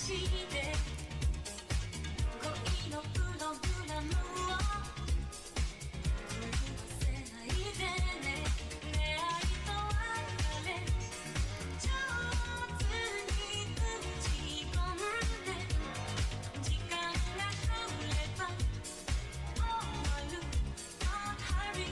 して恋のプログラムを狂わせないでね出会いと別れ上手に打ち込んで時間が来れば終わる Don't hurry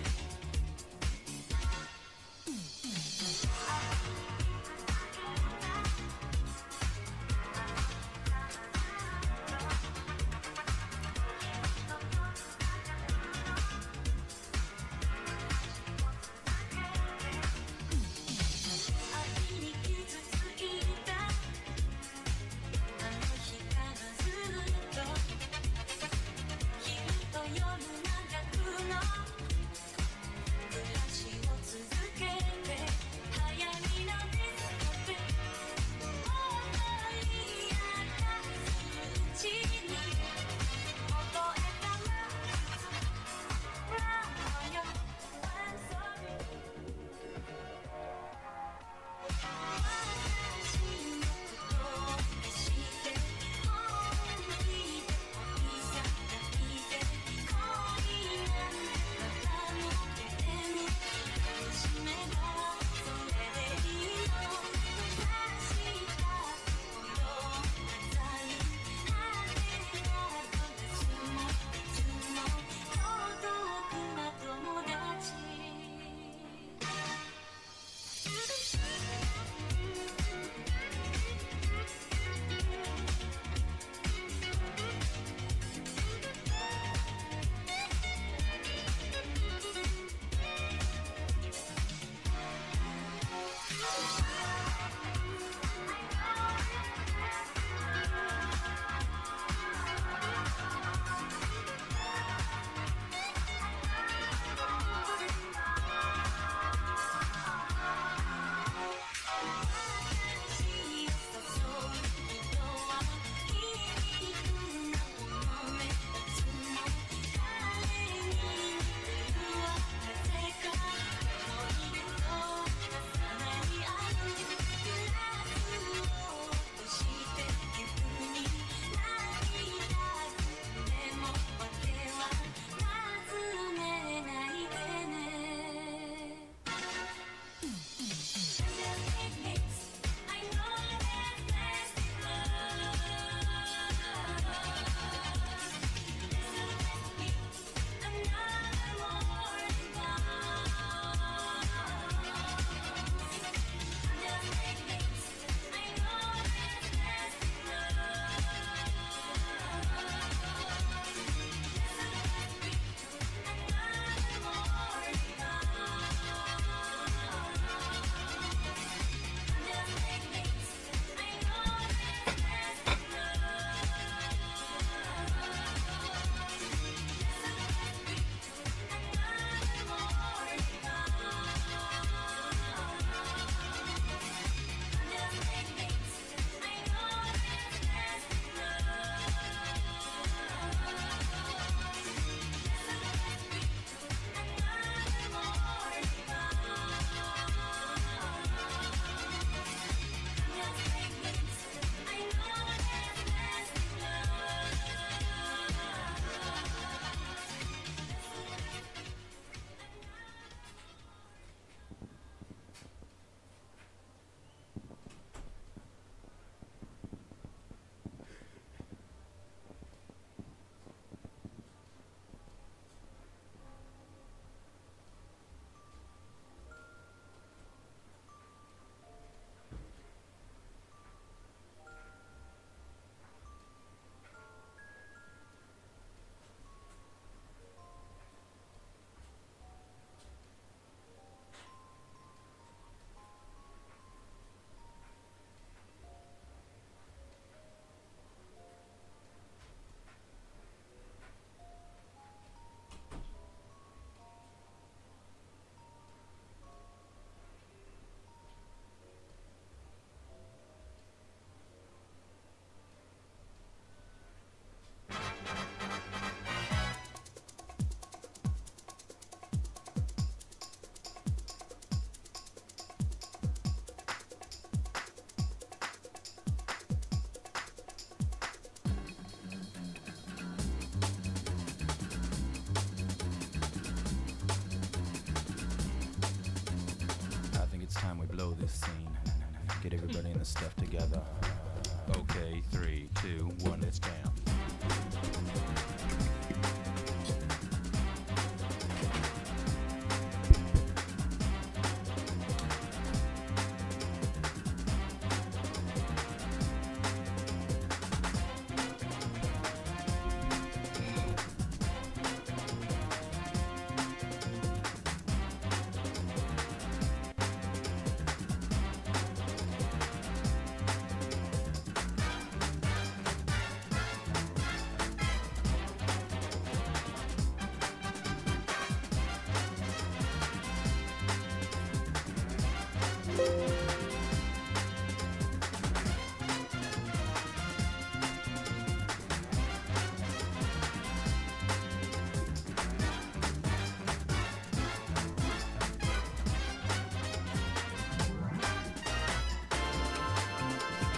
the scene. Get everybody in the stuff together. Okay, 3, 2, 1, let's jam.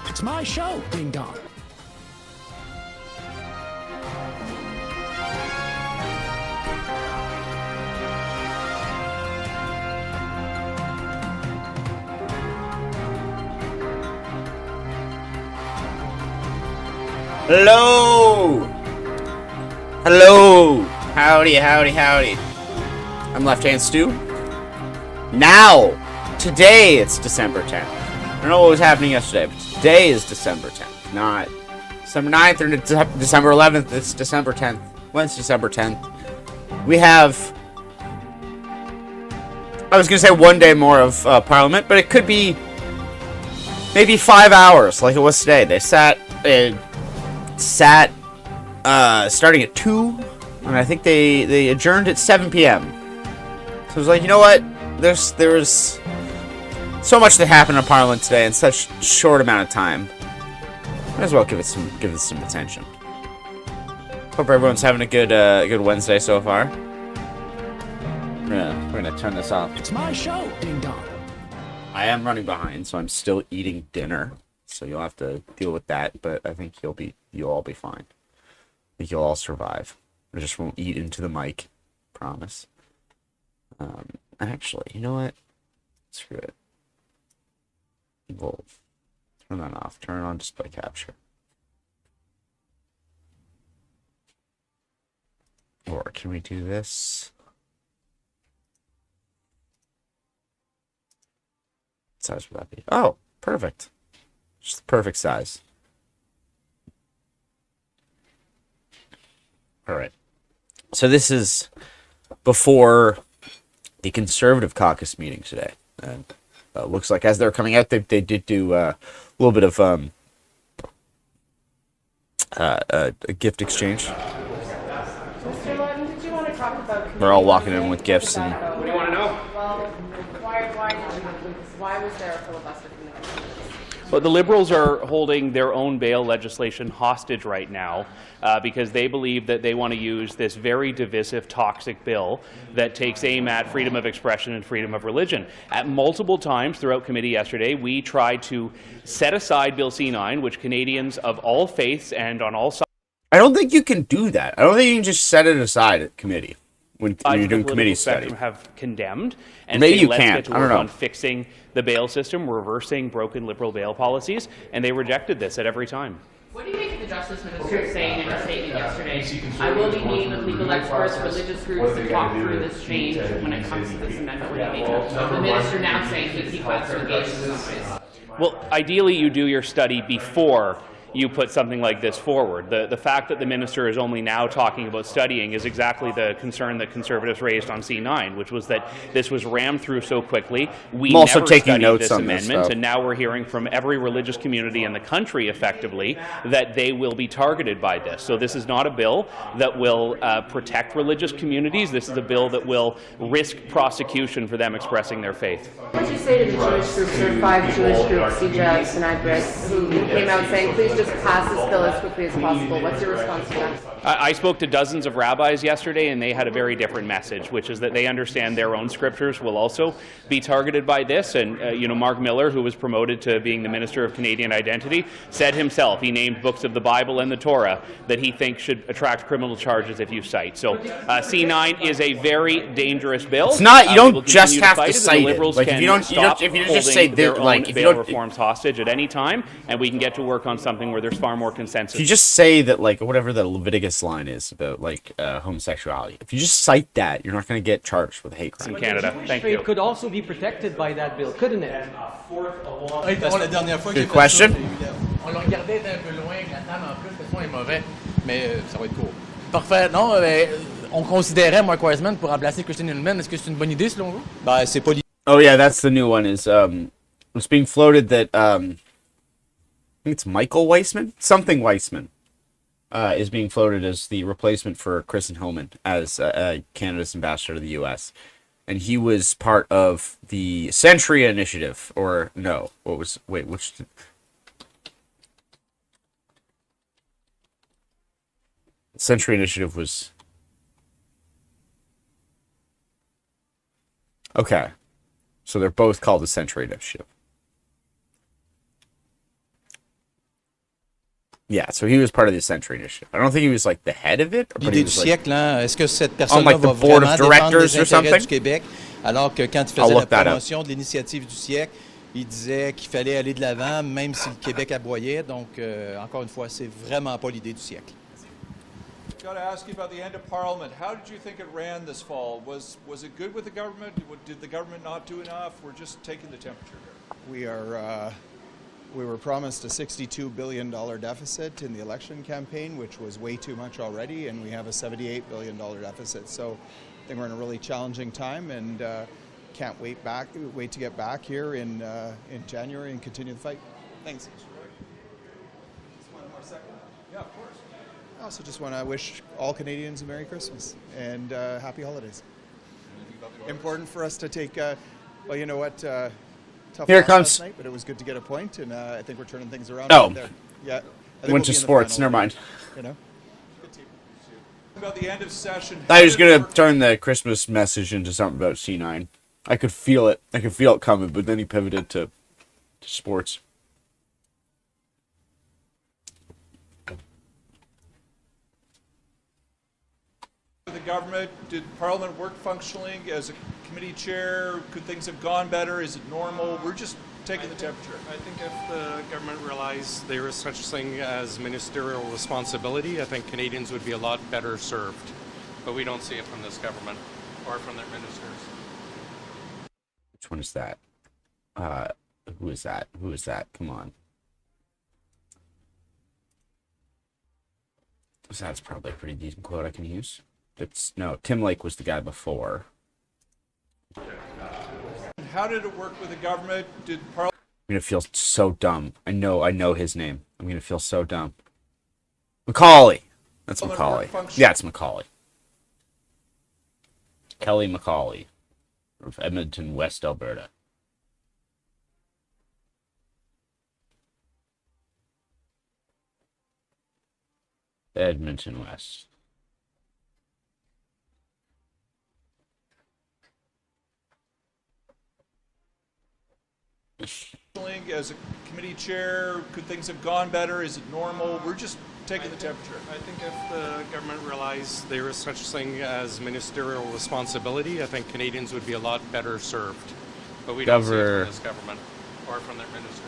It's my show, ding dong. Hello! Hello! Howdy, howdy, howdy. I'm Left Hand Stu. Now! Today it's December 10th. I don't know what was happening yesterday, but today is December 10th. Not December 9th or December 11th. It's December 10th. When's December 10th? We have... I was going to say one day more of Parliament, but it could be maybe 5 hours like it was today. They sat starting at 2, and I think they adjourned at 7 p.m. So I was like, you know what? There was so much that happened in Parliament today in such short amount of time. Might as well give it some attention. Hope everyone's having a good Wednesday so far. We're gonna turn this off. It's my show, ding dong. I am running behind, so I'm still eating dinner. So you'll have to deal with that, but I think you'll all be fine. I think you'll all survive. I just won't eat into the mic. Promise. Actually, you know what? Screw it. We'll turn that off. Turn on display capture. Or can we do this? What size would that be? Oh, perfect. Just the perfect size. All right. So this is before the Conservative caucus meeting today. And looks like as they're coming out, they did do a little bit of a gift exchange. Mr. Lutton, did you want to talk about... They're all walking in with gifts. And What do you want to know? Well, why was there a filibuster from the Conservatives? Well, the Liberals are holding their own bail legislation hostage right now because they believe that they want to use this very divisive, toxic bill that takes aim at freedom of expression and freedom of religion. At multiple times throughout committee yesterday, we tried to set aside Bill C-9, which Canadians of all faiths and on all sides... I don't think you can do that. I don't think you can just set it aside at committee when you're doing committee study. Have condemned and maybe say, you let's can't. get to I don't work know. on fixing the bail system, reversing broken Liberal bail policies, and they rejected this at every time. What do you make of the Justice Minister saying in a statement yesterday, I will be meeting with legal experts, religious groups to talk through this change when it comes to this amendment we're making? The minister now saying he plans to engage in this. Well, ideally you do your study before you put something like this forward. The fact that the minister is only now talking about studying is exactly the concern that Conservatives raised on C9, which was that this was rammed through so quickly. We also never taking studied notes this on this amendment, stuff. and now we're hearing from every religious community in the country, effectively, that they will be targeted by this. So this is not a bill that will protect religious communities. This is a bill that will risk prosecution for them expressing their faith. What would you say to the Jewish groups, or 5 Jewish groups, CJAX and IBRIS, who came out saying, please just pass this bill as quickly as possible. What's your response to that? I spoke to dozens of rabbis yesterday, and they had a very different message, which is that they understand their own scriptures will also be targeted by this. And, Mark Miller, who was promoted to being the Minister of Canadian Identity, said himself, he named books of the Bible and the Torah that he thinks should attract criminal charges if you cite. So C9 is a very dangerous bill. It's not, you don't will just continue to have to fight cite The it. Liberals Like, can if you don't stop if you just holding say their that, own like, if you bail don't, reforms hostage at any time, and we can get to work on something where there's far more consensus. if you just say that, like, whatever the Leviticus line is about, like, homosexuality, if you just cite that, you're not going to get charged with a hate crime. in Canada. Thank you. Trade could also be protected by that bill, couldn't it? Good question. On l'a regardé un peu loin, la table en plus, le son est mauvais, mais ça va être court. Parfait. Non, on considérait Mark Wiseman pour remplacer Christian Inman. Est-ce que c'est une bonne idée selon vous? Ben, c'est pas Oh yeah, that's the new one. It's being floated that I think it's Michael Weissman, something Weissman, is being floated as the replacement for Kristen Hillman as Canada's ambassador to the U.S. And he was part of the Century Initiative, or no, which? Century Initiative was. Okay. So they're both called the Century Initiative. Yeah, so he was part of the Century Initiative. I don't think he was like the head of it. But l'idée he du was, like, siècle, hein? Est-ce que cette personne like, the va board of vraiment défendre directors les or intérêts something? du Québec, alors que quand il I'll faisait la look that up. promotion de l'initiative du siècle, il disait qu'il fallait aller de l'avant, même si le Québec aboyait. Donc, encore une fois, c'est vraiment pas l'idée du siècle. Got to ask you about the end of Parliament. How did you think it ran this fall? Was it good with the government? Did the government not do enough? We're just taking the temperature here. We were promised a $62 billion deficit in the election campaign, which was way too much already, and we have a $78 billion deficit. So I think we're in a really challenging time, and can't wait to get back here in January and continue the fight. Thanks. Just one more second. Yeah, of course. I also just want to wish all Canadians a Merry Christmas and Happy Holidays. Important for us to take, well, you know what, tough Here it loss comes. last night, but it was good to get a point, and I think we're turning things around Oh. out there. Yeah. I think Went we'll to be in the sports. final, Never mind. You know? About the end of session. I was gonna turn the Christmas message into something about C9. I could feel it. I could feel it coming, but then he pivoted to sports. The government, did Parliament work functionally as a committee chair? Could things have gone better? Is it normal? We're just taking the temperature. I think if the government realized there is such thing as ministerial responsibility, I think Canadians would be a lot better served. But we don't see it from this government or from their ministers. Which one is that? Who is that? Who is that? Come on. So that's probably a pretty decent quote I can use. No, Tim Lake was the guy before. How did it work with the government? Did Parliament? I'm gonna feel so dumb. I know his name. I'm gonna feel so dumb. Macaulay. That's Macaulay. Yeah, it's Macaulay. Kelly Macaulay of Edmonton, West Alberta. Edmonton West. As a committee chair, could things have gone better? Is it normal? We're just taking the temperature. I think if the government realized there is such thing as ministerial responsibility, I think Canadians would be a lot better served. But we don't see it from this government or from their ministers.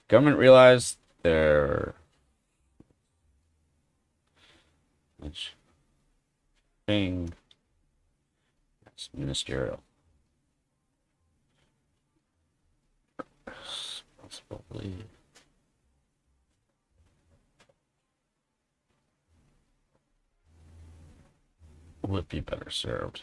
Government realized their thing. It's ministerial. Possibly. Would be better served.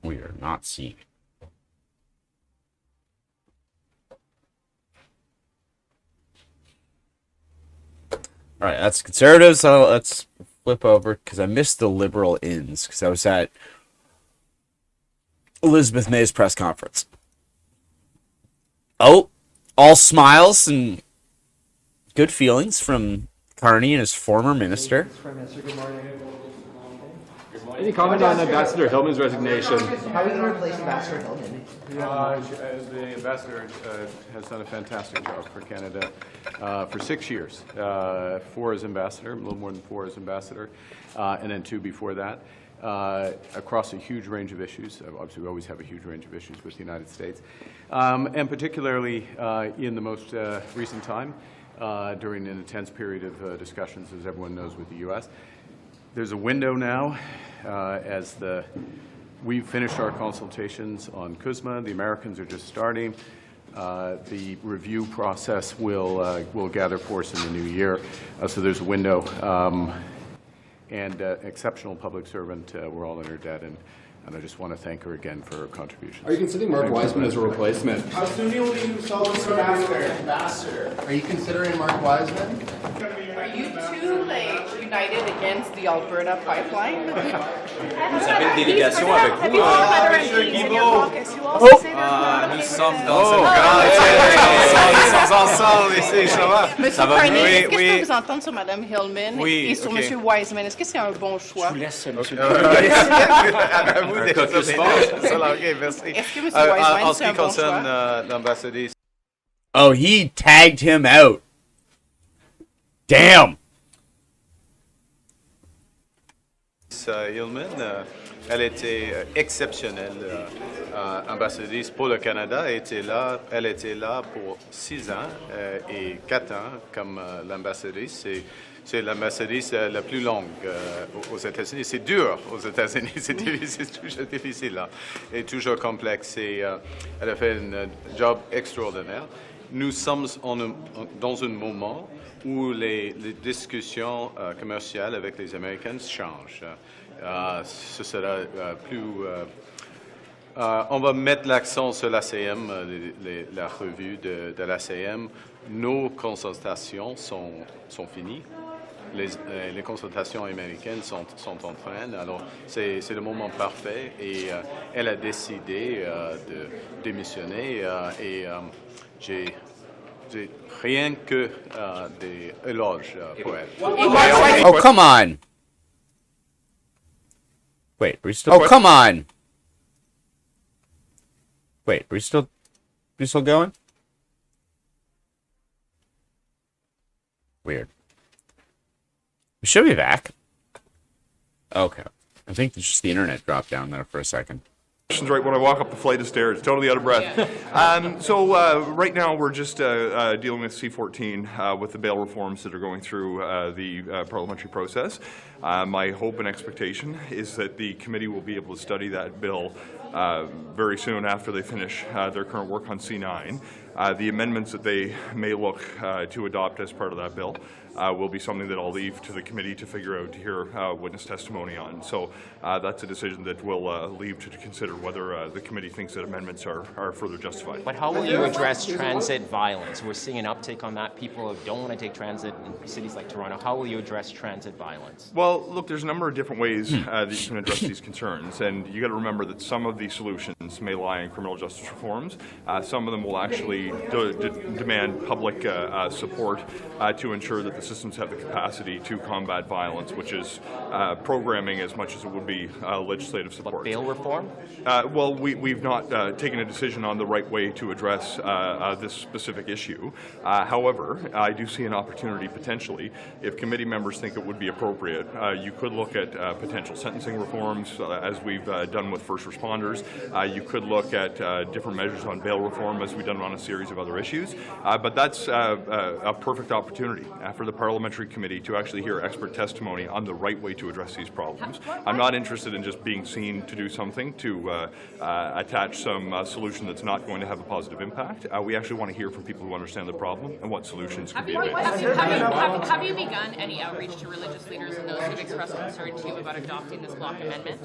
We are not seeing it. All right, that's conservative, so let's flip over because I missed the Liberal ins because I was at Elizabeth May's press conference. Oh, all smiles and good feelings from Carney and his former minister. Any comment on Ambassador Hillman's resignation? How are you going to replace Ambassador Hillman? The ambassador has done a fantastic job for Canada for 6 years. 4 as ambassador, a little more than 4 as ambassador, and then 2 before that. Across a huge range of issues. Obviously, we always have a huge range of issues with the United States. And particularly in the most recent time, during an intense period of discussions, as everyone knows, with the U.S. There's a window now as we've finished our consultations on CUSMA. The Americans are just starting. The review process will gather force in the new year. So there's a window. And exceptional public servant. We're all in her debt, and I just want to thank her again for her contributions. Are you considering Mark Wiseman as a replacement? How soon will you sell this ambassador? Are you considering Mark Wiseman? Are you two united against the Alberta pipeline? Vous avez une délégation avec vous. Nous sommes dans ils sont ensemble ici, ça va? Monsieur Carney, est-ce que je peux vous entendre sur Mme Hillman et sur Monsieur Wiseman? Est-ce que c'est un bon choix? Je vous laisse, Monsieur Est-ce que Monsieur Wiseman, En ce c'est un qui bon concerne choix? l'ambassadrice, Oh, he tagged him out. Damn. Hillman, elle était exceptionnelle ambassadrice pour le Canada. Elle était là pour 6 ans et 4 ans comme l'ambassadrice. C'est l'ambassadrice la plus longue aux États-Unis. C'est dur aux États-Unis, c'est toujours difficile là, et toujours complexe. Elle a fait un job extraordinaire. Nous sommes dans un moment où les discussions commerciales avec les Américains changent. Ce sera plus... on va mettre l'accent sur l'ACM, la revue de l'ACM. Nos consultations sont finies. Les consultations américaines sont en train. Alors, c'est le moment parfait et elle a décidé de démissionner et j'ai rien que des éloges pour elle. Oh, come on. Wait, are we still... Oh, come on. Wait, are we still going? Weird. We should be back. Okay. I think it's just the internet dropped down there for a second. Right when I walk up the flight of stairs, totally out of breath. Right now we're just dealing with C-14 with the bail reforms that are going through the parliamentary process. My hope and expectation is that the committee will be able to study that bill very soon after they finish their current work on C-9. The amendments that they may look to adopt as part of that bill will be something that I'll leave to the committee to figure out, to hear witness testimony on. So that's a decision that we'll leave to consider whether the committee thinks that amendments are further justified. But how will you address transit violence? We're seeing an uptick on that. People don't want to take transit in cities like Toronto. How will you address transit violence? Well, look, there's a number of different ways that you can address these concerns, and you got to remember that some of these solutions may lie in criminal justice reforms. Some of them will actually demand public support to ensure that the systems have the capacity to combat violence, which is programming as much as it would be legislative support. But bail reform? Well, we've not taken a decision on the right way to address this specific issue. However, I do see an opportunity potentially, if committee members think it would be appropriate, you could look at potential sentencing reforms, as we've done with first responders. You could look at different measures on bail reform, as we've done on a series of other issues. But that's a perfect opportunity for the parliamentary committee to actually hear expert testimony on the right way to address these problems. I'm not interested in just being seen to do something to attach some solution that's not going to have a positive impact. We actually want to hear from people who understand the problem and what solutions can be available. Have you begun any outreach to religious leaders and those who've expressed concern to you about adopting this block amendment?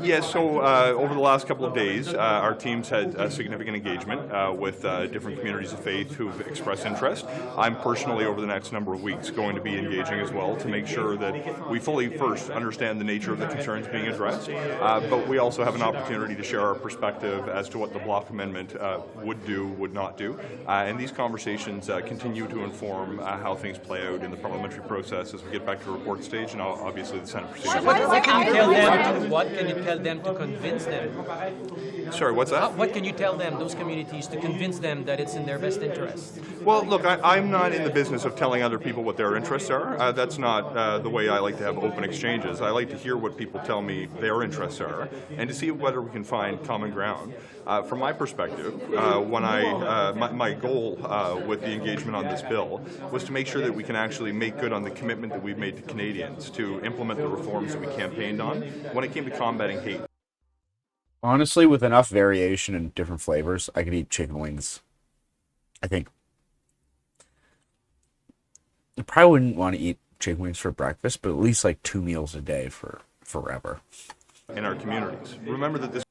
Yes, so over the last couple of of days, our teams had significant engagement with different communities of faith who've expressed interest. I'm personally, over the next number of weeks, going to be engaging as well to make sure that we fully first understand the nature of the concerns being addressed, but we also have an opportunity to share our perspective as to what the block amendment would do, would not do, and these conversations continue to inform how things play out in the parliamentary process as we get back to report stage and obviously the Senate proceedings. What can you tell them to convince them? Sorry, what's that? What can you tell them, those communities, to convince them that it's in their best interest? Well, look, I'm not in the business of telling other people what their interests are. That's not the way I like to have open exchanges. I like to hear what people tell me their interests are and to see whether we can find common ground. From my perspective, my goal with the engagement on this bill was to make sure that we can actually make good on the commitment that we've made to Canadians to implement the reforms that we campaigned on when it came to combating hate. Honestly, with enough variation and different flavors, I could eat chicken wings. I think I probably wouldn't want to eat chicken wings for breakfast, but at least like 2 meals a day for forever. In our communities. Remember that this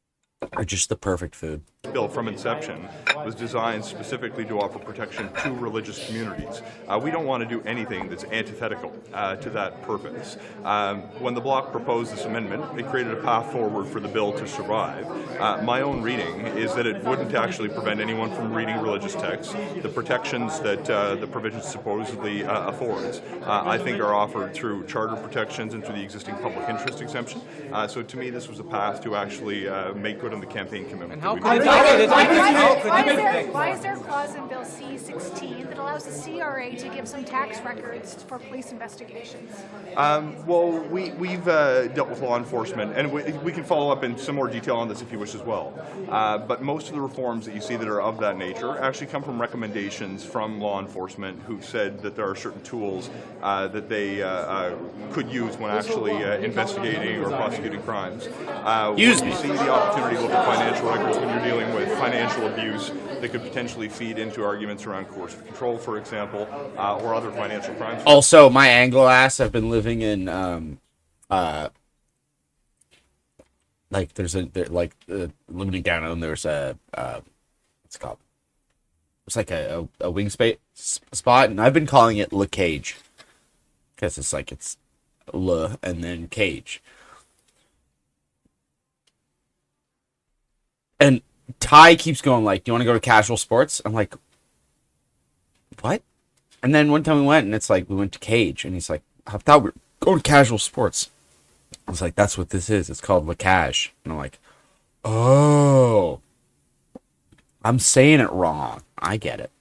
are just the perfect food. Bill from inception was designed specifically to offer protection to religious communities. We don't want to do anything that's antithetical to that purpose. When the Bloc proposed this amendment, it created a path forward for the bill to survive. My own reading is that it wouldn't actually prevent anyone from reading religious texts. The protections that the provision supposedly affords, I think, are offered through charter protections and through the existing public interest exemption. So to me, this was a path to actually make good on the campaign commitment. Why is there a clause in Bill C-16 that allows the CRA to give some tax records for police investigations? Well, we've dealt with law enforcement, and we can follow up in some more detail on this if you wish as well. But most of the reforms that you see that are of that nature actually come from recommendations from law enforcement who've said that there are certain tools that they could use when actually investigating or prosecuting crimes. You see the opportunity to look at financial records when you're dealing with financial abuse that could potentially feed into arguments around coercive control, for example, or other financial crimes. Also, my Anglo ass, I've been living in living down and there's a what's it called? It's like a wing spot, and I've been calling it Le Cage because it's Le and then Cage. And Ty keeps going like, "Do you want to go to casual sports?" I'm like, "What?" And then one time we went, and it's like we went to Cage, and he's like, "I thought we were going to casual sports." I was like, "That's what this is. It's called Le Cage." And I'm like, "Oh, I'm saying it wrong. I get it."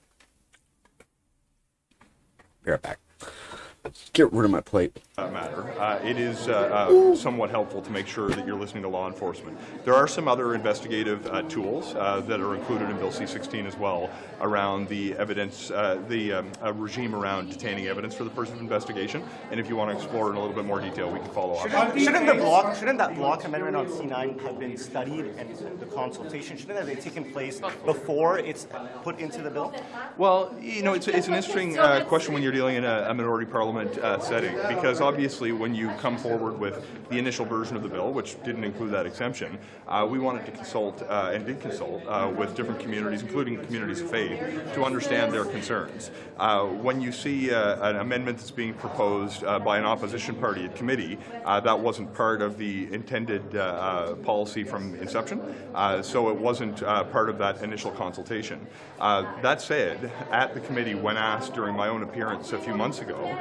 Be right back. Get rid of my plate. Matter. It is somewhat helpful to make sure that you're listening to law enforcement. There are some other investigative tools that are included in Bill C-16 as well around the evidence, the regime around detaining evidence for the purpose of investigation. And if you want to explore in a little bit more detail, we can follow up. Shouldn't that block amendment on C9 have been studied and the consultation, shouldn't that have taken place before it's put into the bill? Well, it's an interesting question when you're dealing in a minority parliament setting, because obviously when you come forward with the initial version of the bill, which didn't include that exemption, we wanted to consult and did consult with different communities, including communities of faith, to understand their concerns. When you see an amendment that's being proposed by an opposition party at committee, that wasn't part of the intended policy from inception, so it wasn't part of that initial consultation. That said, at the committee, when asked during my own appearance a few months ago,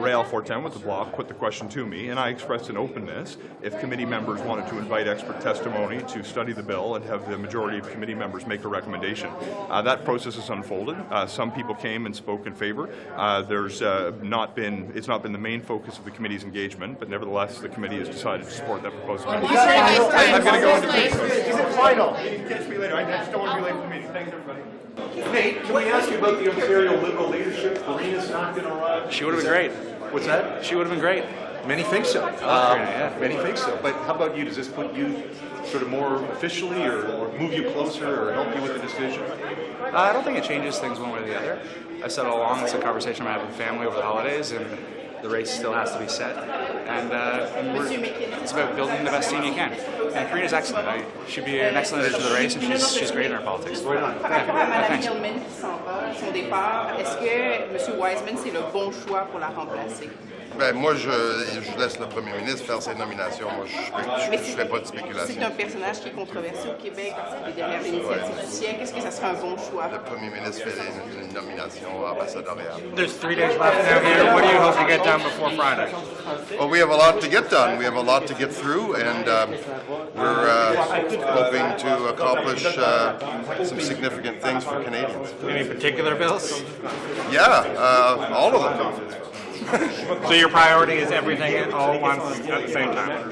Rael Fortin with the Bloc put the question to me, and I expressed an openness if committee members wanted to invite expert testimony to study the bill and have the majority of committee members make a recommendation. That process has unfolded. Some people came and spoke in favor. It's not been the main focus of the committee's engagement, but nevertheless, the committee has decided to support that proposal. I'm going to go into Is it final? You can catch me later. I just don't want to be late for the meeting. Thanks, everybody. Nate, can we ask you about the Ontario Liberal leadership? Marina's not going to run. She would have been great. What's that? She would have been great. Many think so. Many think so. But how about you? Does this put you sort of more officially or move you closer or help you with the decision? I don't think it changes things one way or the other. I said all along it's a conversation I'm having with family over the holidays, and the race still has to be set. and it's about building the best team you can. And Karina's excellent. She'd be an excellent addition to the race, and she's great in our politics. Par rapport à Mme Hillman qui s'en va, son départ, est-ce que M. Wiseman, c'est le bon choix pour la remplacer? Ben, moi, je laisse le premier ministre faire ses nominations. Moi, je ne fais pas de spéculation. C'est un personnage qui est controversé au Québec parce qu'il est derrière l'initiative du siècle. Est-ce que ça serait un bon choix? Le premier ministre fait une nomination ambassadoriale. There's 3 days left now here. What do you hope to get done before Friday? Well, we have a lot to get done. We have a lot to get through, and we're hoping to accomplish some significant things for Canadians. Any particular bills? Yeah, all of them. So your priority is everything all at once at the same time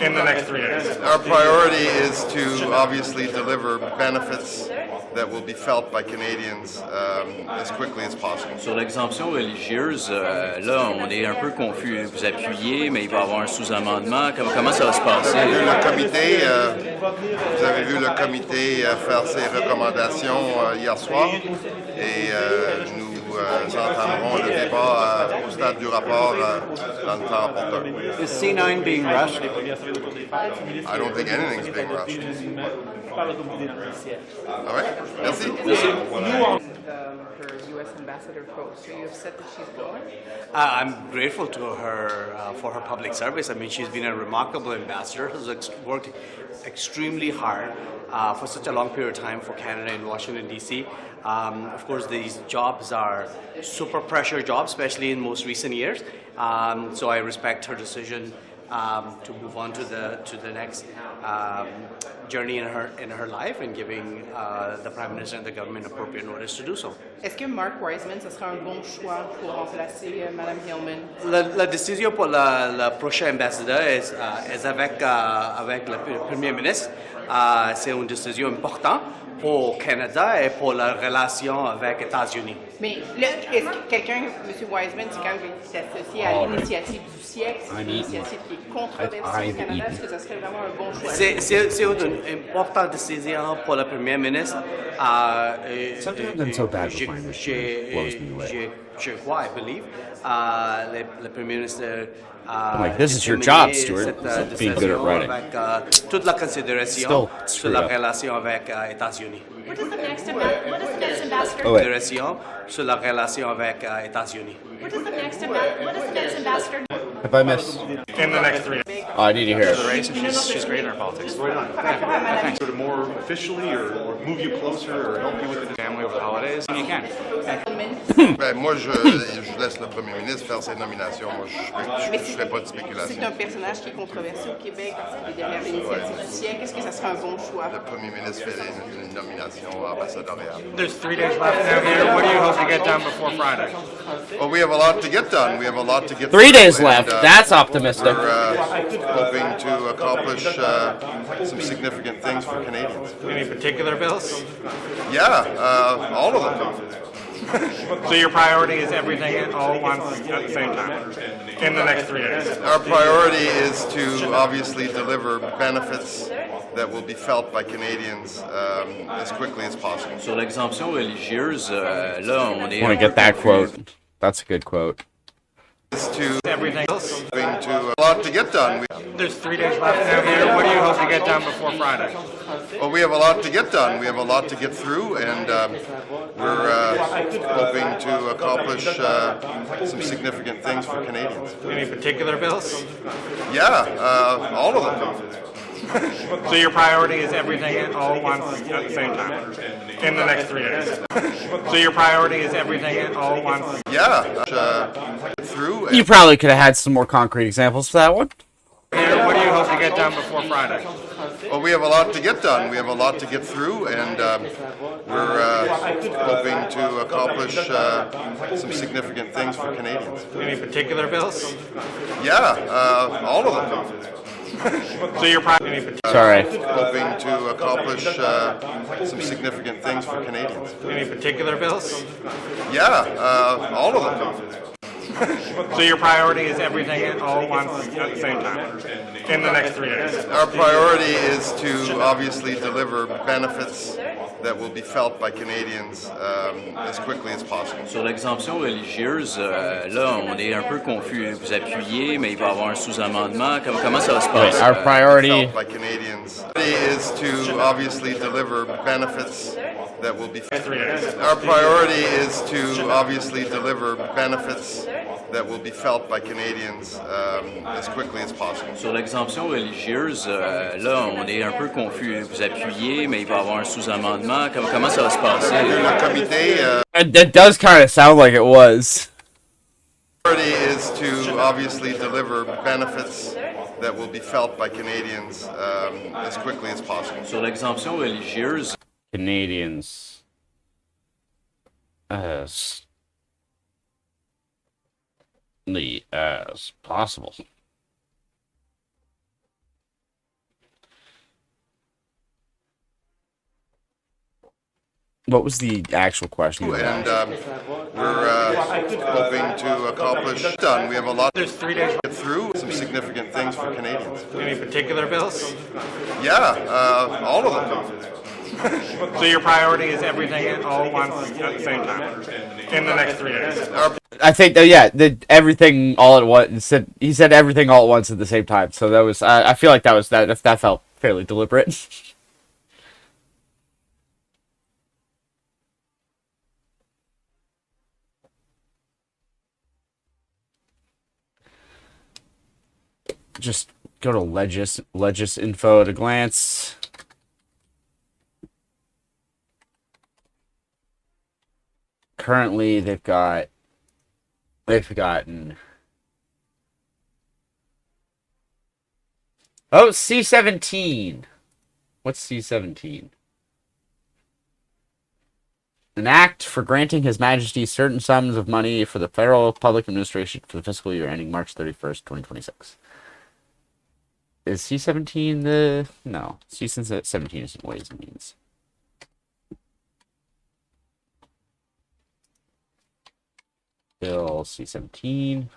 in the next 3 days? Our priority is to obviously deliver benefits that will be felt by Canadians as quickly as possible. Sur l'exemption religieuse, là, on est un peu confus. Vous appuyez, mais il va y avoir un sous-amendement. Comment ça va se passer? Vous avez vu le comité faire ses recommandations hier soir, et nous entamerons le débat au stade du rapport dans le temps opportun. Is C9 being rushed? I don't think anything's being rushed. All right, merci. Her U.S. ambassador post. Are you upset that she's going? I'm grateful to her for her public service. I mean, she's been a remarkable ambassador, has worked extremely hard for such a long period of time for Canada in Washington, D.C. Of course, these jobs are super pressure jobs, especially in most recent years. So I respect her decision to move on to the next journey in her life, and giving the Prime Minister and the government appropriate notice to do so. Est-ce que Mark Wiseman, ce sera un bon choix pour remplacer Mme Hillman? La décision pour le prochain ambassadeur est avec le Premier ministre. C'est une décision importante pour le Canada et pour la relation avec les États-Unis. Mais est-ce que quelqu'un, M. Wiseman, c'est quand même associé à l'initiative du siècle, c'est une initiative qui est controversée au Canada, est-ce que ça serait vraiment un bon choix? C'est une importante décision pour le Premier ministre. Sometimes I'm so bad with my machine. Blows me away. Je crois, I believe, le Premier ministre. I'm like, this is your job, Stuart. Being good at writing. Toute la considération sur la relation avec les États-Unis. What is the next ambassador? Considération sur la relation avec les États-Unis. What is the next ambassador? Have I missed? In the next 3 days. Oh, I need to hear it. The race, and she's great in our politics. Thanks. Sort of more officially, or move you closer, or help you with the family over the holidays, and you can. Ben, moi, je laisse le premier ministre faire ses nominations. Moi, je ne fais pas de spéculation. C'est un personnage qui est controversé au Québec parce qu'il est derrière l'initiative du siècle. Est-ce que ça serait un bon choix? Le premier ministre fait une nomination ambassadoriale. There's 3 days left now here. What do you hope to get done before Friday? Well, we have a lot to get done. We have a lot to get 3 days through, left. and, That's optimistic. We're hoping to accomplish some significant things for Canadians. Any particular bills? Yeah, all of them. So your priority is everything all at once at the same time in the next 3 days? Our priority is to obviously deliver benefits that will be felt by Canadians as quickly as possible. Sur l'exemption religieuse, là, on est. I want to get that quote. That's a good quote. To everything else. To a lot to get done. There's 3 days left now here. What do you hope to get done before Friday? Well, we have a lot to get done. We have a lot to get through, and we're hoping to accomplish some significant things for Canadians. Any particular bills? Yeah, all of them. So your priority is everything all at once at the same time in the next 3 days? So your priority is everything all at once? Yeah, through. You probably could have had some more concrete examples for that one. What do you hope to get done before Friday? Well, we have a lot to get done. We have a lot to get through, and we're hoping to accomplish some significant things for Canadians. Any particular bills? Yeah, all of them. So you're probably sorry. Hoping to accomplish some significant things for Canadians. Any particular bills? Yeah, all of them. So your priority is everything all at once at the same time in the next 3 days? Our priority is to obviously deliver benefits that will be felt by Canadians as quickly as possible. Sur l'exemption religieuse, là, on est un peu confus. Vous appuyez, mais il va y avoir un sous-amendement. Comment ça va se passer? Our priority By Canadians is to obviously deliver benefits that will be. Our priority is to obviously deliver benefits that will be felt by Canadians as quickly as possible. Sur l'exemption religieuse, là, on est un peu confus. Vous appuyez, mais il va y avoir un sous-amendement. Comment ça va se passer? Le comité. It does kind of sound like it was. Priority is to obviously deliver benefits that will be felt by Canadians as quickly as possible. Sur l'exemption religieuse. Canadians as possible. What was the actual question? And we're hoping to accomplish done. We have a lot. There's 3 days to get through some significant things for Canadians. Any particular bills? Yeah, all of them. So your priority is everything all at once at the same time in the next 3 days? I think that everything all at once. He said everything all at once at the same time. So that was. I feel like that felt fairly deliberate. Just go to Legis info at a glance. Currently, they've gotten. Oh, C-17. What's C-17? An act for granting His Majesty certain sums of money for the federal public administration for the fiscal year ending March 31st, 2026. Is C-17 the... No. C-17 isn't Ways and Means. Bill C-17.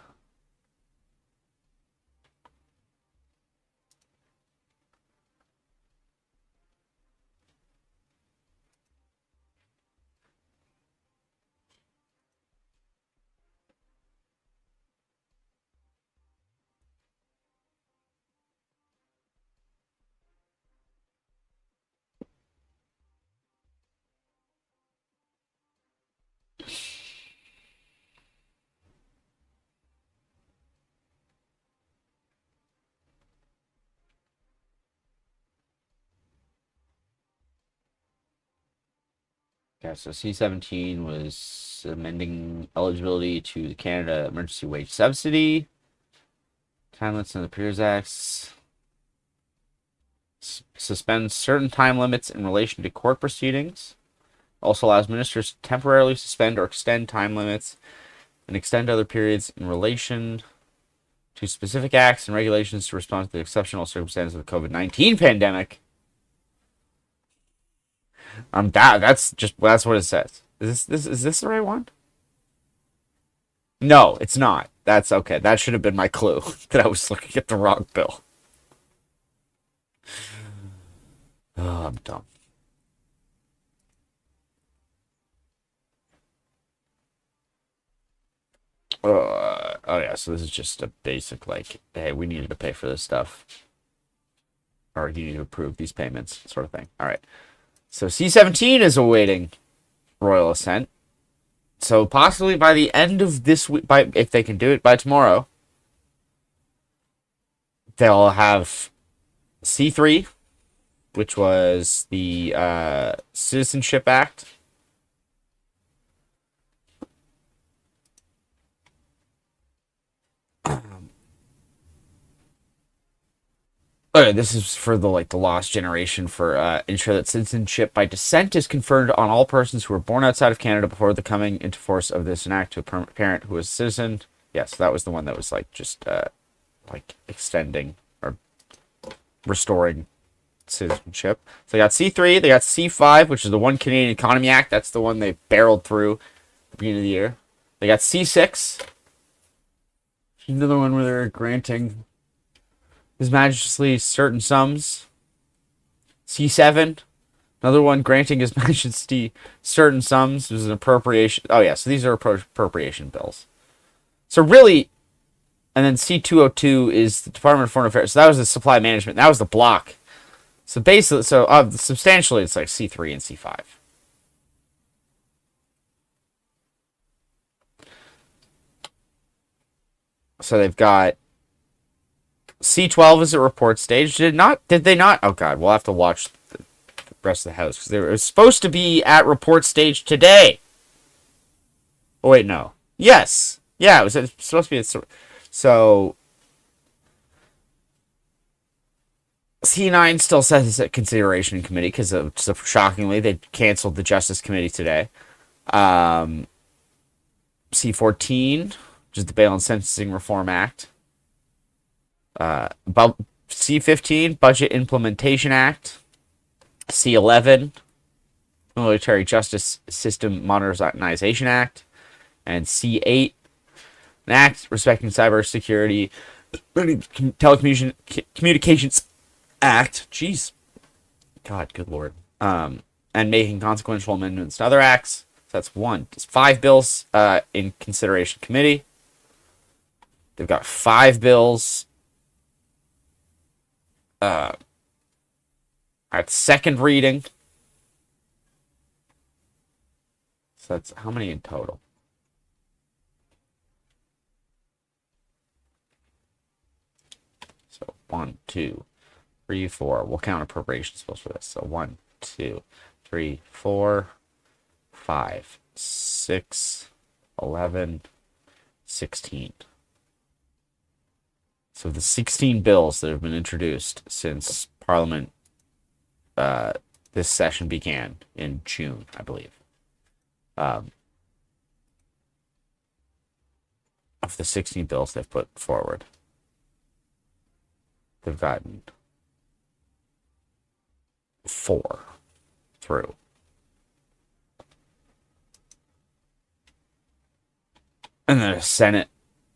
Okay, so C-17 was amending eligibility to the Canada Emergency Wage Subsidy. Time limits in the Peers Acts. Suspends certain time limits in relation to court proceedings. Also allows ministers to temporarily suspend or extend time limits and extend other periods in relation to specific acts and regulations to respond to the exceptional circumstances of the COVID-19 pandemic. That's what it says. Is this the right one? No, it's not. That's okay. That should have been my clue that I was looking at the wrong bill. Oh, I'm dumb. Oh yeah, so this is just a basic like, hey, we needed to pay for this stuff, or you need to approve these payments, sort of thing. All right. So C-17 is awaiting royal assent. So possibly by the end of this week, if they can do it by tomorrow, they'll have C-3, which was the Citizenship Act. Okay, this is for the lost generation for ensure that citizenship by descent is conferred on all persons who were born outside of Canada before the coming into force of this enact to a permanent parent who is a citizen. Yes, that was the one that was just extending or restoring citizenship. So they got C3, they got C5, which is the One Canadian Economy Act. That's the one they barreled through at the beginning of the year. They got C6, Another one where they're granting His Majesty certain sums. C7. Another one granting His Majesty certain sums. There's an appropriation. Oh, yeah. So these are appropriation bills. So really, and then C202 is the Department of Foreign Affairs. So that was the supply management. That was the block. So basically, substantially, it's like C3 and C5. So they've got C12 is at report stage. Did they not? Oh God, we'll have to watch the rest of the house because it was supposed to be at report stage today. Oh wait, no. Yes, yeah, it was supposed to be. So C9 still says it's at consideration in committee because shockingly they canceled the Justice Committee today. C14. Which is the Bail and Sentencing Reform Act. C15, Budget Implementation Act. C11, Military Justice System Modernization Act. And C8, an act respecting cybersecurity, telecommunications act. Jeez. God, good lord. And making consequential amendments to other acts. So that's one. There's 5 bills in consideration committee. They've got 5 bills at second reading. So that's how many in total? So 1, 2, 3, 4. We'll count appropriations bills for this. So 1, 2, 3, 4, 5, 6, 11, 16. So the 16 bills that have been introduced since Parliament this session began in June, I believe. Of the 16 bills they've put forward, they've gotten 4 through. And then a Senate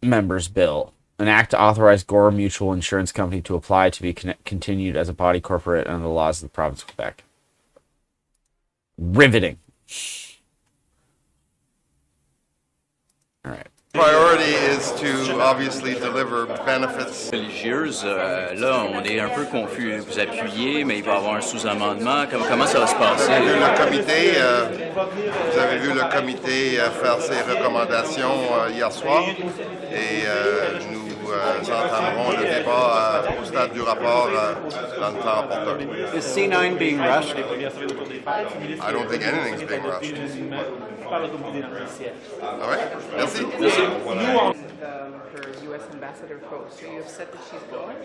member's bill. An act to authorize Gore Mutual Insurance Company to apply to be continued as a body corporate under the laws of the province of Quebec. Riveting. All right. Priority is to obviously deliver benefits. Religieuse, là, on est un peu confus. Vous appuyez, mais il va y avoir un sous-amendement. Comment ça va se passer? Vous avez vu le comité faire ses recommandations hier soir et nous entamerons le débat au stade du rapport dans le temps opportun. Is C9 being rushed? I don't think anything's being rushed. All right, merci. Her U.S. ambassador post. Are you upset that she's going?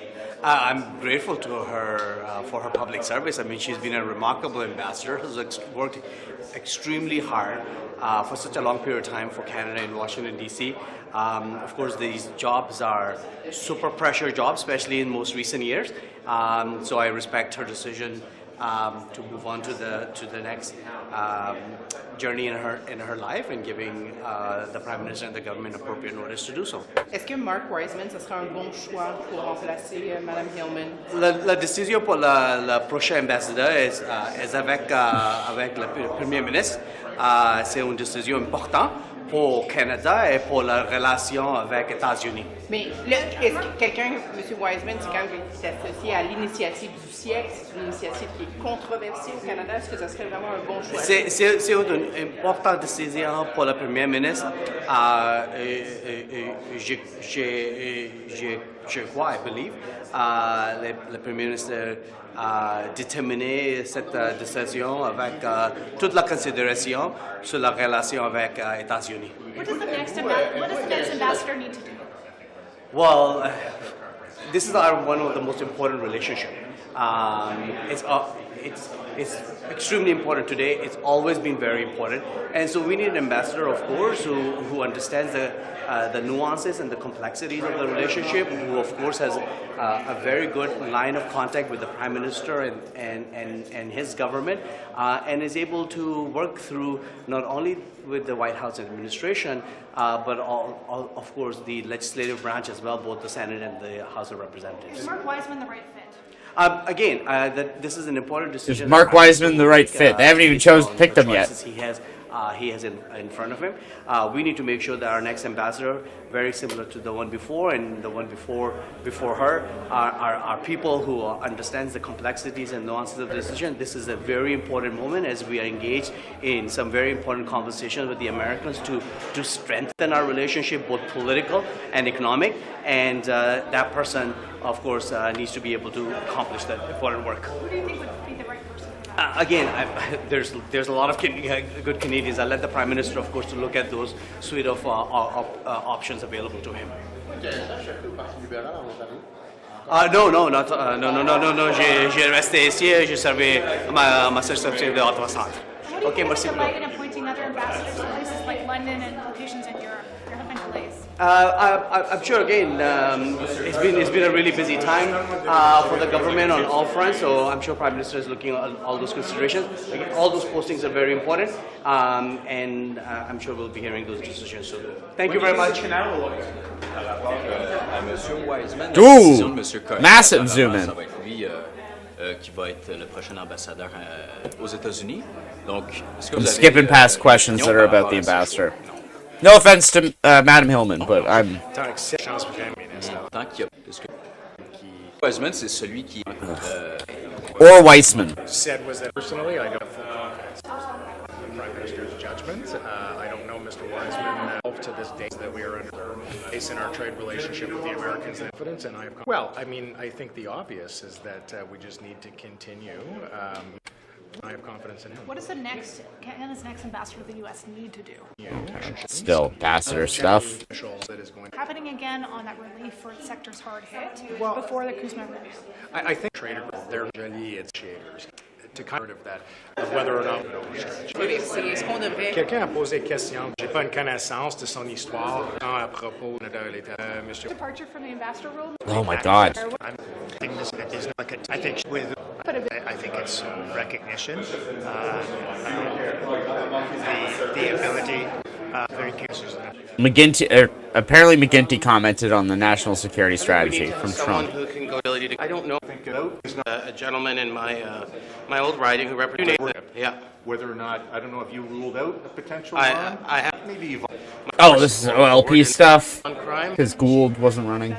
I'm grateful to her for her public service. I mean, she's been a remarkable ambassador, has worked extremely hard for such a long period of time for Canada in Washington, D.C. Of course, these jobs are super pressure jobs, especially in most recent years. So I respect her decision to move on to the next journey in her life and giving the Prime Minister and the government appropriate notice to do so. Est-ce que Mark Wiseman, ce sera un bon choix pour remplacer Mme Hillman? La décision pour le prochain ambassadeur est avec le Premier ministre. C'est une décision importante pour le Canada et pour la relation avec les États-Unis. Mais est-ce que quelqu'un, M. Wiseman, c'est quand même qui est associé à l'initiative du siècle, c'est une initiative qui est controversée au Canada, est-ce que ça serait vraiment un bon choix? C'est une importante décision pour le Premier ministre. Je crois, I believe, le Premier ministre déterminer cette décision avec toute la considération sur la relation avec les États-Unis. What does the next ambassador need to do? Well, this is one of the most important relationships. It's extremely important today. It's always been very important. And so we need an ambassador, of course, who understands the nuances and the complexities of the relationship, who, of course, has a very good line of contact with the Prime Minister and his government, and is able to work through not only with the White House administration, but of course, the legislative branch as well, both the Senate and the House of Representatives. Is Mark Wiseman the right fit? This is an important decision. Is Mark Wiseman the right fit? They haven't even picked him yet. He has in front of him. We need to make sure that our next ambassador, very similar to the one before and the one before her, are people who understands the complexities and nuances of the decision. This is a very important moment as we are engaged in some very important conversations with the Americans to strengthen our relationship, both political and economic. And that person, of course, needs to be able to accomplish that important work. Who do you think would be the right person? There's a lot of good Canadians. I'll let the Prime Minister, of course, to look at those suite of options available to him. No. J'ai resté ici. J'ai servi ma circonscription de Ottawa Centre. Okay, merci beaucoup. In appointing other ambassadors to places like London and locations in Europe, there have been delays. I'm sure again it's been a really busy time for the government on all fronts, so I'm sure Prime Minister is looking at all those considerations. Again, all those postings are very important, and I'm sure we'll be hearing those decisions soon. Thank you very much. Ooh, massive zoom in. Qui va être le prochain ambassadeur aux États-Unis. Donc, I'm skipping past questions that are about the ambassador. No offense to Madam Hillman, but I'm. Wiseman, c'est celui qui. Or Weissman. Said was that personally, I don't the Prime Minister's judgment. I don't know Mr. Wiseman to this day that we are under base in our trade relationship with the Americans and confidence, and I think the obvious is that we just need to continue. I have confidence in him. What does Canada's next ambassador to the U.S. need to do? Still ambassador stuff. Happening again on that relief for sectors hard hit before the Kuzma review. I think traders, they're really initiators to kind of that, of whether or not Quelqu'un a posé la question. J'ai pas une connaissance de son histoire à propos de Mr. Departure from the ambassador role. Oh my God. I think this is like I think it's recognition, the ability, very cases. Apparently McGuinty commented on the national security strategy from Trump. I don't know. A gentleman in my old riding who represented. Yeah. Whether or not, I don't know if you ruled out a potential I have. Maybe you've. Oh, this is OLP stuff. Because Gould wasn't running.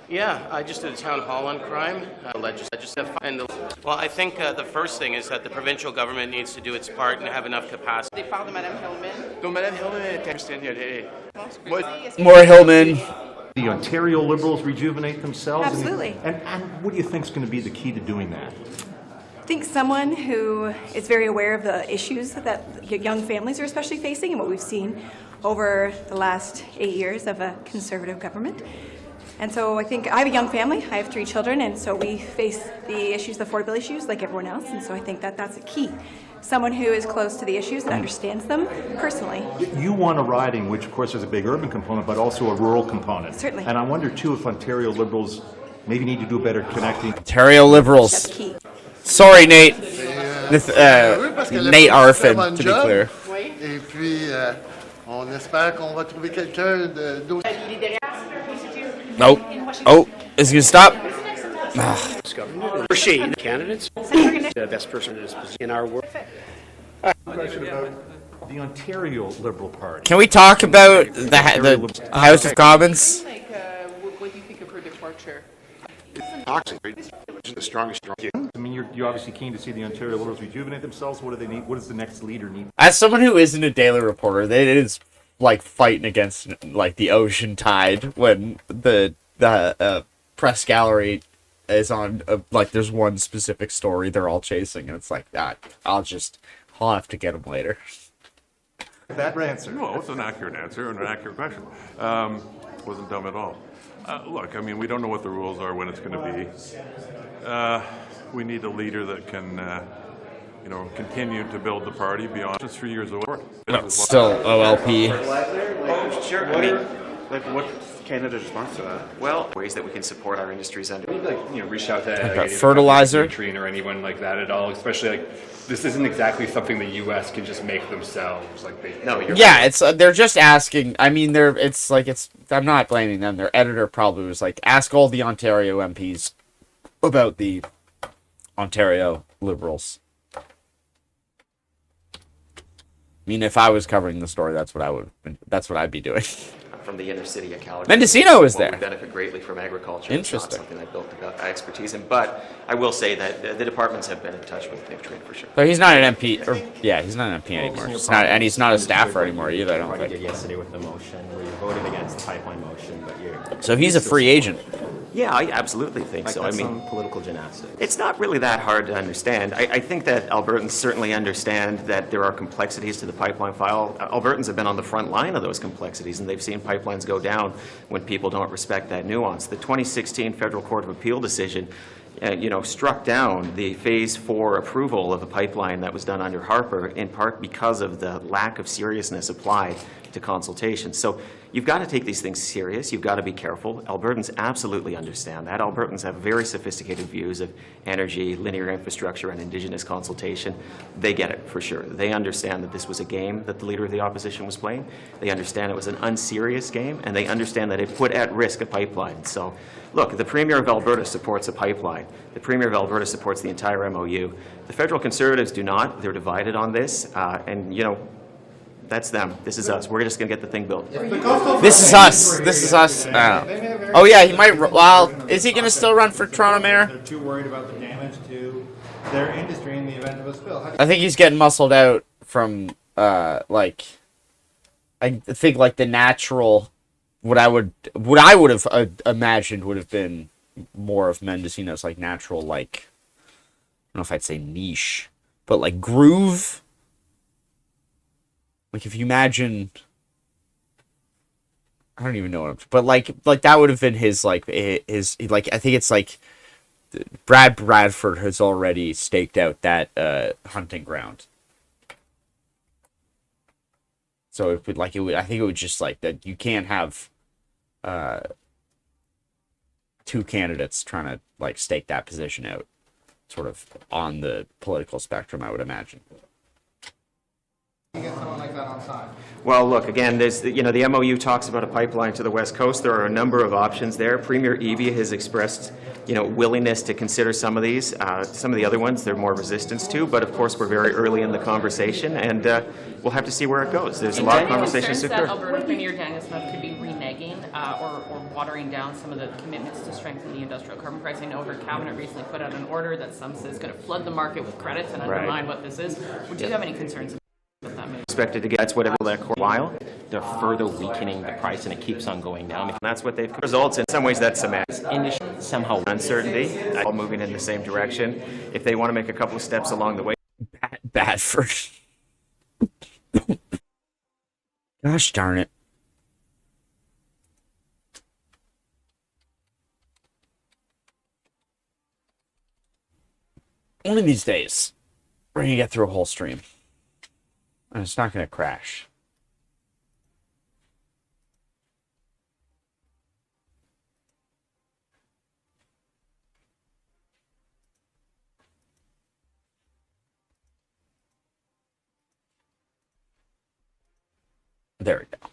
Yeah, I just did a town hall on crime. I think the first thing is that the provincial government needs to do its part and have enough capacity. More Hillman. The Ontario Liberals rejuvenate themselves. Absolutely. And what do you think is going to be the key to doing that? I think someone who is very aware of the issues that young families are especially facing and what we've seen over the last 8 years of a Conservative government. And so I think I have a young family. I have 3 children, and so we face the issues, the affordability issues, like everyone else. And so I think that that's a key. Someone who is close to the issues and understands them personally. You want a riding, which of course has a big urban component, but also a rural component. Certainly. And I wonder too if Ontario Liberals maybe need to do better connecting. Ontario Liberals. That's key. Sorry, Nate. Nate Arfin, to be clear. Et puis, on espère qu'on va trouver quelqu'un d'autre. Nope. Oh, is he gonna stop? She, the candidates, the best person in this position in our world. Question about the Ontario Liberal Party. Can we talk about the House of Commons? What do you think of her departure? Toxic. The strongest. I mean, you're obviously keen to see the Ontario Liberals rejuvenate themselves. What do they need? What does the next leader need? As someone who isn't a daily reporter, it is like fighting against like the ocean tide when the press gallery is on like there's one specific story they're all chasing, and it's like that. I'll have to get them later. That answer. No, it's an accurate answer and an accurate question. Wasn't dumb at all. Look, I mean, we don't know what the rules are, when it's going to be. We need a leader that can, continue to build the party beyond just 3 years away. No, still OLP. Sure. I mean, what's Canada's response to that? Well, ways that we can support our industries under. Reach out to Like fertilizer or anyone like that at all, especially this isn't exactly something the U.S. can just make themselves. Yeah, it's they're just asking. I mean, I'm not blaming them. Their editor probably was like, ask all the Ontario MPs about the Ontario Liberals. I mean, if I was covering the story, that's what I'd be doing. From the inner city of Calgary. Mendocino is there. We benefit greatly from agriculture. Interesting. It's not something I built expertise in, but I will say that the departments have been in touch with Trade for sure. So he's not an MP, he's not an MP anymore. And he's not a staffer anymore either, I don't think. Did yesterday with the motion, where you voted against the pipeline motion, but you're... So he's a free agent. Yeah, I absolutely think so. That's I mean, some political gymnastics. it's not really that hard to understand. I think that Albertans certainly understand that there are complexities to the pipeline file. Albertans have been on the front line of those complexities, and they've seen pipelines go down when people don't respect that nuance. The 2016 Federal Court of Appeal decision struck down the Phase 4 approval of a pipeline that was done under Harper, in part because of the lack of seriousness applied to consultation. So you've got to take these things serious. You've got to be careful. Albertans absolutely understand that. Albertans have very sophisticated views of energy, linear infrastructure, and Indigenous consultation. They get it, for sure. They understand that this was a game that the Leader of the Opposition was playing. They understand it was an unserious game, and they understand that it put at risk a pipeline. So, look, the Premier of Alberta supports a pipeline. The Premier of Alberta supports the entire MOU. The federal Conservatives do not. They're divided on this, that's them. This is us. We're just going to get the thing built. This is us. This is us. Oh yeah, he might. Well, is he going to still run for Toronto mayor? They're too worried about the damage to their industry in the event of a spill. I think he's getting muscled out from I think like the natural. What I would have imagined would have been more of Mendocino's like natural I don't know if I'd say niche, but like groove. Like if you imagine, I don't even know what but like that would have been his I think it's like Brad Bradford has already staked out that hunting ground. So it would I think it would just like that you can't have two candidates trying to like stake that position out sort of on the political spectrum, I would imagine. You get someone like that on side. Well, look, again, there's the MOU talks about a pipeline to the West Coast. There are a number of options there. Premier Evie has expressed, willingness to consider some of these. Some of the other ones, they're more resistance to, but of course we're very early in the conversation, and we'll have to see where it goes. There's a lot of conversations to occur. That Alberta Premier Daniel Smith could be reneging or watering down some of the commitments to strengthen the industrial carbon price. I know her cabinet recently put out an order that some says is going to flood the market with credits and undermine what this is. Would you have any concerns? Expected to get that's whatever that while they're further weakening the price, and it keeps on going down. And that's what they've results in some ways. That's cements somehow uncertainty, all moving in the same direction. If they want to make a couple of steps along the way, Badford. Gosh darn it. One of these days, we're gonna get through a whole stream. And it's not going to crash. There we go.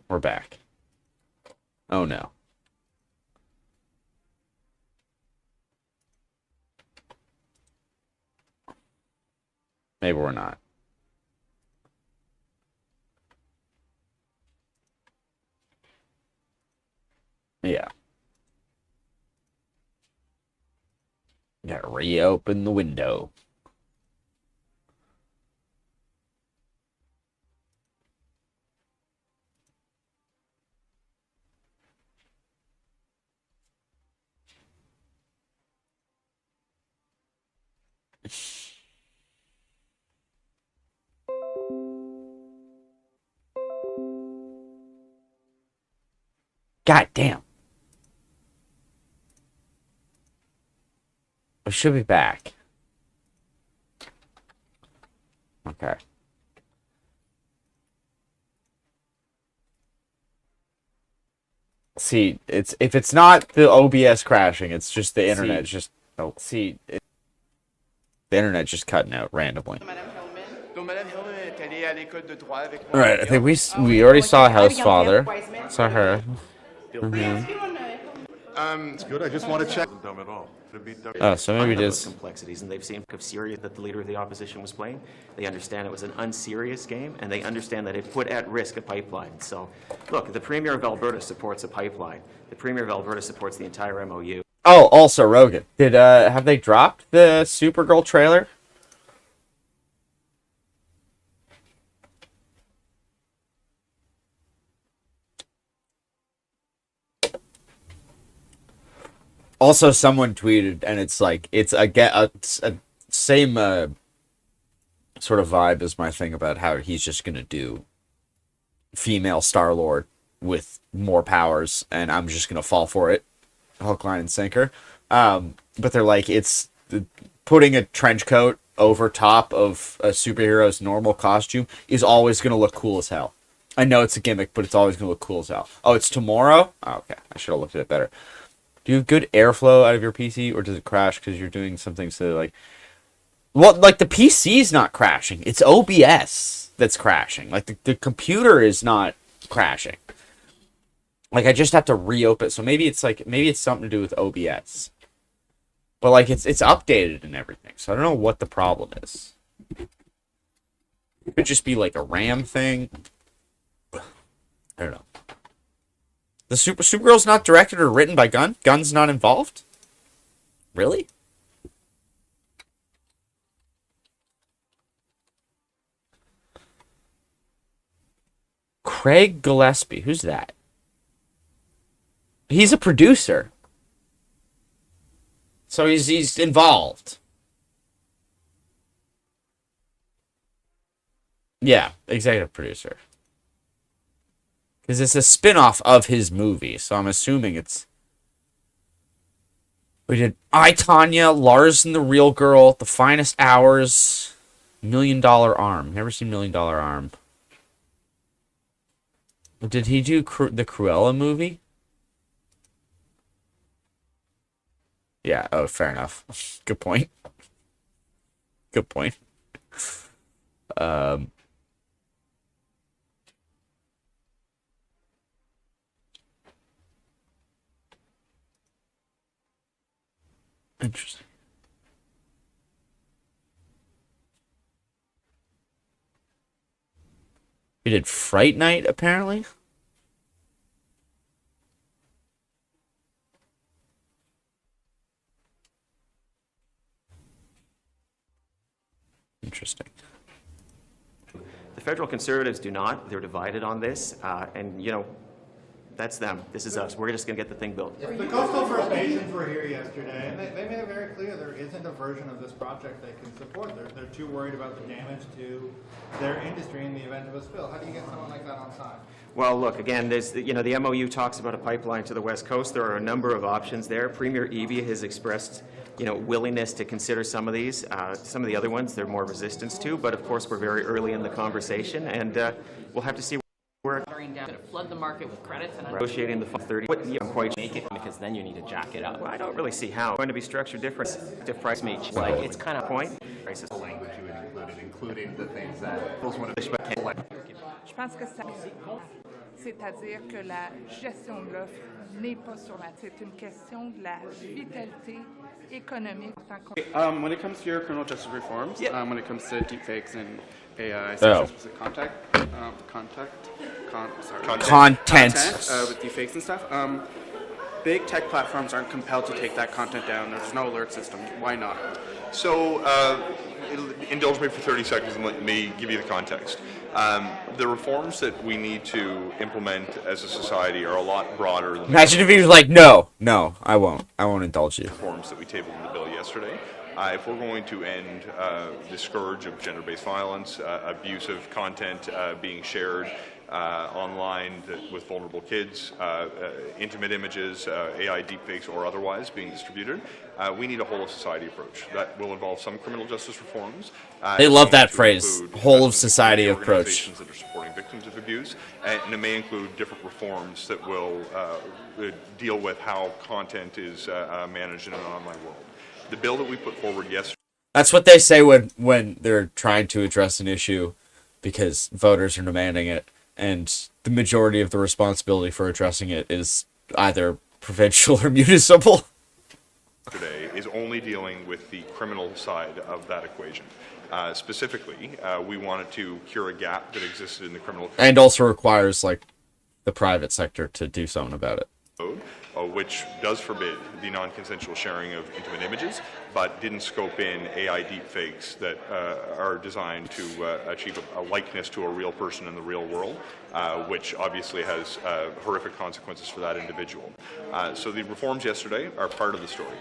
We're back. Oh no. Maybe we're not. Yeah. Gotta reopen the window. God damn. I should be back. Okay. See, if it's not the OBS crashing, it's just the internet. It's just the internet just cutting out randomly. All right, I think we already saw House Father. Saw her. It's good. I just want to check. Dumb at all. Oh, so maybe those just complexities, and they've seen how serious that the leader of the opposition was playing. They understand it was an unserious game, and they understand that it put at risk a pipeline. So, look, the Premier of Alberta supports a pipeline. The Premier of Alberta supports the entire MOU. Oh, also Rogan. Did have they dropped the Supergirl trailer? Also, someone tweeted, and it's like it's a same sort of vibe as my thing about how he's just gonna do female Star-Lord with more powers, and I'm just gonna fall for it, hook, line, and sinker. But they're like, it's putting a trench coat over top of a superhero's normal costume is always gonna look cool as hell. I know it's a gimmick, but it's always gonna look cool as hell. Oh, it's tomorrow? Oh, okay, I should have looked at it better. Do you have good airflow out of your PC, or does it crash because you're doing something so like... Well, like, the PC's not crashing. It's OBS that's crashing. Like, the computer is not crashing. Like, I just have to reopen it. So maybe it's something to do with OBS. But, like, it's updated and everything. So I don't know what the problem is. It could just be, like, a RAM thing. I don't know. The Supergirl's not directed or written by Gunn? Gunn's not involved? Really? Craig Gillespie. Who's that? He's a producer. So he's involved. Yeah, executive producer. Because it's a spin-off of his movie, so I'm assuming it's... We did I, Tonya, Lars and the Real Girl, The Finest Hours, $1 Million Arm. Never seen $1 Million Arm. Did he do the Cruella movie? Yeah, oh, fair enough. Good point. Good point. Interesting. We did Fright Night, apparently. Interesting. The federal Conservatives do not. They're divided on this, and, you know, that's them. This is us. We're just going to get the thing built. If the coastal First Nations were here yesterday, and they made it very clear there isn't a version of this project they can support. They're too worried about the damage to their industry in the event of a spill. How do you get someone like that on side? Well, look, again, there's, you know, the MOU talks about a pipeline to the West Coast. There are a number of options there. Premier Evie has expressed, you know, willingness to consider some of these. Some of the other ones, they're more resistance to, but of course we're very early in the conversation, and we'll have to see where To flood the market with credits and negotiating the 30. I'm quite make it, because then you need to jack it up. Well, I don't really see how. It's going to be structured different. If price makes Like, it's kind of point. The language you had included, including the things that those one of Je pense que ça, c'est-à-dire que la gestion de l'offre n'est pas sur la. C'est une question de la vitalité économique. When it comes to your criminal justice reforms, when it comes to deepfakes and AI, specific content with deepfakes and stuff, big tech platforms aren't compelled to take that content down. There's no alert system. Why not? So, indulge me for 30 seconds and let me give you the context. The reforms that we need to implement as a society are a lot broader than... Imagine if he was like, no, I won't indulge you. Reforms that we tabled in the bill yesterday. If we're going to end the scourge of gender-based violence, abusive content being shared, online with vulnerable kids, intimate images, AI deepfakes or otherwise being distributed. We need a whole of society approach that will involve some criminal justice reforms. They love that phrase, whole of society approach. Organizations that are supporting victims of abuse, and it may include different reforms that will deal with how content is managed in an online world. The bill that we put forward yesterday. That's what they say when they're trying to address an issue because voters are demanding it, and the majority of the responsibility for addressing it is either provincial or municipal. Today is only dealing with the criminal side of that equation. Specifically, we wanted to cure a gap that existed in the criminal code. And also requires like the private sector to do something about it. Which does forbid the non-consensual sharing of intimate images, but didn't scope in AI deepfakes that are designed to achieve a likeness to a real person in the real world, which obviously has horrific consequences for that individual. So the reforms yesterday are part of the story.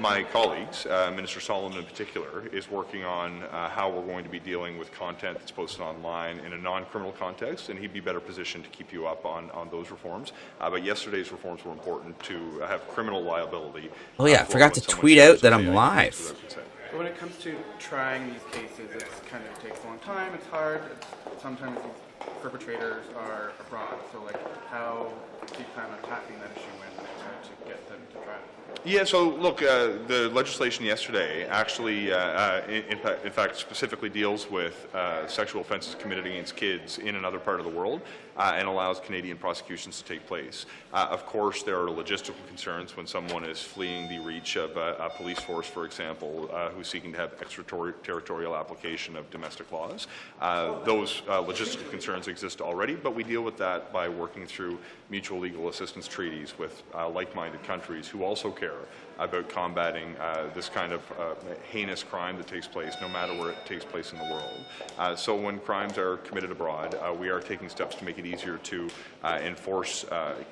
My colleagues, Minister Solomon in particular, is working on how we're going to be dealing with content that's posted online in a non-criminal context, and he'd be better positioned to keep you up on those reforms. But yesterday's reforms were important to have criminal liability. Oh yeah, I forgot to tweet out that I'm live. But when it comes to trying these cases, it kind of takes a long time, it's hard, sometimes these perpetrators are abroad, so like how do you plan on tackling that issue when they try to get them to trial? Yeah, so look, the legislation yesterday actually, in fact, specifically deals with sexual offences committed against kids in another part of the world and allows Canadian prosecutions to take place. Of course, there are logistical concerns when someone is fleeing the reach of a police force, for example, who's seeking to have extraterritorial application of domestic laws. Those logistical concerns exist already, but we deal with that by working through mutual legal assistance treaties with like-minded countries who also care about combating this kind of heinous crime that takes place, no matter where it takes place in the world. So when crimes are committed abroad, we are taking steps to make it easier to enforce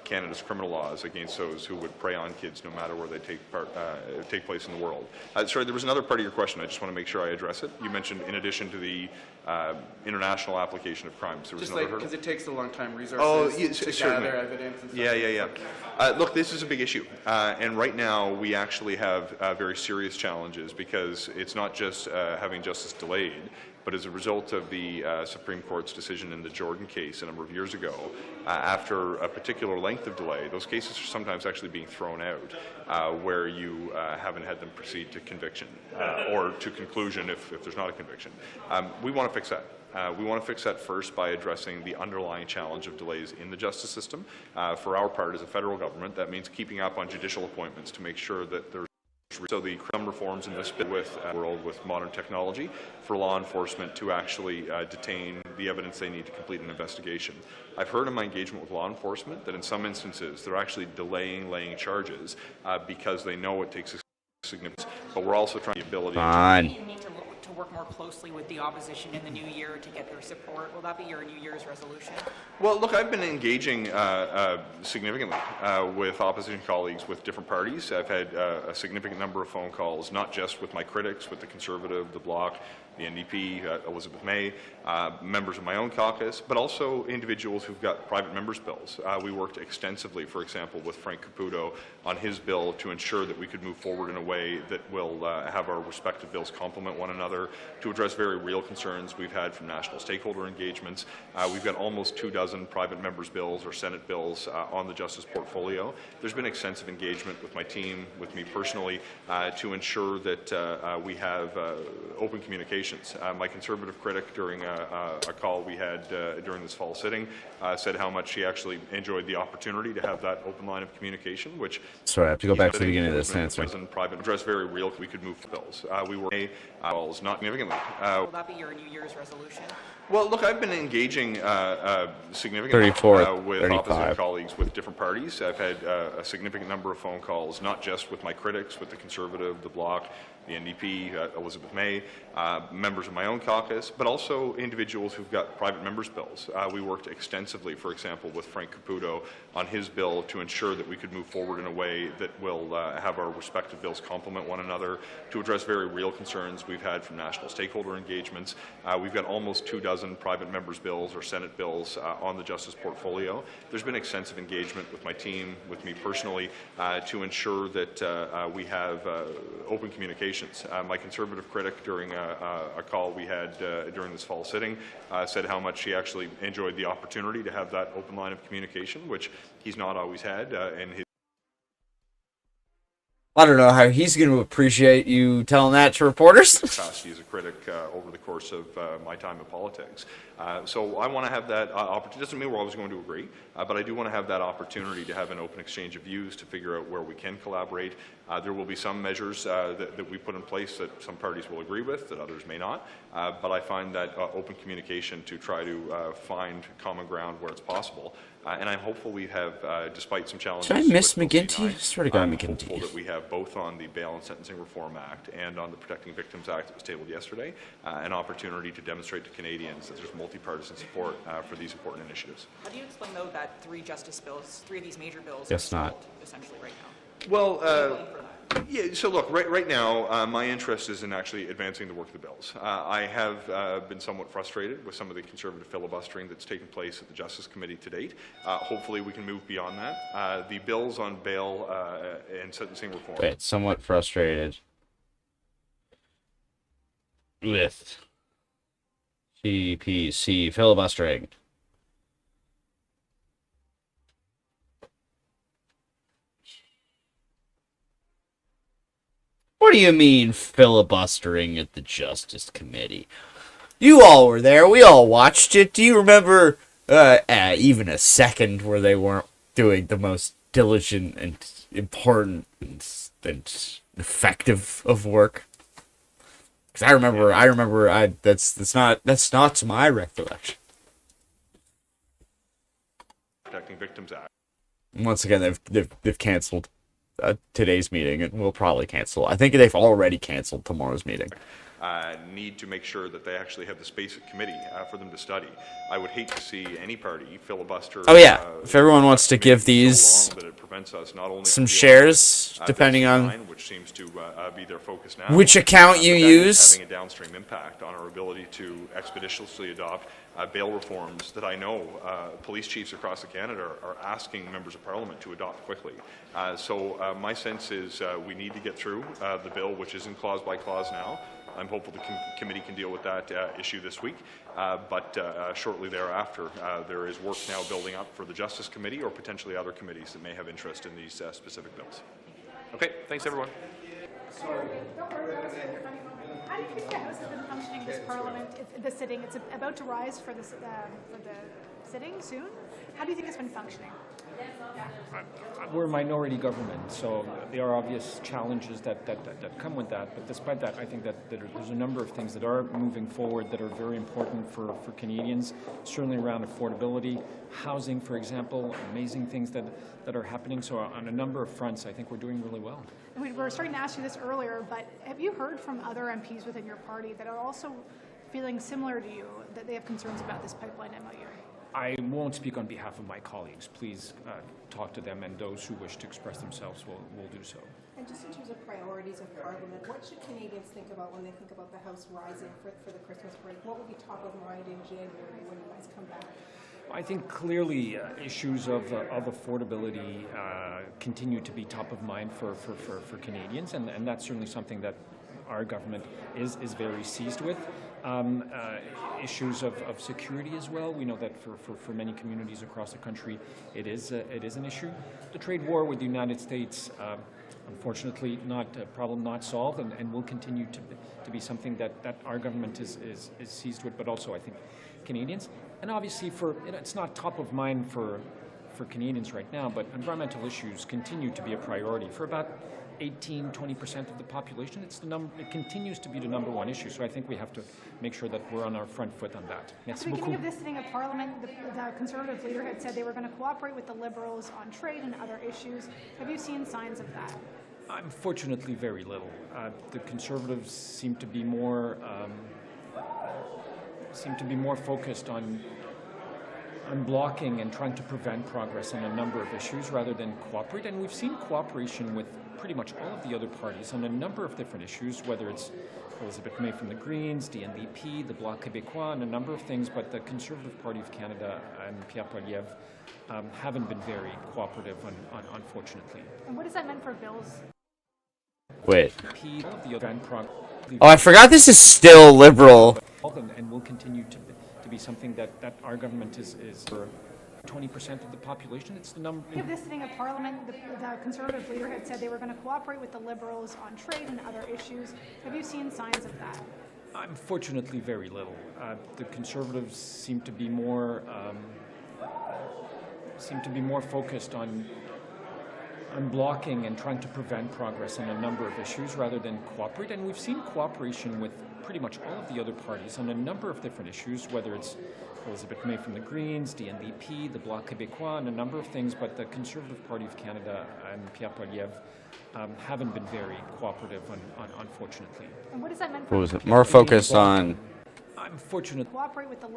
Canada's criminal laws against those who would prey on kids, no matter where they take place in the world. Sorry, there was another part of your question. I just want to make sure I address it. You mentioned, in addition to the international application of crimes, there was just another like because it takes a long time, resources to certainly. gather evidence and stuff. Yeah. Look, this is a big issue, and right now we actually have very serious challenges because it's not just having justice delayed, but as a result of the Supreme Court's decision in the Jordan case a number of years ago, after a particular length of delay, those cases are sometimes actually being thrown out where you haven't had them proceed to conviction or to conclusion if there's not a conviction. We want to fix that. We want to fix that first by addressing the underlying challenge of delays in the justice system. For our part as a federal government, that means keeping up on judicial appointments to make sure that there's so the crime reforms in this bit with world with modern technology for law enforcement to actually detain the evidence they need to complete an investigation. I've heard in my engagement with law enforcement that in some instances they're actually delaying laying charges because they know it takes a significance, but we're also trying the ability You need to work more closely with the opposition in the new year to get their support. Will that be your New Year's resolution? Well, look, I've been engaging significantly with opposition colleagues with different parties. I've had a significant number of phone calls, not just with my critics, with the Conservative, the Bloc, the NDP, Elizabeth May, members of my own caucus, but also individuals who've got private members' bills. We worked extensively, for example, with Frank Caputo on his bill to ensure that we could move forward in a way that will have our respective bills complement one another to address very real concerns we've had from national stakeholder engagements. We've got almost 24 private members' bills or Senate bills on the justice portfolio. There's been extensive engagement with my team, with me personally, to ensure that we have open communications. My Conservative critic, during a call we had during this fall sitting, said how much he actually enjoyed the opportunity to have that open line of communication, which... Sorry, I have to go back to the beginning of this answer. Private address very real. We could move bills. We were not significantly. Will that be your New Year's resolution? Well, look, I've been engaging significantly 34, with 35. opposition colleagues with different parties. I've had a significant number of phone calls, not just with my critics, with the Conservative, the Bloc, the NDP, Elizabeth May, members of my own caucus, but also individuals who've got private members' bills. We worked extensively, for example, with Frank Caputo on his bill to ensure that we could move forward in a way that will have our respective bills complement one another, to address very real concerns we've had from national stakeholder engagements. We've got almost 24 private members' bills or Senate bills on the Justice portfolio. There's been extensive engagement with my team, with me personally, to ensure that we have open communications. My Conservative critic, during a call we had during this fall sitting, said how much he actually enjoyed the opportunity to have that open line of communication, which he's not always had in his. I don't know how he's going to appreciate you telling that to reporters. Capacity as a critic over the course of my time in politics. So I want to have that opportunity. Doesn't mean we're always going to agree, but I do want to have that opportunity to have an open exchange of views, to figure out where we can collaborate. There will be some measures that we put in place that some parties will agree with, that others may not. But I find that open communication to try to find common ground where it's possible. And I'm hopeful we have, despite some challenges. Did I miss McGuinty? I swear to God, I'm McGuinty. hopeful that we have both on the Bail and Sentencing Reform Act and on the Protecting Victims Act that was tabled yesterday, an opportunity to demonstrate to Canadians that there's multi-partisan support for these important initiatives. How do you explain, though, that three justice bills, three of these major bills, Guess are not. stalled, essentially right now? Well, yeah, so look, right now, my interest is in actually advancing the work of the bills. I have been somewhat frustrated with some of the Conservative filibustering that's taken place at the Justice Committee to date. Hopefully we can move beyond that. The bills on bail and sentencing reform. Wait, somewhat frustrated with CPC filibustering. What do you mean filibustering at the Justice Committee? You all were there. We all watched it. Do you remember even a second where they weren't doing the most diligent and important and effective of work? Because I remember. That's not to my recollection. Protecting Victims Act. Once again, they've canceled today's meeting, and will probably cancel. I think they've already canceled tomorrow's meeting. Need to make sure that they actually have the space at committee for them to study. I would hate to see any party filibuster. Oh yeah, if everyone wants to give these so that it prevents us not only some from shares, dealing with, depending on which seems to be their focus now, which account you but that use, is having a downstream impact on our ability to expeditiously adopt bail reforms that I know police chiefs across Canada are asking members of Parliament to adopt quickly. So my sense is we need to get through the bill, which is in clause by clause now. I'm hopeful the committee can deal with that issue this week, but shortly thereafter, there is work now building up for the Justice Committee or potentially other committees that may have interest in these specific bills. Okay, thanks everyone. How do you think the House has been functioning this Parliament, the sitting? It's about to rise for the sitting soon. How do you think it's been functioning? We're a minority government, so there are obvious challenges that come with that. But despite that, I think that there's a number of things that are moving forward that are very important for Canadians, certainly around affordability, housing, for example, amazing things that are happening. So on a number of fronts, I think we're doing really well. We were starting to ask you this earlier, but have you heard from other MPs within your party that are also feeling similar to you, that they have concerns about this pipeline MOU? I won't speak on behalf of my colleagues. Please talk to them, and those who wish to express themselves will do so. And just in terms of priorities of Parliament, what should Canadians think about when they think about the House rising for the Christmas break? What will be top of mind in January when you guys come back? I think clearly issues of affordability continue to be top of mind for Canadians, and that's certainly something that our government is very seized with. Issues of security as well. We know that for many communities across the country, it is an issue. The trade war with the United States, unfortunately, not a problem not solved, and will continue to be something that our government is seized with. But also, I think Canadians, and obviously it's not top of mind for Canadians right now, but environmental issues continue to be a priority for about 18-20% of the population. It continues to be the number one issue. So I think we have to make sure that we're on our front foot on that. At the beginning of this sitting of Parliament, the Conservative leader had said they were going to cooperate with the Liberals on trade and other issues. Have you seen signs of that? Unfortunately, very little. The Conservatives seem to be more focused on blocking and trying to prevent progress on a number of issues rather than cooperate. And we've seen cooperation with pretty much all of the other parties on a number of different issues, whether it's Elizabeth May from the Greens, the NDP, the Bloc Québécois, and a number of things. But the Conservative Party of Canada and Pierre Poilievre haven't been very cooperative, unfortunately. And what does that mean for bills? Wait. Oh, I forgot this is still Liberal. And will continue to be something that our government is for 20% of the population. It's the number. We have this sitting at Parliament. The Conservative leader had said they were going to cooperate with the Liberals on trade and other issues. Have you seen signs of that? Unfortunately, very little. The Conservatives seem to be more focused on blocking and trying to prevent progress on a number of issues rather than cooperate. And we've seen cooperation with pretty much all of the other parties on a number of different issues, whether it's Elizabeth May from the Greens, the NDP, the Bloc Québécois, and a number of things. But the Conservative Party of Canada and Pierre Poilievre haven't been very cooperative, unfortunately. And what does that mean for What was it? More focused on unfortunately cooperate with the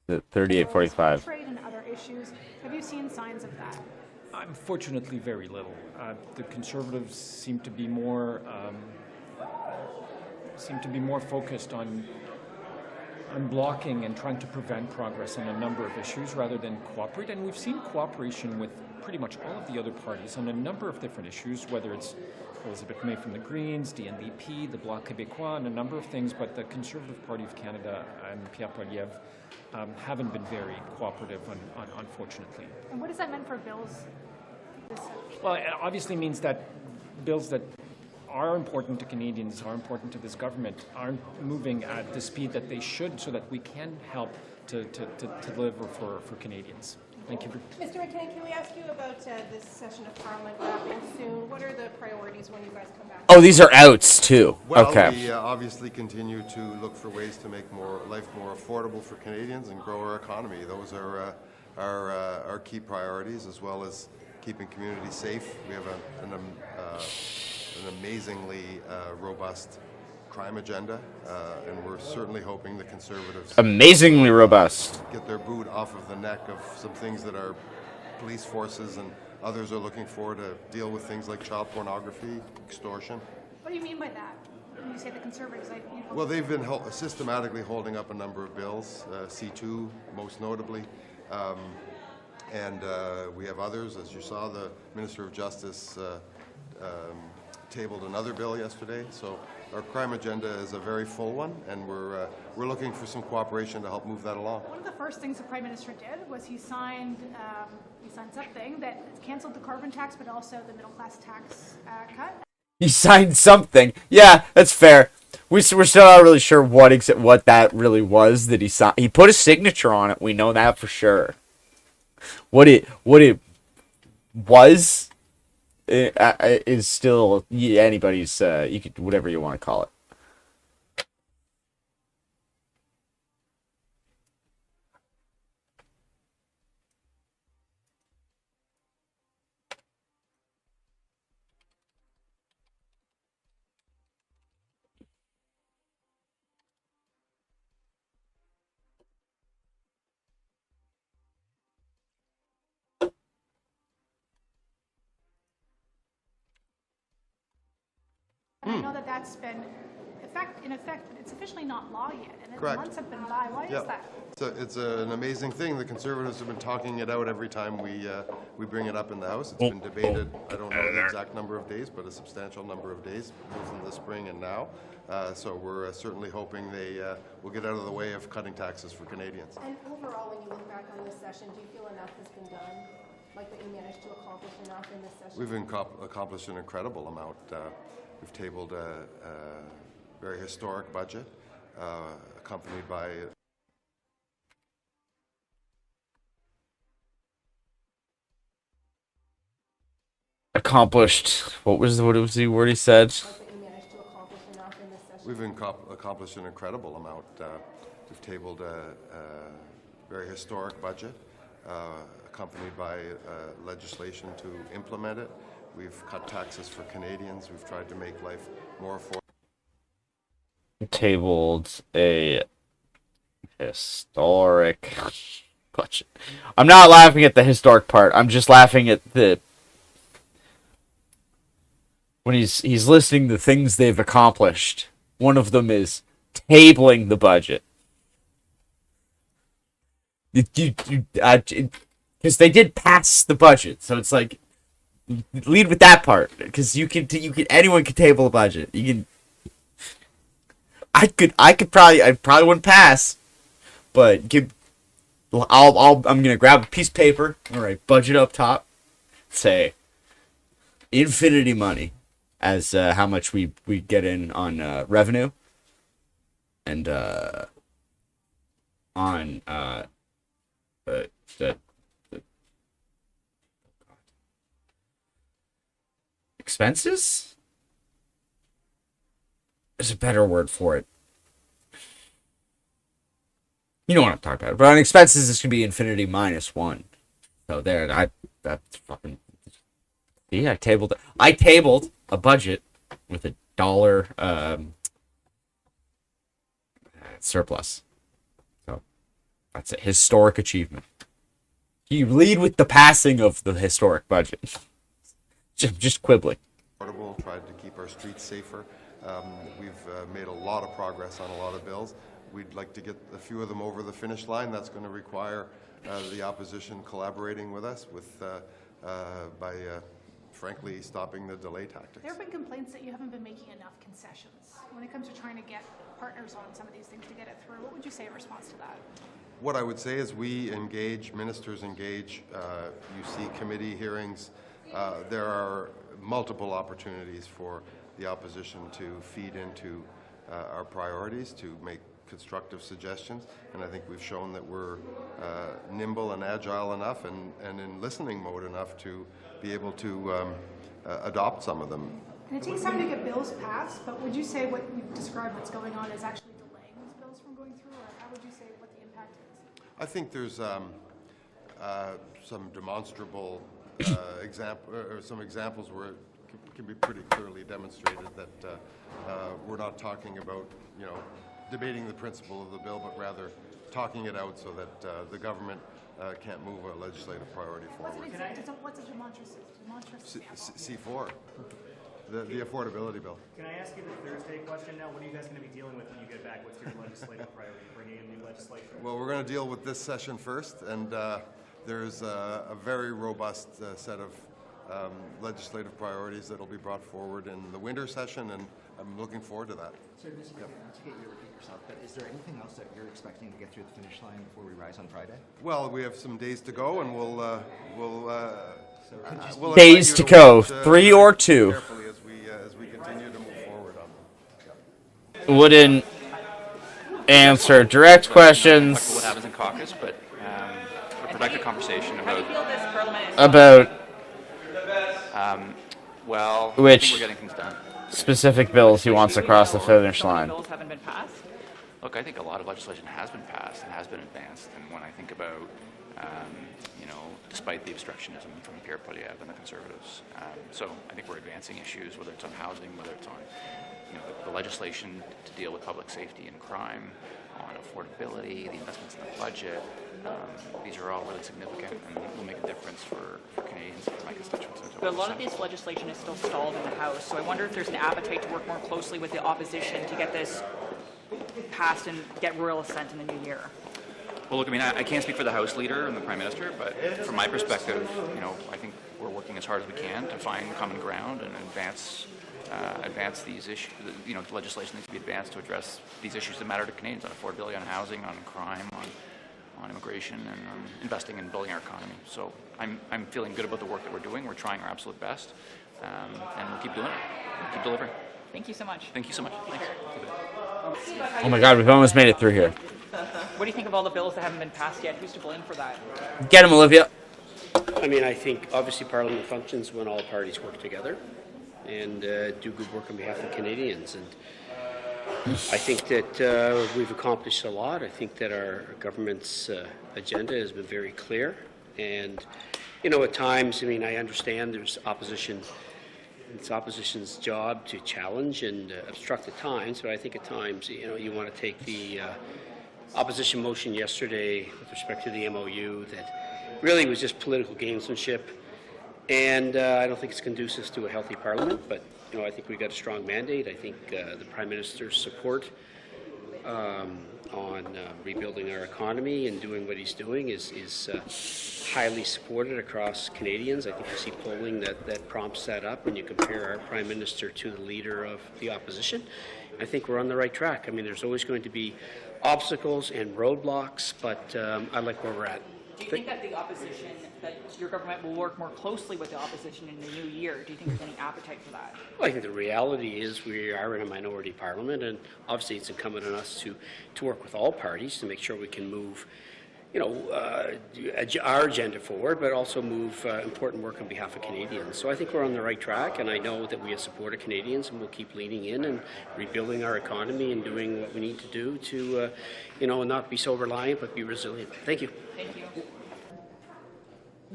the 3845. trade and other issues? Have you seen signs of that? Unfortunately, very little. The Conservatives seem to be more focused on blocking and trying to prevent progress on a number of issues rather than cooperate. And we've seen cooperation with pretty much all of the other parties on a number of different issues, whether it's Elizabeth May from the Greens, the NDP, the Bloc Québécois, and a number of things. But the Conservative Party of Canada and Pierre Poilievre haven't been very cooperative, unfortunately. And what does that mean for bills? Well, it obviously means that bills that are important to Canadians, are important to this government, aren't moving at the speed that they should so that we can help to deliver for Canadians. Thank you. Mr. McKinnon, can we ask you about this session of Parliament wrapping soon? What are the priorities when you guys come back? Oh, these are outs too. Well, Okay. we obviously continue to look for ways to make life more affordable for Canadians and grow our economy. Those are our key priorities, as well as keeping communities safe. We have an amazingly robust crime agenda, and we're certainly hoping the Conservatives Amazingly robust. get their boot off of the neck of some things that our police forces and others are looking for to deal with things like child pornography, extortion. What do you mean by that? When you say the Conservatives, Well, they've been systematically holding up a number of bills, C2 most notably, and we have others. As you saw, the Minister of Justice tabled another bill yesterday. So our crime agenda is a very full one, and we're looking for some cooperation to help move that along. One of the first things the Prime Minister did was he signed something that canceled the carbon tax, but also the middle class tax cut. He signed something. Yeah, that's fair. We're still not really sure what that really was that he signed. He put a signature on it. We know that for sure. What it was is still anybody's. You could whatever you want to call it. And I know that that's been, in effect, it's officially not law yet, and Correct. months have been by. Why is that? It's an amazing thing. The Conservatives have been talking it out every time we bring it up in the House. It's been debated, I don't know the exact number of days, but a substantial number of days, both in the spring and now. So we're certainly hoping they will get out of the way of cutting taxes for Canadians. And overall, when you look back on this session, do you feel enough has been done? Like that you managed to accomplish enough in this session? We've accomplished an incredible amount. We've tabled a very historic budget, accompanied by Accomplished. What was the word he said? We've accomplished an incredible amount. We've tabled a very historic budget, accompanied by legislation to implement it. We've cut taxes for Canadians. We've tried to make life more affordable. Tabled a historic budget. I'm not laughing at the historic part. I'm just laughing at the when he's listing the things they've accomplished. One of them is tabling the budget. Because they did pass the budget, so it's like lead with that part. Because anyone could table a budget. You can. I probably wouldn't pass, but I'm gonna grab a piece of paper. All right, budget up top. Say infinity money as how much we get in on revenue and on the expenses. There's a better word for it. You know what I'm talking about. But on expenses, this can be infinity -1. So there, that's fucking. Yeah, I tabled a budget with $1 surplus. So that's a historic achievement. You lead with the passing of the historic budget. Just quibbling. Tried to keep our streets safer. We've made a lot of progress on a lot of bills. We'd like to get a few of them over the finish line. That's going to require the opposition collaborating with us by frankly stopping the delay tactics. There have been complaints that you haven't been making enough concessions when it comes to trying to get partners on some of these things to get it through. What would you say in response to that? What I would say is we engage, ministers engage, you see committee hearings. There are multiple opportunities for the opposition to feed into our priorities, to make constructive suggestions, and I think we've shown that we're nimble and agile enough and in listening mode enough to be able to adopt some of them. And it takes time to get bills passed, but would you say what you described what's going on is actually delaying these bills from going through, or how would you say what the impact is? I think there's some demonstrable some examples where it can be pretty clearly demonstrated that we're not talking about, debating the principle of the bill, but rather talking it out so that the government can't move a legislative priority forward. What's a demonstrative C4, the affordability bill. Can I ask you the Thursday question now? What are you guys going to be dealing with when you get back? What's your legislative priority? Bringing in new legislation? Well, we're going to deal with this session first, and there's a very robust set of legislative priorities that will be brought forward in the winter session, and I'm looking forward to that. So, Mr. Mayor, not to get you to repeat yourself, but is there anything else that you're expecting to get through the finish line before we rise on Friday? Well, we have some days to go, and we'll days to go, 3 or 2. Carefully as we continue to move forward on them. Wouldn't answer direct questions. What happens in caucus, but a productive conversation about well, which I think we're getting things done. Specific bills he wants across the finish line. Bills haven't been passed. Look, I think a lot of legislation has been passed and has been advanced, and when I think about, despite the obstructionism from Pierre Poilievre and the Conservatives, so I think we're advancing issues, whether it's on housing, whether it's on, the legislation to deal with public safety and crime, on affordability, the investments in the budget. These are all really significant and will make a difference for Canadians, for my constituents. But a lot of this legislation is still stalled in the House, so I wonder if there's an appetite to work more closely with the opposition to get this passed and get royal assent in the new year. Well, look, I can't speak for the House Leader and the Prime Minister, but from my perspective, I think we're working as hard as we can to find common ground and advance these issues. The legislation needs to be advanced to address these issues that matter to Canadians on affordability, on housing, on crime, on immigration, and on investing in building our economy. So I'm feeling good about the work that we're doing. We're trying our absolute best, and we'll keep doing it. We'll keep delivering. Thank you so much. Thank you so much. Thanks. Oh my God, we've almost made it through here. What do you think of all the bills that haven't been passed yet? Who's to blame for that? Get him, Olivia. I think obviously Parliament functions when all parties work together and do good work on behalf of Canadians. And I think that we've accomplished a lot. I think that our government's agenda has been very clear. And at times, I mean, I understand there's opposition. It's opposition's job to challenge and obstruct at times, but I think at times, you want to take the opposition motion yesterday with respect to the MOU that really was just political gamesmanship, and I don't think it's conducive to a healthy parliament, but, I think we've got a strong mandate. I think the Prime Minister's support on rebuilding our economy and doing what he's doing is highly supported across Canadians. I think you see polling that prompts that up when you compare our Prime Minister to the leader of the opposition. I think we're on the right track. I mean, there's always going to be obstacles and roadblocks, but I like where we're at. Do you think that the opposition, that your government will work more closely with the opposition in the new year? Do you think there's any appetite for that? Well, I think the reality is we are in a minority parliament, and obviously it's incumbent on us to work with all parties to make sure we can move, our agenda forward, but also move important work on behalf of Canadians. So I think we're on the right track, and I know that we have support of Canadians, and we'll keep leaning in and rebuilding our economy and doing what we need to do to, not be so reliant, but be resilient. Thank you. Thank you.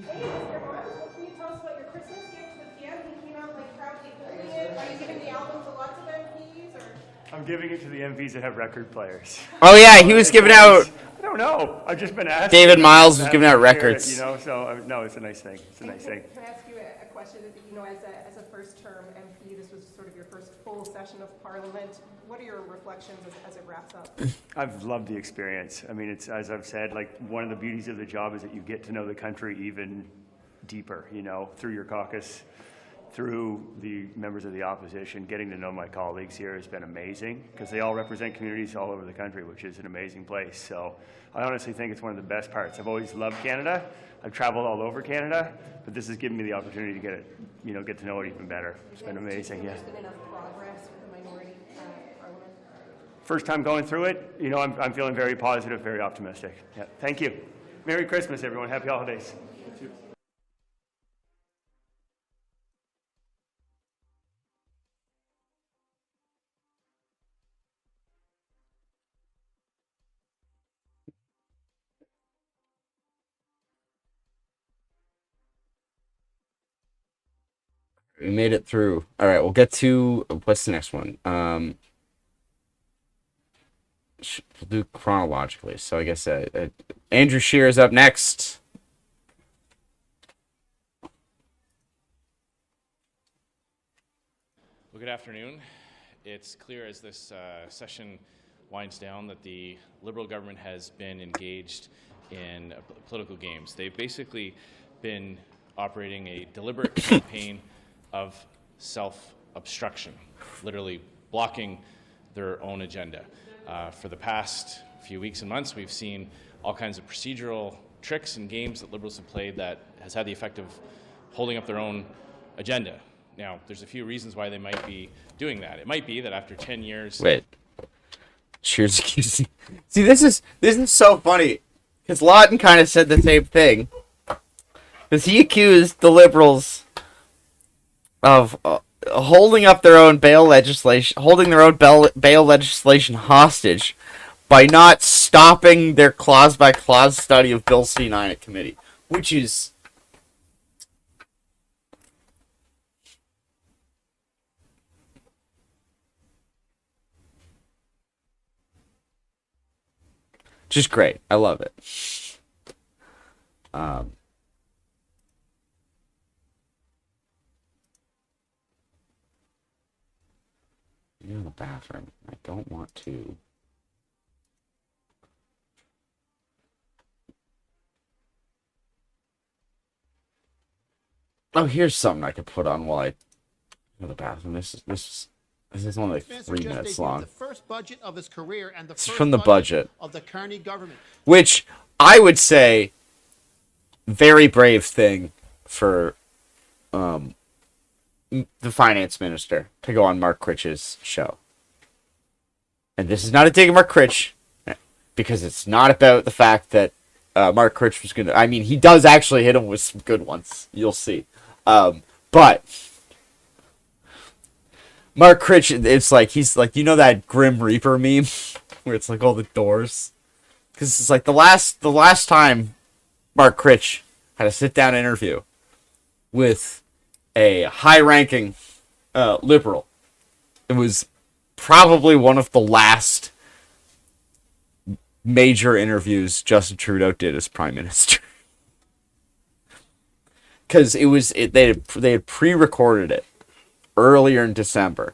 Hey, Mr. Brooks, what can you tell us about your Christmas gift to the PM? He came out proudly holding it. Are you giving the album to lots of MPs, or? I'm giving it to the MPs that have record players. Oh yeah, he was giving out. I don't know. I've just been asked. David Miles was giving out records. So no, it's a nice thing. It's a nice thing. Can I ask you a question? As a first-term MP, this was sort of your first full session of Parliament. What are your reflections as it wraps up? I've loved the experience. I mean, it's, as I've said, one of the beauties of the job is that you get to know the country even deeper, through your caucus, through the members of the opposition. Getting to know my colleagues here has been amazing because they all represent communities all over the country, which is an amazing place. So I honestly think it's one of the best parts. I've always loved Canada. I've traveled all over Canada, but this has given me the opportunity to get to know it even better. It's been amazing. Yeah. There's been enough progress with the minority parliament. First time going through it, I'm feeling very positive, very optimistic. Yeah. Thank you. Merry Christmas, everyone. Happy holidays. We made it through. All right, we'll get to what's the next one. We'll do chronologically. So I guess Andrew Scheer is up next. Well, good afternoon. It's clear as this session winds down that the Liberal government has been engaged in political games. They've basically been operating a deliberate campaign of self-obstruction, literally blocking their own agenda. For the past few weeks and months, we've seen all kinds of procedural tricks and games that Liberals have played that has had the effect of holding up their own agenda. Now, there's a few reasons why they might be doing that. It might be that after 10 years... Wait. Scheer's accusing... See, this is so funny, because Lawton kind of said the same thing. Because he accused the Liberals of holding up their own bail legislation, holding their own bail legislation hostage by not stopping their clause-by-clause study of Bill C-9 at committee, which is... just great. I love it. You're in the bathroom. I don't want to. Oh, here's something I could put on while I go to the bathroom. This is only like 3 minutes long. The first budget of his career and the first from the budget of the Carney government. Which I would say, very brave thing for the finance minister to go on Mark Critch's show. And this is not a dig at Mark Critch, because it's not about the fact that Mark Critch was gonna... I mean, he does actually hit him with some good ones. You'll see. But Mark Critch, it's like, he's like, that Grim Reaper meme where it's like all the doors? Because it's like the last time Mark Critch had a sit-down interview with a high-ranking liberal. It was probably one of the last major interviews Justin Trudeau did as Prime Minister. Because they had pre-recorded it earlier in December.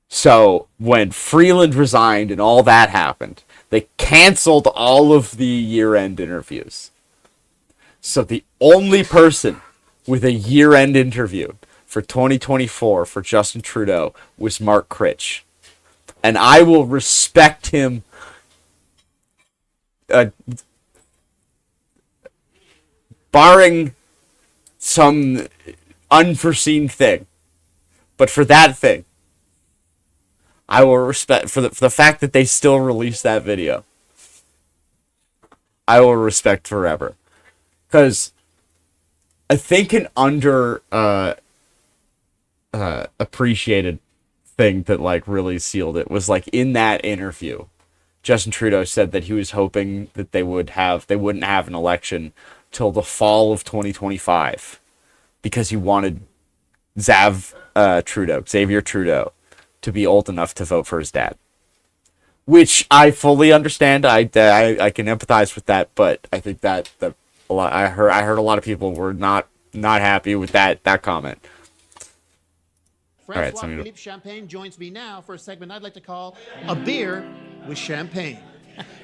So when Freeland resigned and all that happened, they canceled all of the year-end interviews. So the only person with a year-end interview for 2024 for Justin Trudeau was Mark Critch. And I will respect him barring some unforeseen thing. But for that thing, I will respect, for the fact that they still release that video, I will respect forever. Because I think an appreciated thing that like really sealed it was like in that interview, Justin Trudeau said that he was hoping that they wouldn't have an election till the fall of 2025 because he wanted Xavier Trudeau to be old enough to vote for his dad, which I fully understand. I can empathize with that, but I think that I heard a lot of people were not happy with that comment. Francois Philippe Champagne joins me now for a segment I'd like to call A Beer with Champagne.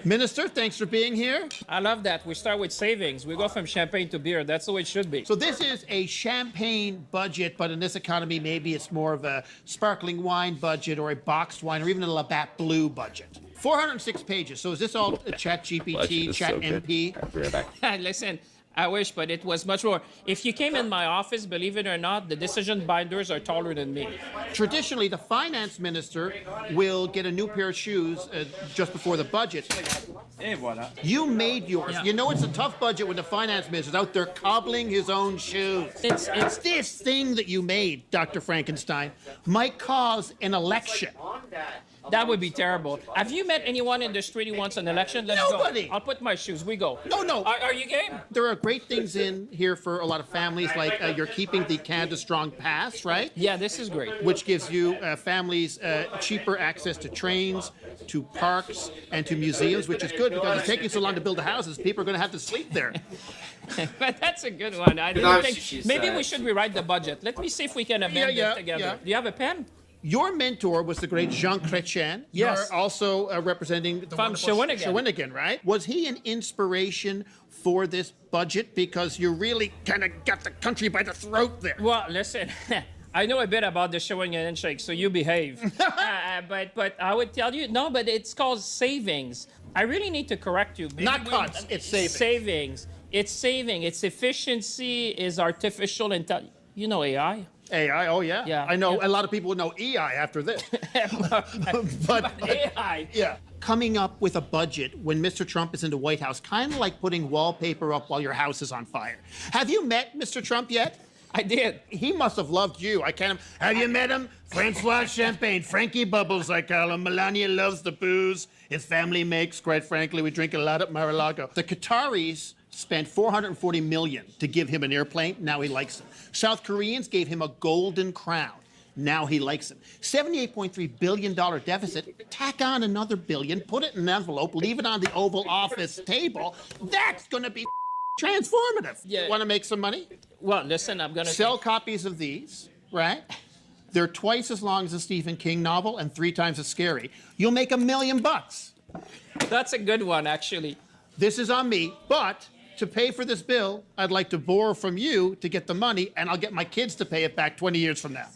Minister, thanks for being here. I love that. We start with savings. We go from champagne to beer. That's the way it should be. So this is a champagne budget, but in this economy, maybe it's more of a sparkling wine budget or a boxed wine or even a Labatt Blue budget. 406 pages. So is this all Chat GPT, Chat MP? Listen, I wish, but it was much more. If you came in my office, believe it or not, the decision binders are taller than me. Traditionally, the finance minister will get a new pair of shoes just before the budget. You made yours. Yeah. You know it's a tough budget when the finance minister's out there cobbling his own shoes. It's this thing that you made, Dr. Frankenstein, might cause an election. That would be terrible. Have you met anyone in the street who wants an election? Let's Nobody. Go. I'll put my shoes. We go. No. Are you game? There are great things in here for a lot of families, like you're keeping the Canada Strong Pass, right? Yeah, this is great. Which gives you families cheaper access to trains, to parks, and to museums, which is good because it's taking so long to build the houses. People are going to have to sleep there. But that's a good one. I didn't think. Maybe we should rewrite the budget. Let me see if we can amend it together. Yeah. Do you have a pen? Your mentor was the great Jean Chrétien. Yes. You're also representing the From Shawinigan, right? Was he an inspiration for this budget? Because you really kind of got the country by the throat there. Well, listen, I know a bit about the Shawinigan handshake, so you behave. But I would tell you, no, but it's called savings. I really need to correct you. Maybe Not cuts, it's savings. Savings. It's saving. Its efficiency is artificial intelligence. You know AI? AI, oh yeah. Yeah. I know a lot of people would know EI after this. but AI. Yeah. Coming up with a budget when Mr. Trump is in the White House, kind of like putting wallpaper up while your house is on fire. Have you met Mr. Trump yet? I did. He must have loved you. Have you met him? Francois Champagne, Frankie Bubbles, I call him. Melania loves the booze his family makes, quite frankly. We drink a lot at Mar-a-Lago. The Qataris spent $440 million to give him an airplane. Now he likes it. South Koreans gave him a golden crown. Now he likes it. $78.3 billion deficit. Tack on another billion, put it in an envelope, leave it on the Oval Office table. That's going to be transformative. Yeah. Want to make some money? Well, listen, I'm going to sell copies of these, right? They're twice as long as a Stephen King novel and 3 times as scary. You'll make $1 million. That's a good one, actually. This is on me, but to pay for this bill, I'd like to borrow from you to get the money, and I'll get my kids to pay it back 20 years from now.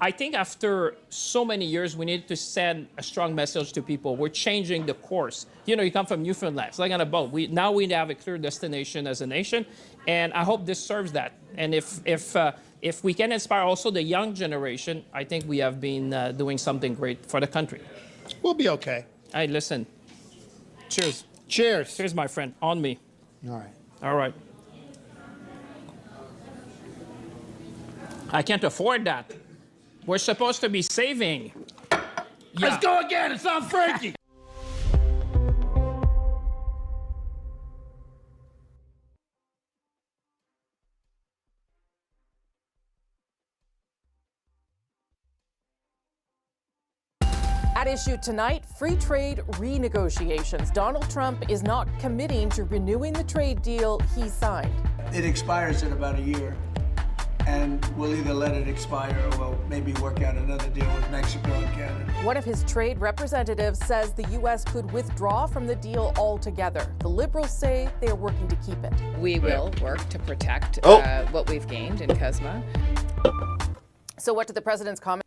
I think after so many years, we need to send a strong message to people. We're changing the course. You know, you come from Newfoundland. It's like on a boat. Now we have a clear destination as a nation, and I hope this serves that. And if we can inspire also the young generation, I think we have been doing something great for the country. We'll be okay. Hey, listen. Cheers. Cheers. Cheers, my friend. On me. All right. All right. I can't afford that. We're supposed to be saving. Yeah. Let's go again. It's on Frankie. At issue tonight, free trade renegotiations. Donald Trump is not committing to renewing the trade deal he signed. It expires in about a year, and we'll either let it expire or we'll maybe work out another deal with Mexico and Canada. One of his trade representatives says the U.S. could withdraw from the deal altogether. The Liberals say they are working to keep it. We will work to protect what we've gained in CUSMA. So what did the president's comment?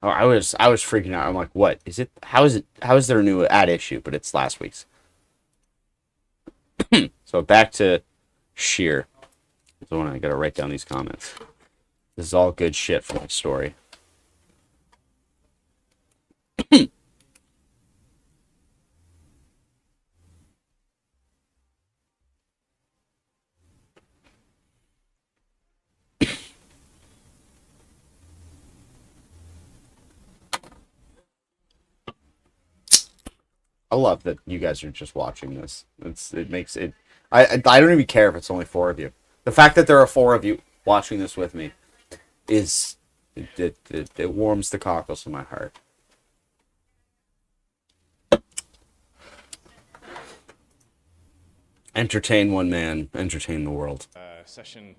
Oh, I was freaking out. I'm like, what is it? How is there a new ad issue? But it's last week's. So back to Scheer. So I gotta write down these comments. This is all good shit for my story. I love that you guys are just watching this. It makes it. I don't even care if it's only 4 of you. The fact that there are 4 of you watching this with me is it warms the cockles of my heart. Entertain one man, entertain the world. Session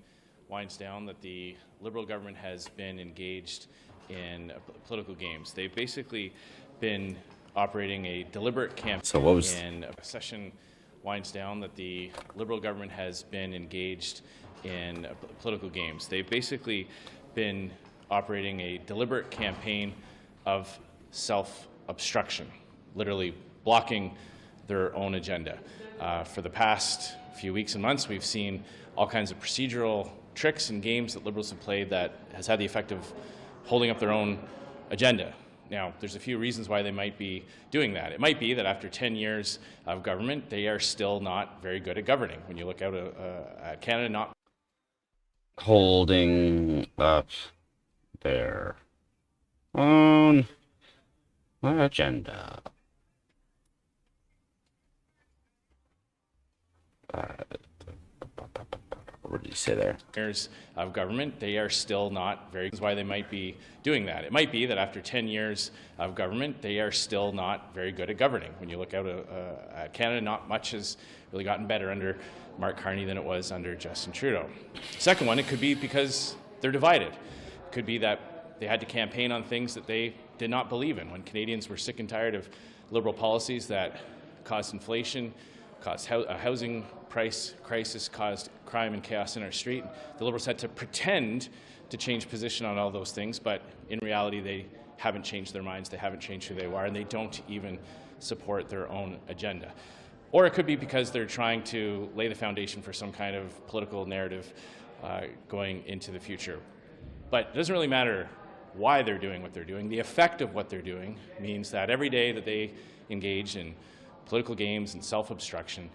winds down that the Liberal government has been engaged in political games. They've basically been operating a deliberate campaign. So what was in a session winds down that the Liberal government has been engaged in political games. They've basically been operating a deliberate campaign of self-obstruction, literally blocking their own agenda. For the past few weeks and months, we've seen all kinds of procedural tricks and games that Liberals have played that has had the effect of holding up their own agenda. Now, there's a few reasons why they might be doing that. It might be that after 10 years of government, they are still not very good at governing. When you look out at Canada, not holding up their own agenda. What did you say there? Years of government, they are still not very good. Why they might be doing that. It might be that after 10 years of government, they are still not very good at governing. When you look out at Canada, not much has really gotten better under Mark Carney than it was under Justin Trudeau. Second one, it could be because they're divided. It could be that they had to campaign on things that they did not believe in. When Canadians were sick and tired of Liberal policies that caused inflation, caused a housing price crisis, caused crime and chaos in our street, the Liberals had to pretend to change position on all those things, but in reality they haven't changed their minds, they haven't changed who they are, and they don't even support their own agenda. Or it could be because they're trying to lay the foundation for some kind of political narrative going into the future. But it doesn't really matter why they're doing what they're doing. The effect of what they're doing means that every day that they engage in political games and self-obstruction,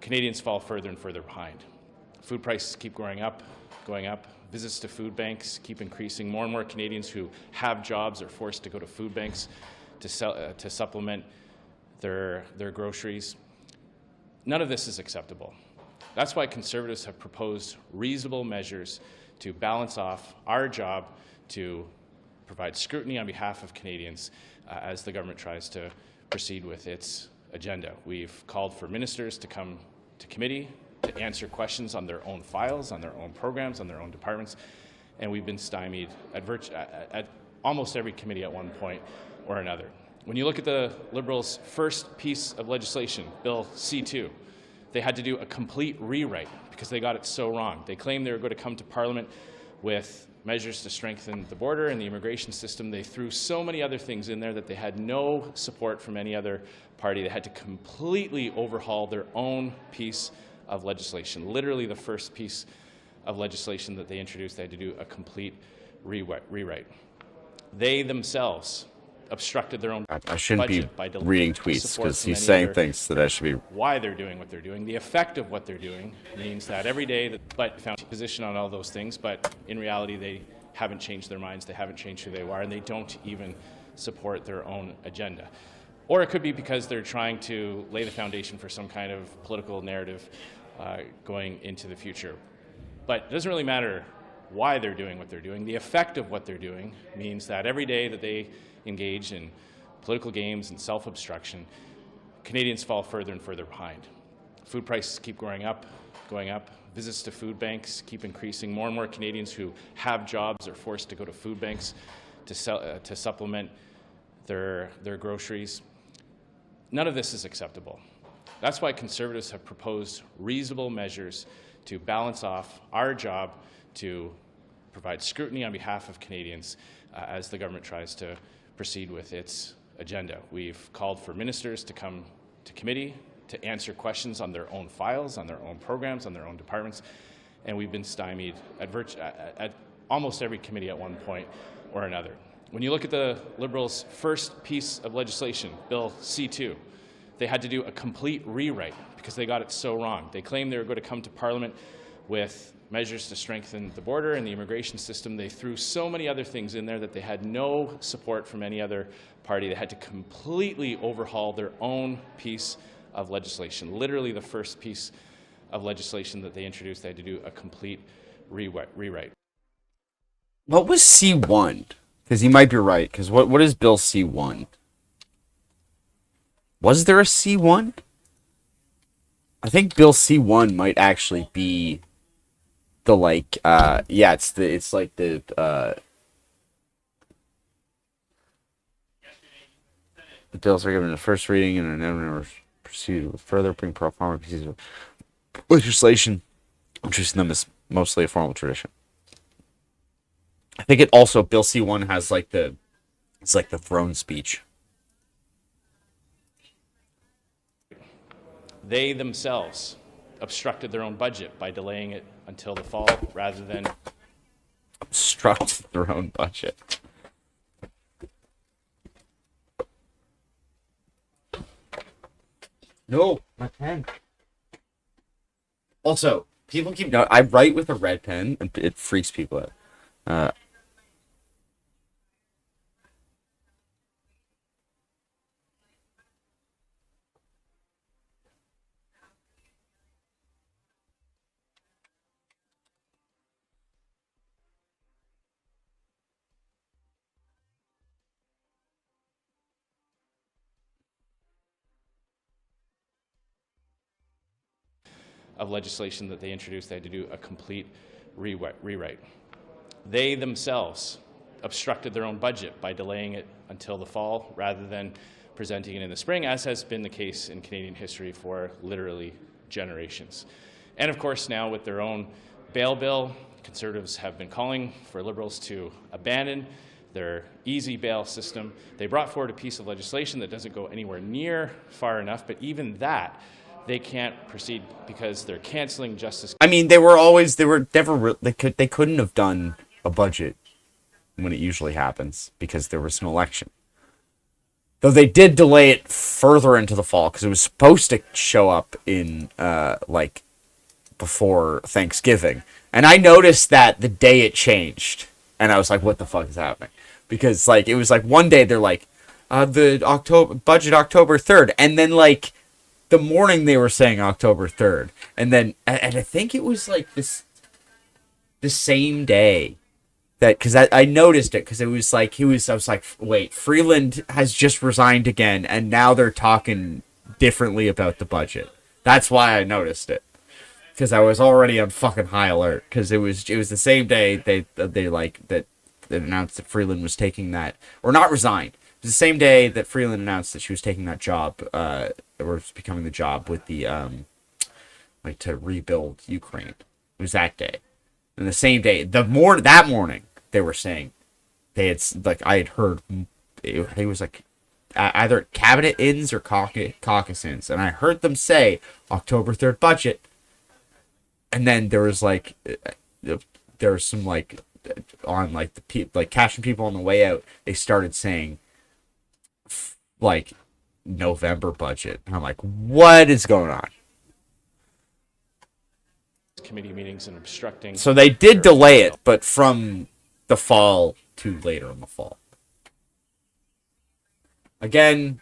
Canadians fall further and further behind. Food prices keep going up. Visits to food banks keep increasing. More and more Canadians who have jobs are forced to go to food banks to supplement their groceries. None of this is acceptable. That's why Conservatives have proposed reasonable measures to balance off our job to provide scrutiny on behalf of Canadians as the government tries to proceed with its agenda. We've called for ministers to come to committee to answer questions on their own files, on their own programs, on their own departments, and we've been stymied at almost every committee at one point or another. When you look at the Liberals' first piece of legislation, Bill C2, they had to do a complete rewrite because they got it so wrong. They claimed they were going to come to Parliament with measures to strengthen the border and the immigration system. They threw so many other things in there that they had no support from any other party. They had to completely overhaul their own piece of legislation. Literally the first piece of legislation that they introduced, they had to do a complete rewrite. They themselves obstructed their own I shouldn't be budget by reading tweets because he's saying things that I should be. Why they're doing what they're doing. The effect of what they're doing means that every day that found a position on all those things, but in reality they haven't changed their minds, they haven't changed who they are, and they don't even support their own agenda. Or it could be because they're trying to lay the foundation for some kind of political narrative going into the future. But it doesn't really matter why they're doing what they're doing. The effect of what they're doing means that every day that they engage in political games and self-obstruction, Canadians fall further and further behind. Food prices keep going up. Visits to food banks keep increasing. More and more Canadians who have jobs are forced to go to food banks to supplement their groceries. None of this is acceptable. That's why Conservatives have proposed reasonable measures to balance off our job to provide scrutiny on behalf of Canadians as the government tries to proceed with its agenda. We've called for ministers to come to committee to answer questions on their own files, on their own programs, on their own departments, and we've been stymied at almost every committee at one point or another. When you look at the Liberals' first piece of legislation, Bill C2, they had to do a complete rewrite because they got it so wrong. They claimed they were going to come to Parliament with measures to strengthen the border and the immigration system. They threw so many other things in there that they had no support from any other party. They had to completely overhaul their own piece of legislation. Literally the first piece of legislation that they introduced, they had to do a complete rewrite. What was C1? Because you might be right, because what is Bill C1? Was there a C1? I think Bill C1 might actually be the it's like the bills are given a first reading and then proceed with further bring pro forma pieces of legislation, introducing them as mostly a formal tradition. I think it also Bill C1 has it's like the throne speech. They themselves obstructed their own budget by delaying it until the fall rather than obstruct their own budget. No, my pen. Also, people keep I write with a red pen and it freaks people out. of legislation that they introduced, they had to do a complete rewrite. They themselves obstructed their own budget by delaying it until the fall rather than presenting it in the spring, as has been the case in Canadian history for literally generations. And of course, now with their own bail bill, Conservatives have been calling for Liberals to abandon their easy bail system. They brought forward a piece of legislation that doesn't go anywhere near far enough, but even that, they can't proceed because they're canceling justice. I mean, they couldn't have done a budget when it usually happens because there was an election. Though they did delay it further into the fall because it was supposed to show up in before Thanksgiving. And I noticed that the day it changed. And I was like, what the fuck is happening? Because it was one day they're like, the budget October 3rd. And then the morning they were saying October 3rd. And then, and I think it was the same day that, because I noticed it, because it was I was like, wait, Freeland has just resigned again, and now they're talking differently about the budget. That's why I noticed it. Because I was already on fucking high alert, because it was the same day they announced that Freeland was taking that, or not resigned. It was the same day that Freeland announced that she was taking that job, or was becoming the job with the, to rebuild Ukraine. It was that day. And the same day, that morning, they were saying, they had, I had heard, it was either cabinet ins or caucus ins, and I heard them say, October 3rd budget, and then there was there was some on the catching people on the way out, they started saying November budget. And I'm like, what is going on? Committee meetings and obstructing. So they did delay it, but from the fall to later in the fall. Again,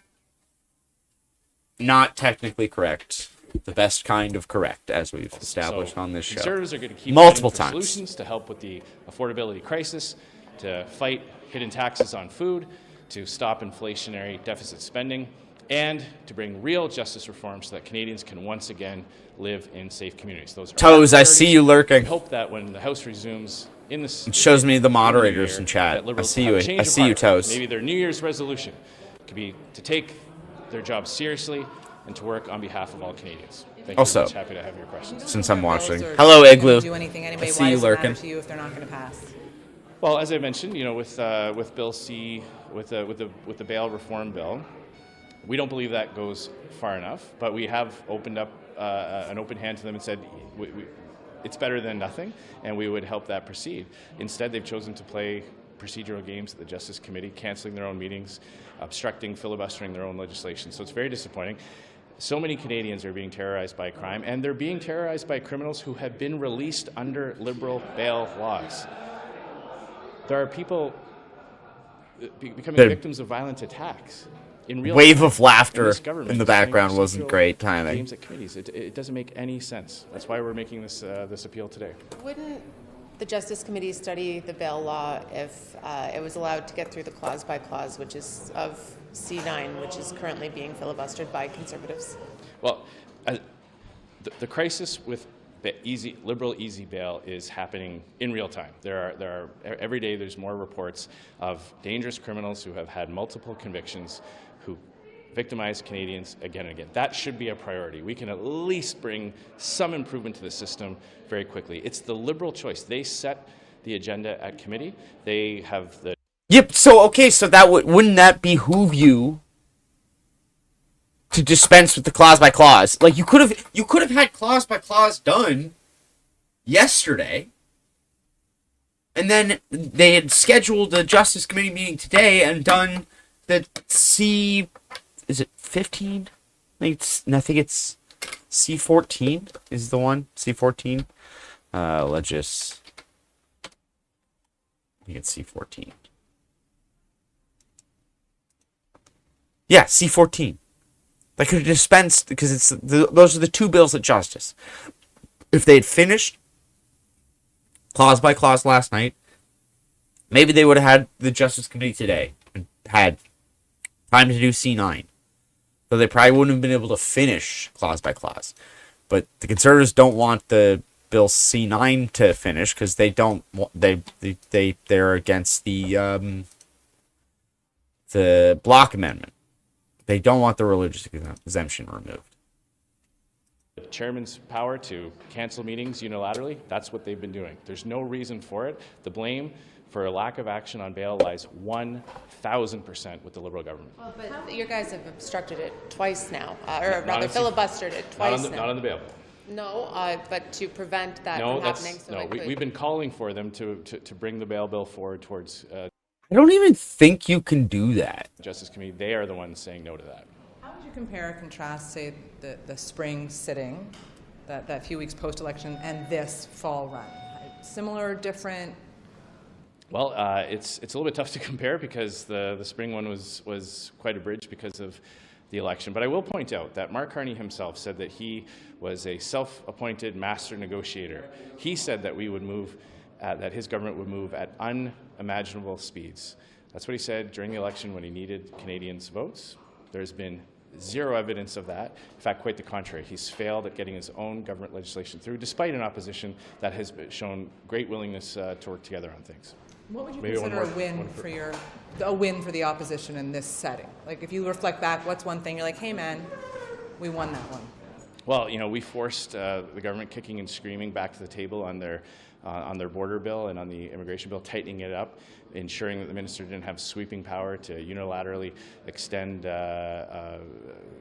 not technically correct. The best kind of correct, as we've established on this show. Conservatives are going to keep multiple fighting for times. Solutions to help with the affordability crisis, to fight hidden taxes on food, to stop inflationary deficit spending, and to bring real justice reform so that Canadians can once again live in safe communities. Those are Toes, I see you lurking. We hope that when the House resumes in this, It shows me the moderators in chat. that Liberals I see have you. a change I of see you, heart. Toes. Maybe their New Year's resolution could be to take their job seriously and to work on behalf of all Canadians. Thank Also, you very much. Happy to have your questions. Since I'm watching, Or hello, gonna Igloo. Do anything anyway. I see Why you does it matter lurking. to you if they're not going to pass? Well, as I mentioned, with Bill C, with the bail reform bill, we don't believe that goes far enough. But we have opened up an open hand to them and said it's better than nothing, and we would help that proceed. Instead, they've chosen to play procedural games at the Justice Committee, canceling their own meetings, obstructing, filibustering their own legislation. So it's very disappointing. So many Canadians are being terrorized by crime, and they're being terrorized by criminals who have been released under Liberal bail laws. There are people becoming victims of violent attacks. In real Wave time, of laughter this government in the is playing background wasn't procedural great timing. Games at committees. It doesn't make any sense. That's why we're making this this appeal today. Wouldn't the Justice Committee study the bail law if it was allowed to get through the clause by clause, which is of C9, which is currently being filibustered by Conservatives? Well, the crisis with Liberal easy bail is happening in real time. There are every day there's more reports of dangerous criminals who have had multiple convictions, who victimize Canadians again and again. That should be a priority. We can at least bring some improvement to the system very quickly. It's the Liberal choice. They set the agenda at committee. They have the... Yep, so, okay, so that wouldn't that behoove you to dispense with the clause by clause? Like, you could have had clause by clause done yesterday, and then they had scheduled the Justice Committee meeting today and done the is it 15? I think it's C14 is the one. C14. Let's just... I think it's C14. Yeah, C14. They could have dispensed, because those are the two bills at Justice. If they had finished clause by clause last night, maybe they would have had the Justice Committee today and had time to do C9. So they probably wouldn't have been able to finish clause by clause. But the Conservatives don't want the bill C9 to finish because they don't. They're against the block amendment. They don't want the religious exemption removed. The chairman's power to cancel meetings unilaterally, that's what they've been doing. There's no reason for it. The blame for a lack of action on bail lies 1,000% with the Liberal government. Well, but you guys have obstructed it twice now, or rather filibustered it twice now. Not on the bail. No, but to prevent that from happening. We've been calling for them to bring the bail bill forward towards... I don't even think you can do that. Justice Committee, they are the ones saying no to that. How would you compare or contrast, say, the spring sitting, that few weeks post-election, and this fall run? Similar, different? Well, it's a little bit tough to compare because the spring one was quite a bridge because of the election. But I will point out that Mark Carney himself said that he was a self-appointed master negotiator. He said that we would move, that his government would move at unimaginable speeds. That's what he said during the election when he needed Canadians' votes. There's been zero evidence of that. In fact, quite the contrary. He's failed at getting his own government legislation through, despite an opposition that has shown great willingness to work together on things. What would you consider a win for the opposition in this setting? Like, if you reflect back, what's one thing you're like, hey man, we won that one? Well, we forced the government kicking and screaming back to the table on their border bill and on the immigration bill, tightening it up, ensuring that the minister didn't have sweeping power to unilaterally extend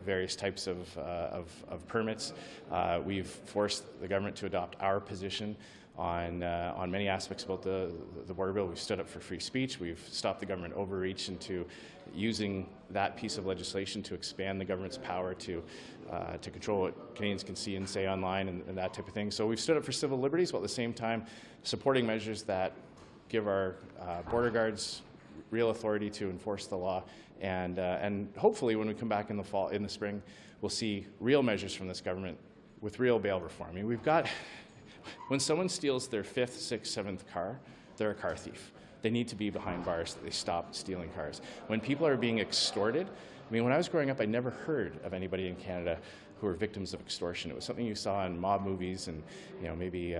various types of permits. We've forced the government to adopt our position on many aspects about the border bill. We've stood up for free speech. We've stopped the government overreach into using that piece of legislation to expand the government's power to control what Canadians can see and say online and that type of thing. So we've stood up for civil liberties while at the same time supporting measures that give our border guards real authority to enforce the law, and hopefully when we come back in the spring, we'll see real measures from this government with real bail reform. I mean, we've got, when someone steals their 5th, 6th, 7th car, they're a car thief. They need to be behind bars so that they stop stealing cars. When people are being extorted, I mean, when I was growing up, I never heard of anybody in Canada who were victims of extortion. It was something you saw in mob movies and, maybe,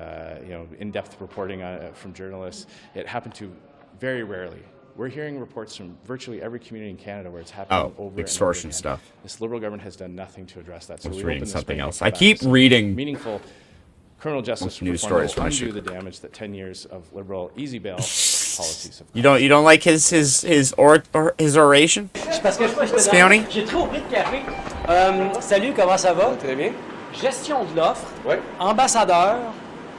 in-depth reporting from journalists. It happened to very rarely. We're hearing reports from virtually every community in Canada where it's happening over extortion and over stuff. again. This Liberal government has done nothing to address that. So I was we reading hope in the something spring else. they'll I come keep back with reading meaningful criminal justice news reform stories that will from undo the damage that 10 years of Liberal easy bail policies have. You don't like his oration? Parce que Spioni? j'ai trop pris de café. Salut, comment ça va? Très bien. Gestion de l'offre. Oui. Ambassadeur,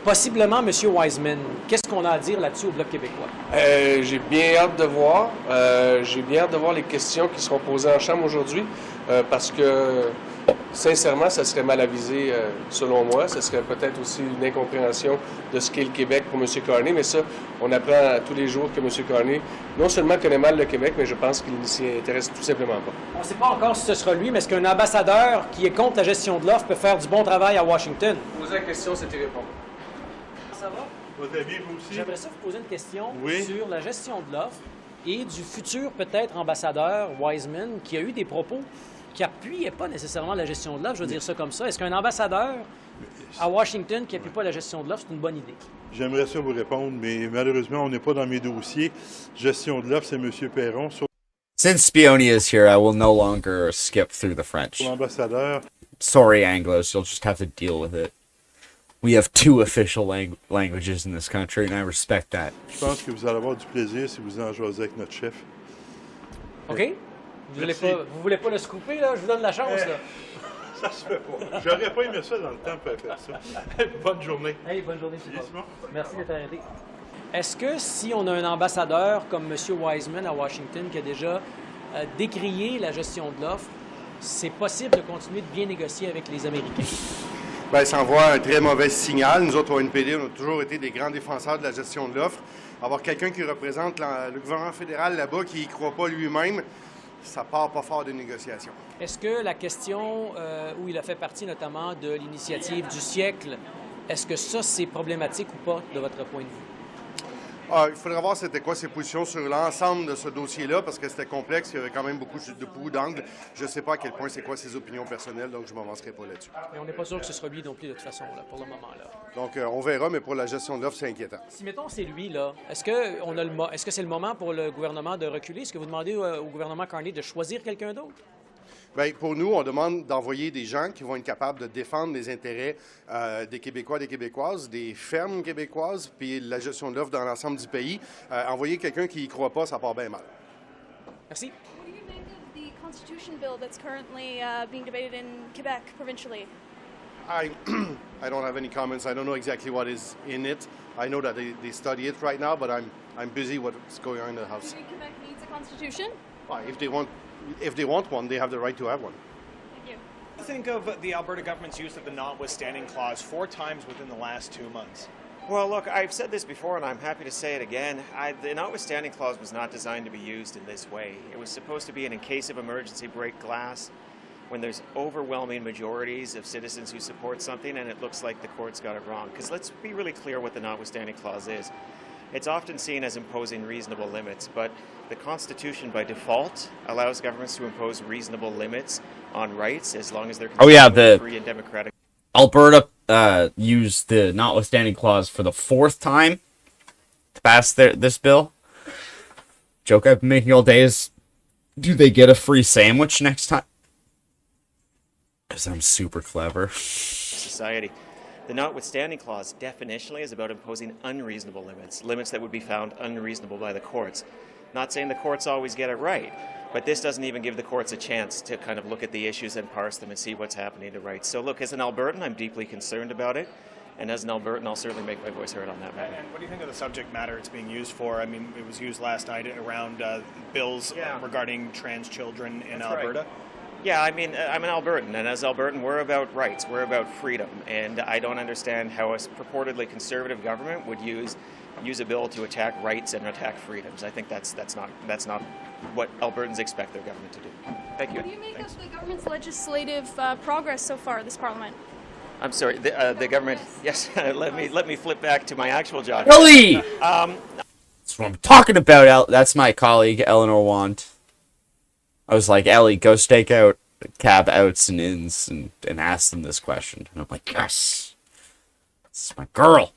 possiblement M. Wiseman. Qu'est-ce qu'on a à dire là-dessus au Bloc québécois? J'ai bien hâte de voir. J'ai bien hâte de voir les questions qui seront posées en Chambre aujourd'hui parce que, sincèrement, ça serait mal avisé selon moi. Ça serait peut-être aussi une incompréhension de ce qu'est le Québec pour M. Carney, mais ça, on apprend tous les jours que M. Carney non seulement connaît mal le Québec, mais je pense qu'il ne s'y intéresse tout simplement pas. On ne sait pas encore si ce sera lui, mais est-ce qu'un ambassadeur qui est contre la gestion de l'offre peut faire du bon travail à Washington? Poser la question, c'était répondre. Ça va? Vous avez vous aussi? J'aimerais ça vous poser une question Oui. sur la gestion de l'offre et du futur peut-être ambassadeur Wiseman qui a eu des propos qui n'appuyaient pas nécessairement la gestion de l'offre, je veux dire ça comme ça. Est-ce qu'un ambassadeur à Washington qui n'appuie pas la gestion de l'offre, c'est une bonne idée? J'aimerais ça vous répondre, mais malheureusement, on n'est pas dans mes dossiers. Gestion de l'offre, c'est M. Perron. Since Spioni is here, I will no longer skip through the French. L'ambassadeur. Sorry, Anglos, you'll just have to deal with it. We have 2 official languages in this country, and I respect that. Je pense que vous allez avoir du plaisir si vous en jasez avec notre chef. OK? Vous voulez pas le scooper, là? Je vous donne la chance, là. Ça se fait pas. J'aurais pas aimé ça dans le temps pour faire ça. Bonne journée. Hey, bonne journée, c'est bon. Merci d'être arrêté. Est-ce que si on a un ambassadeur comme M. Wiseman à Washington qui a déjà décrié la gestion de l'offre, c'est possible de continuer de bien négocier avec les Américains? Bien, ça envoie un très mauvais signal. Nous autres, au NPD, on a toujours été des grands défenseurs de la gestion de l'offre. Avoir quelqu'un qui représente le gouvernement fédéral là-bas qui n'y croit pas lui-même, ça part pas fort de négociations. Est-ce que la question où il a fait partie notamment de l'initiative du siècle, est-ce que ça, c'est problématique ou pas de votre point de vue? Il faudrait voir c'était quoi ses positions sur l'ensemble de ce dossier-là, parce que c'était complexe, il y avait quand même beaucoup d'angles. Je ne sais pas à quel point c'est quoi ses opinions personnelles, donc je ne m'avancerai pas là-dessus. Mais on n'est pas sûr que ce sera lui non plus de toute façon, là, pour le moment. Là. Donc on verra, mais pour la gestion de l'offre, c'est inquiétant. Si, mettons, c'est lui, là, est-ce que c'est le moment pour le gouvernement de reculer? Est-ce que vous demandez au gouvernement Carney de choisir quelqu'un d'autre? Bien, pour nous, on demande d'envoyer des gens qui vont être capables de défendre les intérêts des Québécois et des Québécoises, des fermes québécoises, puis la gestion de l'offre dans l'ensemble du pays. Envoyer quelqu'un qui n'y croit pas, ça part bien mal. Merci. What do you think of the constitution bill that's currently being debated in Quebec provincially? I don't have any comments. I don't know exactly what is in it. I know that they study it right now, but I'm busy with what's going on in the House. Do you think Quebec needs a constitution? If they want one, they have the right to have one. Thank you. What do you think of the Alberta government's use of the notwithstanding clause 4 times within the last 2 months? Well, look, I've said this before, and I'm happy to say it again. The notwithstanding clause was not designed to be used in this way. It was supposed to be in case of emergency break glass, when there's overwhelming majorities of citizens who support something, and it looks like the court's got it wrong. Because let's be really clear what the notwithstanding clause is. It's often seen as imposing reasonable limits, but the Constitution by default allows governments to impose reasonable limits on rights as long as they're free and democratic. Alberta used the notwithstanding clause for the 4th time to pass this bill. Joke I've been making all day is, do they get a free sandwich next time? Because I'm super clever. Society. The notwithstanding clause definitionally is about imposing unreasonable limits, limits that would be found unreasonable by the courts. Not saying the courts always get it right, but this doesn't even give the courts a chance to kind of look at the issues and parse them and see what's happening to rights. So look, as an Albertan, I'm deeply concerned about it. And as an Albertan, I'll certainly make my voice heard on that matter. And what do you think of the subject matter it's being used for? I mean, it was used last night around bills regarding trans children in Alberta. Right. Yeah, I mean, I'm an Albertan, and as Albertan, we're about rights, we're about freedom, and I don't understand how a purportedly conservative government would use use a bill to attack rights and attack freedoms. I think that's not what Albertans expect their government to do. Thank you. What do you make of the government's legislative progress so far this Parliament? I'm sorry, the government. Yes, let me flip back to my actual job. Ellie! That's what I'm talking about. That's my colleague Eleanor Want. I was like, Ellie, go stake out cab outs and ins and ask them this question. And I'm like, yes, this is my girl.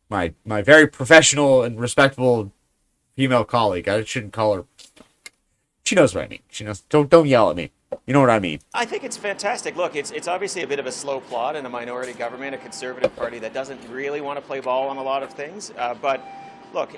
My very professional and respectable female colleague. I shouldn't call her. She knows what I mean. She knows. Don't yell at me. You know what I mean. I think it's fantastic. Look, it's obviously a bit of a slow plod in a minority government, a conservative party that doesn't really want to play ball on a lot of things. But look,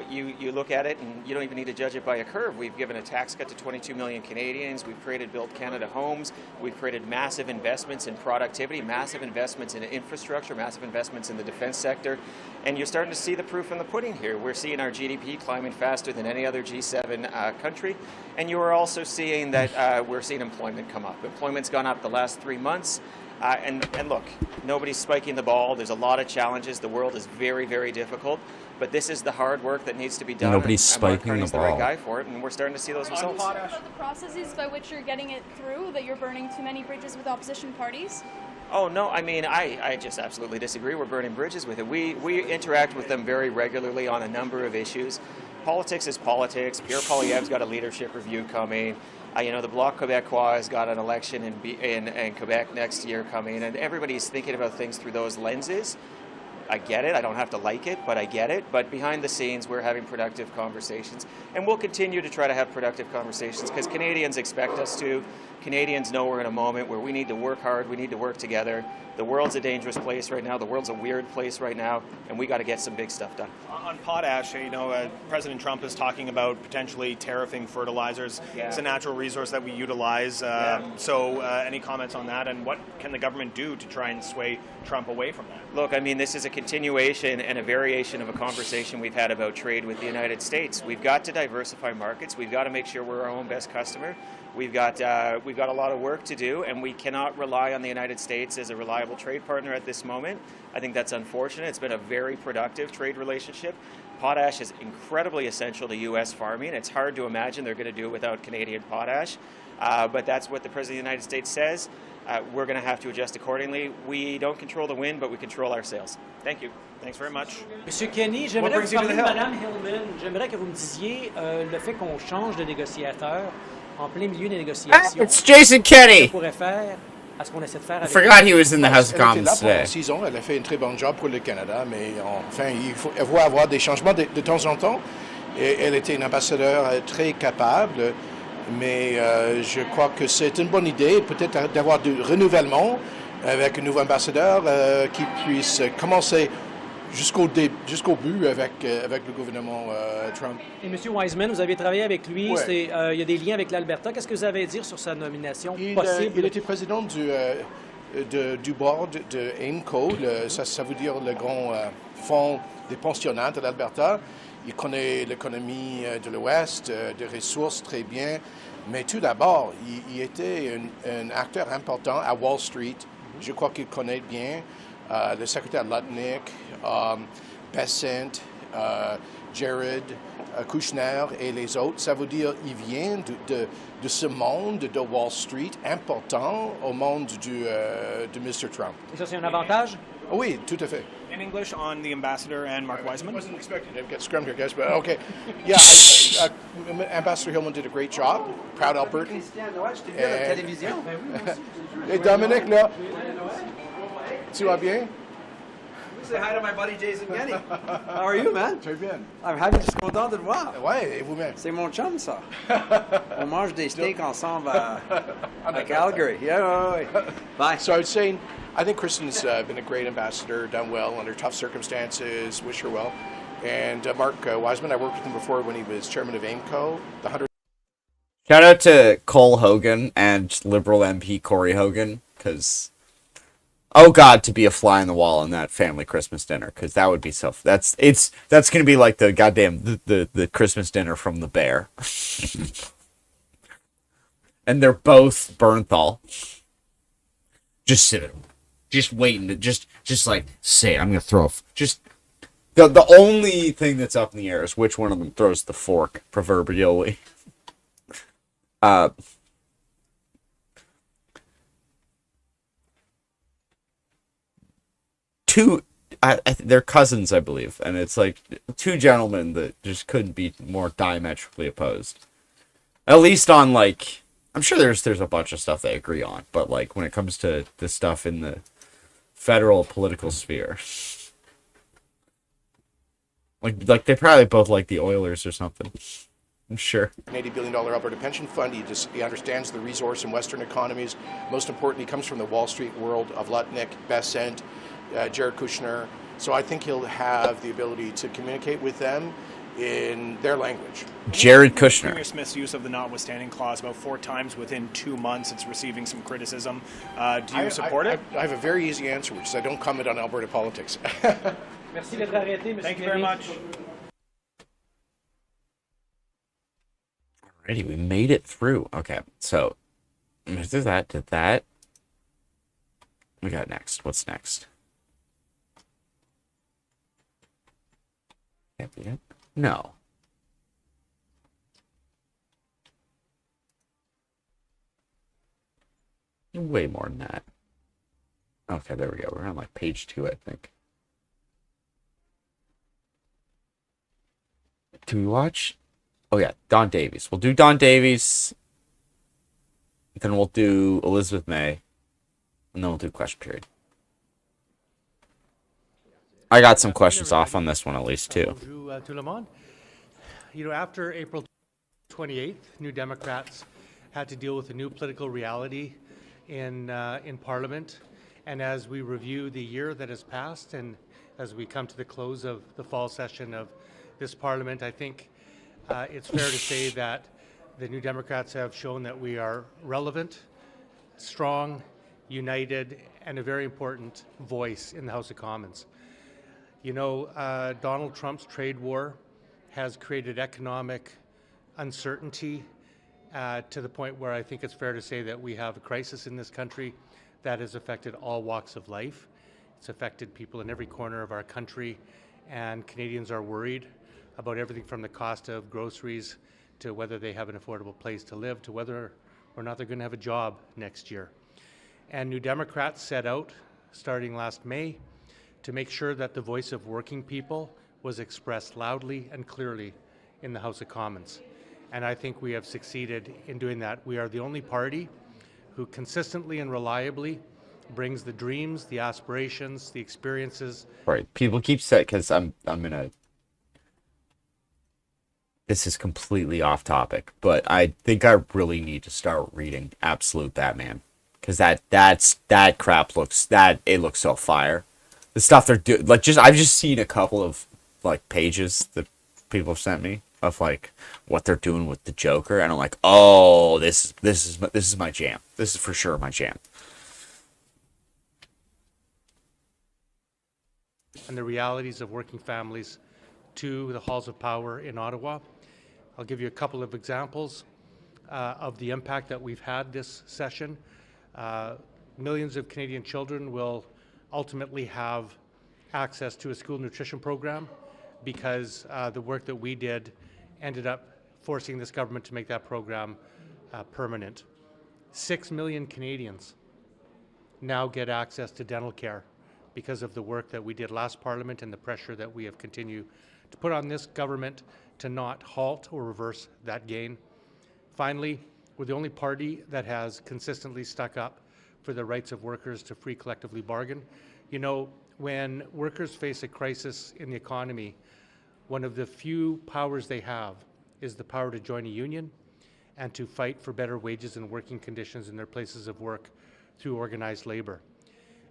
you look at it and you don't even need to judge it by a curve. We've given a tax cut to 22 million Canadians. We've created Build Canada homes. We've created massive investments in productivity, massive investments in infrastructure, massive investments in the defense sector. And you're starting to see the proof in the pudding here. We're seeing our GDP climbing faster than any other G7 country. And you are also seeing that we're seeing employment come up. Employment's gone up the last 3 months. And look, nobody's spiking the ball. There's a lot of challenges. The world is very, very difficult. But this is the hard work that needs to be done. Nobody's and Mark spiking the Carney's the right ball. guy for it, and we're starting to see those results. About the processes by which you're getting it through, that you're burning too many bridges with opposition parties? Oh, no, I mean, I just absolutely disagree. We're burning bridges with it. We interact with them very regularly on a number of issues. Politics is politics. Pierre Poilievre's got a leadership review coming. The Bloc Québécois has got an election in Quebec next year coming, and everybody's thinking about things through those lenses. I get it. I don't have to like it, but I get it. But behind the scenes, we're having productive conversations. And we'll continue to try to have productive conversations because Canadians expect us to. Canadians know we're in a moment where we need to work hard. We need to work together. The world's a dangerous place right now. The world's a weird place right now. And we got to get some big stuff done. On potash, President Trump is talking about potentially tariffing fertilizers. Yeah. It's a natural resource that we utilize. So any comments on that? And what can the government do to try and sway Trump away from that? Look, I mean, this is a continuation and a variation of a conversation we've had about trade with the United States. We've got to diversify markets. We've got to make sure we're our own best customer. We've got a lot of work to do, and we cannot rely on the United States as a reliable trade partner at this moment. I think that's unfortunate. It's been a very productive trade relationship. Potash is incredibly essential to U.S. farming. It's hard to imagine they're going to do it without Canadian potash, but that's what the President of the United States says. We're going to have to adjust accordingly. We don't control the wind, but we control our sails. Thank you. Thanks very much. Monsieur Kenny, j'aimerais vous parler de Mme Hillman. J'aimerais que vous me disiez le fait qu'on change de négociateur en plein milieu des négociations. It's Jason Kenny. Pourrait faire à ce qu'on essaie de faire avec. I forgot he was in the House of Commons today. Saison, elle a fait un très bon job pour le Canada, mais enfin, elle va avoir des changements de temps en temps. Et elle était une ambassadeur très capable, mais je crois que c'est une bonne idée, peut-être d'avoir du renouvellement avec un nouveau ambassadeur qui puisse commencer jusqu'au but avec le gouvernement Trump. Et M. Wiseman, vous avez travaillé avec lui, Ouais. il y a des liens avec l'Alberta. Qu'est-ce que vous avez à dire sur sa nomination possible? Il était président du board de AIMCO, ça veut dire le grand fonds des pensionnats de l'Alberta. Il connaît l'économie de l'Ouest, des ressources très bien. Mais tout d'abord, il était un acteur important à Wall Street. Je crois qu'il connaît bien le secrétaire Lutnick, Bessent, Jared Kushner et les autres. Ça veut dire qu'il vient de ce monde de Wall Street important au monde de Mr. Trump. Et ça, c'est un avantage? Oui, tout à fait. In English on the ambassador and Mark Wiseman. I wasn't expecting to get scrummed here, guys, but okay. Yeah, Ambassador Hillman did a great job. Proud Albertan. Et Dominique, là, tu vas bien? Say hi to my buddy Jason Kenny. How are you, man? Très bien. I'm happy, je suis content de te voir. Ouais, et vous-même? C'est mon chum, ça. On mange des steaks ensemble à Calgary. Yeah, ouais. Bye. So I was saying, I think Kristen's been a great ambassador, done well under tough circumstances, wish her well. And Mark Wiseman, I worked with him before when he was chairman of AIMCO. The 100. Shout out to Cole Hogan and Liberal MP Corey Hogan, because, oh God, to be a fly on the wall in that family Christmas dinner, because that would be so. That's gonna be like the goddamn the Christmas dinner from The Bear, and they're both Bernthal, just sitting, just waiting to just like say it. I'm gonna throw just The only thing that's up in the air is which one of them throws the fork, proverbially. They're cousins, I believe, and it's like two gentlemen that just couldn't be more diametrically opposed. At least on, like, I'm sure there's a bunch of stuff they agree on, but like when it comes to the stuff in the federal political sphere, like they probably both like the Oilers or something. I'm sure. An $80 billion Alberta pension fund. He understands the resource in Western economies. Most importantly, he comes from the Wall Street world of Lutnick, Bessent, Jared Kushner. So I think he'll have the ability to communicate with them in their language. Jared Kushner. Premier Smith's use of the notwithstanding clause about 4 times within 2 months. It's receiving some criticism. Do you support it? I have a very easy answer, which is I don't comment on Alberta politics. Merci d'être arrêté, Monsieur Thank you very much. Alrighty, we made it through. Okay, so did that. We got next. What's next? Can't be it. No. Way more than that. Okay, there we go. We're on like page 2, I think. Do we watch? Oh yeah, Don Davies. We'll do Don Davies. Then we'll do Elizabeth May. And then we'll do question period. I got some questions off on this one at least too. Bonjour tout le monde. You know, after April 28th, New Democrats had to deal with a new political reality in Parliament. And as we review the year that has passed and as we come to the close of the fall session of this Parliament, I think it's fair to say that the New Democrats have shown that we are relevant, strong, united, and a very important voice in the House of Commons. You know, Donald Trump's trade war has created economic uncertainty to the point where I think it's fair to say that we have a crisis in this country that has affected all walks of life. It's affected people in every corner of our country, and Canadians are worried about everything from the cost of groceries to whether they have an affordable place to live to whether or not they're going to have a job next year. And New Democrats set out, starting last May, to make sure that the voice of working people was expressed loudly and clearly in the House of Commons. And I think we have succeeded in doing that. We are the only party who consistently and reliably brings the dreams, the aspirations, the experiences. Right. People keep saying, because I'm gonna. This is completely off topic, but I think I really need to start reading Absolute Batman, because that crap looks so fire. The stuff they're doing, like, I've just seen a couple of like pages that people have sent me of like what they're doing with the Joker, and I'm like, oh, this is my jam. This is for sure my jam. And the realities of working families to the halls of power in Ottawa. I'll give you a couple of examples of the impact that we've had this session. Millions of Canadian children will ultimately have access to a school nutrition program because the work that we did ended up forcing this government to make that program permanent. 6 million Canadians now get access to dental care because of the work that we did last Parliament and the pressure that we have continued to put on this government to not halt or reverse that gain. Finally, we're the only party that has consistently stuck up for the rights of workers to free collectively bargain. You know, when workers face a crisis in the economy, one of the few powers they have is the power to join a union and to fight for better wages and working conditions in their places of work through organized labor.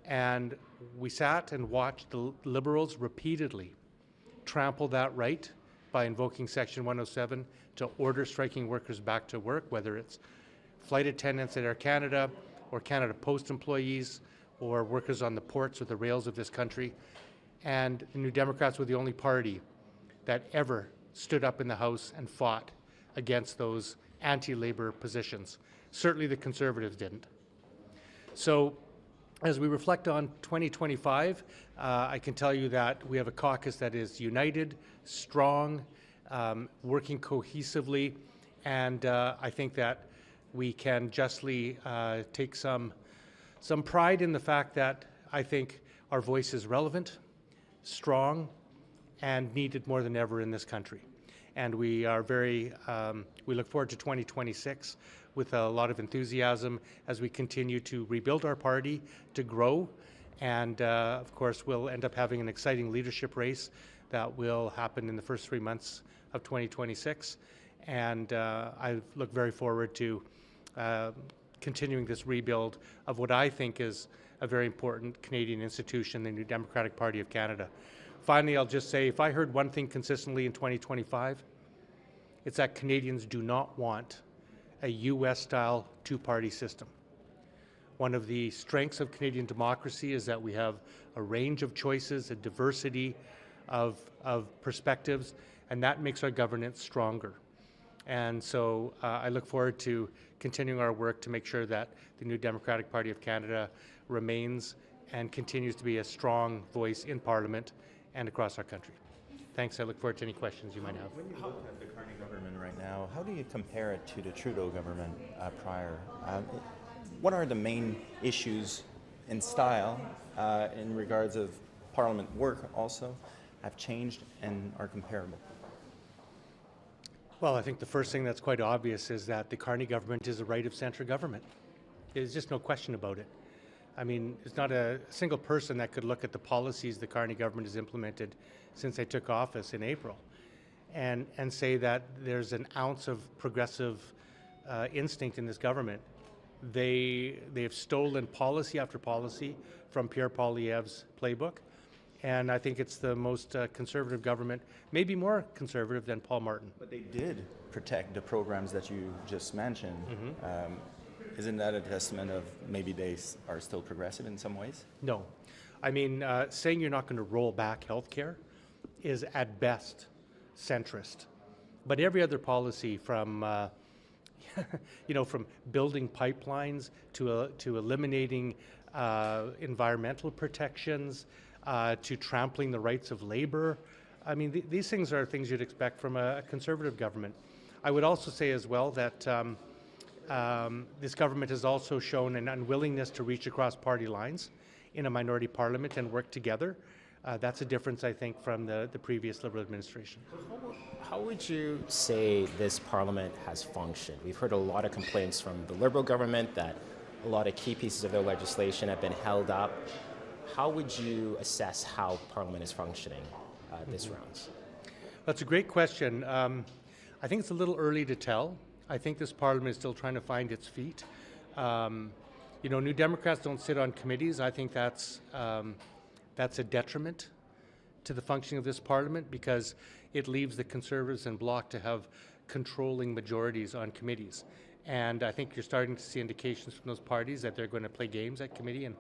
And we sat and watched the Liberals repeatedly trample that right by invoking Section 107 to order striking workers back to work, whether it's flight attendants at Air Canada or Canada Post employees or workers on the ports or the rails of this country. And the New Democrats were the only party that ever stood up in the House and fought against those anti-labor positions. Certainly the Conservatives didn't. So as we reflect on 2025, I can tell you that we have a caucus that is united, strong, working cohesively, and I think that we can justly take some pride in the fact that I think our voice is relevant, strong, and needed more than ever in this country. And we are we look forward to 2026 with a lot of enthusiasm as we continue to rebuild our party, to grow, and of course we'll end up having an exciting leadership race that will happen in the first 3 months of 2026. And I look very forward to continuing this rebuild of what I think is a very important Canadian institution, the New Democratic Party of Canada. Finally, I'll just say, if I heard one thing consistently in 2025, it's that Canadians do not want a US-style two-party system. One of the strengths of Canadian democracy is that we have a range of choices, a diversity of perspectives, and that makes our governance stronger. And so I look forward to continuing our work to make sure that the New Democratic Party of Canada remains and continues to be a strong voice in Parliament and across our country. Thanks. I look forward to any questions you might have. When you look at the Carney government right now, how do you compare it to the Trudeau government prior? What are the main issues in style in regards of Parliament work also have changed and are comparable? Well, I think the first thing that's quite obvious is that the Carney government is a right-of-centre government. There's just no question about it. I mean, there's not a single person that could look at the policies the Carney government has implemented since they took office in April and say that there's an ounce of progressive instinct in this government. They have stolen policy after policy from Pierre Poilievre's playbook, and I think it's the most conservative government, maybe more conservative than Paul Martin. But they did protect the programs that you just mentioned. Mm-hmm. Isn't that a testament of maybe they are still progressive in some ways? No. I mean, saying you're not going to roll back healthcare is at best centrist. But every other policy from, from building pipelines to eliminating environmental protections, to trampling the rights of labor. I mean, these things are things you'd expect from a conservative government. I would also say as well that this government has also shown an unwillingness to reach across party lines in a minority parliament and work together. That's a difference, I think, from the previous Liberal administration. How would you say this parliament has functioned? We've heard a lot of complaints from the Liberal government that a lot of key pieces of their legislation have been held up. How would you assess how Parliament is functioning this round? That's a great question. I think it's a little early to tell. I think this Parliament is still trying to find its feet. New Democrats don't sit on committees. I think that's a detriment to the functioning of this Parliament because it leaves the Conservatives and Bloc to have controlling majorities on committees. And I think you're starting to see indications from those parties that they're going to play games at committee and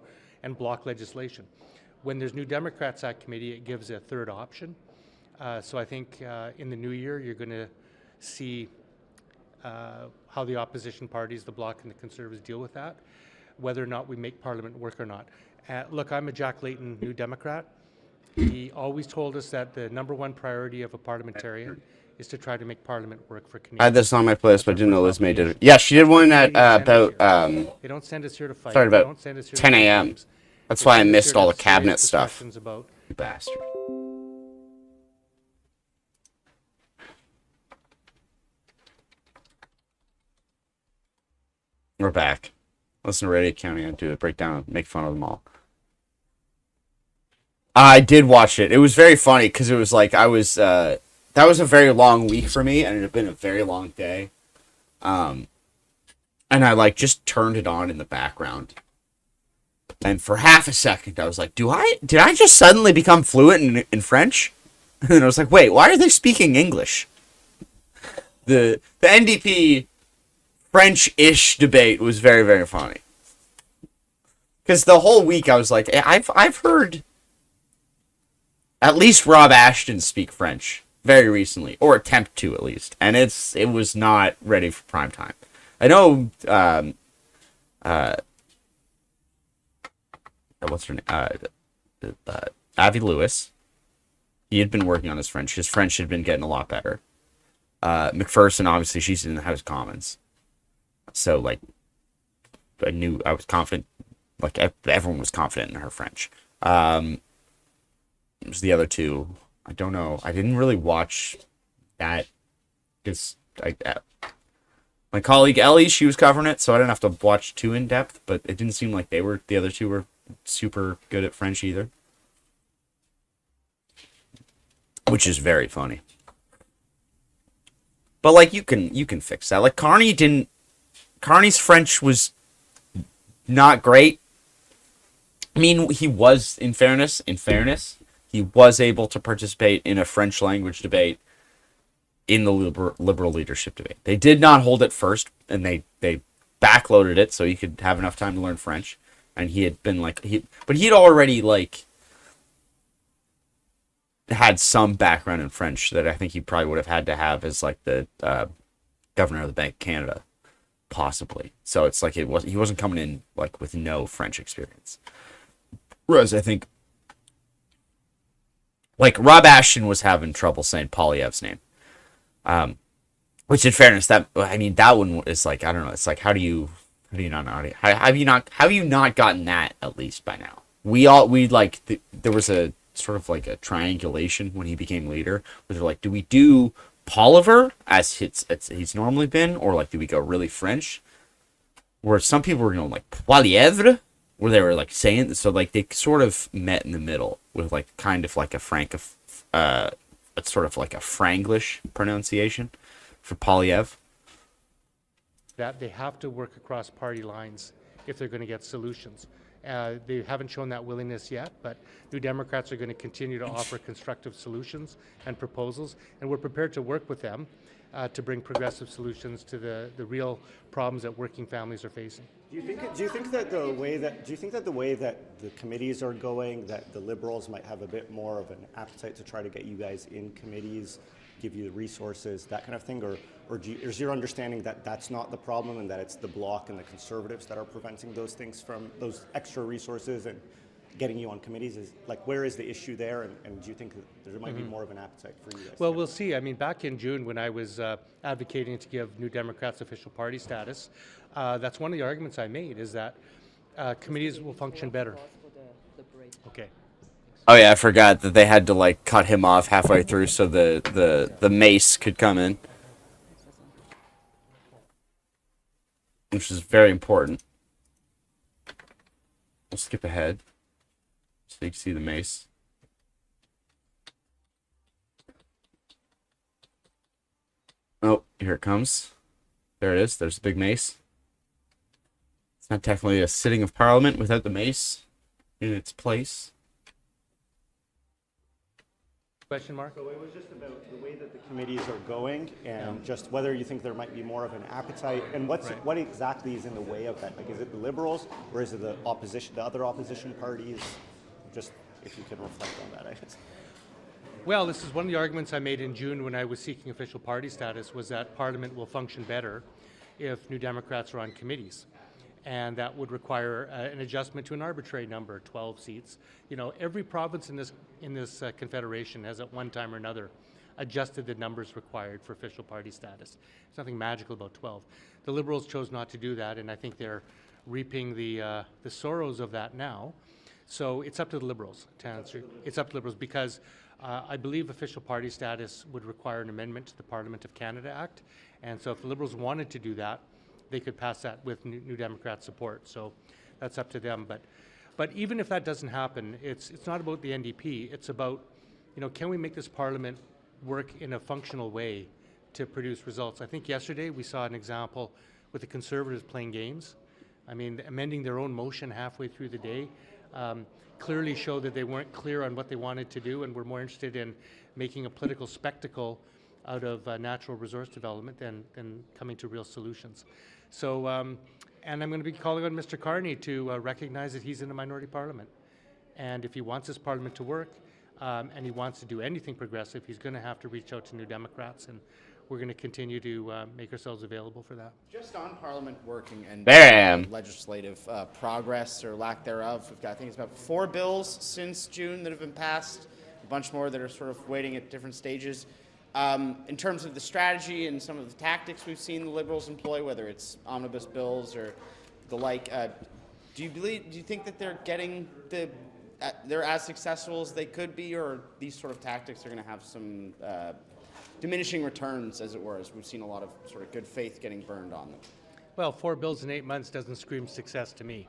block legislation. When there's New Democrats at committee, it gives a third option. So I think in the new year, you're going to see how the opposition parties, the Bloc and the Conservatives, deal with that, whether or not we make Parliament work or not. Look, I'm a Jack Layton New Democrat. He always told us that the number one priority of a parliamentarian is to try to make Parliament work for Canadians. I had this on my playlist, but I didn't know Liz May did it. Yeah, she did one at about they don't send us here to fight. Started about 10 a.m. That's why I missed all the cabinet stuff. Bastard. We're back. Listen to Radio County and do a breakdown, make fun of them all. I did watch it. It was very funny because it was like that was a very long week for me, and it had been a very long day. And I just turned it on in the background. And for half a second, I was like, did I just suddenly become fluent in French? And then I was like, wait, why are they speaking English? The NDP French-ish debate was very, very funny. Because the whole week I was like, I've heard at least Rob Ashton speak French very recently, or attempt to at least, and it was not ready for prime time. I know what's her name? Avi Lewis. He had been working on his French. His French had been getting a lot better. McPherson, obviously, she's in the House of Commons. So, like, I was confident. Like, everyone was confident in her French. It was the other two. I don't know. I didn't really watch that because my colleague Ellie, she was covering it, so I didn't have to watch too in depth. But it didn't seem like the other two were super good at French either, which is very funny. But like you can fix that. Like Carney's French was not great. I mean, he was, in fairness, he was able to participate in a French language debate in the liberal leadership debate. They did not hold it first, and they backloaded it so he could have enough time to learn French. And he had been but he'd already had some background in French that I think he probably would have had to have as like the governor of the Bank of Canada, possibly. So it's like he wasn't coming in like with no French experience. Whereas I think like Rob Ashton was having trouble saying Poilievre's name, which in fairness, that one is like, I don't know. It's like how do you not know? Have you not gotten that at least by now? There was a sort of like a triangulation when he became leader, where they're like, do we do Poilievre as he's normally been, or like do we go really French? Where some people were going like Poilievre, where they were like saying, so like they sort of met in the middle with like kind of like a sort of like a Franglish pronunciation for Poilievre. That they have to work across party lines if they're going to get solutions. They haven't shown that willingness yet, but New Democrats are going to continue to offer constructive solutions and proposals, and we're prepared to work with them to bring progressive solutions to the real problems that working families are facing. Do you think that the way that the committees are going, that the Liberals might have a bit more of an appetite to try to get you guys in committees, give you the resources, that kind of thing, or is your understanding that that's not the problem and that it's the Bloc and the Conservatives that are preventing those things from those extra resources and getting you on committees? Is like, where is the issue there, and do you think that there might be more of an appetite for you guys? Well, we'll see. I mean, back in June when I was advocating to give New Democrats official party status, that's one of the arguments I made, is that committees will function better. Okay. Oh yeah, I forgot that they had to like cut him off halfway through so the mace could come in, which is very important. We'll skip ahead so you can see the mace. Oh, here it comes. There it is. There's the big mace. It's not technically a sitting of Parliament without the mace in its place. Question mark? So it was just about the way that the committees are going, and just whether you think there might be more of an appetite, and what exactly is in the way of that? Like, is it the Liberals, or is it the opposition, the other opposition parties? Just if you can reflect on that, I guess. Well, this is one of the arguments I made in June when I was seeking official party status, was that Parliament will function better if New Democrats are on committees. And that would require an adjustment to an arbitrary number, 12 seats. You know, every province in this confederation has at one time or another adjusted the numbers required for official party status. There's nothing magical about 12. The Liberals chose not to do that, and I think they're reaping the sorrows of that now. So it's up to the Liberals to answer. It's up to Liberals because I believe official party status would require an amendment to the Parliament of Canada Act, and so if the Liberals wanted to do that, they could pass that with New Democrat support. So that's up to them. But even if that doesn't happen, it's not about the NDP. It's about, you know, can we make this Parliament work in a functional way to produce results? I think yesterday we saw an example with the Conservatives playing games. I mean, amending their own motion halfway through the day clearly showed that they weren't clear on what they wanted to do and were more interested in making a political spectacle out of natural resource development than coming to real solutions. So, and I'm going to be calling on Mr. Carney to recognize that he's in a minority parliament. And if he wants this parliament to work and he wants to do anything progressive, he's going to have to reach out to New Democrats. And we're going to continue to make ourselves available for that. Just on Parliament working and There I am. legislative progress or lack thereof, we've got, I think it's about 4 bills since June that have been passed, a bunch more that are sort of waiting at different stages. In terms of the strategy and some of the tactics we've seen the Liberals employ, whether it's omnibus bills or the like, do you think that they're getting they're as successful as they could be, or these sort of tactics are going to have some diminishing returns, as it were, as we've seen a lot of sort of good faith getting burned on them? Well, 4 bills in 8 months doesn't scream success to me.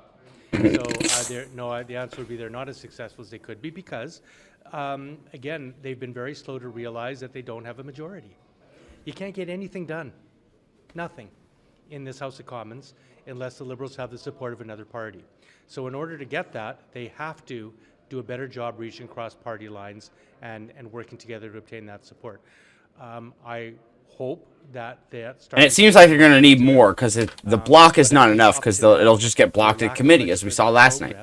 So the answer would be they're not as successful as they could be because, again, they've been very slow to realize that they don't have a majority. You can't get anything done, nothing, in this House of Commons unless the Liberals have the support of another party. So in order to get that, they have to do a better job reaching across party lines and working together to obtain that support. I hope that And it seems like you're going to need more because the block is not enough because it'll just get blocked at committee, as we saw last night.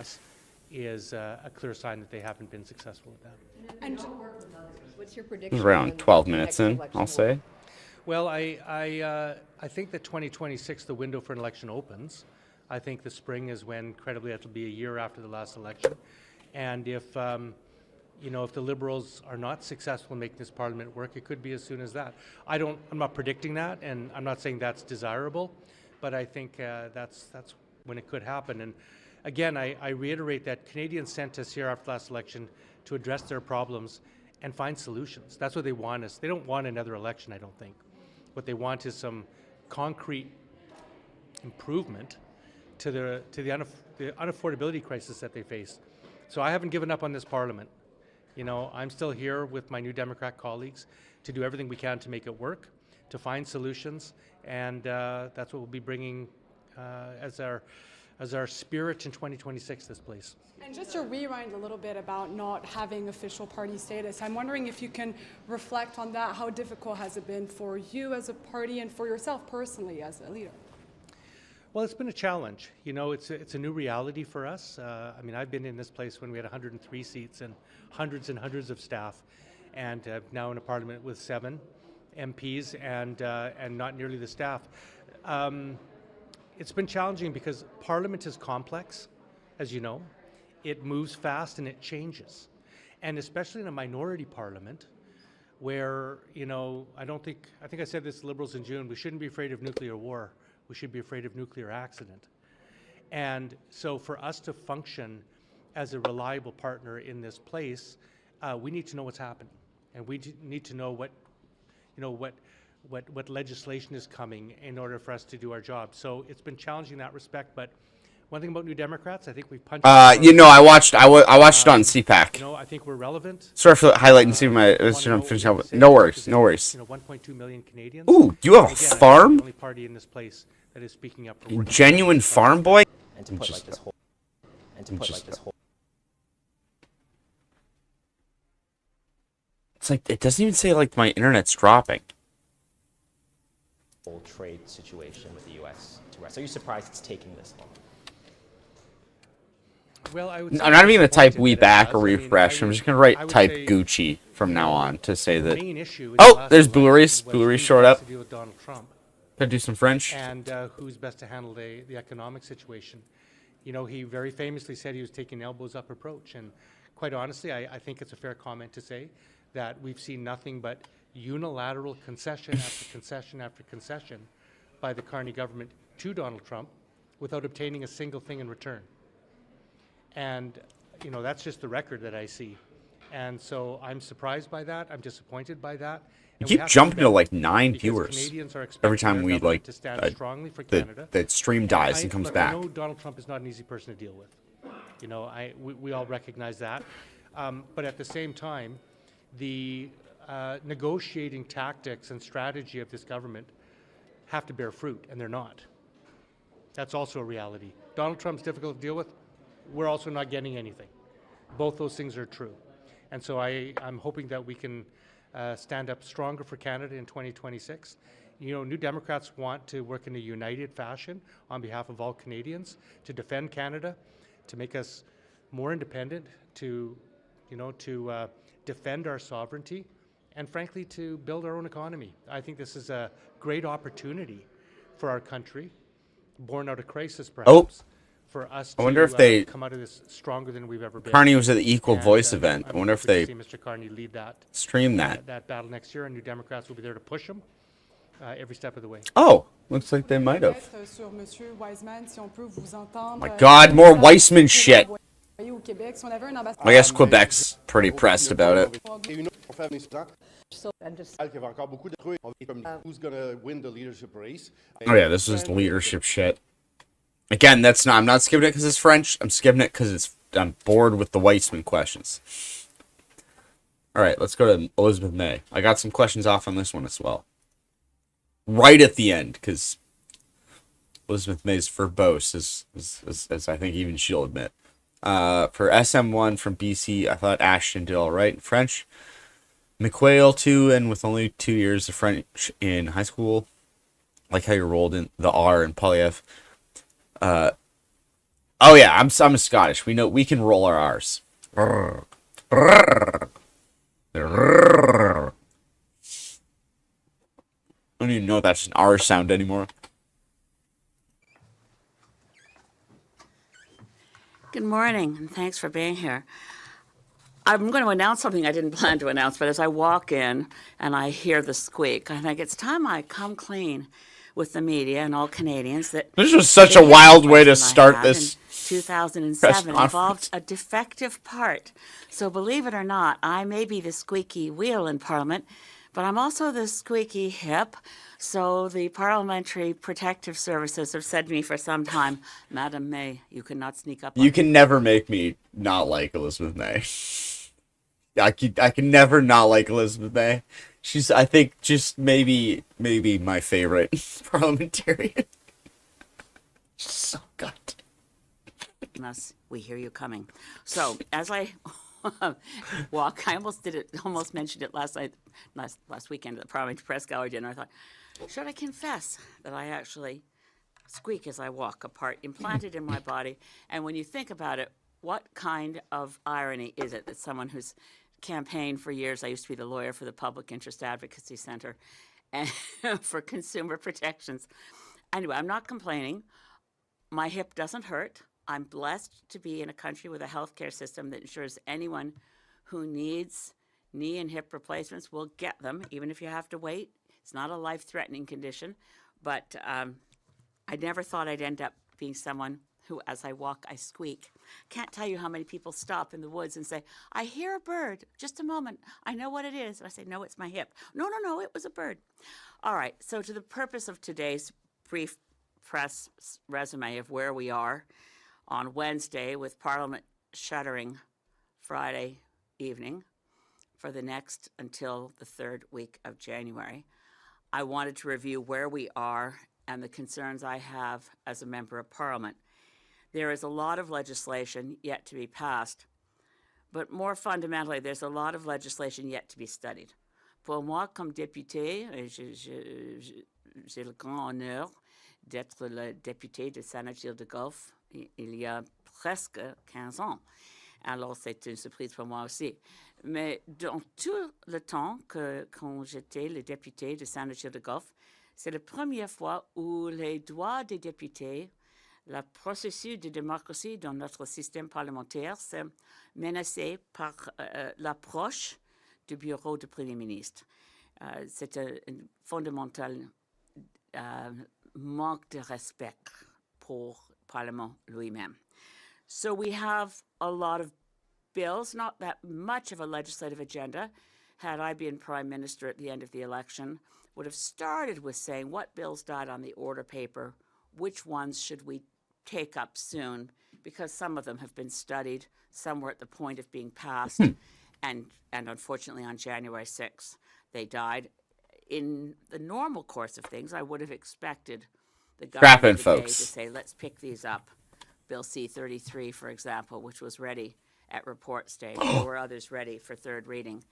Is a clear sign that they haven't been successful at that. And what's your prediction? Around 12 minutes in, I'll say. Well, I think that 2026, the window for an election opens. I think the spring is when, credibly, it'll be a year after the last election. And if the Liberals are not successful in making this Parliament work, it could be as soon as that. I'm not predicting that, and I'm not saying that's desirable, but I think that's when it could happen. And again, I reiterate that Canadians sent us here after last election to address their problems and find solutions. That's what they want us. They don't want another election, I don't think. What they want is some concrete improvement to the unaffordability crisis that they face. So I haven't given up on this Parliament. I'm still here with my New Democrat colleagues to do everything we can to make it work, to find solutions, and that's what we'll be bringing as our spirit in 2026, this place. And just to rewind a little bit about not having official party status, I'm wondering if you can reflect on that. How difficult has it been for you as a party and for yourself personally as a leader? Well, it's been a challenge. It's a new reality for us. I've been in this place when we had 103 seats and hundreds of staff, and now in a parliament with 7 MPs and not nearly the staff. It's been challenging because Parliament is complex, as you know. It moves fast and it changes. And especially in a minority parliament where, I think I said this to Liberals in June, we shouldn't be afraid of nuclear war. We should be afraid of nuclear accident. And so for us to function as a reliable partner in this place, we need to know what's happening. And we need to know what legislation is coming in order for us to do our job. So it's been challenging in that respect, but one thing about New Democrats, I think we've punched. I watched it on CPAC. I think we're relevant. Sorry for highlighting No worries. 1.2 million Canadians. Ooh, do you have a farm? The only party in this place that is speaking up for genuine farm boy. And to put like this whole. It's like it doesn't even say like my internet's dropping. Whole trade situation with the U.S. to rest. Are you surprised it's taking this long? Well, I'm not even going to type "we back" or refresh. I'm just going to type Gucci from now on to say that. Oh, there's Blu-rays. Blu-rays showed up. Gotta do some French. And who's best to handle the economic situation? He very famously said he was taking an elbows-up approach. And quite honestly, I think it's a fair comment to say that we've seen nothing but unilateral concession after concession after concession by the Carney government to Donald Trump without obtaining a single thing in return. And, that's just the record that I see. And so I'm surprised by that. I'm disappointed by that. You keep jumping to like 9 viewers every time we that stream dies and comes back. I know Donald Trump is not an easy person to deal with. We all recognize that. But at the same time, the negotiating tactics and strategy of this government have to bear fruit, and they're not. That's also a reality. Donald Trump's difficult to deal with. We're also not getting anything. Both those things are true. And so I'm hoping that we can stand up stronger for Canada in 2026. New Democrats want to work in a united fashion on behalf of all Canadians to defend Canada, to make us more independent, to defend our sovereignty, and frankly, to build our own economy. I think this is a great opportunity for our country, born out of crisis, perhaps, for us I wonder to if they come out of this stronger than we've ever been. Carney was at the Equal And, Voice event. I I'm wonder if hoping they to see Mr. Carney lead that stream that. that battle next year, and New Democrats will be there to push him every step of the way. Oh, looks like they might have. Sur Monsieur Wiseman, si on peut vous entendre, My God, more Weissman shit. I guess Quebec's pretty pressed about it. Who's going to win the leadership race? Oh yeah, this is leadership shit. Again, that's not. I'm not skipping it because it's French. I'm skipping it because I'm bored with the Weissman questions. All right, let's go to Elizabeth May. I got some questions off on this one as well. Right at the end, because Elizabeth May's verbose, as I think even she'll admit. For SM1 from BC, I thought Ashton did all right in French. McQuail too, and with only 2 years of French in high school, like how you rolled in the R in Polyev. Oh yeah, I'm Scottish. We know we can roll our R's. I don't even know if that's an R sound anymore. Good morning, and thanks for being here. I'm going to announce something I didn't plan to announce, but as I walk in and I hear the squeak, I think it's time I come clean with the media and all Canadians that this was such a wild way to start this. 2007 involved a defective part. So believe it or not, I may be the squeaky wheel in Parliament, but I'm also the squeaky hip. So the Parliamentary Protective Services have said to me for some time, Madam May, you cannot sneak up on You can never make me not like Elizabeth May. I can never not like Elizabeth May. She's, I think, just maybe my favorite parliamentarian. She's so good. Unless we hear you coming. So as I walk, I almost mentioned it last weekend at the Parliamentary Press Gallery dinner. I thought, should I confess that I actually squeak as I walk, a part implanted in my body? And when you think about it, what kind of irony is it that someone who's campaigned for years, I used to be the lawyer for the Public Interest Advocacy Center and for consumer protections. Anyway, I'm not complaining. My hip doesn't hurt. I'm blessed to be in a country with a healthcare system that ensures anyone who needs knee and hip replacements will get them, even if you have to wait. It's not a life-threatening condition, but I never thought I'd end up being someone who, as I walk, I squeak. Can't tell you how many people stop in the woods and say, I hear a bird. Just a moment. I know what it is. And I say, no, it's my hip. No, it was a bird. All right, so to the purpose of today's brief press resume of where we are on Wednesday with Parliament shuttering Friday evening for the next until the third week of January, I wanted to review where we are and the concerns I have as a member of Parliament. There is a lot of legislation yet to be passed, but more fundamentally, there's a lot of legislation yet to be studied. Pour moi, comme député, j'ai le grand honneur d'être le député de Saint-Gilles-de-Golfe il y a presque 15 ans. Alors, c'est une surprise pour moi aussi. Mais dans tout le temps quand j'étais le député de Saint-Gilles-de-Golfe, c'est la première fois où les droits des députés, le processus de démocratie dans notre système parlementaire, c'est menacé par l'approche du bureau du Premier ministre. C'est un fondamental manque de respect pour le Parlement lui-même. So we have a lot of bills, not that much of a legislative agenda. Had I been Prime Minister at the end of the election, would have started with saying what bills died on the order paper, which ones should we take up soon, because some of them have been studied, some were at the point of being passed, and unfortunately on January 6th they died. In the normal course of things, I would have expected the government today to say, let's pick these up. Bill C-33, for example, which was ready at report stage. There were others ready for third reading.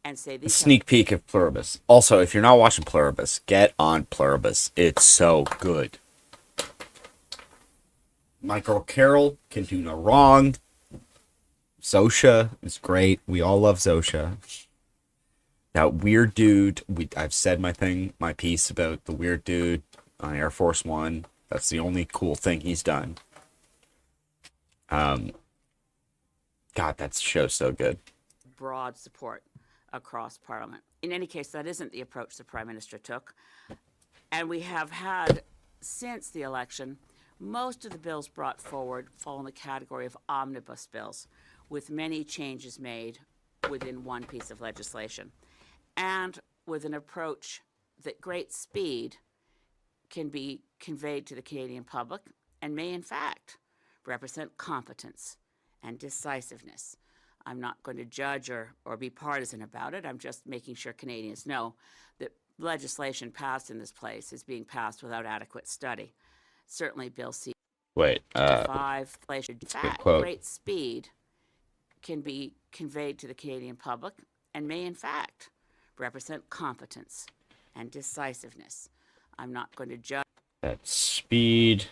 And say these Sneak peek of Pluribus. Also, if you're not watching Pluribus, get on Pluribus. It's so good. My girl Carol can do no wrong. Zosha is great. We all love Zosha. That weird dude. I've said my piece about the weird dude on Air Force One. That's the only cool thing he's done. God, that show's so good. Broad support across Parliament. In any case, that isn't the approach the Prime Minister took. And we have had, since the election, most of the bills brought forward fall in the category of omnibus bills, with many changes made within one piece of legislation, and with an approach that great speed can be conveyed to the Canadian public and may, in fact, represent competence and decisiveness. I'm not going to judge or be partisan about it. I'm just making sure Canadians know that legislation passed in this place is being passed without adequate study. Certainly, Bill C. Wait, 5, in fact, quote. great speed can be conveyed to the Canadian public and may, in fact, represent competence and decisiveness. I'm not going to judge. That speed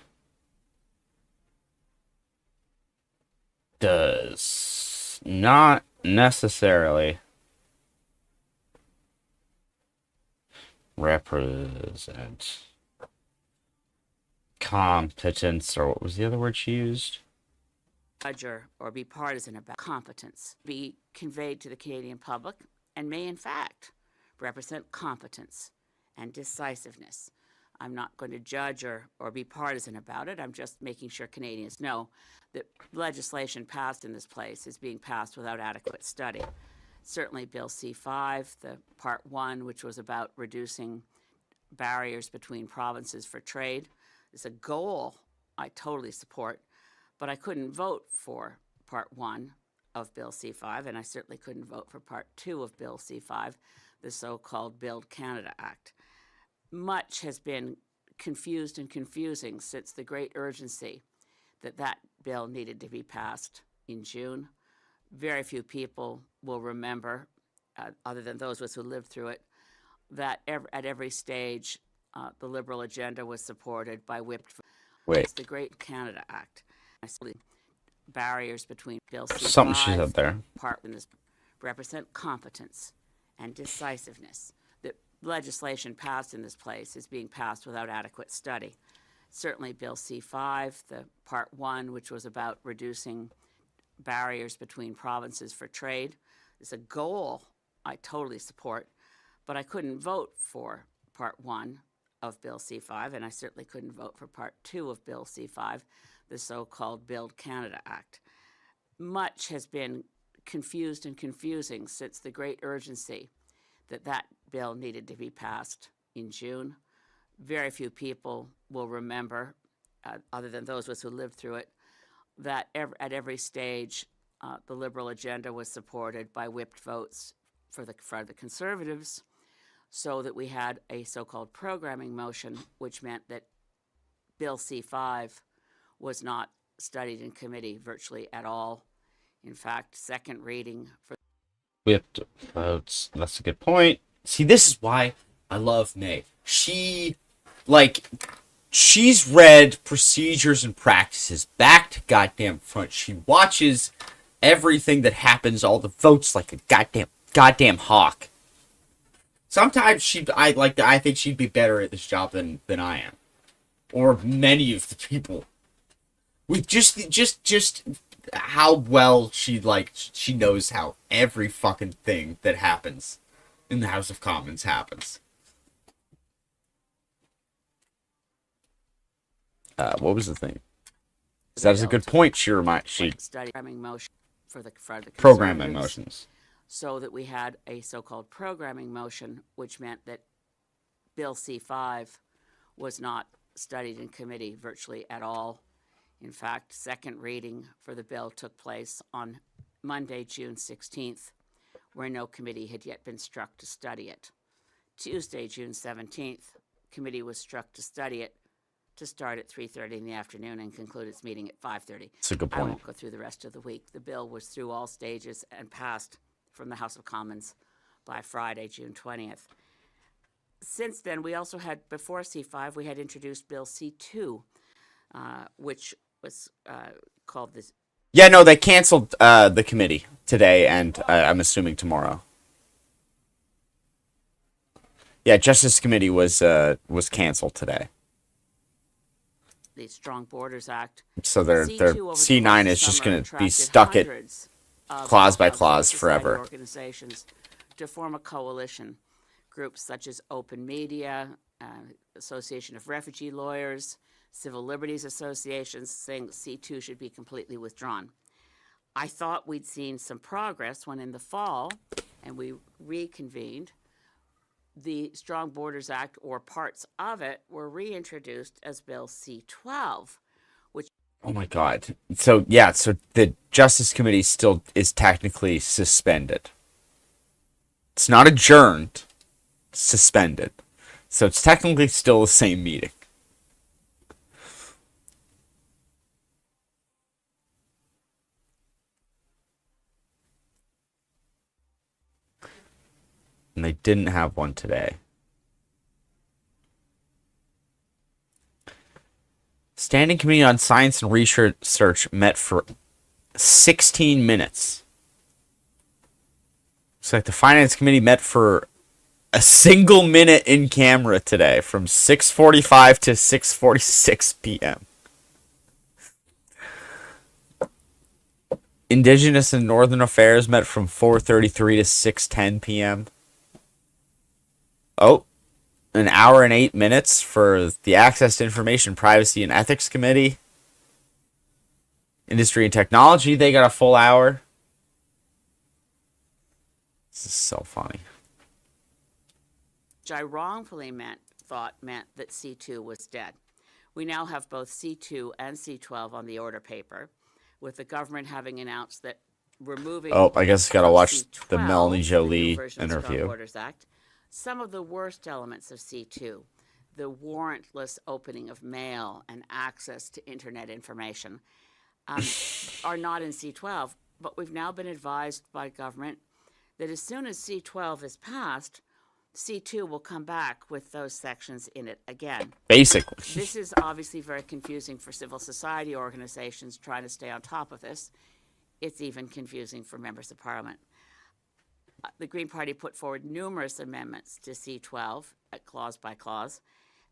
does not necessarily represent competence, or what was the other word she used? Judge or be partisan about competence, be conveyed to the Canadian public, and may, in fact, represent competence and decisiveness. I'm not going to judge or be partisan about it. I'm just making sure Canadians know that legislation passed in this place is being passed without adequate study. Certainly Bill C-5, the Part 1, which was about reducing barriers between provinces for trade, is a goal I totally support, but I couldn't vote for Part 1 of Bill C-5, and I certainly couldn't vote for Part 2 of Bill C-5, the so-called Build Canada Act. Much has been confused and confusing since the great urgency that bill needed to be passed in June. Very few people will remember, other than those of us who lived through it, that at every stage the Liberal agenda was supported by whipped. Wait. It's the Great Canada Act. Barriers between Bill C-5, Something she said there. Part in this represent competence and decisiveness. The legislation passed in this place is being passed without adequate study. Certainly Bill C-5, the Part 1, which was about reducing barriers between provinces for trade, is a goal I totally support, but I couldn't vote for Part 1 of Bill C-5, and I certainly couldn't vote for Part 2 of Bill C-5, the so-called Build Canada Act. Much has been confused and confusing since the great urgency that bill needed to be passed in June. Very few people will remember, other than those of us who lived through it, that at every stage the Liberal agenda was supported by whipped votes for the Conservatives, so that we had a so-called programming motion, which meant that Bill C-5 was not studied in committee virtually at all. In fact, second reading for Whipped votes. That's a good point. See, this is why I love May. She's read procedures and practices back to goddamn front. She watches everything that happens, all the votes, like a goddamn hawk. Sometimes I think she'd be better at this job than I am, or many of the people. With just how well she knows how every fucking thing that happens in the House of Commons happens. What was the thing? That is a good point. She programming motion for the programming motions. So that we had a so-called programming motion, which meant that Bill C-5 was not studied in committee virtually at all. In fact, second reading for the bill took place on Monday, June 16th, where no committee had yet been struck to study it. Tuesday, June 17th, committee was struck to study it, to start at 3:30 in the afternoon and conclude its meeting at 5:30. That's a good point. I won't go through the rest of the week. The bill was through all stages and passed from the House of Commons by Friday, June 20th. Since then, we also had, before C-5, we had introduced Bill C-2, which was called this. Yeah, no, they canceled the committee today, and I'm assuming tomorrow. Yeah, Justice Committee was canceled today. The Strong Borders Act. So their C2 over the C9 course of is just summer going to be attracted stuck at hundreds of clause by civil clause society forever. organizations to form a coalition. Groups such as Open Media, Association of Refugee Lawyers, Civil Liberties Associations, saying C2 should be completely withdrawn. I thought we'd seen some progress when in the fall, and we reconvened, the Strong Borders Act, or parts of it, were reintroduced as Bill C12, which... Oh my God. So, yeah, so the Justice Committee still is technically suspended. It's not adjourned, it's suspended. So it's technically still the same meeting. And they didn't have one today. Standing Committee on Science and Research met for 16 minutes. Looks like the Finance Committee met for a single minute in camera today, from 6:45 to 6:46 p.m. Indigenous and Northern Affairs met from 4:33 to 6:10 p.m. Oh, an hour and 8 minutes for the Access to Information, Privacy, and Ethics Committee. Industry and Technology, they got a full hour. This is so funny. Which I wrongfully thought meant that C2 was dead. We now have both C2 and C12 on the order paper, with the government having announced that removing... Oh, I guess gotta watch C12, the Melanie the new Jolie version of the Strong interview. Borders Act, some of the worst elements of C2, the warrantless opening of mail and access to internet information, are not in C12, but we've now been advised by government that as soon as C12 is passed, C2 will come back with those sections in it again. Basically. This is obviously very confusing for civil society organizations trying to stay on top of this. It's even confusing for members of parliament. The Green Party put forward numerous amendments to C12 at clause by clause,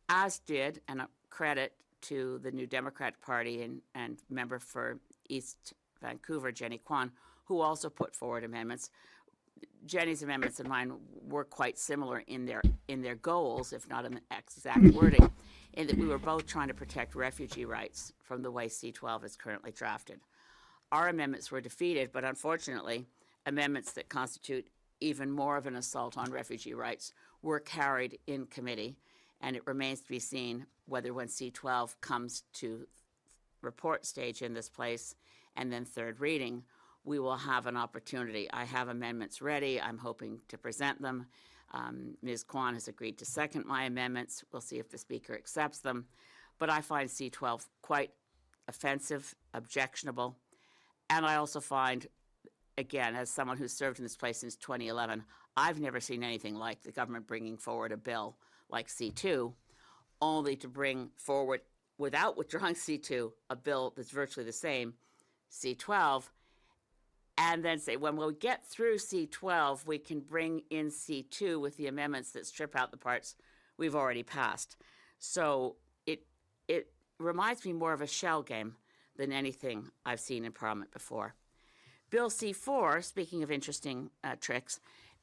as did, and a credit to the New Democratic Party and member for East Vancouver, Jenny Kwan, who also put forward amendments. Jenny's amendments and mine were quite similar in their goals, if not in the exact wording, in that we were both trying to protect refugee rights from the way C12 is currently drafted. Our amendments were defeated, but unfortunately, amendments that constitute even more of an assault on refugee rights were carried in committee, and it remains to be seen whether when C12 comes to report stage in this place and then third reading, we will have an opportunity. I have amendments ready. I'm hoping to present them. Ms. Kwan has agreed to second my amendments. We'll see if the Speaker accepts them. But I find C12 quite offensive, objectionable, and I also find, again, as someone who's served in this place since 2011, I've never seen anything like the government bringing forward a bill like C2, only to bring forward, without withdrawing C2, a bill that's virtually the same, C12, and then say, when we get through C12, we can bring in C2 with the amendments that strip out the parts we've already passed. So it reminds me more of a shell game than anything I've seen in Parliament before. Bill C4, speaking of interesting tricks,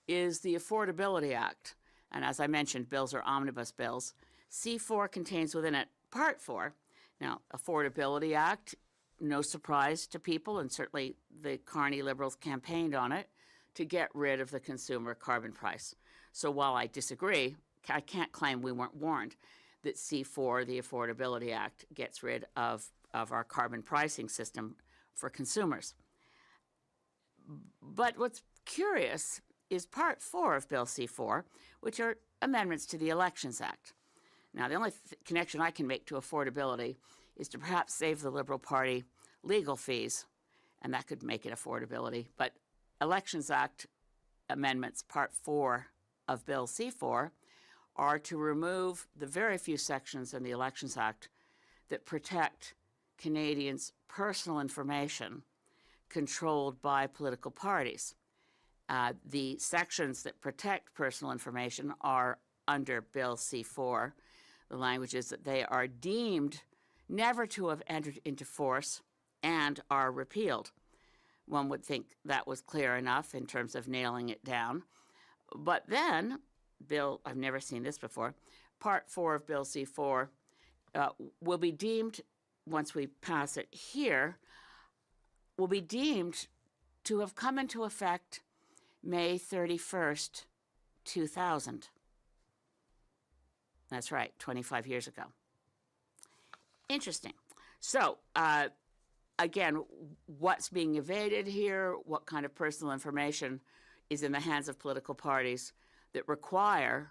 is the Affordability Act. And as I mentioned, bills are omnibus bills. C4 contains within it Part 4. Now, Affordability Act, no surprise to people, and certainly the Carney Liberals campaigned on it to get rid of the consumer carbon price. So while I disagree, I can't claim we weren't warned that C4, the Affordability Act, gets rid of our carbon pricing system for consumers. But what's curious is Part 4 of Bill C4, which are amendments to the Elections Act. Now, the only connection I can make to affordability is to perhaps save the Liberal Party legal fees, and that could make it affordability. But Elections Act amendments, Part 4 of Bill C4, are to remove the very few sections in the Elections Act that protect Canadians' personal information controlled by political parties. The sections that protect personal information are under Bill C-4. The language is that they are deemed never to have entered into force and are repealed. One would think that was clear enough in terms of nailing it down. But then, I've never seen this before, Part 4 of Bill C-4 will be deemed, once we pass it here, will be deemed to have come into effect May 31st, 2000. That's right, 25 years ago. Interesting. So, again, what's being evaded here, what kind of personal information is in the hands of political parties that require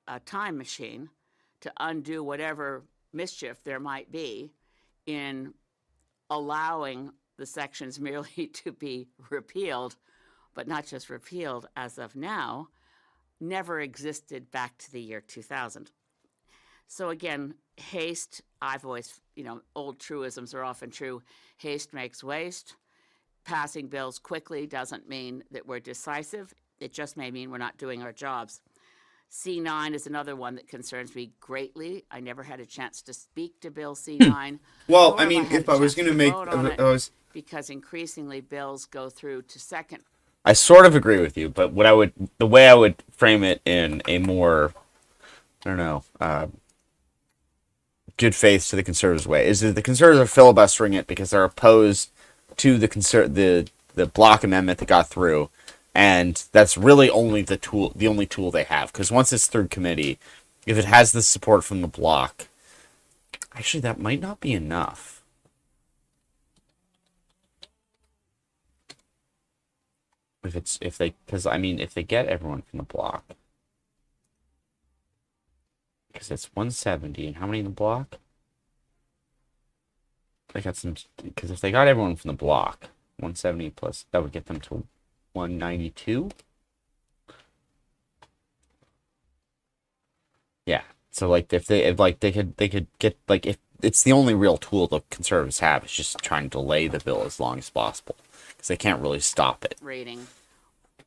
a time machine to undo whatever mischief there might be in allowing the sections merely to be repealed, but not just repealed as of now, never existed back to the year 2000. So again, haste, I've always, old truisms are often true. Haste makes waste. Passing bills quickly doesn't mean that we're decisive. It just may mean we're not doing our jobs. C9 is another one that concerns me greatly. I never had a chance to speak to Bill C9. Well, I mean, if I was going to make, because increasingly bills go through to second. I sort of agree with you, but the way I would frame it in a more, I don't know, good faith to the Conservatives way is that the Conservatives are filibustering it because they're opposed to the block amendment that got through, and that's really only the only tool they have. Because once it's through committee, if it has the support from the block, actually that might not be enough. If they get everyone from the block, because it's 170, and how many in the block? They got some, because if they got everyone from the block, 170 plus, that would get them to 192. Yeah. So if they could get, if it's the only real tool the Conservatives have is just trying to delay the bill as long as possible, because they can't really stop it. Rating.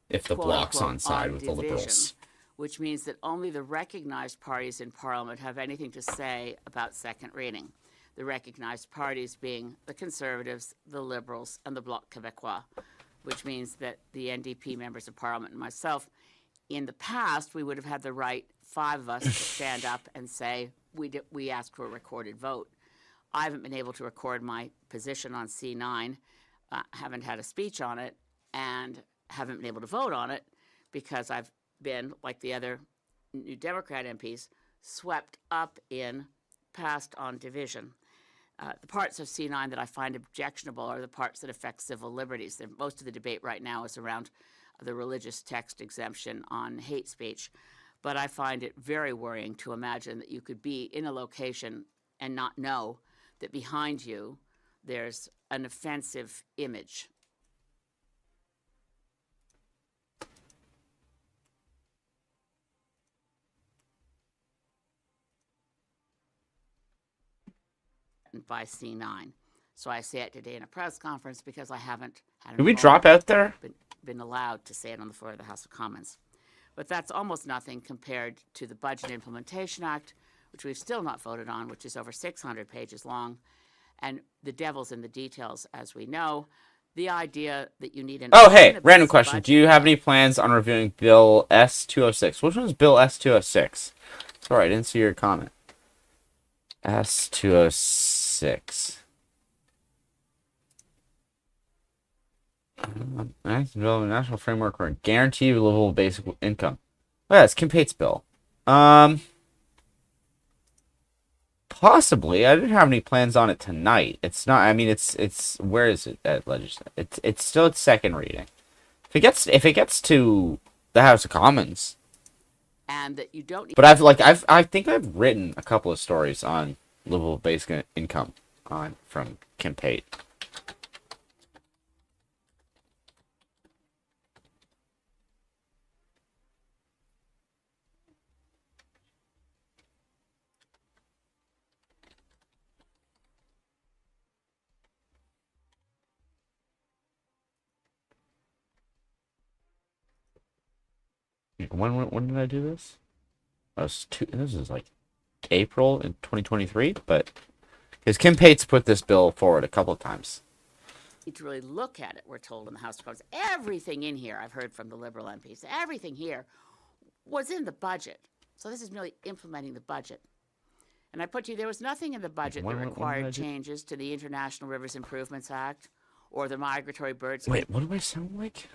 If the block's on side with division, the Liberals. Which means that only the recognized parties in Parliament have anything to say about second reading. The recognized parties being the Conservatives, the Liberals, and the Bloc Québécois, which means that the NDP members of Parliament and myself, in the past, we would have had the right, 5 of us, to stand up and say, we asked for a recorded vote. I haven't been able to record my position on C9, haven't had a speech on it, and haven't been able to vote on it because I've been, like the other New Democrat MPs, swept up in passed on division. The parts of C9 that I find objectionable are the parts that affect civil liberties. Most of the debate right now is around the religious text exemption on hate speech. But I find it very worrying to imagine that you could be in a location and not know that behind you there's an offensive image. By C9. So I say it today in a press conference because I haven't had Did we drop out there? Been allowed to say it on the floor of the House of Commons. But that's almost nothing compared to the Budget Implementation Act, which we've still not voted on, which is over 600 pages long. And the devil's in the details, as we know. The idea that you need an... Oh, hey, random question. Do you have any plans on reviewing Bill S-206? Which one is Bill S-206? Sorry, I didn't see your comment. S-206. National Framework for Guaranteed Livable Basic Income. Oh, yeah, it's Kim Pate's bill. Possibly. I didn't have any plans on it tonight. It's not. I mean, it's. Where is it at legislature? It's still at second reading. If it gets to the House of Commons. And that you don't. But I think I've written a couple of stories on livable basic income from Kim Pate. When did I do this? This is like April in 2023, but because Kim Pates put this bill forward a couple of times. Need to really look at it, we're told in the House of Commons. Everything in here, I've heard from the Liberal MPs, everything here was in the budget. So this is merely implementing the budget. And I put to you, there was nothing in the budget that required changes to the International Rivers Improvements Act or the Migratory Birds. Wait, what do I sound like?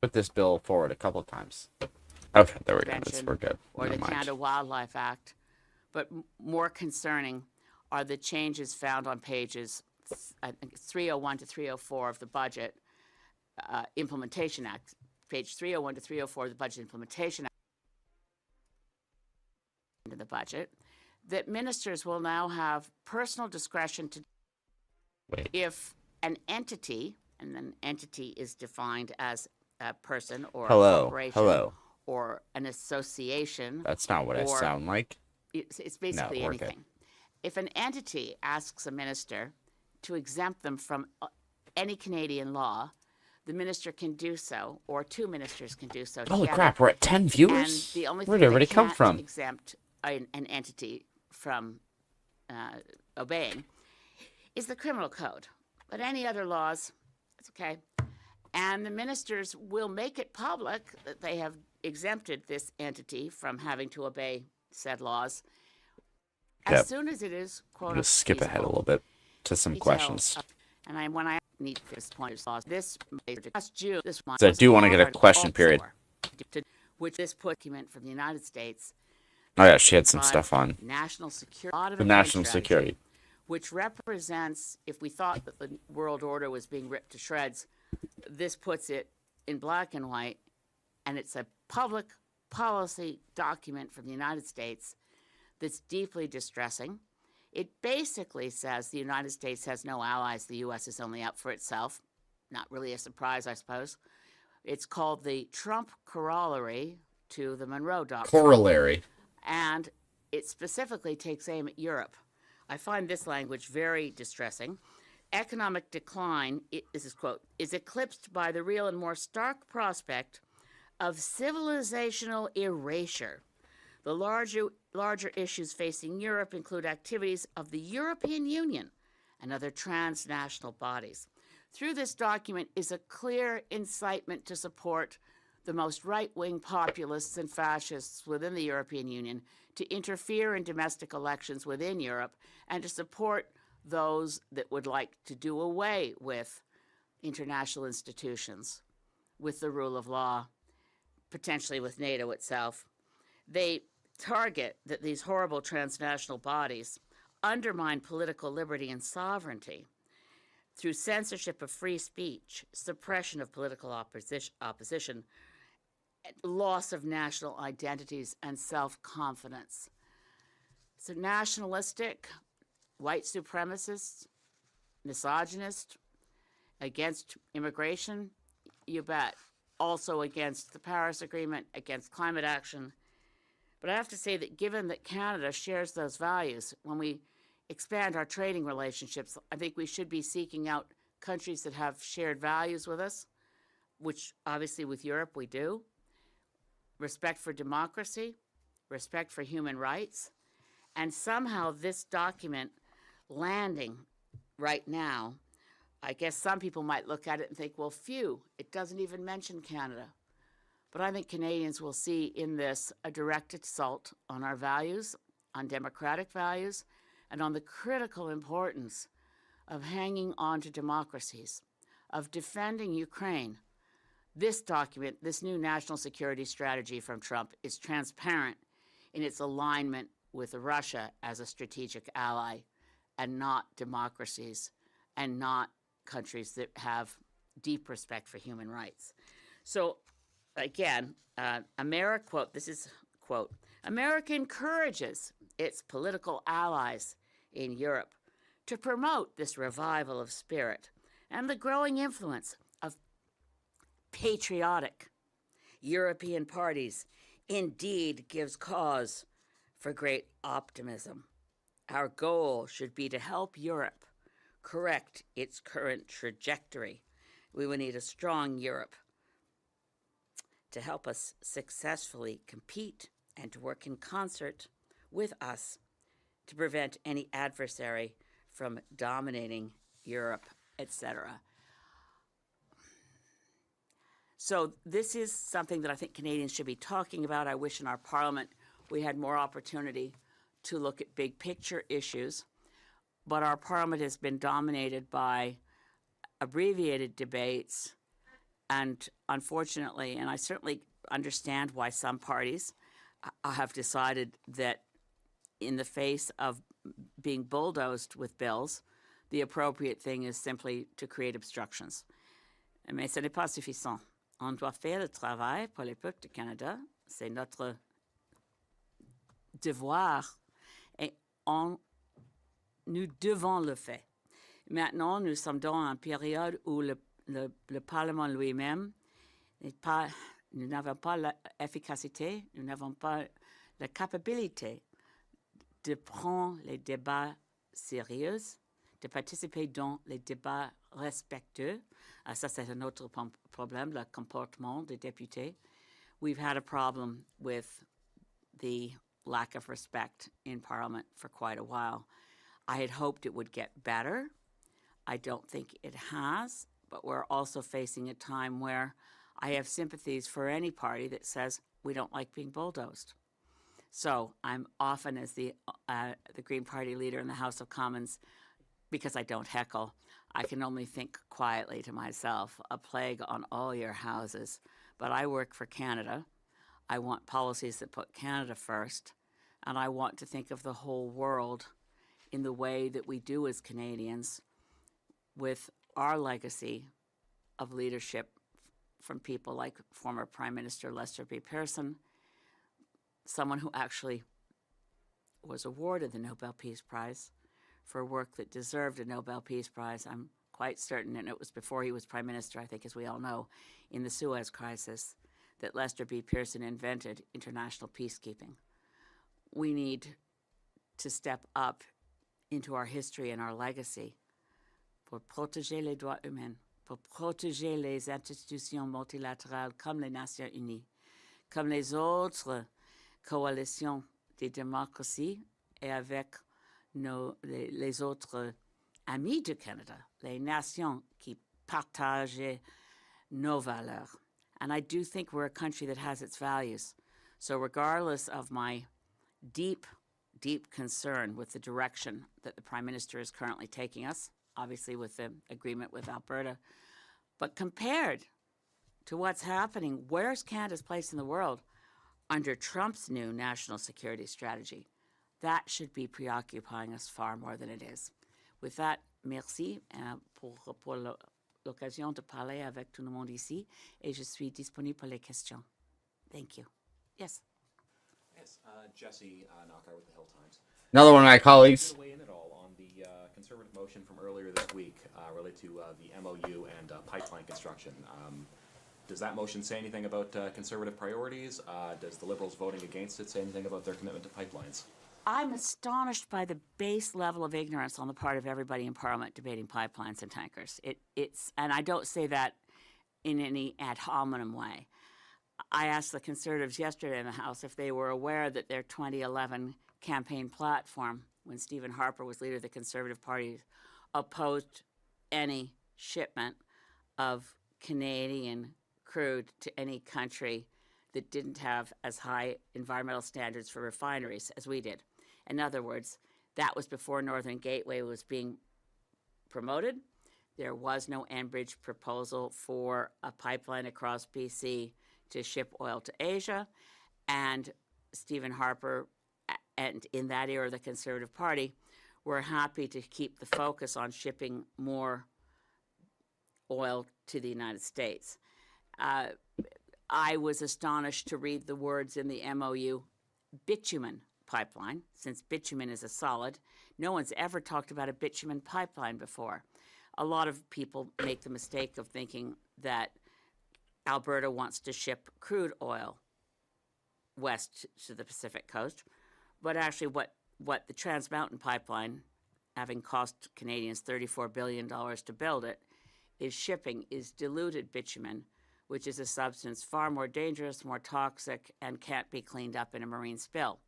Put this bill forward a couple of times. Okay, there we go. We're good. Or the Canada Wildlife Act. But more concerning are the changes found on pages, I think 301 to 304 of the Budget Implementation Act, page 301 to 304 of the Budget Implementation Act in the budget, that ministers will now have personal discretion to, if an entity, and an entity is defined as a person or a corporation or an association. That's not what I sound like. It's basically anything. If an entity asks a minister to exempt them from any Canadian law, the minister can do so, or two ministers can do so. Holy together. crap, we're at 10 viewers? And the only Where thing did everybody that come can't from? exempt an entity from obeying is the criminal code. But any other laws, it's okay. And the ministers will make it public that they have exempted this entity from having to obey said laws as soon as it is, quote, I'm going to skip ahead a little bit to some questions. And when I need this point of laws, this June, this one. So I do want to get a question period. Which this document from the United States. Oh yeah, she had some stuff on national security. the national security. Which represents, if we thought that the world order was being ripped to shreds, this puts it in black and white, and it's a public policy document from the United States that's deeply distressing. It basically says the United States has no allies, the U.S. is only out for itself. Not really a surprise, I suppose. It's called the Trump Corollary to the Monroe Doctrine. Corollary. And it specifically takes aim at Europe. I find this language very distressing. Economic decline, this is quote, is eclipsed by the real and more stark prospect of civilizational erasure. The larger issues facing Europe include activities of the European Union and other transnational bodies. Through this document is a clear incitement to support the most right-wing populists and fascists within the European Union to interfere in domestic elections within Europe and to support those that would like to do away with international institutions, with the rule of law, potentially with NATO itself. They target that these horrible transnational bodies undermine political liberty and sovereignty through censorship of free speech, suppression of political opposition, loss of national identities, and self-confidence. So nationalistic, white supremacists, misogynist, against immigration, you bet. Also against the Paris Agreement, against climate action. But I have to say that given that Canada shares those values, when we expand our trading relationships, I think we should be seeking out countries that have shared values with us, which obviously with Europe we do. Respect for democracy, respect for human rights, and somehow this document landing right now, I guess some people might look at it and think, well, phew, it doesn't even mention Canada. But I think Canadians will see in this a direct assault on our values, on democratic values, and on the critical importance of hanging on to democracies, of defending Ukraine. This document, this new national security strategy from Trump, is transparent in its alignment with Russia as a strategic ally and not democracies and not countries that have deep respect for human rights. So again, America, quote, this is, quote, America encourages its political allies in Europe to promote this revival of spirit and the growing influence of patriotic European parties indeed gives cause for great optimism. Our goal should be to help Europe correct its current trajectory. We will need a strong Europe to help us successfully compete and to work in concert with us to prevent any adversary from dominating Europe, etc. So this is something that I think Canadians should be talking about. I wish in our Parliament we had more opportunity to look at big picture issues, but our Parliament has been dominated by abbreviated debates, and unfortunately, and I certainly understand why some parties have decided that in the face of being bulldozed with bills, the appropriate thing is simply to create obstructions. Mais ce n'est pas suffisant. On doit faire le travail pour le peuple du Canada. C'est notre devoir et nous devons le faire. Maintenant, nous sommes dans une période où le Parlement lui-même n'est pas, nous n'avons pas l'efficacité, nous n'avons pas la capacité de prendre les débats sérieux, de participer dans les débats respectueux. Ça, c'est un autre problème, le comportement des députés. We've had a problem with the lack of respect in Parliament for quite a while. I had hoped it would get better. I don't think it has, but we're also facing a time where I have sympathies for any party that says we don't like being bulldozed. So I'm often, as the Green Party leader in the House of Commons, because I don't heckle, I can only think quietly to myself, a plague on all your houses. But I work for Canada. I want policies that put Canada first, and I want to think of the whole world in the way that we do as Canadians, with our legacy of leadership from people like former Prime Minister Lester B. Pearson, someone who actually was awarded the Nobel Peace Prize for work that deserved a Nobel Peace Prize. I'm quite certain, and it was before he was Prime Minister, I think, as we all know, in the Suez Crisis, that Lester B. Pearson invented international peacekeeping. We need to step up into our history and our legacy pour protéger les droits humains, pour protéger les institutions multilatérales comme les Nations Unies, comme les autres coalitions des démocraties et avec les autres amis du Canada, les nations qui partagent nos valeurs. And I do think we're a country that has its values. So regardless of my deep, deep concern with the direction that the Prime Minister is currently taking us, obviously with the agreement with Alberta, but compared to what's happening, where's Canada's place in the world under Trump's new national security strategy? That should be preoccupying us far more than it is. With that, merci pour l'occasion de parler avec tout le monde ici, et je suis disponible pour les questions. Thank you. Yes. Yes, Jesse Knockar with the Hill Times. Another one of my colleagues. Weigh in at all on the Conservative motion from earlier this week related to the MOU and pipeline construction. Does that motion say anything about Conservative priorities? Does the Liberals voting against it say anything about their commitment to pipelines? I'm astonished by the base level of ignorance on the part of everybody in Parliament debating pipelines and tankers. And I don't say that in any ad hominem way. I asked the Conservatives yesterday in the House if they were aware that their 2011 campaign platform, when Stephen Harper was leader of the Conservative Party, opposed any shipment of Canadian crude to any country that didn't have as high environmental standards for refineries as we did. In other words, that was before Northern Gateway was being promoted. There was no Enbridge proposal for a pipeline across BC to ship oil to Asia. And Stephen Harper, and in that era the Conservative Party, were happy to keep the focus on shipping more oil to the United States. I was astonished to read the words in the MOU, bitumen pipeline, since bitumen is a solid. No one's ever talked about a bitumen pipeline before. A lot of people make the mistake of thinking that Alberta wants to ship crude oil west to the Pacific coast, but actually what the Trans Mountain pipeline, having cost Canadians $34 billion to build it, is shipping is diluted bitumen, which is a substance far more dangerous, more toxic, and can't be cleaned up in a marine spill.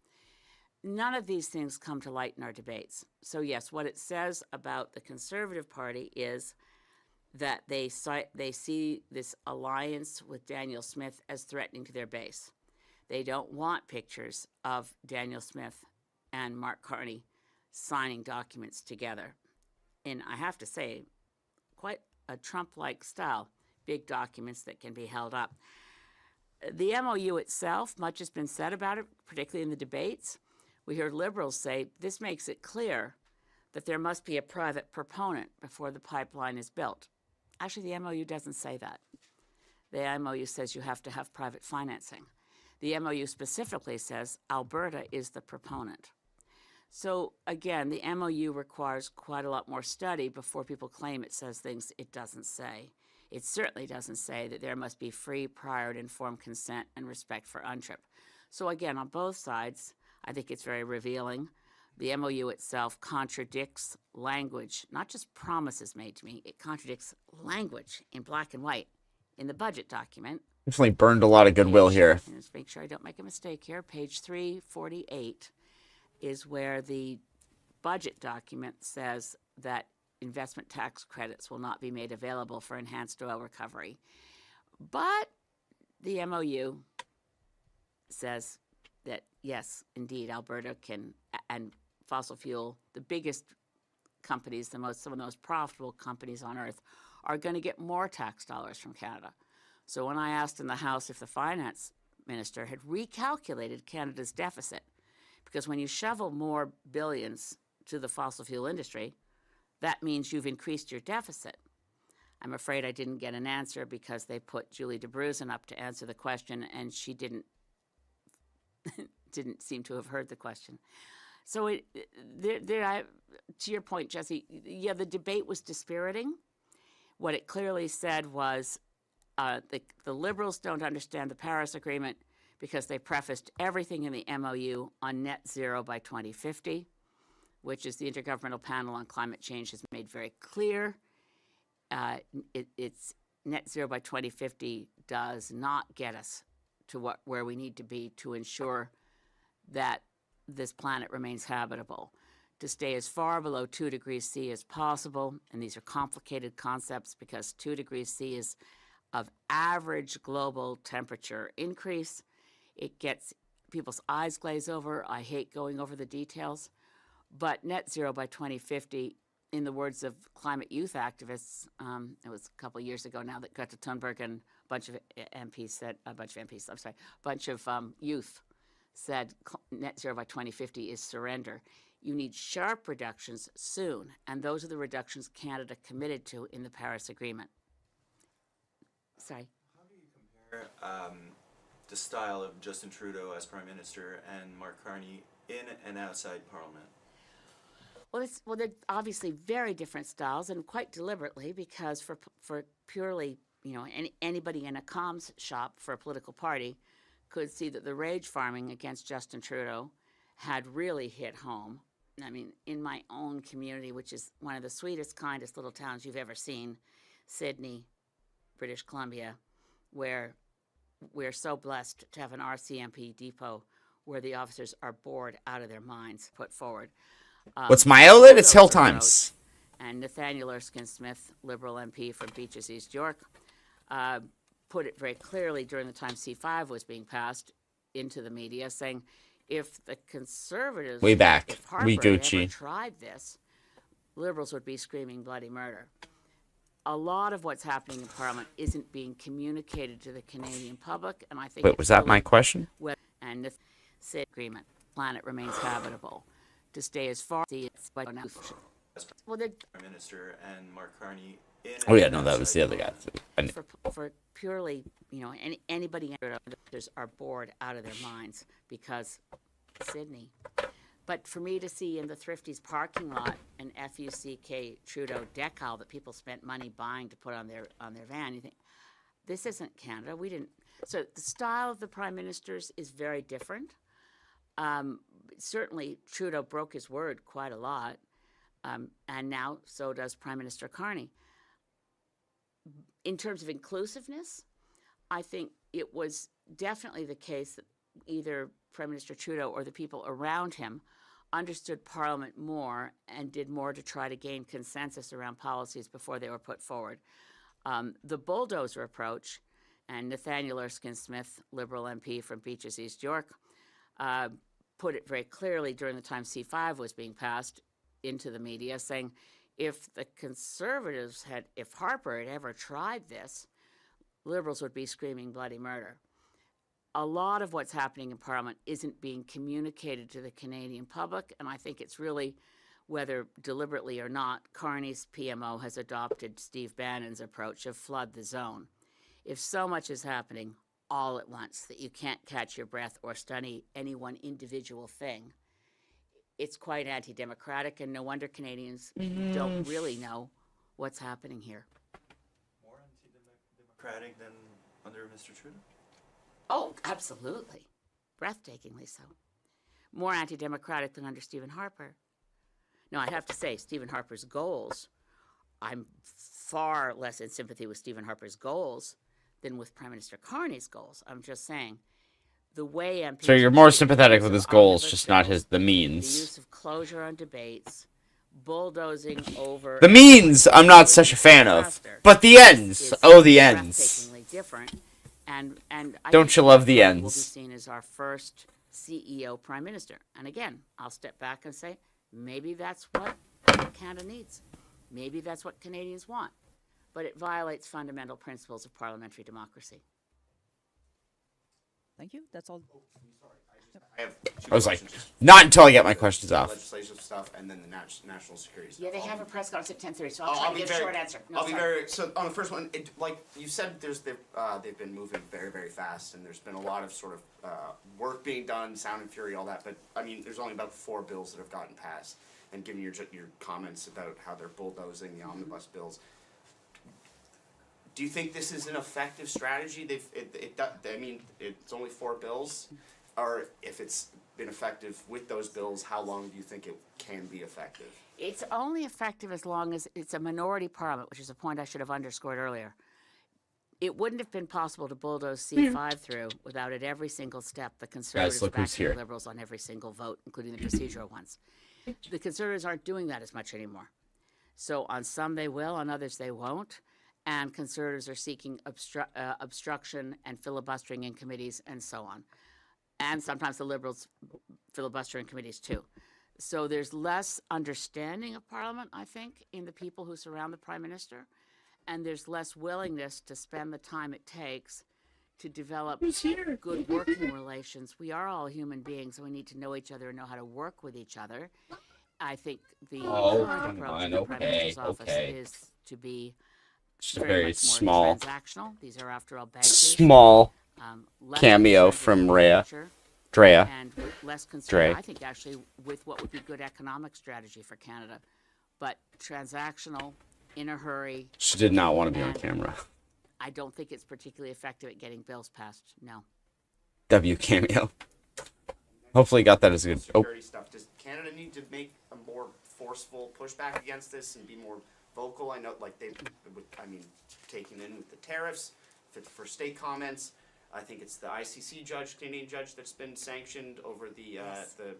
None of these things come to light in our debates. So yes, what it says about the Conservative Party is that they see this alliance with Daniel Smith as threatening to their base. They don't want pictures of Daniel Smith and Mark Carney signing documents together in, I have to say, quite a Trump-like style, big documents that can be held up. The MOU itself, much has been said about it, particularly in the debates. We heard Liberals say this makes it clear that there must be a private proponent before the pipeline is built. Actually, the MOU doesn't say that. The MOU says you have to have private financing. The MOU specifically says Alberta is the proponent. So again, the MOU requires quite a lot more study before people claim it says things it doesn't say. It certainly doesn't say that there must be free, prior, and informed consent and respect for UNTRIP. So again, on both sides, I think it's very revealing. The MOU itself contradicts language, not just promises made to me, it contradicts language in black and white in the budget document. Definitely burned a lot of goodwill here. Let's make sure I don't make a mistake here. Page 348 is where the budget document says that investment tax credits will not be made available for enhanced oil recovery. But the MOU says that, yes, indeed, Alberta can, and fossil fuel, the biggest companies, some of the most profitable companies on earth, are going to get more tax dollars from Canada. So when I asked in the House if the finance minister had recalculated Canada's deficit, because when you shovel more billions to the fossil fuel industry, that means you've increased your deficit. I'm afraid I didn't get an answer because they put Julie DeBruzen up to answer the question, and she didn't seem to have heard the question. So to your point, Jesse, yeah, the debate was dispiriting. What it clearly said was the Liberals don't understand the Paris Agreement because they prefaced everything in the MOU on net zero by 2050, which is the Intergovernmental Panel on Climate Change has made very clear. It's net zero by 2050 does not get us to where we need to be to ensure that this planet remains habitable, to stay as far below 2 degrees C as possible. And these are complicated concepts because 2 degrees C is of average global temperature increase. It gets people's eyes glaze over. I hate going over the details. But net zero by 2050, in the words of climate youth activists, it was a couple of years ago now that Greta Thunberg and a bunch of MPs said, youth said net zero by 2050 is surrender. You need sharp reductions soon, and those are the reductions Canada committed to in the Paris Agreement. Sorry. How do you compare the style of Justin Trudeau as Prime Minister and Mark Carney in and outside Parliament? Well, they're obviously very different styles, and quite deliberately, because for purely, anybody in a comms shop for a political party could see that the rage farming against Justin Trudeau had really hit home. I mean, in my own community, which is one of the sweetest, kindest little towns you've ever seen, Sydney, British Columbia, where we're so blessed to have an RCMP depot where the officers are bored out of their minds put forward. What's my outlet? It's Hill Times. And Nathaniel Erskine-Smith, Liberal MP from Beaches, East York, put it very clearly during the time C5 was being passed into the media, saying if the Conservatives, way back, if Harper we had Gucci ever tried this, Liberals would be screaming bloody murder. A lot of what's happening in Parliament isn't being communicated to the Canadian public, and I think. Wait, was that my question? And the agreement, planet remains habitable, to stay as far as well, the Prime Minister and Mark Carney in. Oh yeah, no, that was the other guy. For purely, anybody are bored out of their minds because Sydney. But for me to see in the Thrifty's parking lot an FUCK Trudeau decal that people spent money buying to put on their van, you think, this isn't Canada. We didn't. So the style of the prime ministers is very different. Certainly, Trudeau broke his word quite a lot, and now so does Prime Minister Carney. In terms of inclusiveness, I think it was definitely the case that either Prime Minister Trudeau or the people around him understood Parliament more and did more to try to gain consensus around policies before they were put forward. The bulldozer approach, and Nathaniel Erskine-Smith, Liberal MP from Beaches, East York, put it very clearly during the time C5 was being passed into the media, saying if the Conservatives if Harper had ever tried this, Liberals would be screaming bloody murder. A lot of what's happening in Parliament isn't being communicated to the Canadian public, and I think it's really, whether deliberately or not, Carney's PMO has adopted Steve Bannon's approach of flood the zone. If so much is happening all at once that you can't catch your breath or study any one individual thing, it's quite anti-democratic, and no wonder Canadians don't really know what's happening here. More anti-democratic than under Mr. Trudeau? Oh, absolutely. Breathtakingly so. More anti-democratic than under Stephen Harper. Now, I'd have to say, Stephen Harper's goals, I'm far less in sympathy with Stephen Harper's goals than with Prime Minister Carney's goals. I'm just saying, the way MPs... So you're more sympathetic with his goals, just not the means. The use of closure on debates, bulldozing over... The means I'm not such a fan of, but the ends, oh, the ends. Breathtakingly different. And I Don't you love the will ends? be seen as our first CEO Prime Minister. And again, I'll step back and say, maybe that's what Canada needs. Maybe that's what Canadians want. But it violates fundamental principles of parliamentary democracy. Thank you. That's all. I have I was like, not until I get my questions off. Legislative stuff and then the national security stuff. Yeah, they have a press conference at 10:30, so I'll try to get a short answer. No, I'll be sorry. very. So on the first one, like you said, they've been moving very, very fast, and there's been a lot of sort of work being done, sound and fury, all that. But I mean, there's only about 4 bills that have gotten passed. And given your comments about how they're bulldozing the omnibus bills, do you think this is an effective strategy? I mean, it's only 4 bills, or if it's been effective with those bills, how long do you think it can be effective? It's only effective as long as it's a minority parliament, which is a point I should have underscored earlier. It wouldn't have been possible to bulldoze C5 through without at every single step the Conservatives look who's backing the here. Liberals on every single vote, including the procedural ones. The Conservatives aren't doing that as much anymore. So on some they will, on others they won't. And Conservatives are seeking obstruction and filibustering in committees and so on. And sometimes the Liberals filibuster in committees too. So there's less understanding of Parliament, I think, in the people who surround the Prime Minister. And there's less willingness to spend the time it takes to develop good working relations. We are all human beings, and we need to know each other and know how to work with each other. I think the current approach of the Prime Minister's office is to be Just a very very much more small, transactional. These are, after all, bank cases. small Less cameo concerned from with Drea. culture, Drea. and less Dre. concerned, I think, actually, with what would be good economic strategy for Canada. But transactional, in a hurry. She did not want to be on and camera. I don't think it's particularly effective at getting bills passed. No. W cameo. Hopefully got that as a good. Oh, Security stuff. Does Canada need to make a more forceful pushback against this and be more vocal? I know, like taking in with the tariffs for state comments. I think it's the ICC judge, Canadian judge, that's been sanctioned over the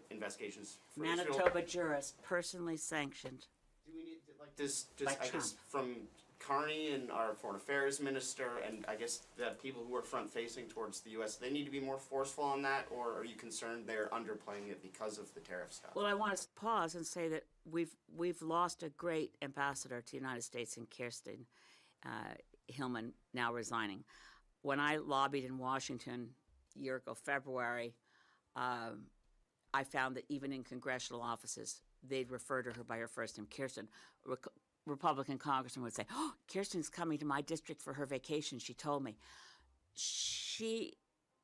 investigations for Israel. Manitoba jurist, personally sanctioned. Do we need does By I guess Trump. from Carney and our foreign affairs minister, and I guess the people who are front facing towards the U.S., they need to be more forceful on that, or are you concerned they're underplaying it because of the tariff stuff? Well, I want to pause and say that we've lost a great ambassador to the United States in Kirsten Hillman, now resigning. When I lobbied in Washington a year ago, February, I found that even in congressional offices, they'd refer to her by her first name, Kirsten. Republican congressman would say, "Oh, Kirsten's coming to my district for her vacation," she told me. She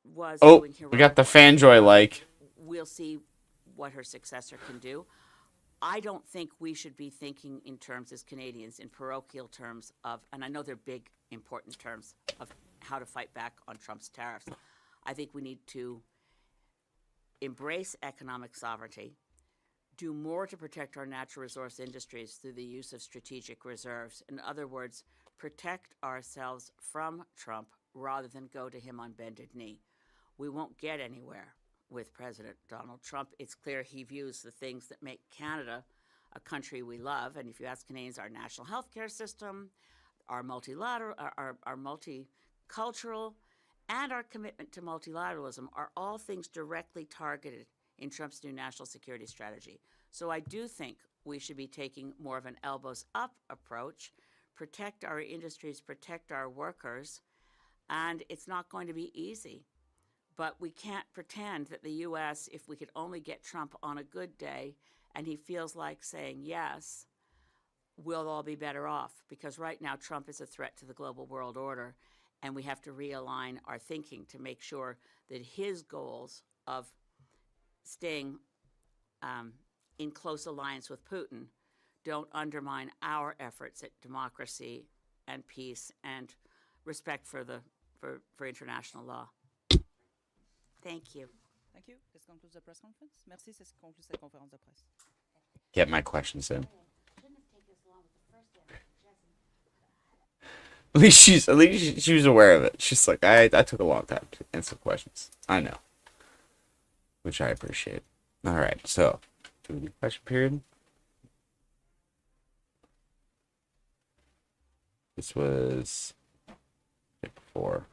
was doing heroic we got the work. fanjoy like. We'll see what her successor can do. I don't think we should be thinking in terms as Canadians, in parochial terms of, and I know they're big, important terms, of how to fight back on Trump's tariffs. I think we need to embrace economic sovereignty, do more to protect our natural resource industries through the use of strategic reserves. In other words, protect ourselves from Trump rather than go to him on bended knee. We won't get anywhere with President Donald Trump. It's clear he views the things that make Canada a country we love. And if you ask Canadians, our national health care system, our multilateral, our multicultural, and our commitment to multilateralism are all things directly targeted in Trump's new national security strategy. So I do think we should be taking more of an elbows-up approach, protect our industries, protect our workers, and it's not going to be easy. But we can't pretend that the U.S., if we could only get Trump on a good day and he feels like saying yes, we'll all be better off. Because right now, Trump is a threat to the global world order, and we have to realign our thinking to make sure that his goals of staying in close alliance with Putin don't undermine our efforts at democracy and peace and respect for international law. Thank you. Thank you. This concludes the press conference. Merci. This concludes the conférence de presse. Get my questions in. At least she was aware of it. She's like, I took a long time to answer questions. I know. Which I appreciate. All right, so do we do question period? This was before.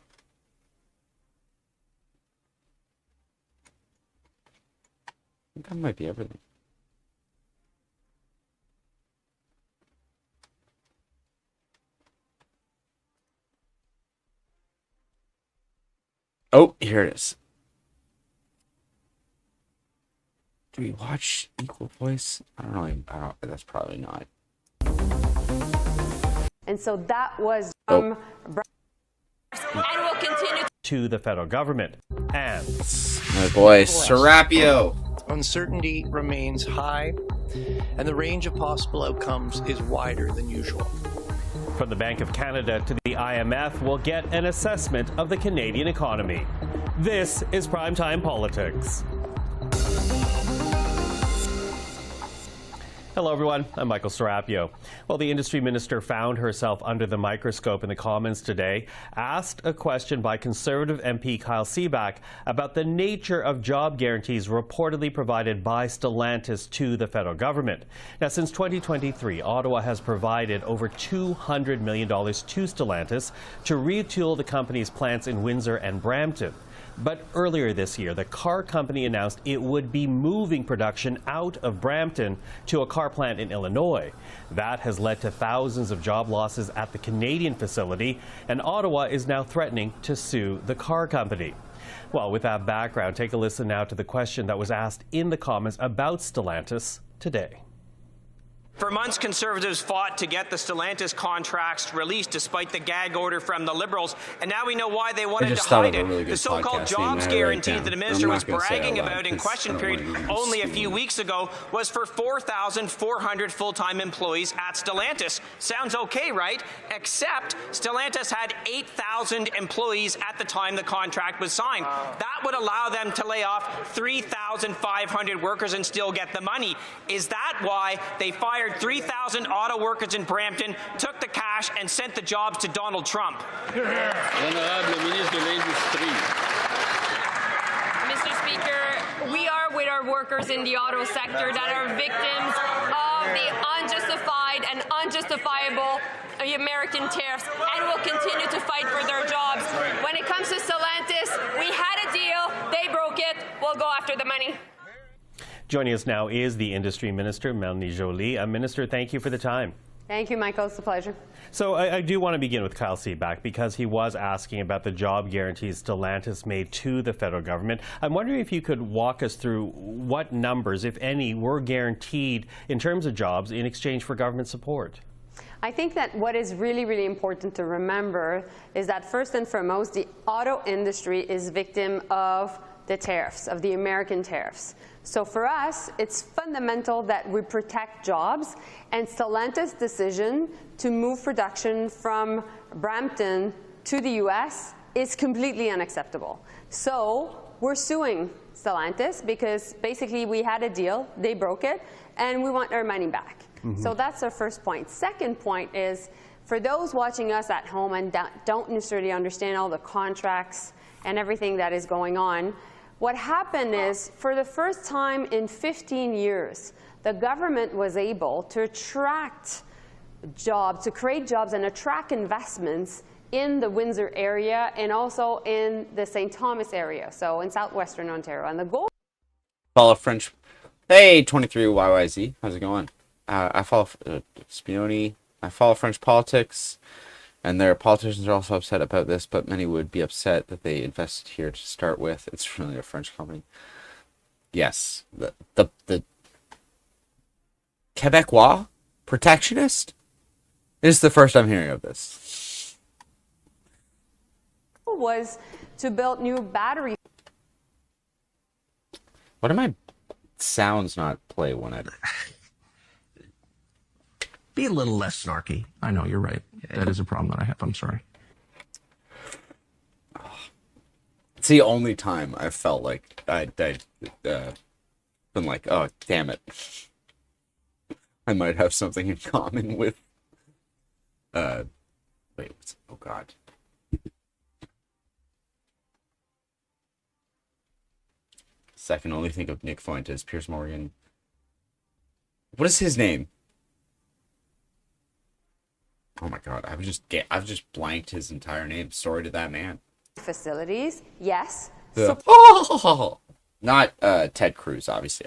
I think that might be everything. Oh, here it is. Do we watch Equal Voice? I don't know. That's probably not. And so that was Oh. and will continue to the federal government. And My boy, Serapio. Uncertainty remains high, and the range of possible outcomes is wider than usual. from the Bank of Canada to the IMF, we'll get an assessment of the Canadian economy. This is Primetime Politics. Hello, everyone. I'm Michael Serapio. Well, the industry minister found herself under the microscope in the Commons today, asked a question by Conservative MP Kyle Seaback about the nature of job guarantees reportedly provided by Stellantis to the federal government. Now, since 2023, Ottawa has provided over $200 million to Stellantis to retool the company's plants in Windsor and Brampton. But earlier this year, the car company announced it would be moving production out of Brampton to a car plant in Illinois. That has led to thousands of job losses at the Canadian facility, and Ottawa is now threatening to sue the car company. Well, with that background, take a listen now to the question that was asked in the Commons about Stellantis today. For months, Conservatives fought to get the Stellantis contracts released despite the gag order from the Liberals, and now we know why they wanted to hide it. The so-called jobs guarantee that the minister was bragging about in question period only a few weeks ago was for 4,400 full-time employees at Stellantis. Sounds okay, right? Except Stellantis had 8,000 employees at the time the contract was signed. That would allow them to lay off 3,500 workers and still get the money. Is that why they fired 3,000 auto workers in Brampton, took the cash, and sent the jobs to Donald Trump? Honorable Minister de l'Industrie. Mr. Speaker, we are with our workers in the auto sector that are victims of the unjustified and unjustifiable American tariffs and will continue to fight for their jobs. When it comes to Stellantis, we had a deal, they broke it, we'll go after the money. Joining us now is the Industry Minister, Melanie Joly. Minister, thank you for the time. Thank you, Michael. It's a pleasure. So I do want to begin with Kyle Seaback because he was asking about the job guarantees Stellantis made to the federal government. I'm wondering if you could walk us through what numbers, if any, were guaranteed in terms of jobs in exchange for government support. I think that what is really, really important to remember is that first and foremost, the auto industry is victim of the tariffs, of the American tariffs. So for us, it's fundamental that we protect jobs, and Stellantis' decision to move production from Brampton to the U.S. is completely unacceptable. So we're suing Stellantis because basically we had a deal, they broke it, and we want our money back. So that's our first point. Second point is For those watching us at home and don't necessarily understand all the contracts and everything that is going on, what happened is, for the first time in 15 years, the government was able to attract jobs, to create jobs and attract investments in the Windsor area and also in the St. Thomas area, so in southwestern Ontario. And the goal... Follow French... Hey, 23YYZ. How's it going? I follow Spioni. I follow French politics, and their politicians are also upset about this, but many would be upset that they invested here to start with. It's really a French company. Yes. The Quebecois protectionist? This is the first I'm hearing of this. ...was to build new battery... What do my sounds not play when I... Be a little less snarky. I know, you're right. That is a problem that I have. I'm sorry. It's the only time I've felt like I'd been like, oh, damn it. I might have something in common with... wait, what's... Oh, God. Second, only think of Nick Fuentes, Piers Morgan. What is his name? Oh my God, I've just blanked his entire name. Sorry to that man. Facilities, yes. Not Ted Cruz, obviously.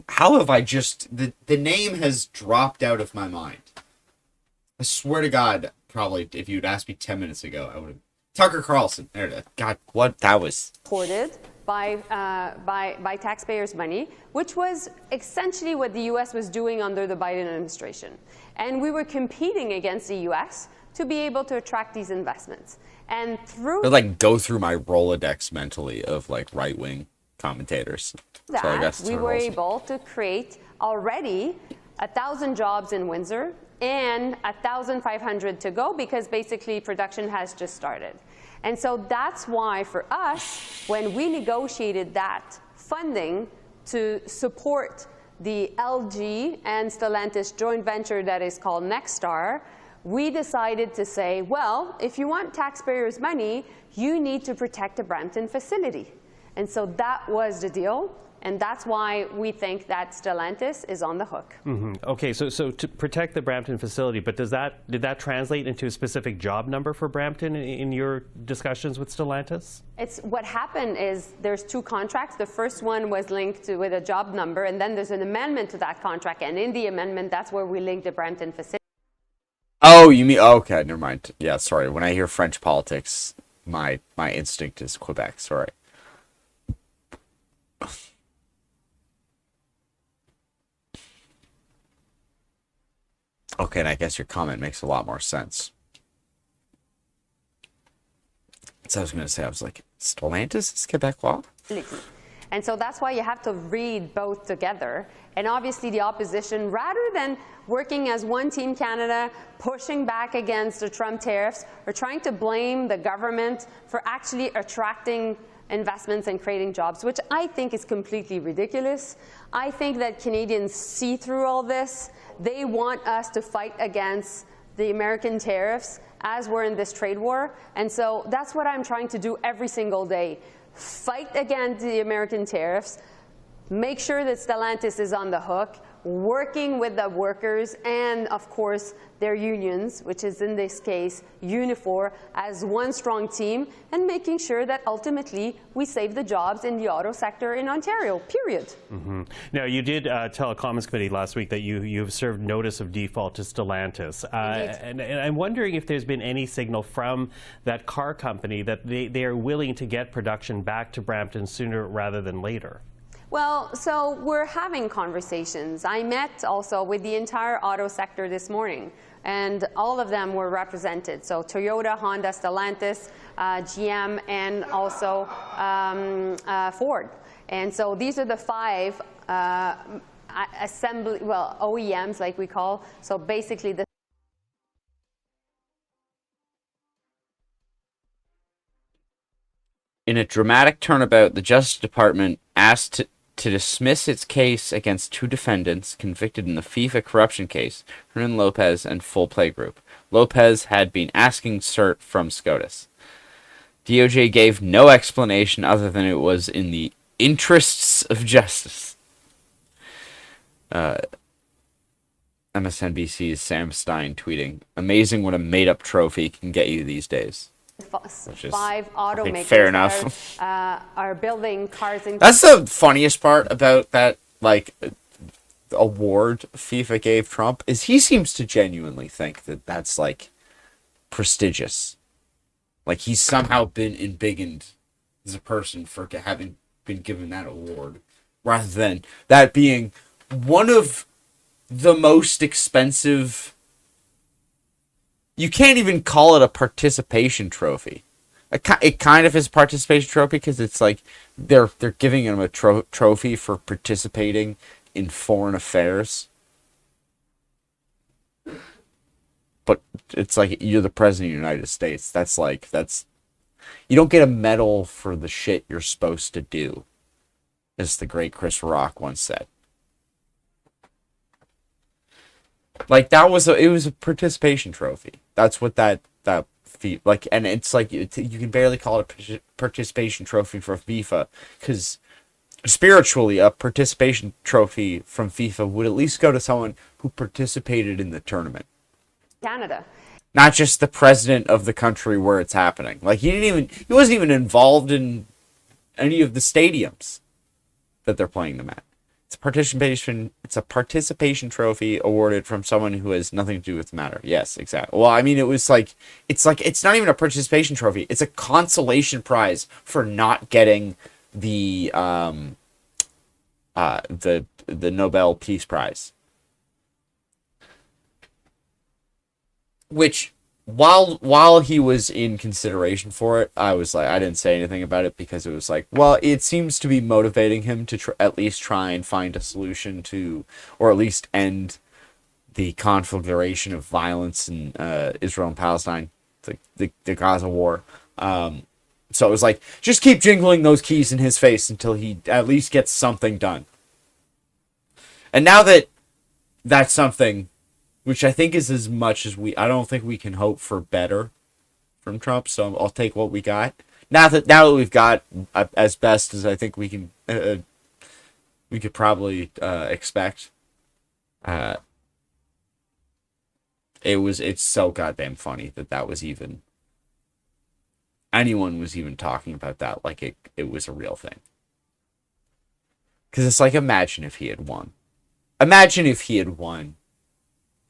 How have I just... The name has dropped out of my mind. I swear to God, probably, if you'd asked me 10 minutes ago, I would have... Tucker Carlson. There it is. God, what? That was... Supported by taxpayers' money, which was essentially what the U.S. was doing under the Biden administration. And we were competing against the U.S. to be able to attract these investments. And through... I like go through my Rolodex mentally of like right-wing commentators. That, we were able to create already 1,000 jobs in Windsor and 1,500 to go, because basically production has just started. And so that's why for us, when we negotiated that funding to support the LG and Stellantis joint venture that is called Nexstar, we decided to say, well, if you want taxpayers' money, you need to protect the Brampton facility. And so that was the deal. And that's why we think that Stellantis is on the hook. Mm-hmm. Okay, so to protect the Brampton facility, but did that translate into a specific job number for Brampton in your discussions with Stellantis? It's what happened is there's two contracts. The first one was linked with a job number, and then there's an amendment to that contract. And in the amendment, that's where we linked the Brampton facility. Oh, you mean... Oh, okay, never mind. Yeah, sorry. When I hear French politics, my instinct is Quebec. Sorry. Okay, and I guess your comment makes a lot more sense. So I was going to say, I was like, Stellantis is Quebecois? And so that's why you have to read both together. And obviously the opposition, rather than working as one Team Canada, pushing back against the Trump tariffs, or trying to blame the government for actually attracting investments and creating jobs, which I think is completely ridiculous. I think that Canadians see through all this. They want us to fight against the American tariffs as we're in this trade war. And so that's what I'm trying to do every single day. Fight against the American tariffs, make sure that Stellantis is on the hook, working with the workers and, of course, their unions, which is in this case Unifor, as one strong team, and making sure that ultimately we save the jobs in the auto sector in Ontario, period. Mm-hmm. Now, you did tell a Commons Committee last week that you've served notice of default to Stellantis. And I'm wondering if there's been any signal from that car company that they are willing to get production back to Brampton sooner rather than later. Well, so we're having conversations. I met also with the entire auto sector this morning, and all of them were represented. So Toyota, Honda, Stellantis, GM, and also Ford. And so these are the five OEMs, like we call. So basically the... In a dramatic turnabout, the Justice Department asked to dismiss its case against 2 defendants convicted in the FIFA corruption case, Hernan Lopez and Full Play Group. Lopez had been asking cert from SCOTUS. DOJ gave no explanation other than it was in the interests of justice. MSNBC's Sam Stein tweeting, "Amazing what a made-up trophy can get you these days." Which is, 5 automakers fair enough. are building cars in. That's the funniest part about that, like, award FIFA gave Trump, is he seems to genuinely think that that's, like, prestigious. Like, he's somehow been embiggened as a person for having been given that award, rather than that being one of the most expensive. You can't even call it a participation trophy. It kind of is a participation trophy because it's like they're giving him a trophy for participating in foreign affairs. But it's like, you're the president of the United States. You don't get a medal for the shit you're supposed to do, as the great Chris Rock once said. Like, it was a participation trophy. That's what that like, and it's like, you can barely call it a participation trophy for FIFA, because spiritually, a participation trophy from FIFA would at least go to someone who participated in the tournament. Canada. Not just the president of the country where it's happening. Like, he wasn't even involved in any of the stadiums that they're playing them at. It's a participation trophy awarded from someone who has nothing to do with the matter. Yes, exactly. Well, I mean, it's not even a participation trophy. It's a consolation prize for not getting the Nobel Peace Prize. Which, while he was in consideration for it, I was like, I didn't say anything about it, because it was like, well, it seems to be motivating him to at least try and find a solution to, or at least end the conflagration of violence in Israel and Palestine, the Gaza war. So it was like, just keep jingling those keys in his face until he at least gets something done. And now that that's something, which I think is as much as I don't think we can hope for better from Trump, so I'll take what we got. Now that we've got as best as I think we can, we could probably expect. It's so goddamn funny that was even, anyone was even talking about that like it was a real thing. Because it's like, imagine if he had won. Imagine if he had won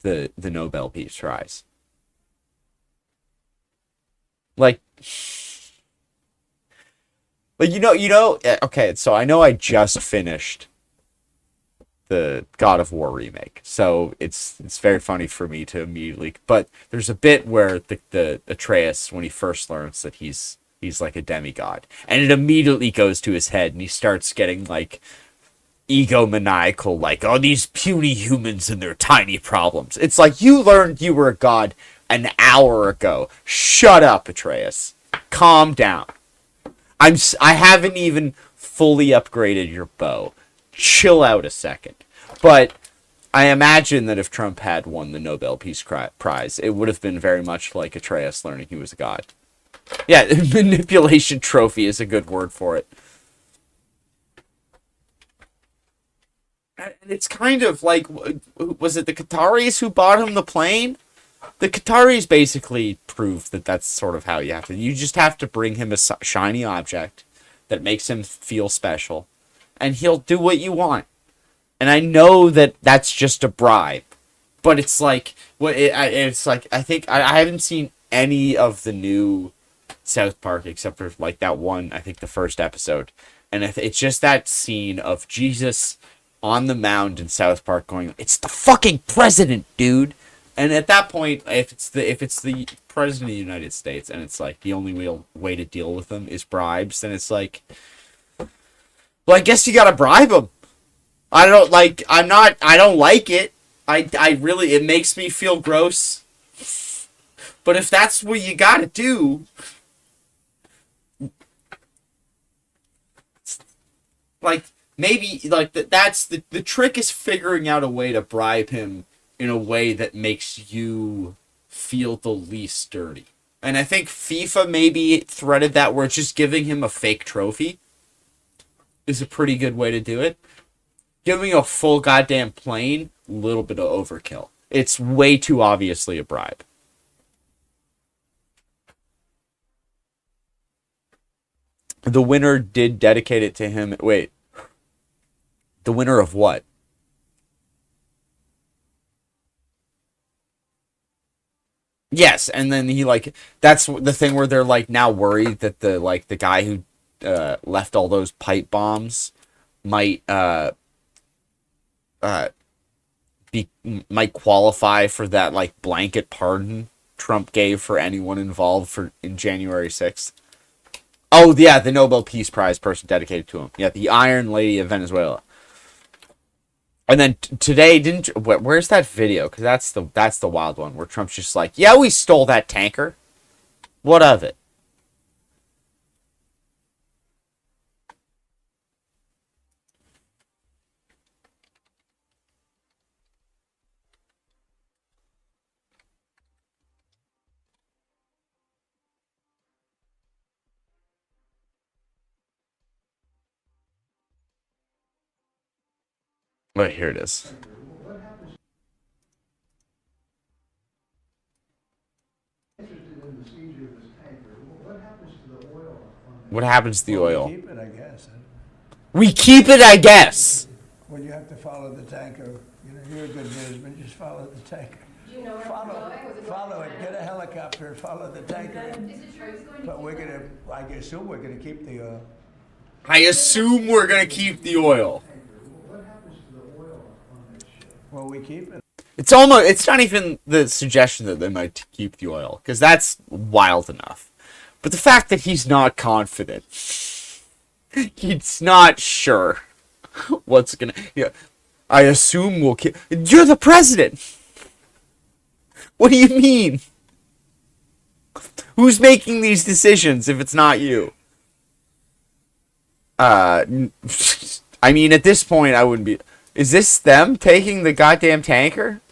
the Nobel Peace Prize. Like, okay, so I know I just finished the God of War remake, so it's very funny for me to immediately, but there's a bit where the Atreus, when he first learns that he's like a demigod, and it immediately goes to his head, and he starts getting like egomaniacal, like, oh, these puny humans and their tiny problems. It's like, you learned you were a god an hour ago. Shut up, Atreus. Calm down. I haven't even fully upgraded your bow. Chill out a second. But I imagine that if Trump had won the Nobel Peace Prize, it would have been very much like Atreus learning he was a god. Yeah, manipulation trophy is a good word for it. And it's kind of like, was it the Qataris who bought him the plane? The Qataris basically proved that that's sort of how you have to. You just have to bring him a shiny object that makes him feel special, and he'll do what you want. And I know that that's just a bribe, but it's like, it's like, I think I haven't seen any of the new South Park except for like that one, I think the first episode, and it's just that scene of Jesus on the mound in South Park going, "It's the fucking president, dude." And at that point, if it's the president of the United States, and it's like the only way to deal with them is bribes, then it's like, well, I guess you gotta bribe him. I don't like it. I really, it makes me feel gross. But if that's what you gotta do, like, maybe like that's the trick is figuring out a way to bribe him in a way that makes you feel the least dirty. And I think FIFA maybe threaded that where it's just giving him a fake trophy is a pretty good way to do it. Giving a full goddamn plane, a little bit of overkill. It's way too obviously a bribe. The winner did dedicate it to him. Wait. The winner of what? Yes, and then he like that's the thing where they're like now worried that the guy who left all those pipe bombs might might qualify for that like blanket pardon Trump gave for anyone involved in January 6th. Oh yeah, the Nobel Peace Prize person dedicated to him. Yeah, the Iron Lady of Venezuela. And then today, where's that video? Because that's the wild one where Trump's just like, yeah, we stole that tanker. What of it? Wait, here it is. What happens to the oil? We keep it, I guess. We keep it, I guess. Well, you have to follow the tanker. You know, you're a good newsman. Just follow the tanker. Do you know follow it. Get a helicopter and follow the tanker. But I assume we're gonna keep the oil. I assume we're gonna keep the oil. Well, we keep it. It's not even the suggestion that they might keep the oil, because that's wild enough. But the fact that he's not confident, he's not sure what's gonna. Yeah, I assume we'll keep. You're the president. What do you mean? Who's making these decisions if it's not you? I mean, at this point, I wouldn't be. Is this them taking the goddamn tanker?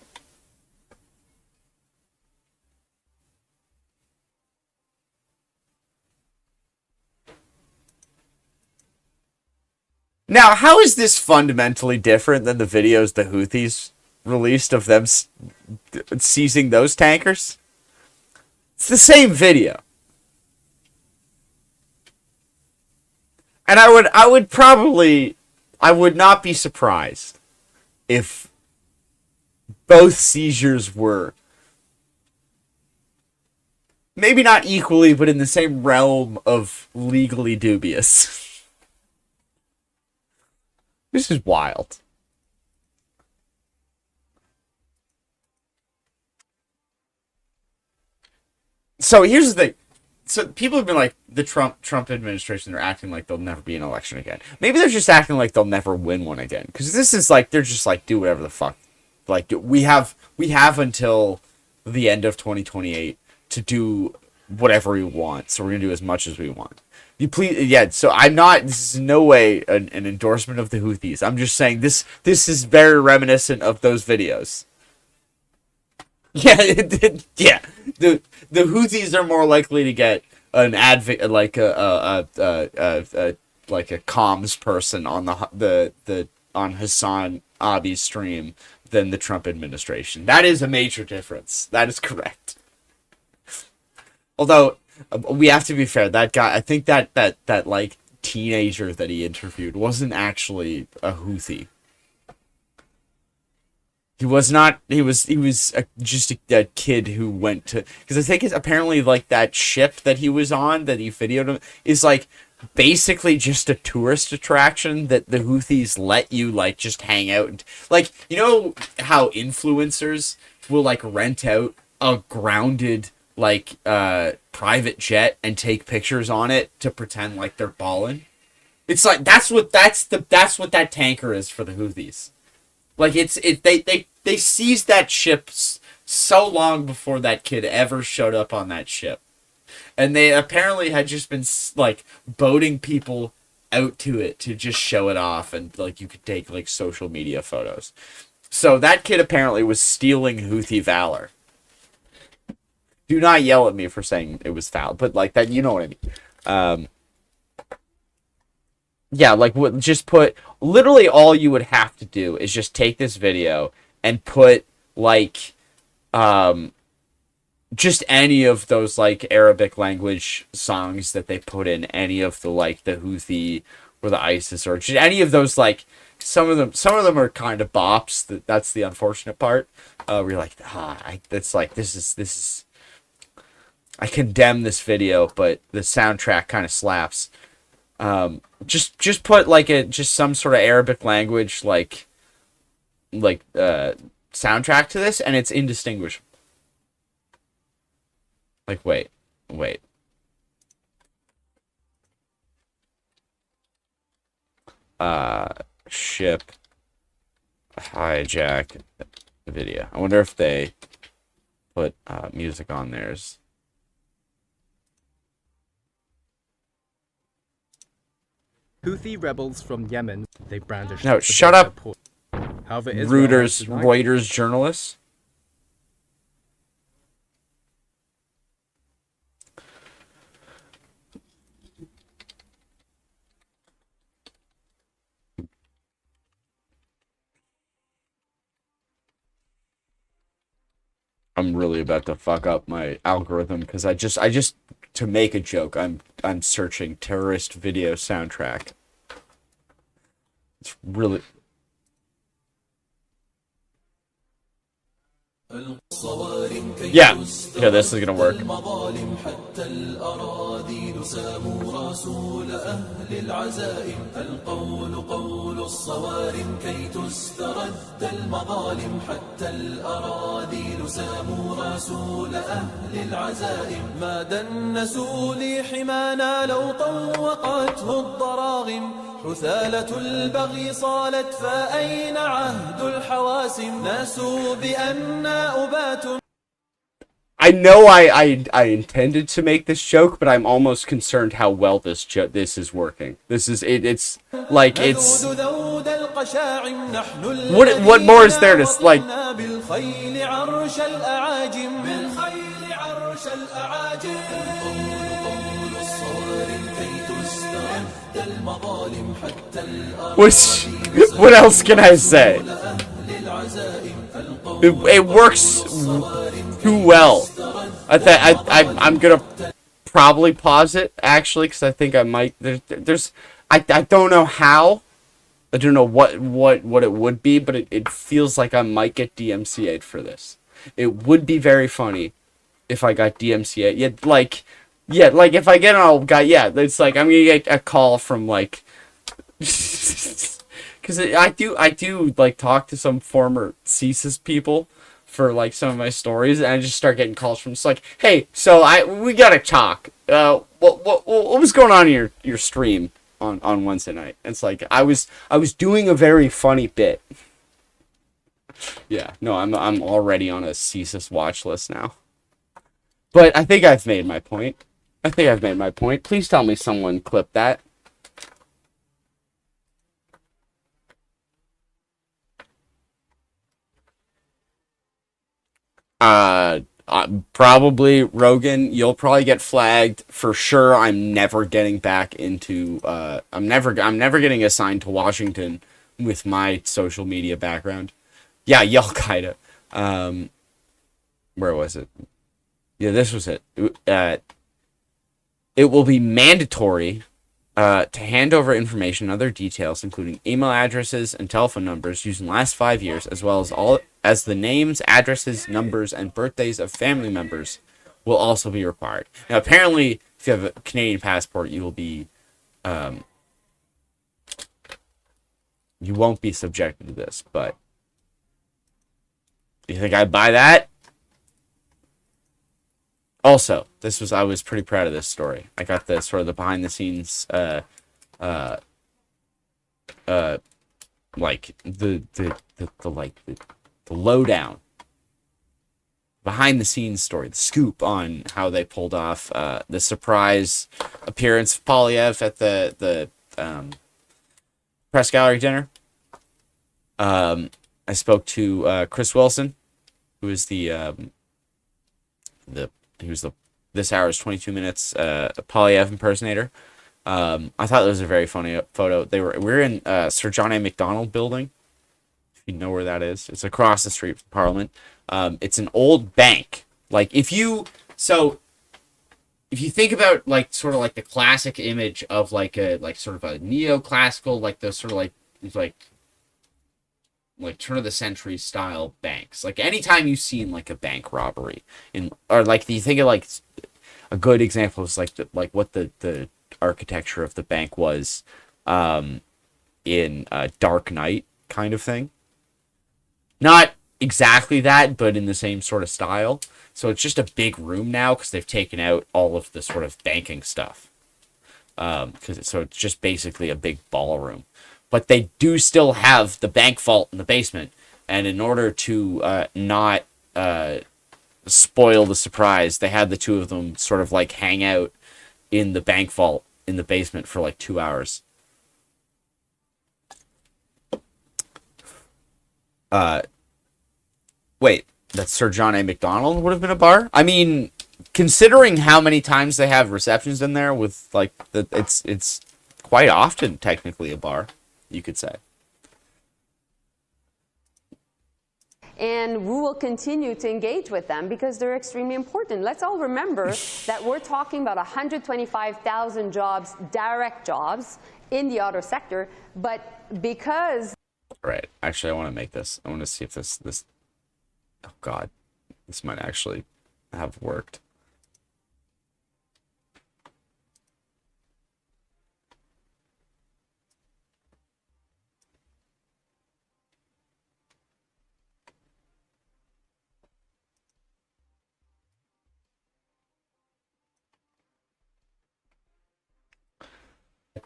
Now, how is this fundamentally different than the videos the Houthis released of them seizing those tankers? It's the same video. And I would not be surprised if both seizures were maybe not equally, but in the same realm of legally dubious. This is wild. So here's the thing. So people have been like, the Trump administration, they're acting like there'll never be an election again. Maybe they're just acting like they'll never win one again. Because this is like, they're just like, do whatever the fuck. Like, we have until the end of 2028 to do whatever we want. So we're going to do as much as we want. So this is in no way an endorsement of the Houthis. I'm just saying this is very reminiscent of those videos. Yeah, yeah. The Houthis are more likely to get an advocate, like a comms person on on Hassan Abi's stream than the Trump administration. That is a major difference. That is correct. Although we have to be fair, that guy, I think that like teenager that he interviewed wasn't actually a Houthi. He was not. He was just a kid who went to, because I think it's apparently like that ship that he was on that he videoed him is like basically just a tourist attraction that the Houthis let you like just hang out and, like, you know how influencers will like rent out a grounded like private jet and take pictures on it to pretend like they're balling. It's like that's what that tanker is for the Houthis. Like they seized that ship so long before that kid ever showed up on that ship, and they apparently had just been like boating people out to it to just show it off, and like you could take like social media photos. So that kid apparently was stealing Houthi valor. Do not yell at me for saying it was foul, but like that, you know what I mean. Yeah, like just put, literally all you would have to do is just take this video and put like just any of those like Arabic language songs that they put in any of the like the Houthi or the ISIS or just any of those, like some of them are kind of bops. That's the unfortunate part. Where you're like, that's like this is I condemn this video, but the soundtrack kind of slaps. Just put like just some sort of Arabic language like soundtrack to this, and it's indistinguishable. Like, wait. Ship hijack video. I wonder if they put music on theirs. Houthi rebels from Yemen, they brandished. No, shut up. However, Reuters journalists. I'm really about to fuck up my algorithm because I just to make a joke, I'm searching terrorist video soundtrack. It's really yeah, this is gonna work. ما دنسوا لي حمانا لو طوقته الضراغم حثالة البغي صالت فأين عهد الحواسم ناسوا بأن أبات. I know I intended to make this joke, but I'm almost concerned how well this is working. This is it's like it's what more is there to like. What else can I say? It works too well. I'm gonna probably pause it actually because I think I might. I don't know how. I don't know what it would be, but it feels like I might get DMCA'd for this. It would be very funny if I got DMCA'd. Yeah, like if I get an old guy, yeah, it's like I'm gonna get a call from like. Because I do like talk to some former CSIS people for like some of my stories, and I just start getting calls from it's like, hey, so we gotta talk. What was going on in your stream on Wednesday night? And it's like I was doing a very funny bit. Yeah, no, I'm already on a CSIS watch list now. But I think I've made my point. Please tell me someone clipped that. Probably Rogan. You'll probably get flagged for sure. I'm never getting back into. I'm never getting assigned to Washington with my social media background. Yeah, Al Qaeda. Where was it? Yeah, this was it. It will be mandatory to hand over information and other details, including email addresses and telephone numbers used in the last 5 years, as well as the names, addresses, numbers, and birthdays of family members will also be required. Now, apparently, if you have a Canadian passport, you will be, you won't be subjected to this, but you think I'd buy that? Also, I was pretty proud of this story. I got the sort of the behind the scenes, like the lowdown, behind the scenes story, the scoop on how they pulled off the surprise appearance of Polyev at the press gallery dinner. I spoke to Chris Wilson, who is this hour's 22 minutes Polyev impersonator. I thought it was a very funny photo. We're in Sir John A. Macdonald building. If you know where that is, it's across the street from Parliament. It's an old bank. Like if you think about like sort of like the classic image of like sort of a neoclassical, like those sort of like turn of the century style banks. Like anytime you've seen like a bank robbery or like you think of like a good example is like what the architecture of the bank was in Dark Knight kind of thing. Not exactly that, but in the same sort of style. So it's just a big room now because they've taken out all of the sort of banking stuff. So it's just basically a big ballroom. But they do still have the bank vault in the basement. And in order to not spoil the surprise, they had the two of them sort of like hang out in the bank vault in the basement for like 2 hours. Wait, that Sir John A. Macdonald would have been a bar? I mean, considering how many times they have receptions in there with like it's quite often technically a bar, you could say. And we will continue to engage with them because they're extremely important. Let's all remember that we're talking about 125,000 jobs, direct jobs in the auto sector, but because... Right. Actually, I want to make this. I want to see if this... Oh, God. This might actually have worked.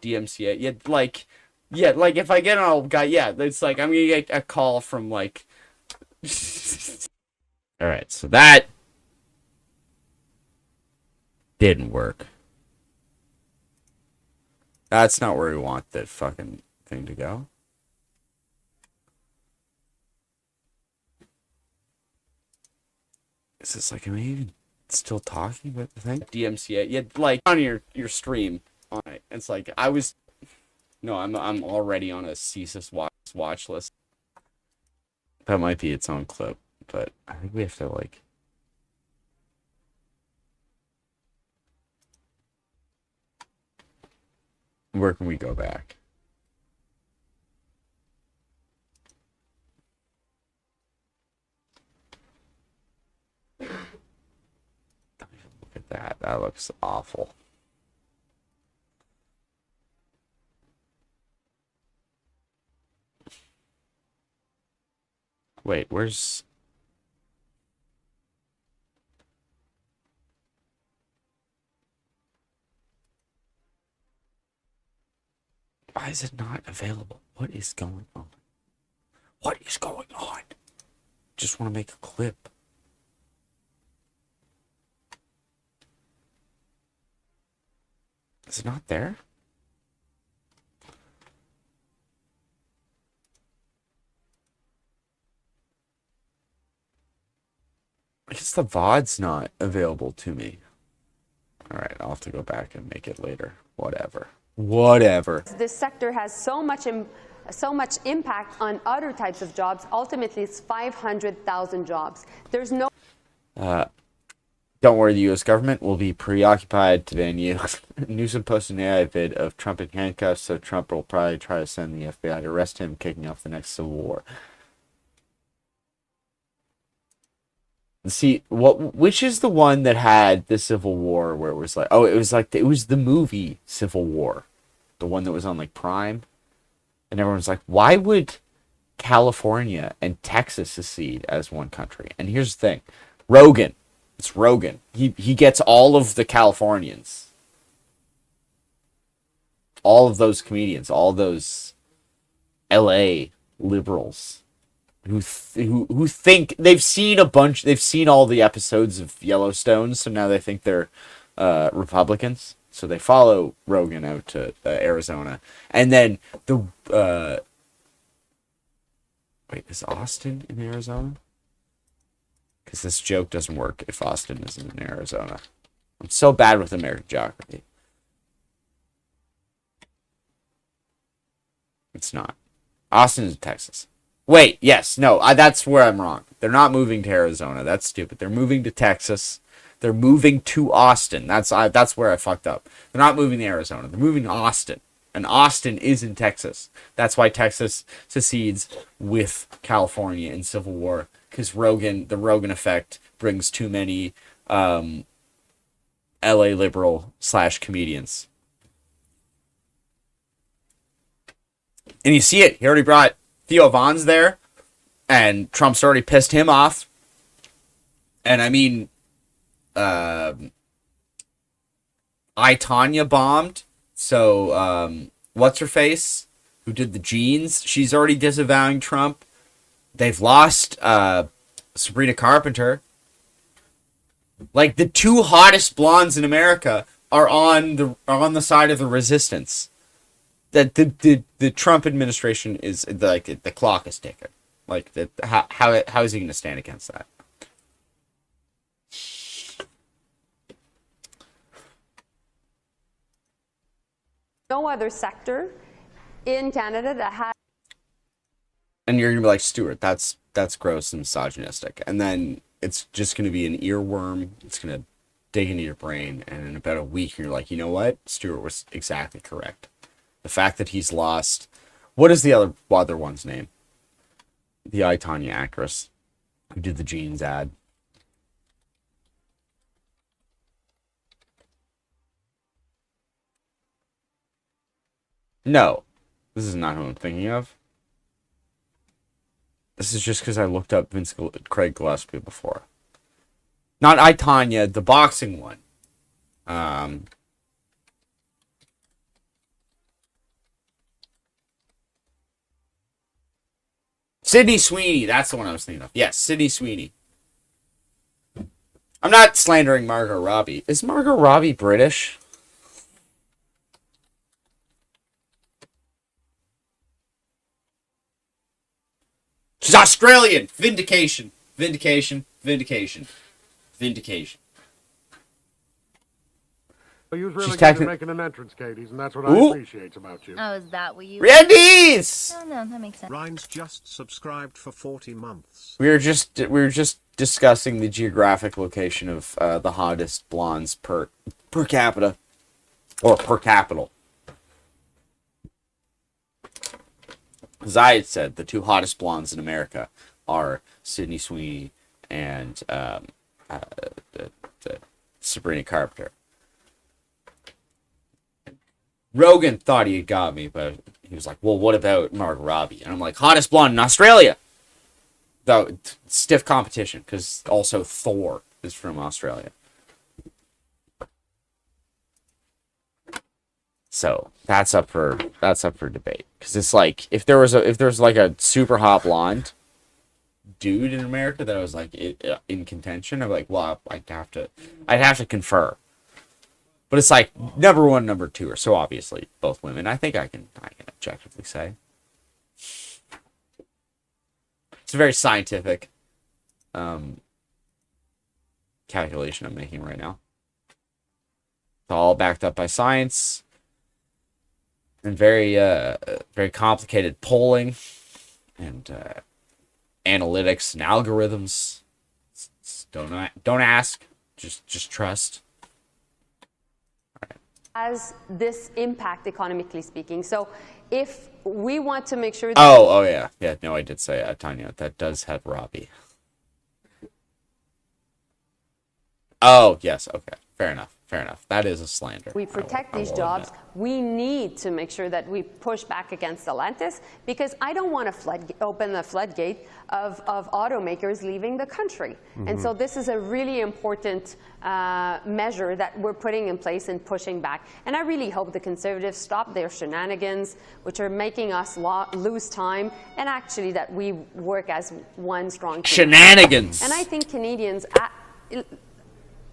DMCA, like if I get an old guy, it's like I'm gonna get a call from like. All right, so that didn't work. That's not where we want the fucking thing to go. Is this like, am I even still talking about the thing? DMCA, like on your stream. On it. It's like I'm already on a CSIS watch list. That might be its own clip, but I think we have to like. Where can we go back? Look at that. That looks awful. Wait, where's... Why is it not available? What is going on? What is going on? Just want to make a clip. Is it not there? I guess the VOD's not available to me. Alright, I'll have to go back and make it later. Whatever. This sector has so much impact on other types of jobs. Ultimately, it's 500,000 jobs. There's no... Don't worry, the U.S. government will be preoccupied today. Newsom posted an AI vid of Trump in handcuffs, so Trump will probably try to send the FBI to arrest him, kicking off the next civil war. See, which is the one that had the Civil War where it was like, it was the movie Civil War, the one that was on like Prime, and everyone's like, why would California and Texas secede as one country? And here's the thing, Rogan, it's Rogan. He gets all of the Californians, all of those comedians, all those L.A. liberals. Who think they've seen all the episodes of Yellowstone, so now they think they're Republicans. So they follow Rogan out to Arizona. And then wait, is Austin in Arizona? Because this joke doesn't work if Austin isn't in Arizona. I'm so bad with American geography. It's not. Austin is Texas. Wait, yes, no, that's where I'm wrong. They're not moving to Arizona. That's stupid. They're moving to Texas. They're moving to Austin. That's where I fucked up. They're not moving to Arizona. They're moving to Austin. And Austin is in Texas. That's why Texas secedes with California in Civil War. Because the Rogan effect brings too many LA liberal / comedians. And you see it. He already brought Theo Von's there. And Trump's already pissed him off. And I mean, I, Tonya bombed. So, what's her face? Who did the jeans? She's already disavowing Trump. They've lost Sabrina Carpenter. Like, the two hottest blondes in America are on the side of the resistance. That the Trump administration is like the clock is ticking. Like, how is he going to stand against that? No other sector in Canada that has. And you're going to be like, Stuart, that's gross and misogynistic. And then it's just going to be an earworm. It's going to dig into your brain. And in about a week, you're like, you know what? Stuart was exactly correct. The fact that he's lost. What is the other one's name? The I, Tonya actress who did the jeans ad. No, this is not who I'm thinking of. This is just because I looked up Craig Gillespie before. Not I, Tonya, the boxing one. Sydney Sweeney, that's the one I was thinking of. Yes, Sydney Sweeney. I'm not slandering Margot Robbie. Is Margot Robbie British? She's Australian. Vindication. Vindication. Vindication. Vindication. Well, you was really good at making an entrance, Katie, and that's what I appreciate about you. Oh, is that what you... Randy's! Oh, no, that makes sense. Ryan's just subscribed for 40 months. We were just discussing the geographic location of the hottest blondes per capita. Or per capital. As I had said, the two hottest blondes in America are Sydney Sweeney and Sabrina Carpenter. Rogan thought he had got me, but he was like, well, what about Margot Robbie? And I'm like, hottest blonde in Australia! Though, stiff competition, because also Thor is from Australia. So, that's up for debate. Because it's like, if there's like a super hot blonde dude in America that was like in contention, I'm like, well, I'd have to confer. But it's like number one, number two are so obviously both women. I think I can objectively say it's a very scientific calculation I'm making right now. It's all backed up by science and very complicated polling and analytics and algorithms. Don't ask, just trust. Has this impact economically speaking? So if we want to make sure that... Oh yeah. No, I did say Tanya. That does have Robbie. Oh yes. Okay. Fair enough. That is a slander. we protect these jobs, we need to make sure that we push back against Stellantis, because I don't want to open the floodgate of automakers leaving the country. And so this is a really important measure that we're putting in place and pushing back. And I really hope the Conservatives stop their shenanigans, which are making us lose time, and actually that we work as one strong team. Shenanigans! And I think Canadians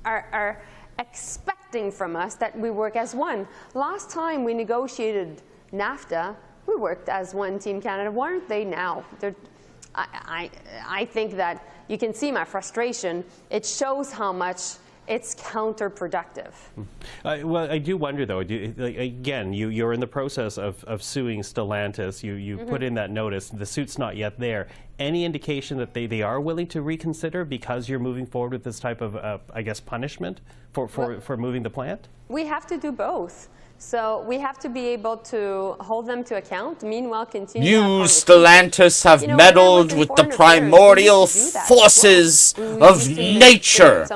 are expecting expecting from us that we work as one. Last time we negotiated NAFTA, we worked as one Team Canada. Why aren't they now? I think that you can see my frustration. It shows how much it's counterproductive. Well, I do wonder, though, again, you're in the process of suing Stellantis. You put in that notice. The suit's not yet there. Any indication that they are willing to reconsider because you're moving forward with this type of, I guess, punishment for moving the plant? We have to do both. So we have to be able to hold them to account. Meanwhile, continue. You, Stellantis, have meddled with the primordial forces of nature,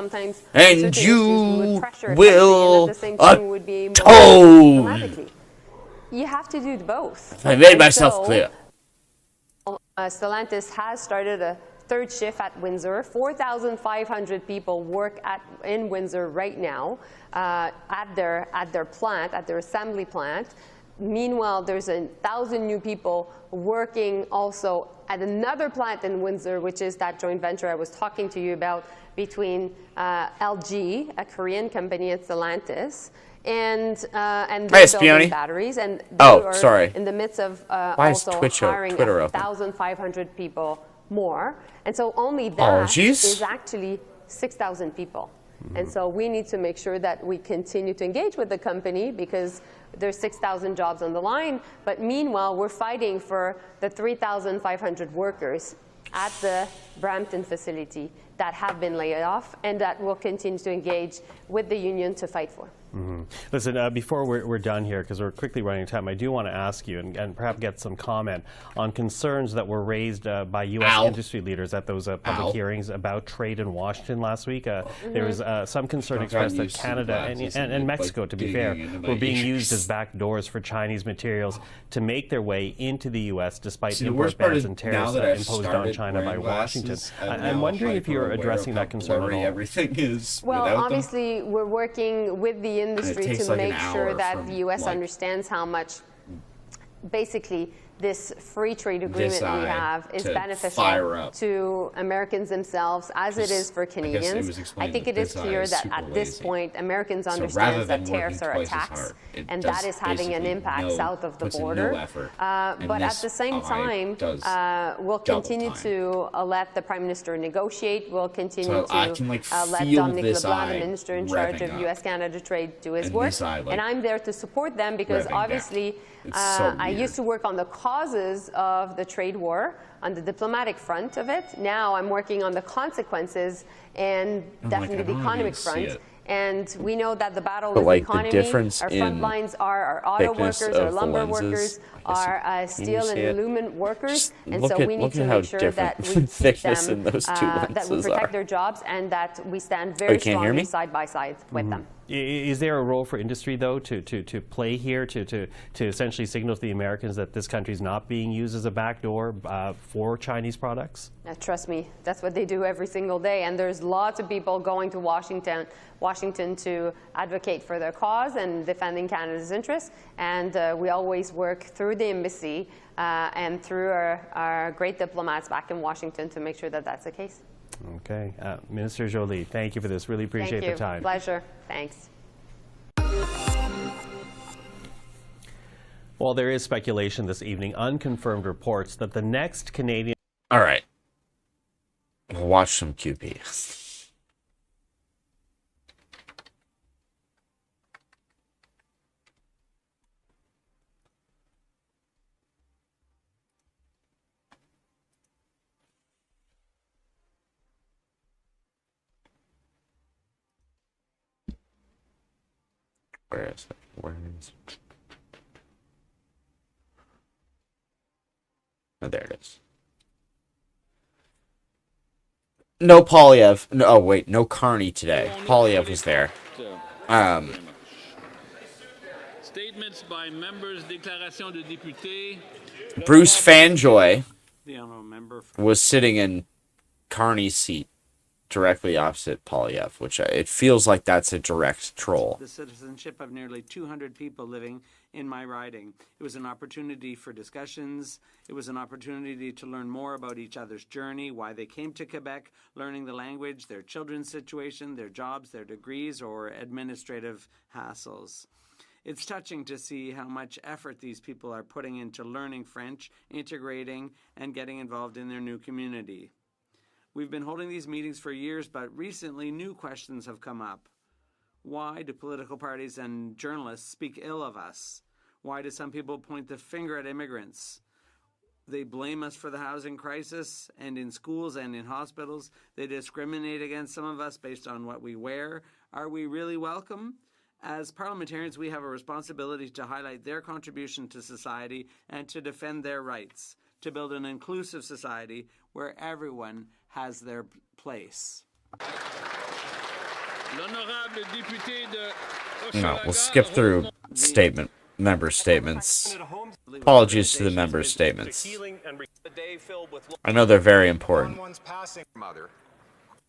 and you will atone. You have to do both. I made myself clear. Stellantis has started a third shift at Windsor. 4,500 people work in Windsor right now at their plant, at their assembly plant. Meanwhile, there's 1,000 new people working also at another plant in Windsor, which is that joint venture I was talking to you about between LG, a Korean company, and Stellantis. And they're building batteries, and they are in the midst of also hiring 1,500 people more. And so only that is actually 6,000 people. And so we need to make sure that we continue to engage with the company because there's 6,000 jobs on the line. But meanwhile, we're fighting for the 3,500 workers at the Brampton facility that have been laid off and that will continue to engage with the union to fight for. Listen, before we're done here, because we're quickly running out of time, I do want to ask you and perhaps get some comment on concerns that were raised by U.S. industry leaders at those public hearings about trade in Washington last week. There was some concern expressed that Canada and Mexico, to be fair, were being used as back doors for Chinese materials to make their way into the U.S. despite import bans and tariffs imposed on China by Washington. I'm wondering if you're addressing that concern at all. Everything is well, obviously, we're working with the industry to make sure that the U.S. understands how much basically this free trade agreement we have is beneficial to Americans themselves as it is for Canadians. I think it is clear that at this point, Americans understand that tariffs are a tax, and that is having an impact south of the border. But at the same time, we'll continue to let the Prime Minister negotiate. We'll continue to let Dominic LeBlanc, the Minister in charge of U.S.-Canada trade, do his work. And I'm there to support them because obviously I used to work on the causes of the trade war, on the diplomatic front of it. Now I'm working on the consequences and definitely the economic front. And we know that the battle is the economy. Our front lines are our auto workers, our lumber workers, our steel and aluminum workers. And so we need to make sure that we keep them, that we protect their jobs and that we stand very strongly side by side with them. Is there a role for industry, though, to play here, to essentially signal to the Americans that this country is not being used as a backdoor for Chinese products? Trust me, that's what they do every single day. And there's lots of people going to Washington to advocate for their cause and defending Canada's interests. And we always work through the embassy and through our great diplomats back in Washington to make sure that that's the case. Okay. Minister Joly, thank you for this. Really appreciate the time. Pleasure. Thanks. Well, there is speculation this evening, unconfirmed reports that the next Canadian... All right. We'll watch some QP. Where is it? Where is it? Oh, there it is. No Polyev. No, wait, no Carney today. Polyev was there. Statements by members, déclaration de députés. Bruce Fanjoy was sitting in Carney's seat, directly opposite Polyev, which it feels like that's a direct troll. The citizenship of nearly 200 people living in my riding. It was an opportunity for discussions. It was an opportunity to learn more about each other's journey, why they came to Quebec, learning the language, their children's situation, their jobs, their degrees, or administrative hassles. It's touching to see how much effort these people are putting into learning French, integrating, and getting involved in their new community. We've been holding these meetings for years, but recently new questions have come up. Why do political parties and journalists speak ill of us? Why do some people point the finger at immigrants? They blame us for the housing crisis, and in schools and in hospitals, they discriminate against some of us based on what we wear. Are we really welcome? As parliamentarians, we have a responsibility to highlight their contribution to society and to defend their rights, to build an inclusive society where everyone has their place. No, we'll skip through member statements. Apologies to the member statements. I know they're very important. Mother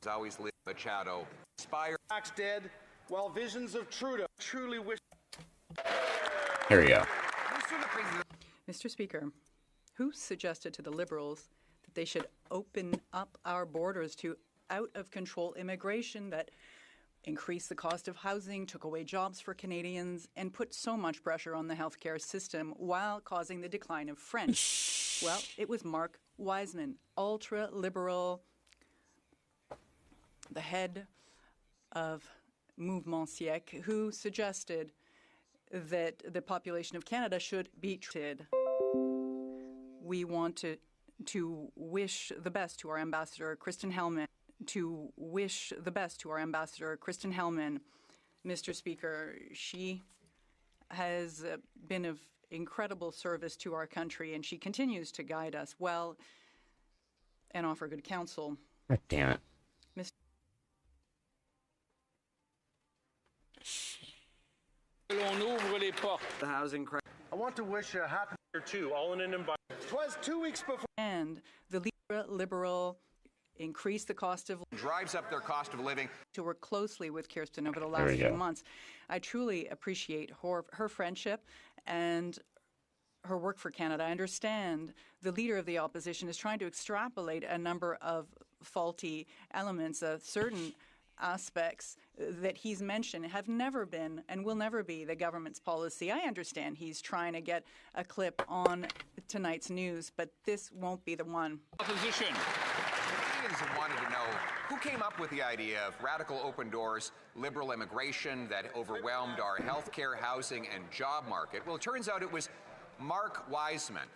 is always living the shadow. Inspire dead, while visions of Trudeau truly wish. Here we go. Mr. Speaker, who suggested to the Liberals that they should open up our borders to out-of-control immigration that increased the cost of housing, took away jobs for Canadians, and put so much pressure on the healthcare system while causing the decline of French? Well, it was Mark Wiseman, ultra-liberal, the head of Mouvement Siècle, who suggested that the population of Canada should be treated. We want to wish the best to our ambassador, Kristen Hellman, Mr. Speaker, she has been of incredible service to our country, and she continues to guide us well and offer good counsel. God damn it. The housing crisis. I want to wish a happy year too, all in an environment. It was 2 weeks before. And the liberal increase the cost of drives up their cost of living. To work closely with Kirsten over the last few months. I truly appreciate her friendship and her work for Canada. I understand the leader of the opposition is trying to extrapolate a number of faulty elements of certain aspects that he's mentioned have never been and will never be the government's policy. I understand he's trying to get a clip on tonight's news, but this won't be the one. Opposition. Canadians have wanted to know who came up with the idea of radical open doors, liberal immigration that overwhelmed our healthcare, housing, and job market. Well, it turns out it was Mark Wiseman,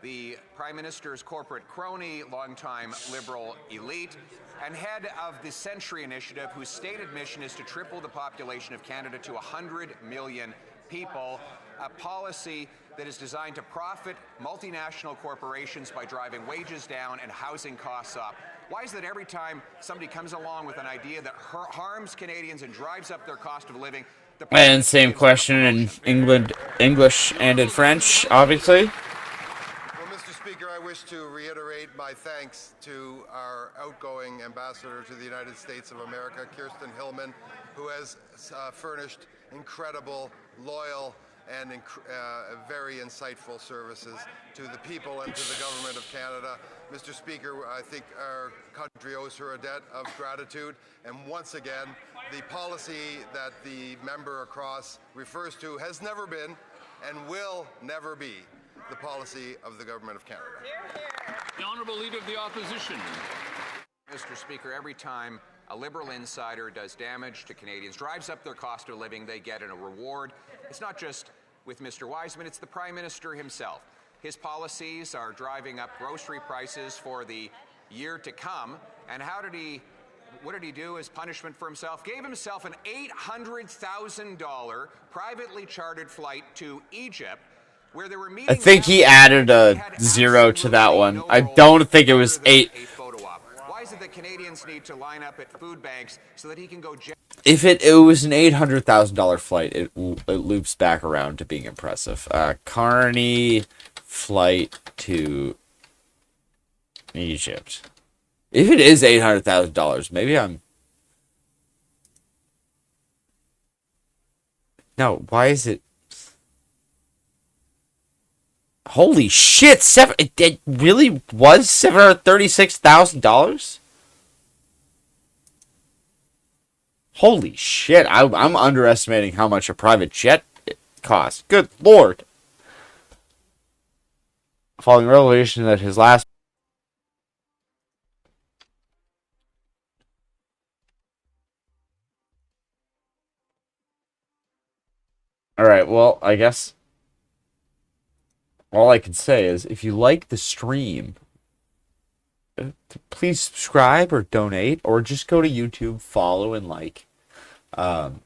the Prime Minister's corporate crony, longtime Liberal elite, and head of the Century Initiative, whose stated mission is to triple the population of Canada to 100 million people, a policy that is designed to profit multinational corporations by driving wages down and housing costs up. Why is it that every time somebody comes along with an idea that harms Canadians and drives up their cost of living, and same question in English and in French, obviously. Well, Mr. Speaker, I wish to reiterate my thanks to our outgoing ambassador to the United States of America, Kirsten Hillman, who has furnished incredible, loyal, and very insightful services to the people and to the government of Canada. Mr. Speaker, I think our country owes her a debt of gratitude, and once again, the policy that the member across refers to has never been and will never be the policy of the government of Canada. The Honourable Leader of the Opposition. Mr. Speaker, every time a Liberal insider does damage to Canadians, drives up their cost of living, they get a reward. It's not just with Mr. Wiseman, it's the Prime Minister himself. His policies are driving up grocery prices for the year to come. And what did he do as punishment for himself? Gave himself an $800,000 privately chartered flight to Egypt, where there were meetings. I think he added a 0 to that one. I don't think it was 8. Why is it that Canadians need to line up at food banks so that he can go? If it was an $800,000 flight, it loops back around to being impressive. Carney flight to Egypt. If it is $800,000, maybe I'm. No, why is it? Holy shit! It really was $736,000. Holy shit! I'm underestimating how much a private jet costs. Good lord! Following revelation that his last. All right. Well, I guess all I can say is if you like the stream, please subscribe or donate or just go to YouTube, follow and like. And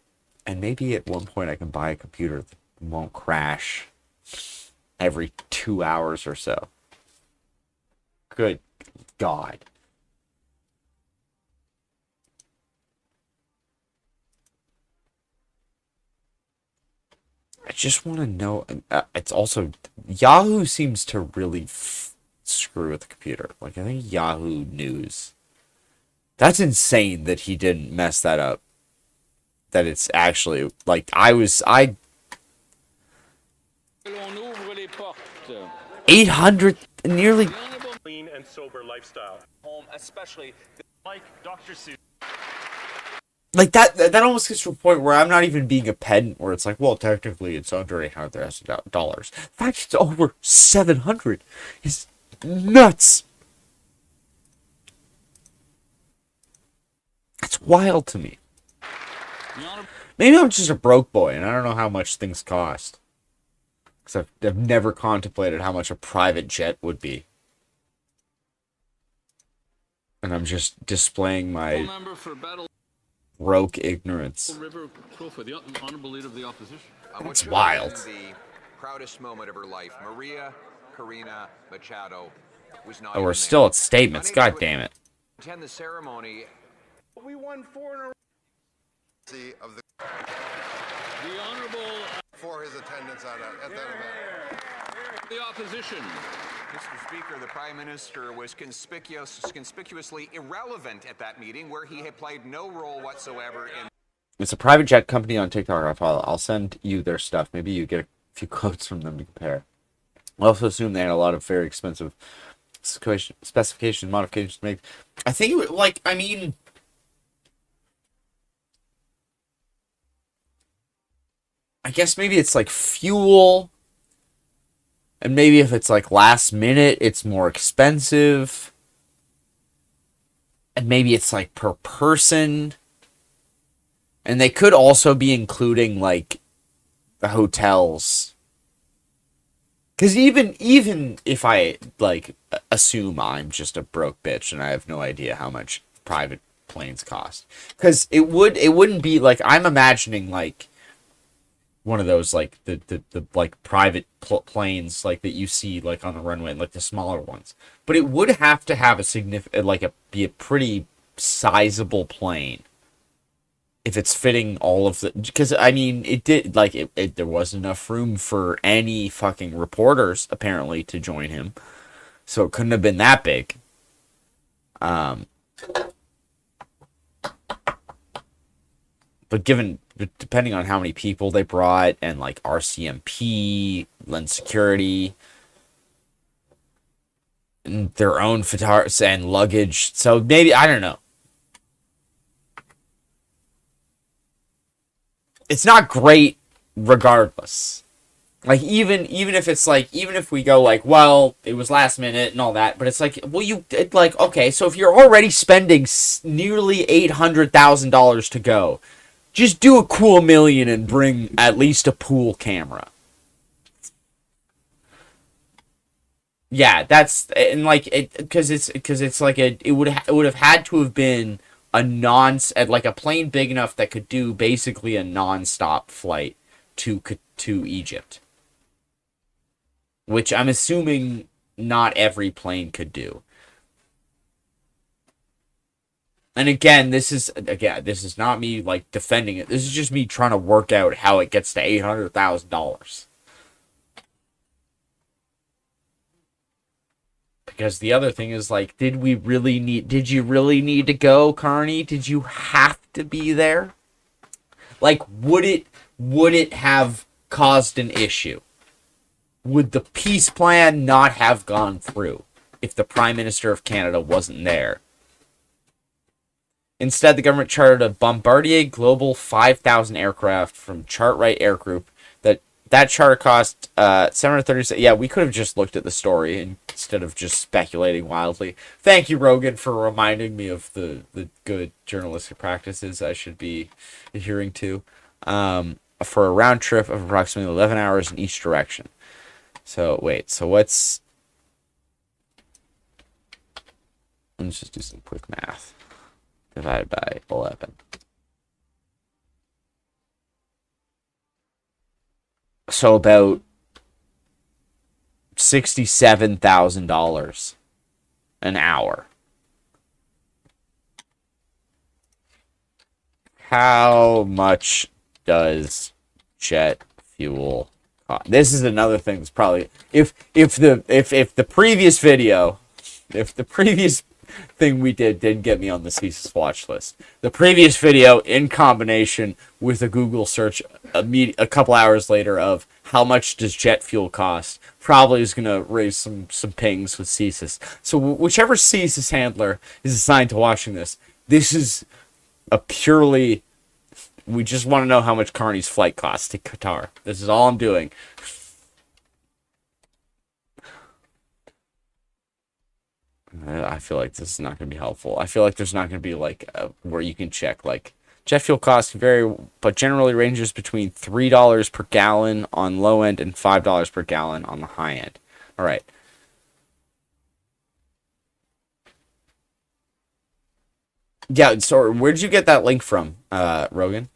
maybe at one point I can buy a computer that won't crash every 2 hours or so. Good God. I just want to know. It's also Yahoo seems to really screw with the computer. Like I think Yahoo News. That's insane that he didn't mess that up. That it's actually like I 800 nearly clean and sober lifestyle. Home, especially like Dr. Seuss. Like that almost gets to a point where I'm not even being a pedant, where it's like, well, technically it's under $800,000. The fact it's over 700 is nuts. That's wild to me. Maybe I'm just a broke boy and I don't know how much things cost. Because I've never contemplated how much a private jet would be. And I'm just displaying my broke ignorance. It's wild. The proudest moment of her life, Maria Corina Machado was not. Oh, we're still at statements. God damn it. Attend the ceremony. We won 4 in a row. Of the honorable for his attendance at that event. The opposition. Mr. Speaker, the Prime Minister was conspicuously irrelevant at that meeting, where he had played no role whatsoever in. It's a private jet company on TikTok I follow. I'll send you their stuff. Maybe you get a few quotes from them to compare. I also assume they had a lot of very expensive specifications, modifications to make. I think it would, like, I mean, I guess maybe it's like fuel. And maybe if it's like last minute, it's more expensive. And maybe it's like per person. And they could also be including like the hotels. Because even if I like assume I'm just a broke bitch and I have no idea how much private planes cost. Because it wouldn't be like, I'm imagining like one of those like the like private planes like that you see like on the runway, like the smaller ones. But it would have to have a significant be a pretty sizable plane if it's fitting all of the, because I mean it did like it there wasn't enough room for any fucking reporters apparently to join him, so it couldn't have been that big. But depending on how many people they brought and like RCMP, Land Security, and their own photographers and luggage, so maybe I don't know. It's not great regardless. Like even if it's like, even if we go like, well, it was last minute and all that, but it's like, well, okay, so if you're already spending nearly $800,000 to go, just do a cool $1 million and bring at least a pool camera. Yeah, that's, and like it, because it's like it would have had to have been like a plane big enough that could do basically a non-stop flight to Egypt, which I'm assuming not every plane could do. And again, this is not me like defending it. This is just me trying to work out how it gets to $800,000. Because the other thing is like, did you really need to go, Carney? Did you have to be there? Like, would it have caused an issue? would the peace plan not have gone through if the Prime Minister of Canada wasn't there? Instead, the government chartered a Bombardier Global 5000 aircraft from Chartwright Air Group. That charter cost $736. Yeah, we could have just looked at the story instead of just speculating wildly. Thank you, Rogan, for reminding me of the good journalistic practices I should be adhering to. For a round trip of approximately 11 hours in each direction. So, wait. So, let's just do some quick math. Divided by 11. So about $67,000 an hour. How much does jet fuel cost? This is another thing that's probably if the previous video, if the previous thing we didn't get me on the CSIS watch list. The previous video, in combination with a Google search a couple hours later of how much does jet fuel cost, probably is going to raise some pings with CSIS. So whichever CSIS handler is assigned to watching this is a purely, we just want to know how much Carney's flight costs to Qatar. This is all I'm doing. I feel like this is not going to be helpful. I feel like there's not going to be like where you can check like jet fuel costs vary, but generally ranges between $3 per gallon on low end and $5 per gallon on the high end. All right. Yeah. So where did you get that link from, Rogan?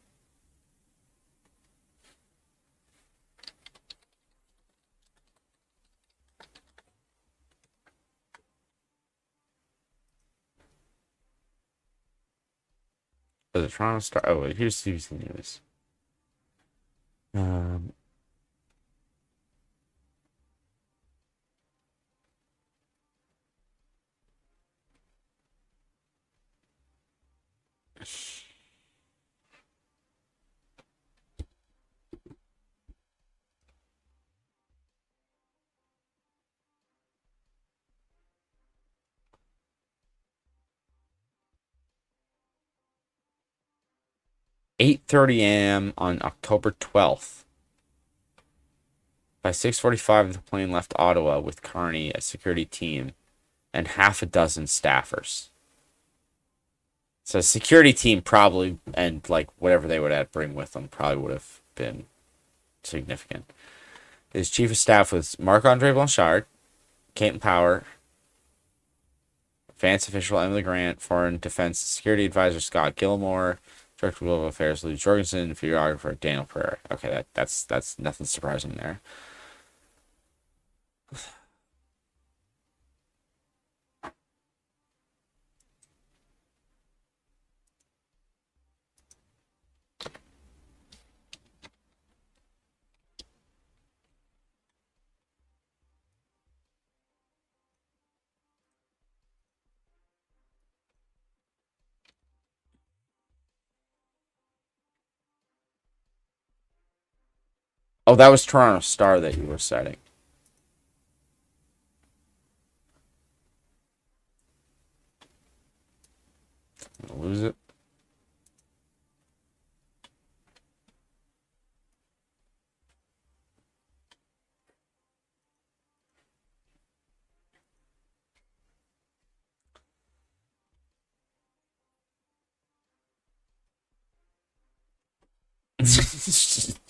The Toronto Star. Oh, wait, here's CBC News. 8:30 a.m. on October 12th. By 6:45, the plane left Ottawa with Carney, a security team, and half a dozen staffers. So security team probably, and like whatever they would have bring with them, probably would have been significant. His chief of staff was Marc-Andre Blanchard, Caitlin Power, advance official Emily Grant, foreign defense security advisor Scott Gilmore, Director of Global Affairs Lee Jorgensen, videographer Daniel Pereira. Okay, that's nothing surprising there. Oh, that was Toronto Star that you were citing. Lose it.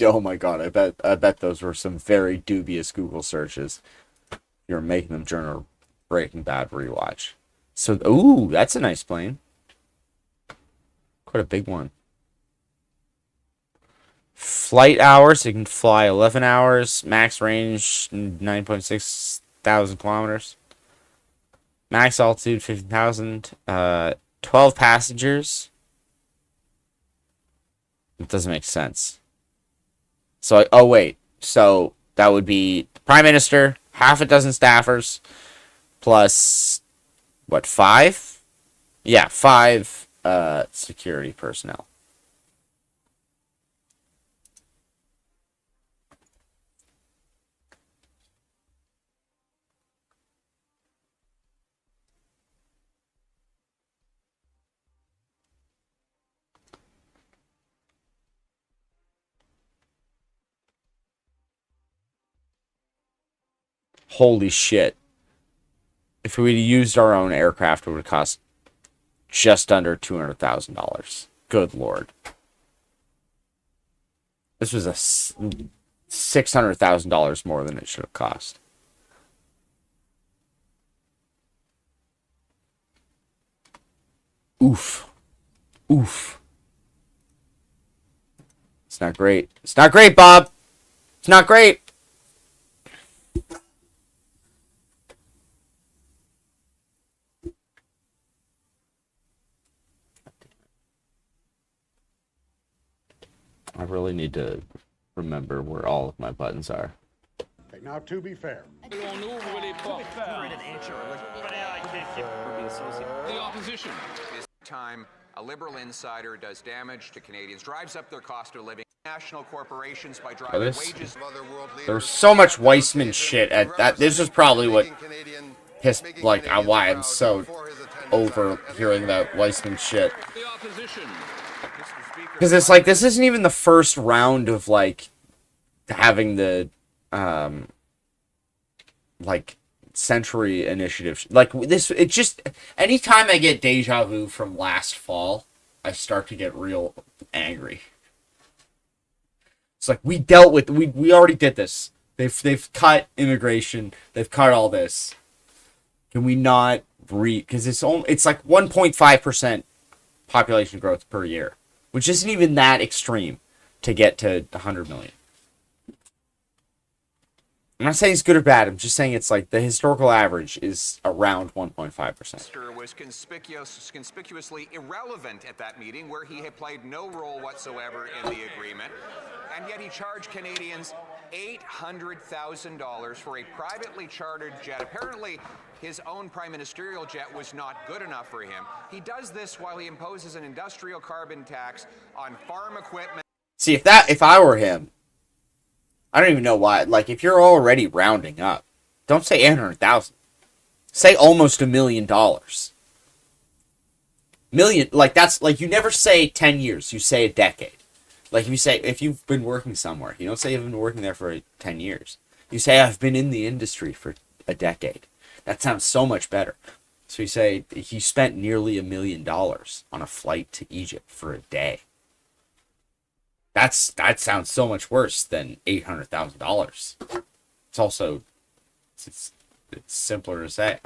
Oh my god, I bet those were some very dubious Google searches. You're making them during a Breaking Bad rewatch. So, ooh, that's a nice plane. Quite a big one. Flight hours, it can fly 11 hours. Max range, 9.6 thousand kilometers. Max altitude, 15,000. 12 passengers. It doesn't make sense. So, oh wait. So, that would be Prime Minister, half a dozen staffers, plus, what, 5? Yeah, 5 security personnel. Holy shit. If we had used our own aircraft, it would have cost just under $200,000. Good Lord. This was a $600,000 more than it should have cost. Oof. Oof. It's not great. It's not great, Bob. It's not great. I really need to remember where all of my buttons are. Okay, now to be fair. The opposition. This time, a Liberal insider does damage to Canadians, drives up their cost of living. National corporations by driving wages of other world leaders. There's so much Weissman shit at that. This is probably what pissed, like, why I'm so over hearing that Weissman shit. The opposition. Because it's like, this isn't even the first round of, like, having the, like, Century Initiative. Like, this, it just, anytime I get deja vu from last fall, I start to get real angry. It's like, we dealt with, we already did this. They've cut immigration. They've cut all this. Can we not because it's like 1.5% population growth per year, which isn't even that extreme to get to 100 million. I'm not saying it's good or bad. I'm just saying it's like the historical average is around 1.5%. Was conspicuously irrelevant at that meeting, where he had played no role whatsoever in the agreement, and yet he charged Canadians $800,000 for a privately chartered jet. Apparently, his own prime ministerial jet was not good enough for him. He does this while he imposes an industrial carbon tax on farm equipment. See, if I were him, I don't even know why. Like, if you're already rounding up, don't say 800,000. Say almost $1 million. Million, like, that's, like, you never say 10 years. You say a decade. Like, if you've been working somewhere, you don't say you've been working there for 10 years. You say, I've been in the industry for a decade. That sounds so much better. So you say, he spent nearly $1 million on a flight to Egypt for a day. That sounds so much worse than $800,000. It's also, it's simpler to say.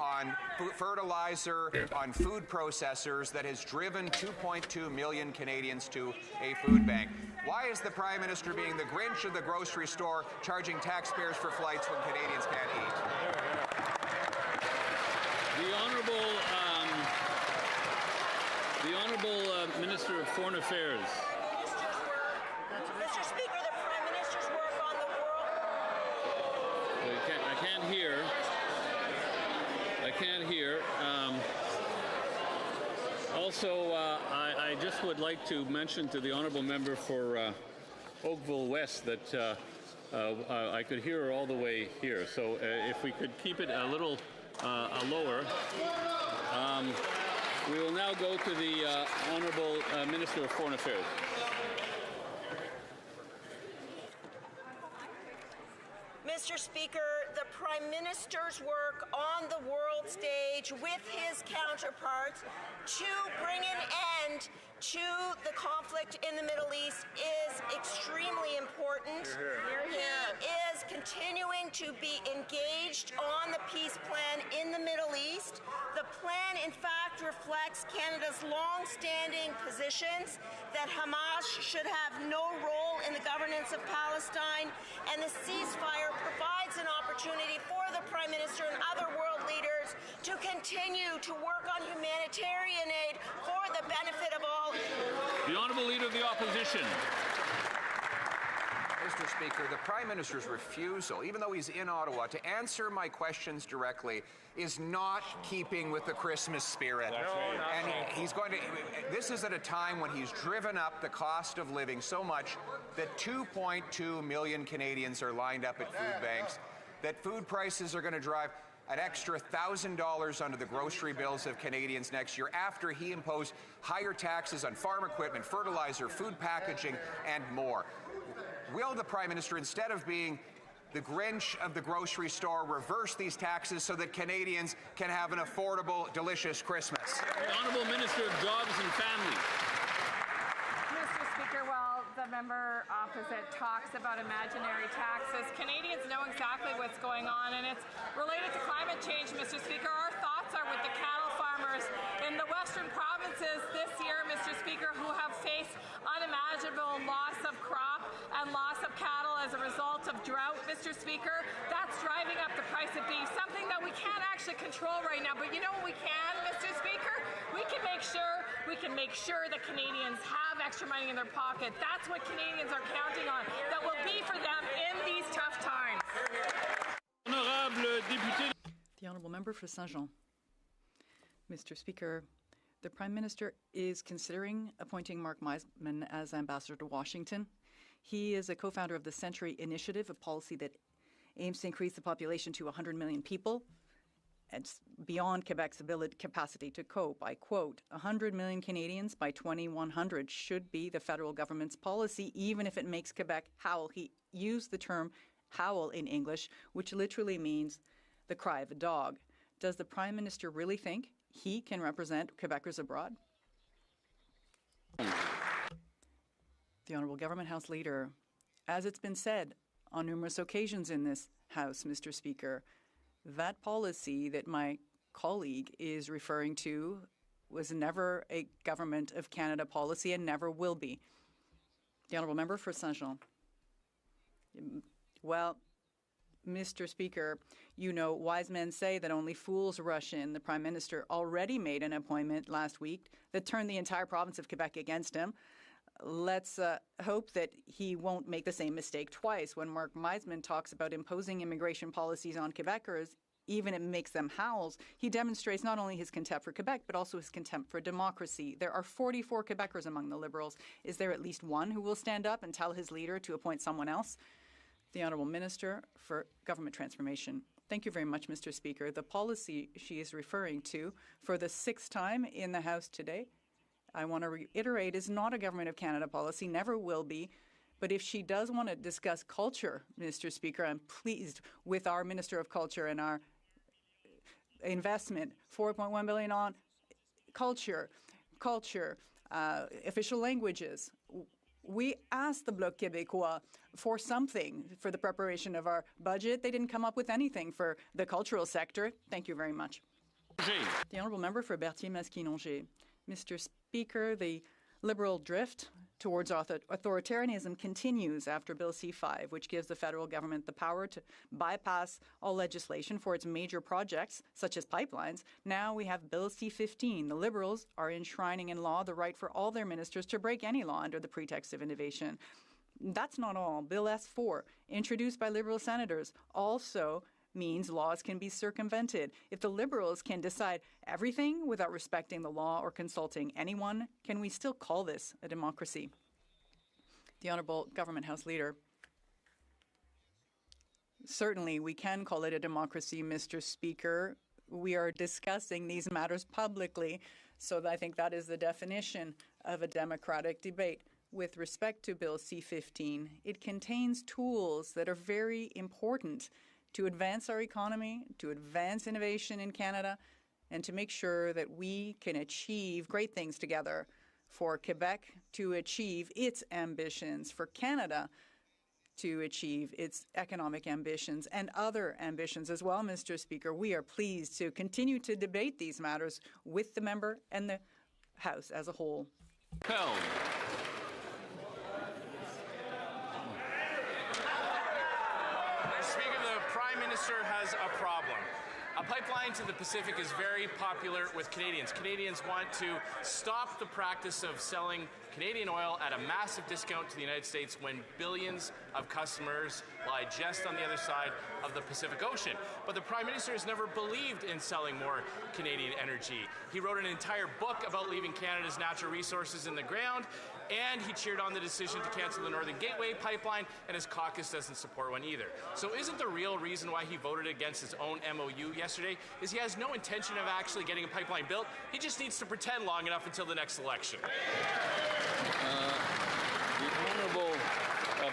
On fertilizer, on food processors, that has driven 2.2 million Canadians to a food bank. Why is the Prime Minister being the Grinch of the grocery store, charging taxpayers for flights when Canadians can't eat? The Honourable Minister of Foreign Affairs. Mr. Speaker, the Prime Minister's work on the world. I can't hear. Also, I just would like to mention to the Honourable Member for Oakville West that I could hear her all the way here. So if we could keep it a little lower. We will now go to the Honourable Minister of Foreign Affairs. Mr. Speaker, the Prime Minister's work on the world stage with his counterparts to bring an end to the conflict in the Middle East is extremely important. He is continuing to be engaged on the peace plan in the Middle East. The plan, in fact, reflects Canada's long-standing positions that Hamas should have no role in the governance of Palestine, and the ceasefire provides an opportunity for the Prime Minister and other world leaders to continue to work on humanitarian aid for the benefit of all. The Honourable Leader of the Opposition. Mr. Speaker, the Prime Minister's refusal, even though he's in Ottawa, to answer my questions directly is not keeping with the Christmas spirit. And he's going to, this is at a time when he's driven up the cost of living so much that 2.2 million Canadians are lined up at food banks, that food prices are going to drive an extra $1,000 onto the grocery bills of Canadians next year after he imposed higher taxes on farm equipment, fertilizer, food packaging, and more. will the Prime Minister, instead of being the Grinch of the grocery store, reverse these taxes so that Canadians can have an affordable, delicious Christmas? The Honourable Minister of Jobs and Family. Mr. Speaker, while the member opposite talks about imaginary taxes, Canadians know exactly what's going on, and it's related to climate change, Mr. Speaker. Our thoughts are with the cattle farmers in the western provinces this year, Mr. Speaker, who have faced unimaginable loss of crop and loss of cattle as a result of drought, Mr. Speaker. That's driving up the price of beef, something that we can't actually control right now. But you know what we can, Mr. Speaker? We can make sure that Canadians have extra money in their pocket. That's what Canadians are counting on, that will be for them in these tough times. The Honourable Member for Saint-Jean. Mr. Speaker, the Prime Minister is considering appointing Mark Meisman as Ambassador to Washington. He is a co-founder of the Century Initiative, a policy that aims to increase the population to 100 million people. It's beyond Quebec's capacity to cope. I quote, 100 million Canadians by 2100 should be the federal government's policy, even if it makes Quebec howl. He used the term howl in English, which literally means the cry of a dog. Does the Prime Minister really think he can represent Quebecers abroad? The Honourable Government House Leader. As it's been said on numerous occasions in this House, Mr. Speaker, that policy that my colleague is referring to was never a Government of Canada policy and never will be. The Honourable Member for Saint-Jean. Well, Mr. Speaker, you know, wise men say that only fools rush in. The Prime Minister already made an appointment last week that turned the entire province of Quebec against him. Let's hope that he won't make the same mistake twice. When Mark Meisman talks about imposing immigration policies on Quebecers, even if it makes them howls, he demonstrates not only his contempt for Quebec, but also his contempt for democracy. There are 44 Quebecers among the Liberals. Is there at least one who will stand up and tell his leader to appoint someone else? The Honourable Minister for Government Transformation. Thank you very much, Mr. Speaker. The policy she is referring to for the 6th time in the House today, I want to reiterate, is not a Government of Canada policy, never will be. But if she does want to discuss culture, Mr. Speaker, I'm pleased with our Minister of Culture and our investment, $4.1 billion on culture, official languages. We asked the Bloc Québécois for something for the preparation of our budget. They didn't come up with anything for the cultural sector. Thank you very much. The Honourable Member for Berthier-Masquinongé. Mr. Speaker, the Liberal drift towards authoritarianism continues after Bill C-5, which gives the federal government the power to bypass all legislation for its major projects, such as pipelines. Now we have Bill C-15. The Liberals are enshrining in law the right for all their ministers to break any law under the pretext of innovation. That's not all. Bill S-4, introduced by Liberal senators, also means laws can be circumvented. If the Liberals can decide everything without respecting the law or consulting anyone, can we still call this a democracy? The Honourable Government House Leader. Certainly, we can call it a democracy, Mr. Speaker. We are discussing these matters publicly, so I think that is the definition of a democratic debate. With respect to Bill C-15, it contains tools that are very important to advance our economy, to advance innovation in Canada, and to make sure that we can achieve great things together for Quebec to achieve its ambitions, for Canada to achieve its economic ambitions and other ambitions as well, Mr. Speaker. We are pleased to continue to debate these matters with the member and the House as a whole. Has a problem. A pipeline to the Pacific is very popular with Canadians. Canadians want to stop the practice of selling Canadian oil at a massive discount to the United States when billions of customers lie just on the other side of the Pacific Ocean. But the Prime Minister has never believed in selling more Canadian energy. He wrote an entire book about leaving Canada's natural resources in the ground, and he cheered on the decision to cancel the Northern Gateway pipeline, and his caucus doesn't support one either. So isn't the real reason why he voted against his own MOU yesterday is he has no intention of actually getting a pipeline built? He just needs to pretend long enough until the next election. The Honourable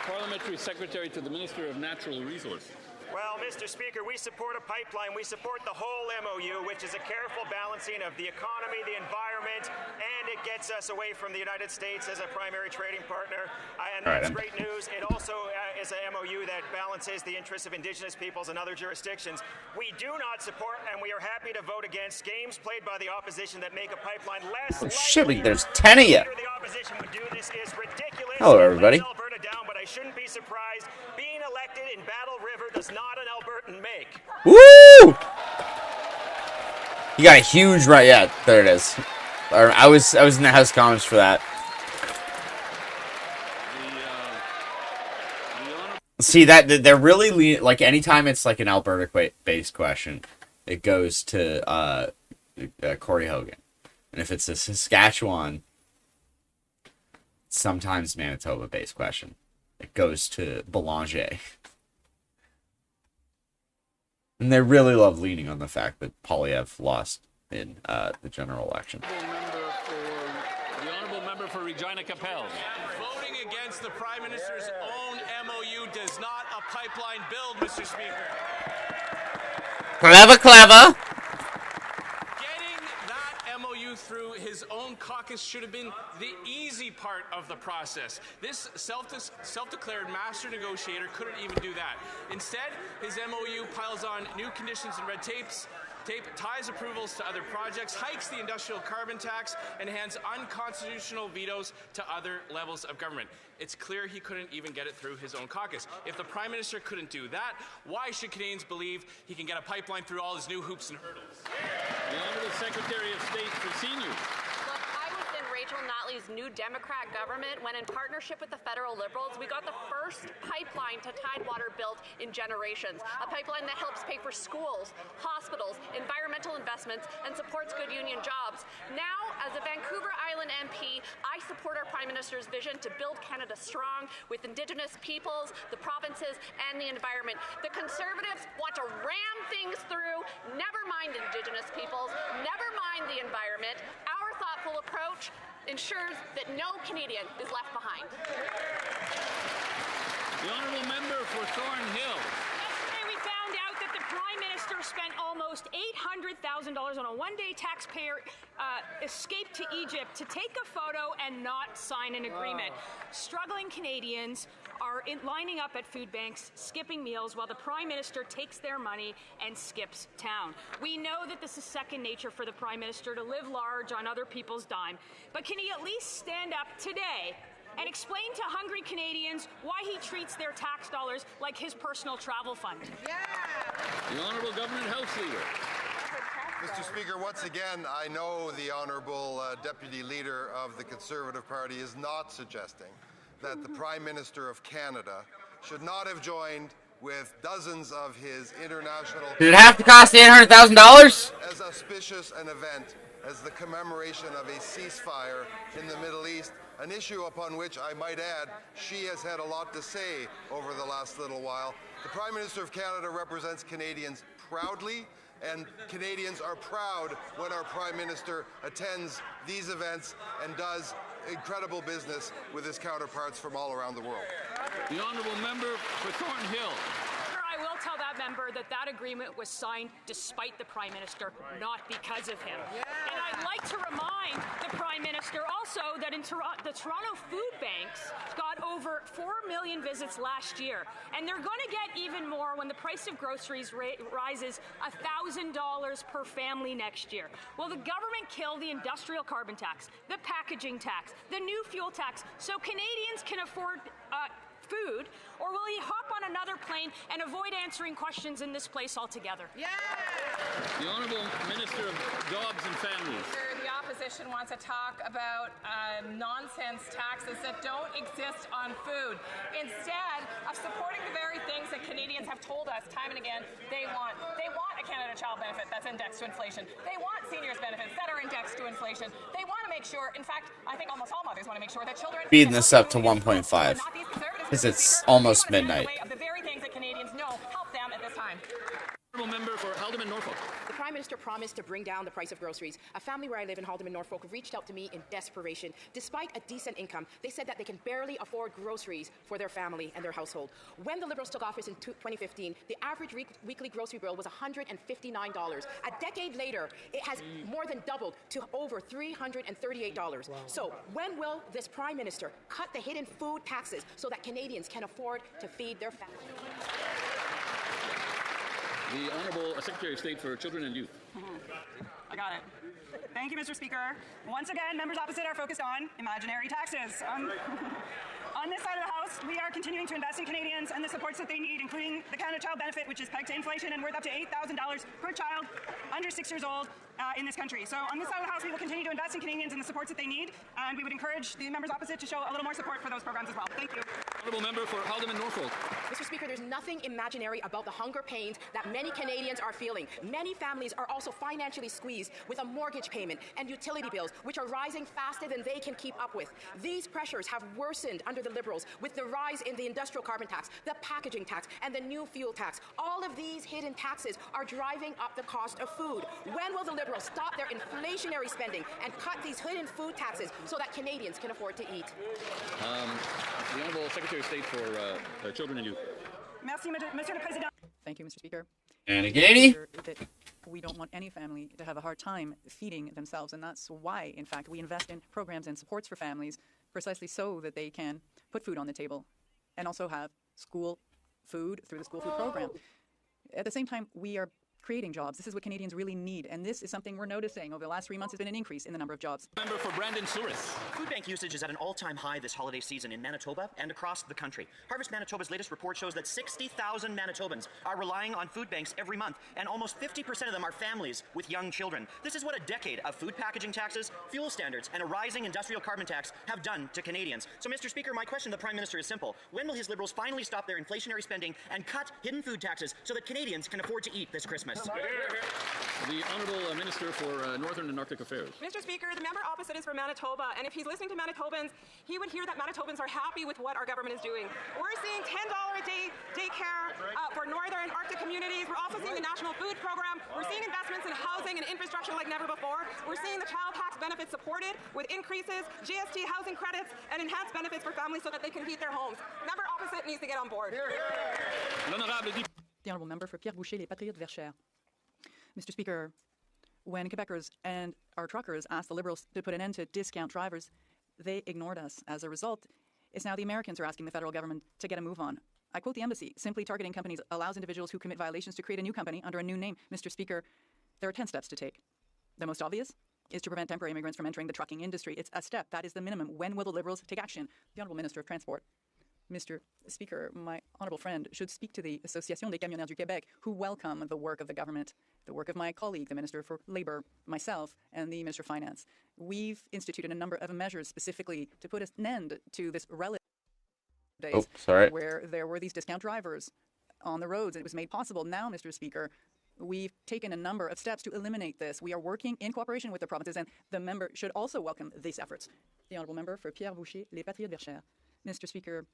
Parliamentary Secretary to the Minister of Natural Resources. Well, Mr. Speaker, we support a pipeline. We support the whole MOU, which is a careful balancing of the economy, the environment, and it gets us away from the United States as a primary trading partner. And that's great news. It also is a MOU that balances the interests of Indigenous peoples and other jurisdictions. We do not support, and we are happy to vote against games played by the opposition that make a pipeline less Oh, shit, there's 10 of you. The opposition would do this is ridiculous. Hello, everybody. Alberta down, but I shouldn't be surprised. Being elected in Battle River does not an Albertan make. Woo! You got a huge right. Yeah, there it is. I was in the House of Commons for that. See that they're really like anytime it's like an Alberta-based question, it goes to Corey Hogan, and if it's a Saskatchewan, sometimes Manitoba-based question, it goes to Belanger. And they really love leaning on the fact that Polyev lost in the general election. The honourable member for Regina Capel. Voting against the Prime Minister's own MOU does not a pipeline build, Mr. Speaker. Clever, clever. Getting that MOU through his own caucus should have been the easy part of the process. This self-declared master negotiator couldn't even do that. Instead, his MOU piles on new conditions and red tape, ties approvals to other projects, hikes the industrial carbon tax, and hands unconstitutional vetoes to other levels of government. It's clear he couldn't even get it through his own caucus. If the Prime Minister couldn't do that, why should Canadians believe he can get a pipeline through all his new hoops and hurdles? The Honourable Secretary of State for Seniors. Rachel Notley's new Democrat government, when in partnership with the federal Liberals, we got the first pipeline to Tidewater built in generations. A pipeline that helps pay for schools, hospitals, environmental investments, and supports good union jobs. Now, as a Vancouver Island MP, I support our Prime Minister's vision to build Canada strong with Indigenous peoples, the provinces, and the environment. The Conservatives want to ram things through, never mind Indigenous peoples, never mind the environment. Our thoughtful approach ensures that no Canadian is left behind. The honourable member for Thornhill. Yesterday we found out that the Prime Minister spent almost $800,000 on a one-day taxpayer escape to Egypt to take a photo and not sign an agreement. Struggling Canadians are lining up at food banks, skipping meals, while the Prime Minister takes their money and skips town. We know that this is second nature for the Prime Minister to live large on other people's dime, but can he at least stand up today and explain to hungry Canadians why he treats their tax dollars like his personal travel fund? The Honourable Government House Leader. Mr. Speaker, once again, I know the Honourable Deputy Leader of the Conservative Party is not suggesting that the Prime Minister of Canada should not have joined with dozens of his international... Did it have to cost $800,000? ...as auspicious an event as the commemoration of a ceasefire in the Middle East, an issue upon which, I might add, she has had a lot to say over the last little while. The Prime Minister of Canada represents Canadians proudly, and Canadians are proud when our Prime Minister attends these events and does incredible business with his counterparts from all around the world. The honourable member for Thornhill. I will tell that member that that agreement was signed despite the Prime Minister, not because of him. And I'd like to remind the Prime Minister also that in the Toronto food banks got over 4 million visits last year, and they're going to get even more when the price of groceries rises $1,000 per family next year. Will the government kill the industrial carbon tax, the packaging tax, the new fuel tax, so Canadians can afford food, or will he hop on another plane and avoid answering questions in this place altogether? The Honourable Minister of Jobs and Families. The opposition wants to talk about nonsense taxes that don't exist on food. Instead of supporting the very things that Canadians have told us time and again they want. They want a Canada Child benefit that's indexed to inflation. They want seniors benefits that are indexed to inflation. They want to make sure, in fact, I think almost all mothers want to make sure that children... Speeding this up to 1.5. Because it's almost midnight. Of the very things that Canadians know help them at this time. Member for Haldimand, Norfolk. The Prime Minister promised to bring down the price of groceries. A family where I live in Haldeman, Norfolk, reached out to me in desperation. Despite a decent income, they said that they can barely afford groceries for their family and their household. When the Liberals took office in 2015, the average weekly grocery bill was $159. A decade later, it has more than doubled to over $338. Wow. So when will this Prime Minister cut the hidden food taxes so that Canadians can afford to feed their families? The Honourable Secretary of State for Children and Youth. I got it. Thank you, Mr. Speaker. Once again, members opposite are focused on imaginary taxes. On this side of the House, we are continuing to invest in Canadians and the supports that they need, including the Canada Child Benefit, which is pegged to inflation and worth up to $8,000 per child under 6 years old in this country. So on this side of the House, we will continue to invest in Canadians and the supports that they need, and we would encourage the members opposite to show a little more support for those programs as well. Thank you. Honourable Member for Haldeman Norfolk. Mr. Speaker, there's nothing imaginary about the hunger pains that many Canadians are feeling. Many families are also financially squeezed with a mortgage payment and utility bills, which are rising faster than they can keep up with. These pressures have worsened under the Liberals with the rise in the industrial carbon tax, the packaging tax, and the new fuel tax. All of these hidden taxes are driving up the cost of food. When will the Liberals stop their inflationary spending and cut these hidden food taxes so that Canadians can afford to eat? The Honourable Secretary of State for Children and Youth. Merci, Monsieur le Président. Thank you, Mr. Speaker. And again, that we don't want any family to have a hard time feeding themselves, and that's why, in fact, we invest in programs and supports for families precisely so that they can put food on the table and also have school food through the school food program. At the same time, we are creating jobs. This is what Canadians really need, and this is something we're noticing. Over the last 3 months, has been an increase in the number of jobs. Member for Brandon Souris. Food bank usage is at an all-time high this holiday season in Manitoba and across the country. Harvest Manitoba's latest report shows that 60,000 Manitobans are relying on food banks every month, and almost 50% of them are families with young children. This is what a decade of food packaging taxes, fuel standards, and a rising industrial carbon tax have done to Canadians. So, Mr. Speaker, my question to the Prime Minister is simple. When will his Liberals finally stop their inflationary spending and cut hidden food taxes so that Canadians can afford to eat this Christmas? The Honourable Minister for Northern and Arctic Affairs. Mr. Speaker, the member opposite is from Manitoba, and if he's listening to Manitobans, he would hear that Manitobans are happy with what our government is doing. We're seeing $10 a day daycare for Northern and Arctic communities. We're also seeing the National Food Program. We're seeing investments in housing and infrastructure like never before. We're seeing the child tax benefits supported with increases, GST housing credits, and enhanced benefits for families so that they can heat their homes. Member opposite needs to get on board. The Honourable Member for Pierre Boucher, les Patriotes Verchères. Mr. Speaker, when Quebecers and our truckers asked the Liberals to put an end to discount drivers, they ignored us. As a result, it's now the Americans who are asking the federal government to get a move on. I quote the embassy, simply targeting companies allows individuals who commit violations to create a new company under a new name. Mr. Speaker, there are 10 steps to take. The most obvious is to prevent temporary immigrants from entering the trucking industry. It's a step. That is the minimum. When will the Liberals take action? The Honourable Minister of Transport. Mr. Speaker, my honourable friend should speak to the Association des Camionneurs du Québec, who welcome the work of the government, the work of my colleague, the Minister for Labour, myself, and the Minister of Finance. We've instituted a number of measures specifically to put an end to this relative days where there were these discount drivers on the roads, and it was made possible. Now, Mr. Speaker, we've taken a number of steps to eliminate this. We are working in cooperation with the provinces, and the member should also welcome these efforts. The Honourable Member for Pierre Boucher, les Patriotes Verchères. Mr. Speaker,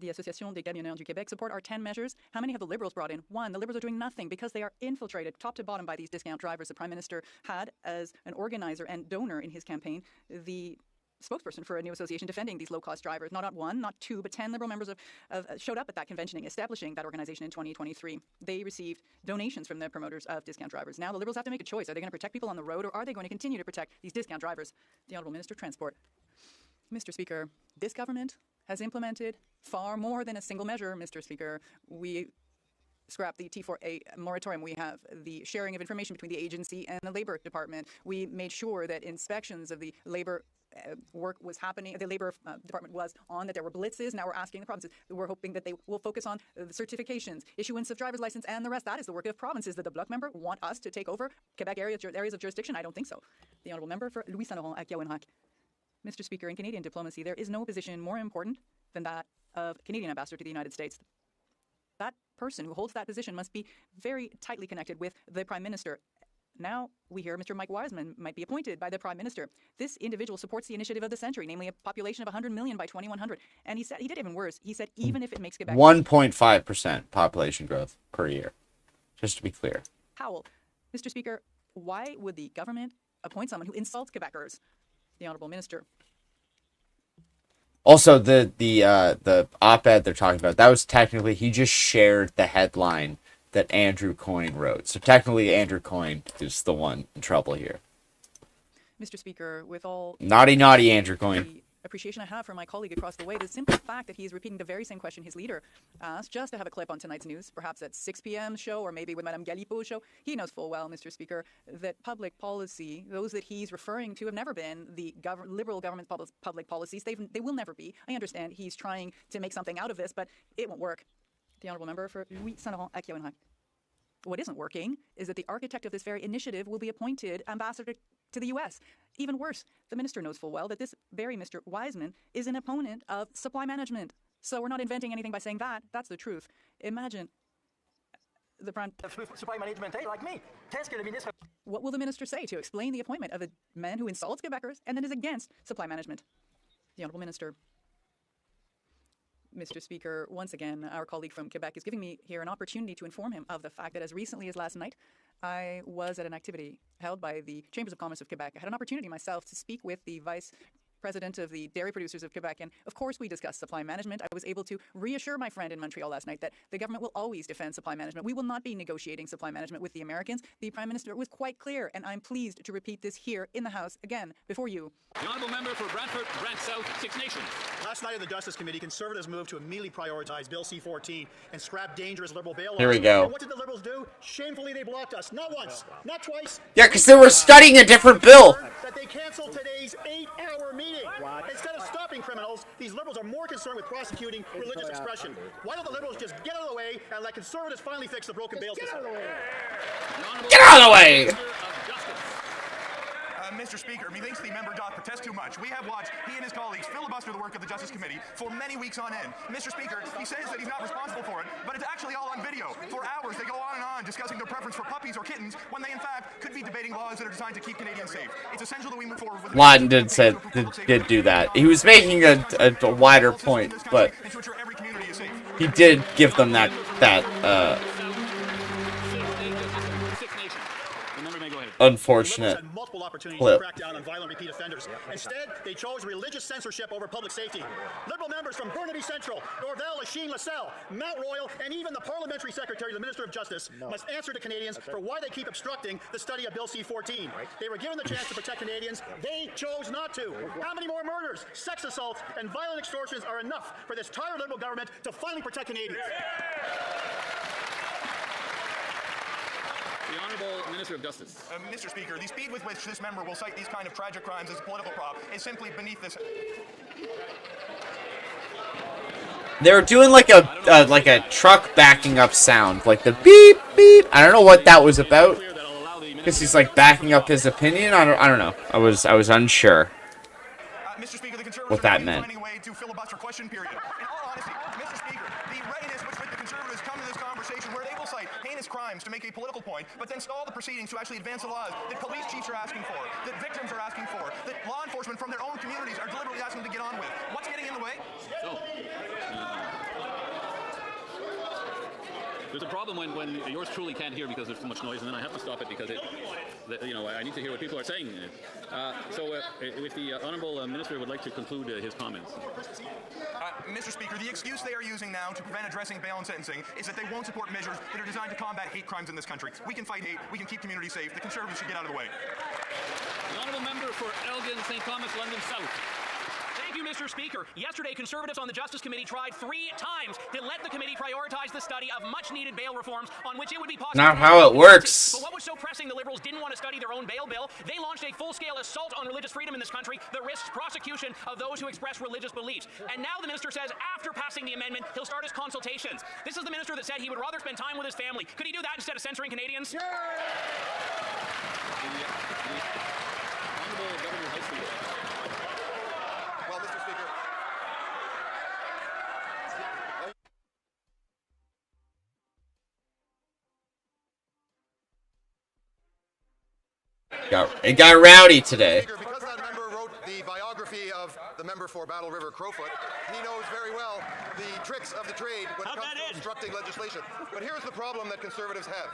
the Association des Camionneurs du Québec support our 10 measures. How many have the Liberals brought in? One, the Liberals are doing nothing because they are infiltrated top to bottom by these discount drivers. The Prime Minister had, as an organizer and donor in his campaign, the spokesperson for a new association defending these low-cost drivers. Not one, not two, but 10 Liberal members showed up at that convention, establishing that organization in 2023. They received donations from the promoters of discount drivers. Now the Liberals have to make a choice. Are they going to protect people on the road, or are they going to continue to protect these discount drivers? The Honourable Minister of Transport. Mr. Speaker, this government has implemented far more than a single measure, Mr. Speaker. We scrapped the T4A moratorium. We have the sharing of information between the agency and the Labour Department. We made sure that inspections of the Labour work was happening, the Labour Department was on, that there were blitzes. Now we're asking the provinces. We're hoping that they will focus on the certifications, issuance of driver's license, and the rest. That is the work of provinces. That the Bloc member want us to take over Quebec areas of jurisdiction? I don't think so. The Honourable Member for Louis Saint Laurent at Cowenhack. Mr. Speaker, in Canadian diplomacy, there is no position more important than that of Canadian ambassador to the United States. That person who holds that position must be very tightly connected with the Prime Minister. Now we hear Mr. Mike Wiseman might be appointed by the Prime Minister. This individual supports the initiative of the century, namely a population of 100 million by 2100. And he said, he did even worse. He said, even if it makes Quebec 1.5% population growth per year, just to be clear. Powell, Mr. Speaker, why would the government appoint someone who insults Quebecers? The Honourable Minister. Also, the op-ed they're talking about, that was technically, he just shared the headline that Andrew Coyne wrote. So technically, Andrew Coyne is the one in trouble here. Mr. Speaker, with all Naughty Andrew Coyne. The appreciation I have for my colleague across the way, the simple fact that he is repeating the very same question his leader asked, just to have a clip on tonight's news, perhaps at 6 p.m. show, or maybe with Madame Galipo's show. He knows full well, Mr. Speaker, that public policy, those that he's referring to, have never been the Liberal government's public policies. They will never be. I understand he's trying to make something out of this, but it won't work. The Honourable Member for Louis Saint Laurent at Kyowenhai. What isn't working is that the architect of this very initiative will be appointed ambassador to the U.S. Even worse, the minister knows full well that this very Mr. Wiseman is an opponent of supply management. So we're not inventing anything by saying that. That's the truth. Imagine the supply management like me. What will the minister say to explain the appointment of a man who insults Quebecers and then is against supply management? The Honourable Minister. Mr. Speaker, once again, our colleague from Quebec is giving me here an opportunity to inform him of the fact that as recently as last night, I was at an activity held by the Chambers of Commerce of Quebec. I had an opportunity myself to speak with the Vice President of the Dairy Producers of Quebec, and of course we discussed supply management. I was able to reassure my friend in Montreal last night that the government will always defend supply management. We will not be negotiating supply management with the Americans. The Prime Minister was quite clear, and I'm pleased to repeat this here in the House again before you. The Honourable Member for Brantford, Brant South, Six Nations. Last night in the Justice Committee, Conservatives moved to immediately prioritize Bill C-14 and scrap dangerous Liberal bail laws. Here we go. And what did the Liberals do? Shamefully, they blocked us. Not once, not twice. Yeah, because they were studying a different bill. That they canceled today's 8-hour meeting. Instead of stopping criminals, these Liberals are more concerned with prosecuting religious expression. Why don't the Liberals just get out of the way and let Conservatives finally fix the broken bail system? Get out of the way! Mr. Speaker, methinks the member doth protest too much. We have watched he and his colleagues filibuster the work of the Justice Committee for many weeks on end. Mr. Speaker, he says that he's not responsible for it, but it's actually all on video. For hours, they go on and on discussing their preference for puppies or kittens when they, in fact, could be debating laws that are designed to keep Canadians safe. It's essential that we move forward with... Lawton did do that. He was making a wider point, but he did give them that unfortunate clip. Crackdown on violent repeat offenders. Instead, they chose religious censorship over public safety. Liberal members from Burnaby Central, Dorval, Lachine, LaSalle, Mount Royal, and even the Parliamentary Secretary, the Minister of Justice, must answer to Canadians for why they keep obstructing the study of Bill C-14. They were given the chance to protect Canadians. They chose not to. How many more murders, sex assaults, and violent extortions are enough for this tired Liberal government to finally protect Canadians? The Honourable Minister of Justice. Mr. Speaker, the speed with which this member will cite these kind of tragic crimes as a political prop is simply beneath this. They were doing like a truck backing up sound, like the beep beep. I don't know what that was about, because he's like backing up his opinion. I don't know. I was unsure Mr. Speaker, the Conservatives what that meant. To filibuster question period. In all honesty, Mr. Speaker, the readiness with which the Conservatives come to this conversation where they will cite heinous crimes to make a political point, but then stall the proceedings to actually advance the laws that police chiefs are asking for, that victims are asking for, that law enforcement from their own communities are deliberately asking them to get on with. What's getting in the way? There's a problem when yours truly can't hear because there's too much noise, and then I have to stop it because I need to hear what people are saying. If the Honourable Minister would like to conclude his comments. Mr. Speaker, the excuse they are using now to prevent addressing bail and sentencing is that they won't support measures that are designed to combat hate crimes in this country. We can fight hate, we can keep communities safe. The Conservatives should get out of the way. The Honourable Member for Elgin, St. Thomas, London South. Thank you, Mr. Speaker. Yesterday, Conservatives on the Justice Committee tried 3 times to let the committee prioritize the study of much-needed bail reforms on which it would be possible. Not how it works. But what was so pressing the Liberals didn't want to study their own bail bill. They launched a full-scale assault on religious freedom in this country that risks prosecution of those who express religious beliefs. And now the minister says after passing the amendment, he'll start his consultations. This is the minister that said he would rather spend time with his family. Could he do that instead of censoring Canadians? The Honourable Governor Heisler. Well, Mr. Speaker. It got rowdy today. Because that member wrote the biography of the member for Battle River Crowfoot, he knows very well the tricks of the trade when it comes to obstructing legislation. But here's the problem that Conservatives have.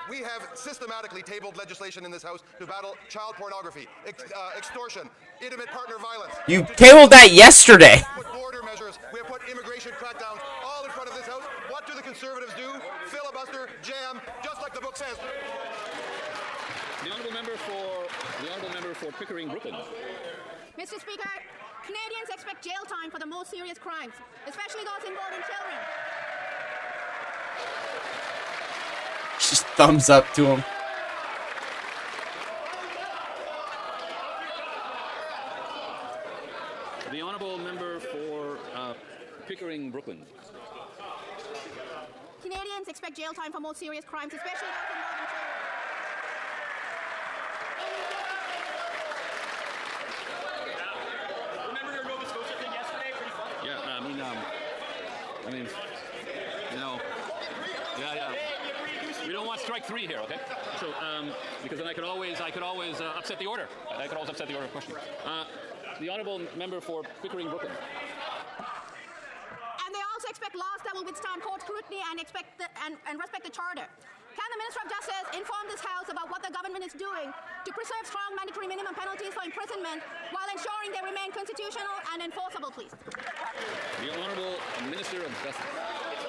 We have systematically tabled legislation in this House to battle child pornography, extortion, intimate partner violence. You tabled that yesterday. Put border measures. We have put immigration crackdowns all in front of this House. What do the Conservatives do? Filibuster, jam, just like the book says. The honourable member for Pickering, Brooklyn. Mr. Speaker, Canadians expect jail time for the most serious crimes, especially those involving children. Just thumbs up to him. The honourable member for Pickering, Brooklyn. Canadians expect jail time for most serious crimes, especially those involving children. Remember your Nova Scotia thing yesterday? Pretty fun. Yeah, I mean, you know, yeah. We don't want strike three here, okay? So, because then I could always upset the order. I could always upset the order of questioning. The honourable member for Pickering, Brooklyn. And they also expect laws that will withstand court scrutiny and respect the Charter. Can the Minister of Justice inform this House about what the government is doing to preserve strong mandatory minimum penalties for imprisonment while ensuring they remain constitutional and enforceable, please? The Honourable Minister of Justice.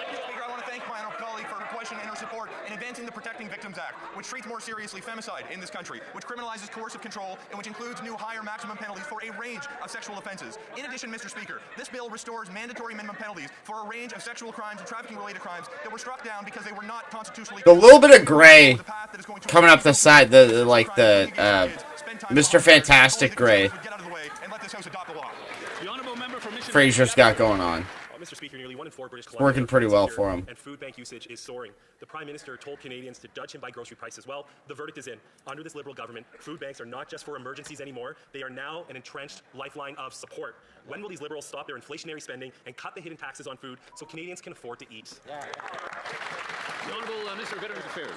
Speaker, I want to thank my honourable colleague for her question and her support in advancing the Protecting Victims Act, which treats more seriously femicide in this country, which criminalizes coercive control, and which includes new higher maximum penalties for a range of sexual offences. In addition, Mr. Speaker, this bill restores mandatory minimum penalties for a range of sexual crimes and trafficking-related crimes that were struck down because they were not constitutionally. A little bit of gray coming up the side, the Mr. Fantastic gray. Fraser's got going on. Mr. Speaker, nearly 1 in 4 British Columbians Working pretty well for him. And food bank usage is soaring. The Prime Minister told Canadians to judge him by grocery prices. Well, the verdict is in. Under this Liberal government, food banks are not just for emergencies anymore. They are now an entrenched lifeline of support. When will these Liberals stop their inflationary spending and cut the hidden taxes on food so Canadians can afford to eat? The Honourable Minister of Veterans Affairs.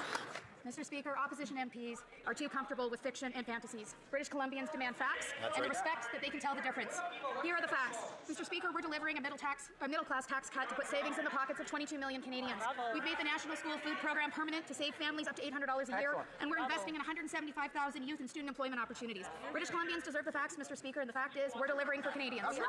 Mr. Speaker, opposition MPs are too comfortable with fiction and fantasies. British Columbians demand facts and respect that they can tell the difference. Here are the facts. Mr. Speaker, we're delivering a middle-class tax cut to put savings in the pockets of 22 million Canadians. We've made the National School Food Program permanent to save families up to $800 a year, and we're investing in 175,000 youth and student employment opportunities. British Columbians deserve the facts, Mr. Speaker, and the fact is we're delivering for Canadians.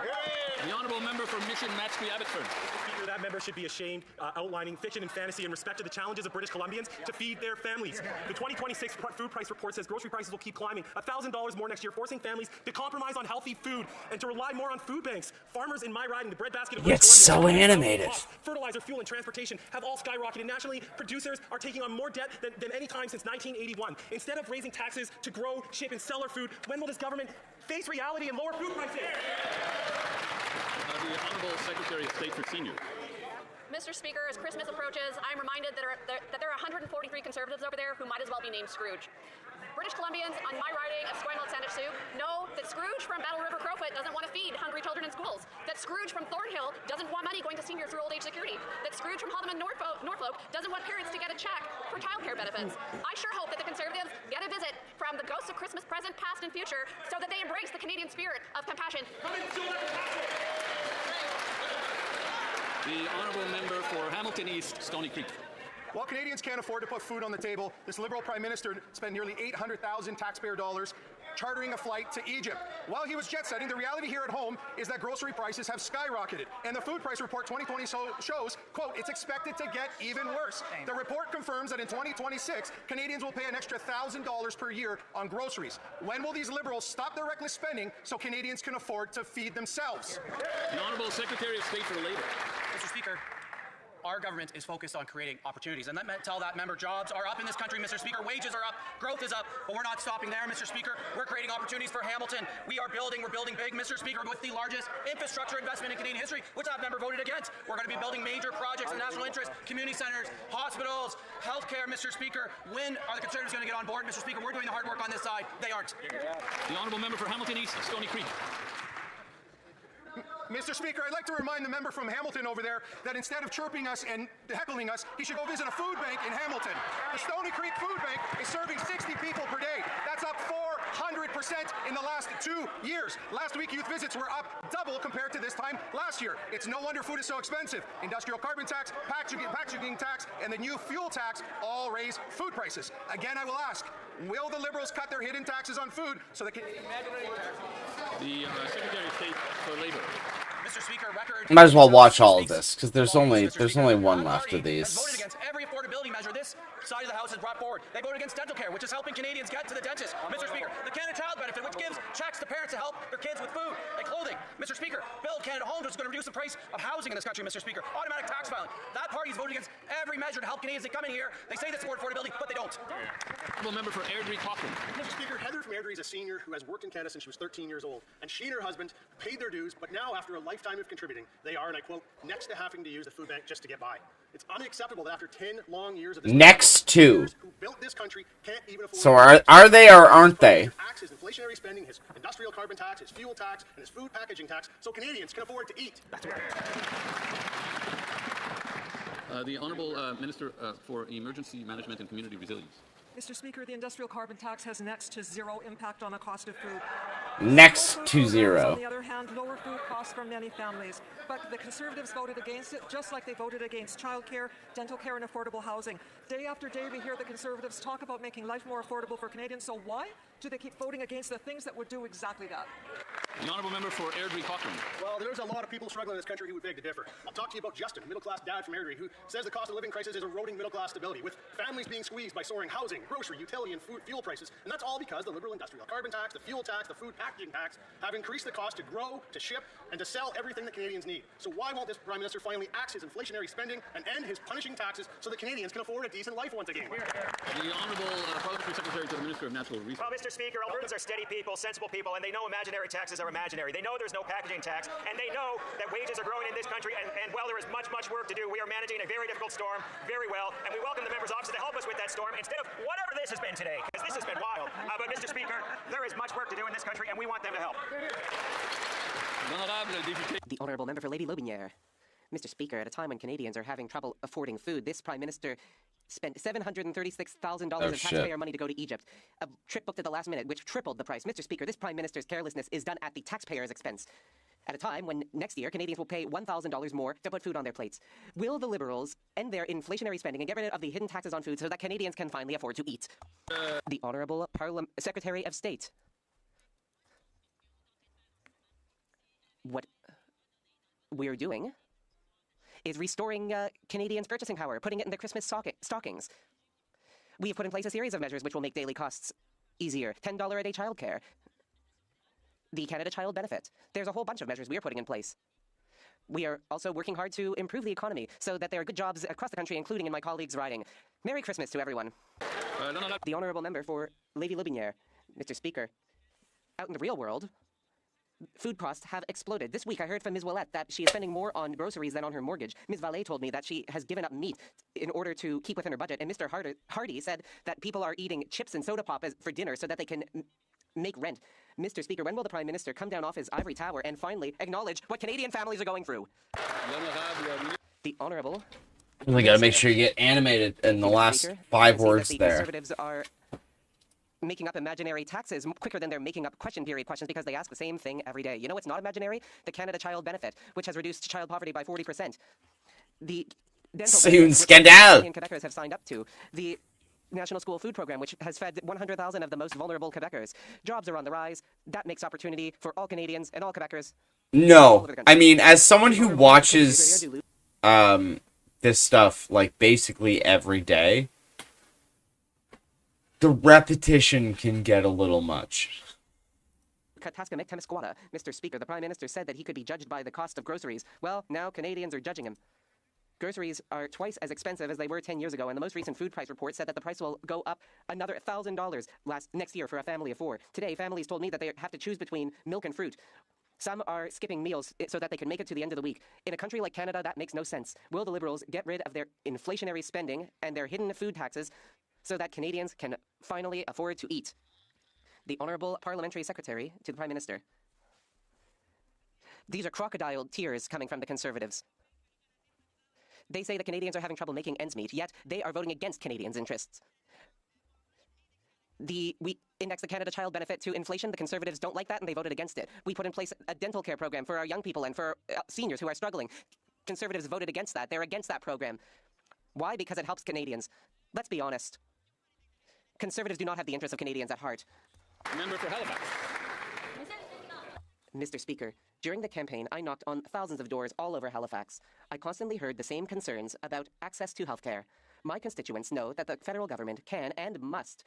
The honourable member for Mission Matchby Abbotsford. Speaker, that member should be ashamed, outlining fiction and fantasy in respect to the challenges of British Columbians to feed their families. The 2026 food price report says grocery prices will keep climbing, $1,000 more next year, forcing families to compromise on healthy food and to rely more on food banks. Farmers in my riding, the breadbasket of It's so animated. Fertilizer, fuel, and transportation have all skyrocketed. Nationally, producers are taking on more debt than any time since 1981. Instead of raising taxes to grow, ship, and sell our food, when will this government face reality and lower food prices? The Honourable Secretary of State for Seniors. Mr. Speaker, as Christmas approaches, I'm reminded that there are 143 Conservatives over there who might as well be named Scrooge. British Columbians on my riding of Squamish Sandwich Soup know that Scrooge from Battle River Crowfoot doesn't want to feed hungry children in schools. That Scrooge from Thornhill doesn't want money going to seniors through old age security. That Scrooge from Haldimand Norfolk doesn't want parents to get a check for childcare benefits. I sure hope that the Conservatives get a visit from the ghosts of Christmas present, past, and future so that they embrace the Canadian spirit of compassion. The honourable member for Hamilton East, Stony Creek. While Canadians can't afford to put food on the table, this Liberal Prime Minister spent nearly $800,000 taxpayer dollars chartering a flight to Egypt. While he was jet-setting, the reality here at home is that grocery prices have skyrocketed. And the Food Price Report 2020 shows, quote, it's expected to get even worse. The report confirms that in 2026, Canadians will pay an extra $1,000 per year on groceries. When will these Liberals stop their reckless spending so Canadians can afford to feed themselves? The Honourable Secretary of State for Labour. Mr. Speaker, our government is focused on creating opportunities, and tell that member jobs are up in this country, Mr. Speaker. Wages are up, growth is up, but we're not stopping there, Mr. Speaker. We're creating opportunities for Hamilton. We're building big, Mr. Speaker, with the largest infrastructure investment in Canadian history, which that member voted against. We're going to be building major projects of national interest, community centres, hospitals, healthcare, Mr. Speaker. When are the Conservatives going to get on board, Mr. Speaker? We're doing the hard work on this side. They aren't. The honourable member for Hamilton East, Stony Creek. Mr. Speaker, I'd like to remind the member from Hamilton over there that instead of chirping us and heckling us, he should go visit a food bank in Hamilton. The Stony Creek Food Bank is serving 60 people per day. That's up 400%. in the last 2 years. Last week, youth visits were up double compared to this time last year. It's no wonder food is so expensive. Industrial carbon tax, packaging tax, and the new fuel tax all raise food prices. Again, I will ask, will the Liberals cut their hidden taxes on food so they can... The Secretary of State for Labor. Mr. Speaker, record... Might as well watch all of this, because there's only one left of these. Voted against every affordability measure this side of the House has brought forward. They voted against dental care, which is helping Canadians get to the dentist. Mr. Speaker, the Canada Child Benefit, which gives checks to parents to help their kids with food and clothing. Mr. Speaker, Build Canada Homes, which is going to reduce the price of housing in this country. Mr. Speaker, automatic tax filing. That party's voted against every measure to help Canadians that come in here. They say they support affordability, but they don't. Honourable member for Airdrie Cochrane. Mr. Speaker, Heather from Airdrie is a senior who has worked in Canada since she was 13 years old, and she and her husband paid their dues, but now after a lifetime of contributing, they are, and I quote, next to having to use the food bank just to get by. It's unacceptable that after 10 long years of this Next to. who built this country can't even afford. So are they or aren't they? Tax, his inflationary spending, his industrial carbon tax, his fuel tax, and his food packaging tax, so Canadians can afford to eat. That's right. The Honourable Minister for Emergency Management and Community Resilience. Mr. Speaker, the industrial carbon tax has next to zero impact on the cost of food. Next to zero. On the other hand, lower food costs for many families. But the Conservatives voted against it, just like they voted against childcare, dental care, and affordable housing. Day after day, we hear the Conservatives talk about making life more affordable for Canadians. So why do they keep voting against the things that would do exactly that? The Honourable Member for Airdrie Cochrane. Well, there's a lot of people struggling in this country who would beg to differ. I'll talk to you about Justin, middle-class dad from Airdrie, who says the cost of living crisis is eroding middle-class stability, with families being squeezed by soaring housing, grocery, utility, and fuel prices. And that's all because the Liberal industrial carbon tax, the fuel tax, the food packaging tax have increased the cost to grow, to ship, and to sell everything that Canadians need. So why won't this Prime Minister finally axe his inflationary spending and end his punishing taxes so that Canadians can afford a decent life once again? The Honourable Parliamentary Secretary to the Minister of Natural Resources. Well, Mr. Speaker, Albertans are steady people, sensible people, and they know imaginary taxes are imaginary. They know there's no packaging tax, and they know that wages are growing in this country, and while there is much work to do, we are managing a very difficult storm very well, and we welcome the members' office to help us with that storm instead of whatever this has been today, because this has been wild. But Mr. Speaker, there is much work to do in this country, and we want them to help. The Honourable Member for Lady Lotbinière. Mr. Speaker, at a time when Canadians are having trouble affording food, this Prime Minister spent $736,000 of taxpayer money to go to Egypt. A trip booked at the last minute, which tripled the price. Mr. Speaker, this Prime Minister's carelessness is done at the taxpayer's expense. At a time when next year Canadians will pay $1,000 more to put food on their plates. Will the Liberals end their inflationary spending and get rid of the hidden taxes on food so that Canadians can finally afford to eat? The Honourable Secretary of State. What we're doing is restoring Canadians' purchasing power, putting it in their Christmas stockings. We have put in place a series of measures which will make daily costs easier. $10 a day childcare. The Canada Child Benefit. There's a whole bunch of measures we are putting in place. We are also working hard to improve the economy so that there are good jobs across the country, including in my colleagues' riding. Merry Christmas to everyone. The Honourable Member for Lady Lotbinière. Mr. Speaker, out in the real world, food costs have exploded. This week I heard from Ms. Ouellette that she is spending more on groceries than on her mortgage. Ms. Vallée told me that she has given up meat in order to keep within her budget. And Mr. Hardy said that people are eating chips and soda pop for dinner so that they can make rent. Mr. Speaker, when will the Prime Minister come down off his ivory tower and finally acknowledge what Canadian families are going through? The Honourable... We gotta make sure you get animated in the last 5 words the there. Conservatives are making up imaginary taxes quicker than they're making up question period questions because they ask the same thing every day. You know what's not imaginary? The Canada Child Benefit, which has reduced child poverty by 40%. The dental Soon scandal. Quebecers have signed up to. The National School Food Program, which has fed 100,000 of the most vulnerable Quebecers. Jobs are on the rise. That makes opportunity for all Canadians and all Quebecers. No, I mean, as someone who watches this stuff like basically every day, the repetition can get a little much. Mr. Speaker, the Prime Minister said that he could be judged by the cost of groceries. Well, now Canadians are judging him. Groceries are twice as expensive as they were 10 years ago, and the most recent food price report said that the price will go up another $1,000 next year for a family of 4. Today, families told me that they have to choose between milk and fruit. Some are skipping meals so that they can make it to the end of the week. In a country like Canada, that makes no sense. Will the Liberals get rid of their inflationary spending and their hidden food taxes so that Canadians can finally afford to eat? The Honourable Parliamentary Secretary to the Prime Minister. These are crocodile tears coming from the Conservatives. They say that Canadians are having trouble making ends meet, yet they are voting against Canadians' interests. We index the Canada Child Benefit to inflation. The Conservatives don't like that, and they voted against it. We put in place a dental care program for our young people and for seniors who are struggling. Conservatives voted against that. They're against that program. Why? Because it helps Canadians. Let's be honest. Conservatives do not have the interests of Canadians at heart. Member for Halifax. Mr. Speaker, during the campaign, I knocked on thousands of doors all over Halifax. I constantly heard the same concerns about access to healthcare. My constituents know that the federal government can and must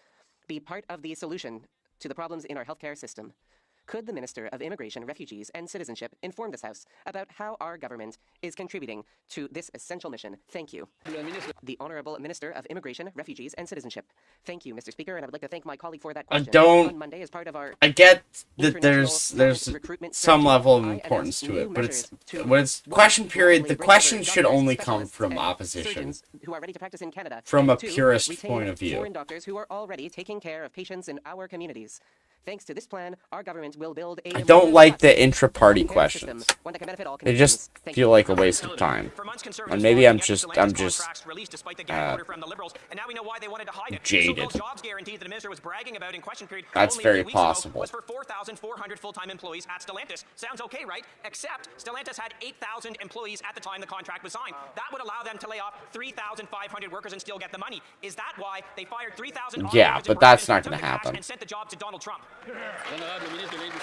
be part of the solution to the problems in our healthcare system. Could the Minister of Immigration, Refugees and Citizenship inform this House about how our government is contributing to this essential mission? Thank you. The Honourable Minister of Immigration, Refugees and Citizenship. Thank you, Mr. Speaker, and I would like to thank my colleague for that question. On Monday, as part of our I get that there's some level of importance to it, but when it's question period, the questions should only come from opposition, who are ready to practice in Canada, from a purist point of view. Foreign doctors who are already taking care of patients in our communities. Thanks to this plan, our government will build a... I don't like the intra-party questions. They just feel like a waste of time. And maybe I'm just jaded. That's very possible. Was for 4,400 full-time employees at Stellantis. Sounds okay, right? Except Stellantis had 8,000 employees at the time the contract was signed. That would allow them to lay off 3,500 workers and still get the money. Is that why they fired 3,000? Yeah, but that's not going to happen. And sent the job to Donald Trump.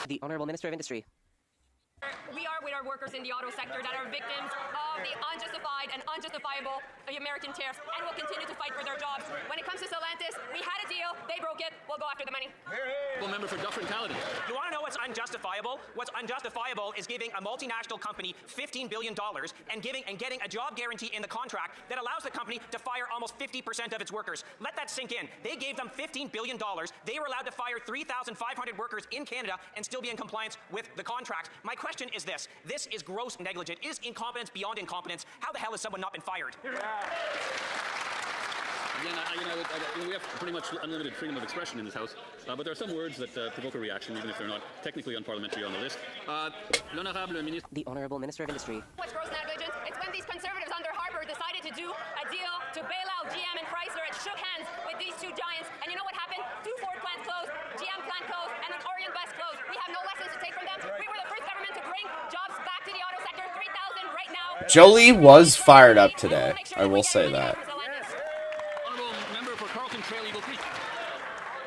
The Honourable Minister of Industry. We are with our workers in the auto sector that are victims of the unjustified and unjustifiable American tariffs and will continue to fight for their jobs. When it comes to Stellantis, we had a deal, they broke it, we'll go after the money. Member for Dufferin-Caledon. You want to know what's unjustifiable? What's unjustifiable is giving a multinational company $15 billion and getting a job guarantee in the contract that allows the company to fire almost 50% of its workers. Let that sink in. They gave them $15 billion. They were allowed to fire 3,500 workers in Canada and still be in compliance with the contract. My question is this. This is gross negligence. It is incompetence beyond incompetence. How the hell has someone not been fired? Again, we have pretty much unlimited freedom of expression in this House, but there are some words that provoke a reaction, even if they're not technically unparliamentary on the list. The Honourable Minister of Industry. What's gross negligence? It's when these conservatives under Harper decided to do a deal to bail out GM and Chrysler and shook hands with these two giants. And you know what happened? 2 Ford plants closed, GM plant closed, and an Orient Bus closed. We have no lessons to take from them. We were the first government to bring jobs back to the auto sector. 3,000 right now. Jolie was fired up today. I will say that.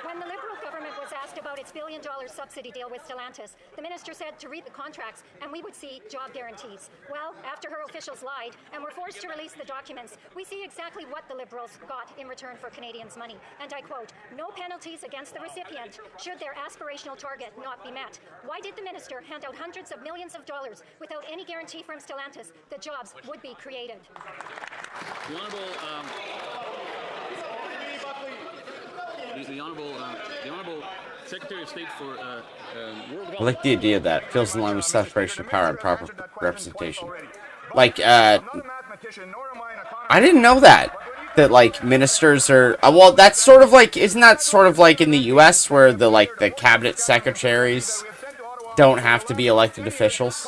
When the Liberal government was asked about its $1 billion subsidy deal with Stellantis, the minister said to read the contracts and we would see job guarantees. Well, after her officials lied and were forced to release the documents, we see exactly what the Liberals got in return for Canadians' money. And I quote, "No penalties against the recipient should their aspirational target not be met." Why did the minister hand out hundreds of millions of dollars without any guarantee from Stellantis that jobs would be created? The Honourable Secretary of State for World Development. I like the idea that feels in line with separation of power and proper representation. Like, I didn't know that like ministers are well. That's sort of like, isn't that sort of like in the U.S. where the cabinet secretaries don't have to be elected officials,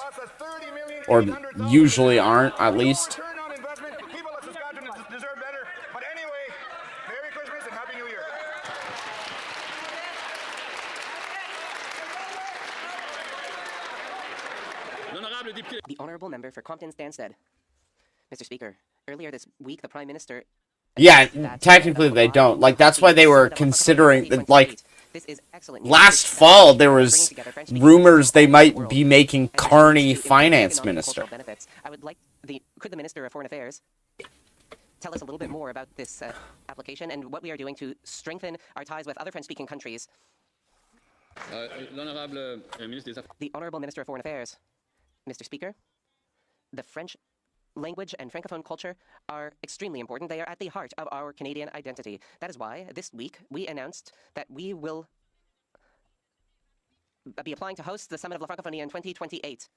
or usually aren't, at least. The Honourable Member for Compton-Stansted. Mr. Speaker, earlier this week, the Prime Minister... Yeah, technically they don't. Like, that's why they were considering, like, last fall there was rumors they might be making Carney finance minister. I would like could the Minister of Foreign Affairs tell us a little bit more about this application and what we are doing to strengthen our ties with other French-speaking countries? The Honourable Minister of Foreign Affairs. Mr. Speaker, the French language and Francophone culture are extremely important. They are at the heart of our Canadian identity. That is why, this week, we announced that we will be applying to host the Summit of La Francophonie in 2028,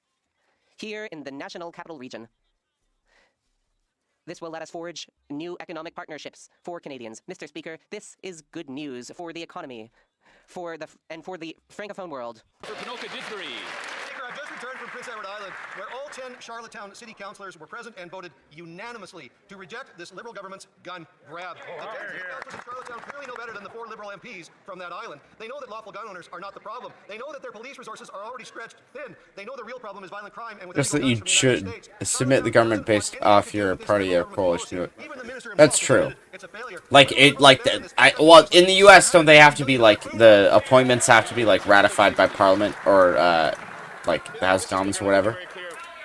here in the National Capital Region. This will let us forge new economic partnerships for Canadians. Mr. Speaker, this is good news for the economy, for the Francophone world. For Pinoca Disbury. I've just returned from Prince Edward Island, where all 10 Charlottetown city councillors were present and voted unanimously to reject this Liberal government's gun grab. The 10 city councillors in Charlottetown clearly know better than the 4 Liberal MPs from that island. They know that lawful gun owners are not the problem. They know that their police resources are already stretched thin. They know the real problem is violent crime. And with Just that you should submit the government based off your party or coalition. That's true. Like well, in the U.S., don't they have to be like the appointments have to be like ratified by Parliament or like the House of Commons or whatever?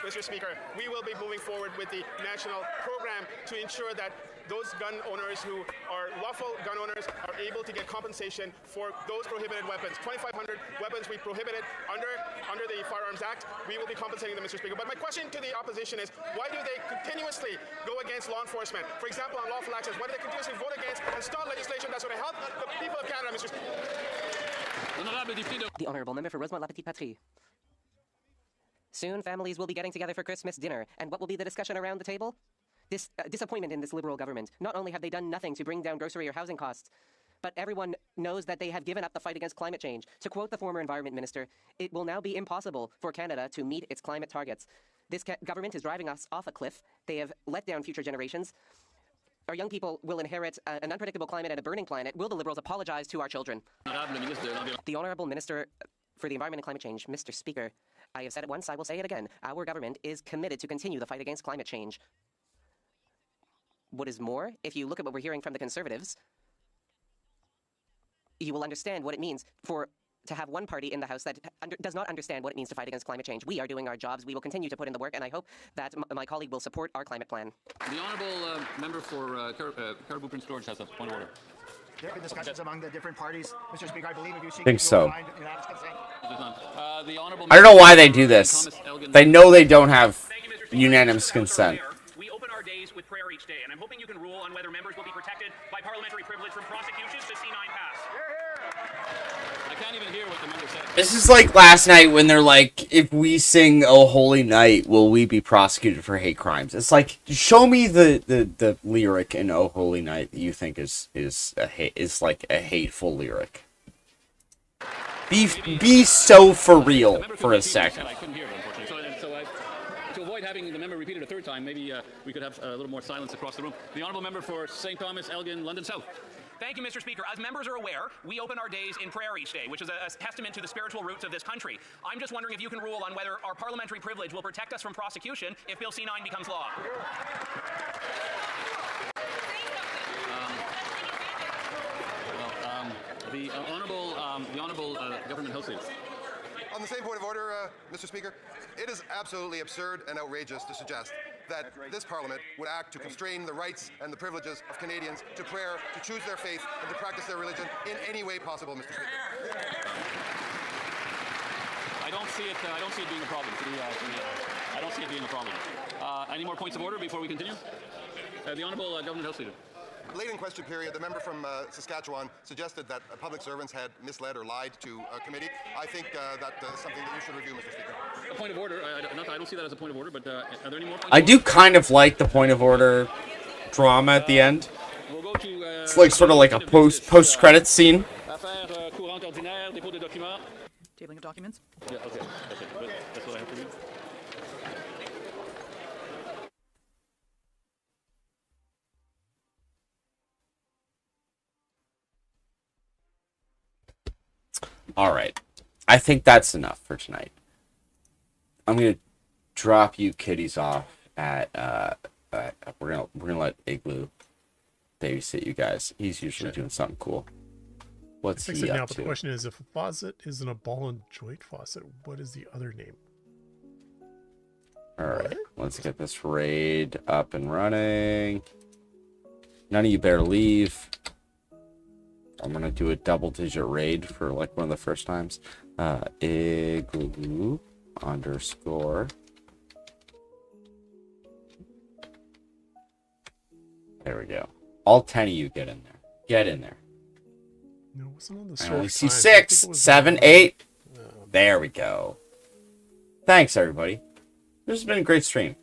Mr. Speaker, we will be moving forward with the national program to ensure that those gun owners who are lawful gun owners are able to get compensation for those prohibited weapons. 2,500 weapons we prohibited under the Firearms Act. We will be compensating them, Mr. Speaker. But my question to the opposition is, why do they continuously go against law enforcement? For example, on lawful access, why do they continuously vote against and stall legislation that's going to help the people of Canada, Mr. Speaker? The Honourable Member for Rosemont-la-Petite-Patrie. Soon, families will be getting together for Christmas dinner. And what will be the discussion around the table? This disappointment in this Liberal government. Not only have they done nothing to bring down grocery or housing costs, but everyone knows that they have given up the fight against climate change. To quote the former Environment Minister, it will now be impossible for Canada to meet its climate targets. This government is driving us off a cliff. They have let down future generations. Our young people will inherit an unpredictable climate and a burning planet. Will the Liberals apologize to our children? The Honourable Minister for the Environment and Climate Change, Mr. Speaker, I have said it once, I will say it again. Our government is committed to continue the fight against climate change. What is more, if you look at what we're hearing from the Conservatives, you will understand what it means to have one party in the House that does not understand what it means to fight against climate change. We are doing our jobs. We will continue to put in the work, and I hope that my colleague will support our climate plan. The Honourable Member for Caribou Prince George has a point of order. There have been discussions among the different parties. Mr. Speaker, I believe if you seek Think so. unanimous consent. I don't know why they do this. They know they don't have unanimous consent. We open our days with prayer each day, and I'm hoping you can rule on whether members will be protected by parliamentary privilege from prosecution should C9 pass. I can't even hear what the member said. This is like last night when they're like, if we sing "O Holy Night, will we be prosecuted for hate crimes?" It's like, show me the lyric in "O Holy Night" that you think is like a hateful lyric. Be so for real for a second. I couldn't hear it, unfortunately. To avoid having the member repeat it a third time, maybe we could have a little more silence across the room. The Honourable Member for St. Thomas, Elgin, London South. Thank you, Mr. Speaker. As members are aware, we open our days in prayer each day, which is a testament to the spiritual roots of this country. I'm just wondering if you can rule on whether our parliamentary privilege will protect us from prosecution if Bill C9 becomes law. The Honourable Government House Leader. On the same point of order, Mr. Speaker, it is absolutely absurd and outrageous to suggest that this Parliament would act to constrain the rights and the privileges of Canadians to prayer, to choose their faith, and to practice their religion in any way possible, Mr. Speaker. I don't see it being a problem. I don't see it being a problem. Any more points of order before we continue? The Honourable Government House Leader. Late in question period, the member from Saskatchewan suggested that public servants had misled or lied to a committee. I think that's something that you should review, Mr. Speaker. A point of order. I don't see that as a point of order, but are there any more points I do kind of like the point of order drama at the end. We'll go to, it's like sort of like a post credits scene. Affaires courantes ordinaires, dépôt de documents. Tabling of documents. Yeah, okay. That's what I have to do. All right, I think that's enough for tonight. I'm gonna drop you kitties off at we're gonna let Igloo babysit you guys. He's usually doing something cool. What's he up to? The question is, if a faucet isn't a ball and joint faucet, what is the other name? All right, let's get this raid up and running. None of you better leave. I'm gonna do a double-digit raid for like one of the first times. Igloo _ There we go. All 10 of you get in there. Get in there. No, it wasn't on the I only see times. 6, 7, 8. There we go. Thanks, everybody. This has been a great stream.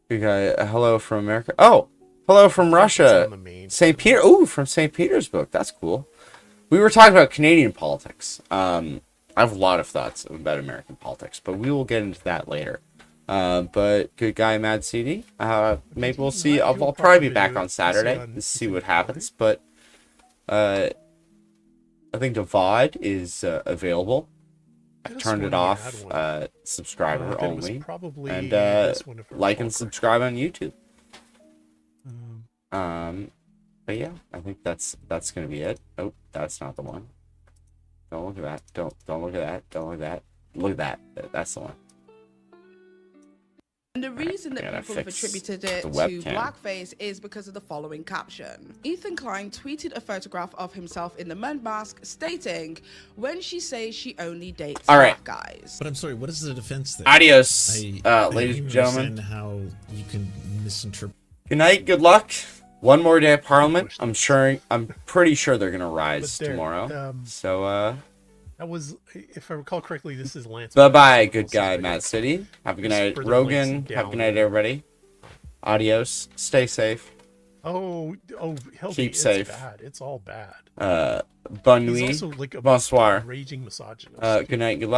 We got a hello from America. Oh, hello from Russia. St. Peter. Ooh, from St. Petersburg. That's cool. We were talking about Canadian politics. I have a lot of thoughts about American politics, but we will get into that later. But good guy, Mad CD. Maybe we'll see. I'll probably be back on Saturday to see what happens. But I think the VOD is available. I've turned it off. Subscriber only. And like and subscribe on YouTube. But yeah, I think that's gonna be it. Oh, that's not the one. Don't look at that. Don't look at that. Don't look at that. Look at that. That's the one. And the reason that people have attributed it to blackface is because of the following caption. Ethan Klein tweeted a photograph of himself in the mud mask stating, "When she says she only dates black guys." But I'm sorry, what is the defense there? Adios, ladies and gentlemen. How you can misinterpret. Good night, good luck. One more day of Parliament. I'm pretty sure they're gonna rise tomorrow. That was, if I recall correctly, this is Lance. Bye-bye, good guy, Matt City. Have a good night, Rogan. Have a good night, everybody. Adios. Stay safe. Keep safe. Bad. It's all bad. Bonne nuit. He's also like a Bonsoir. raging misogynist. Good night, good luck.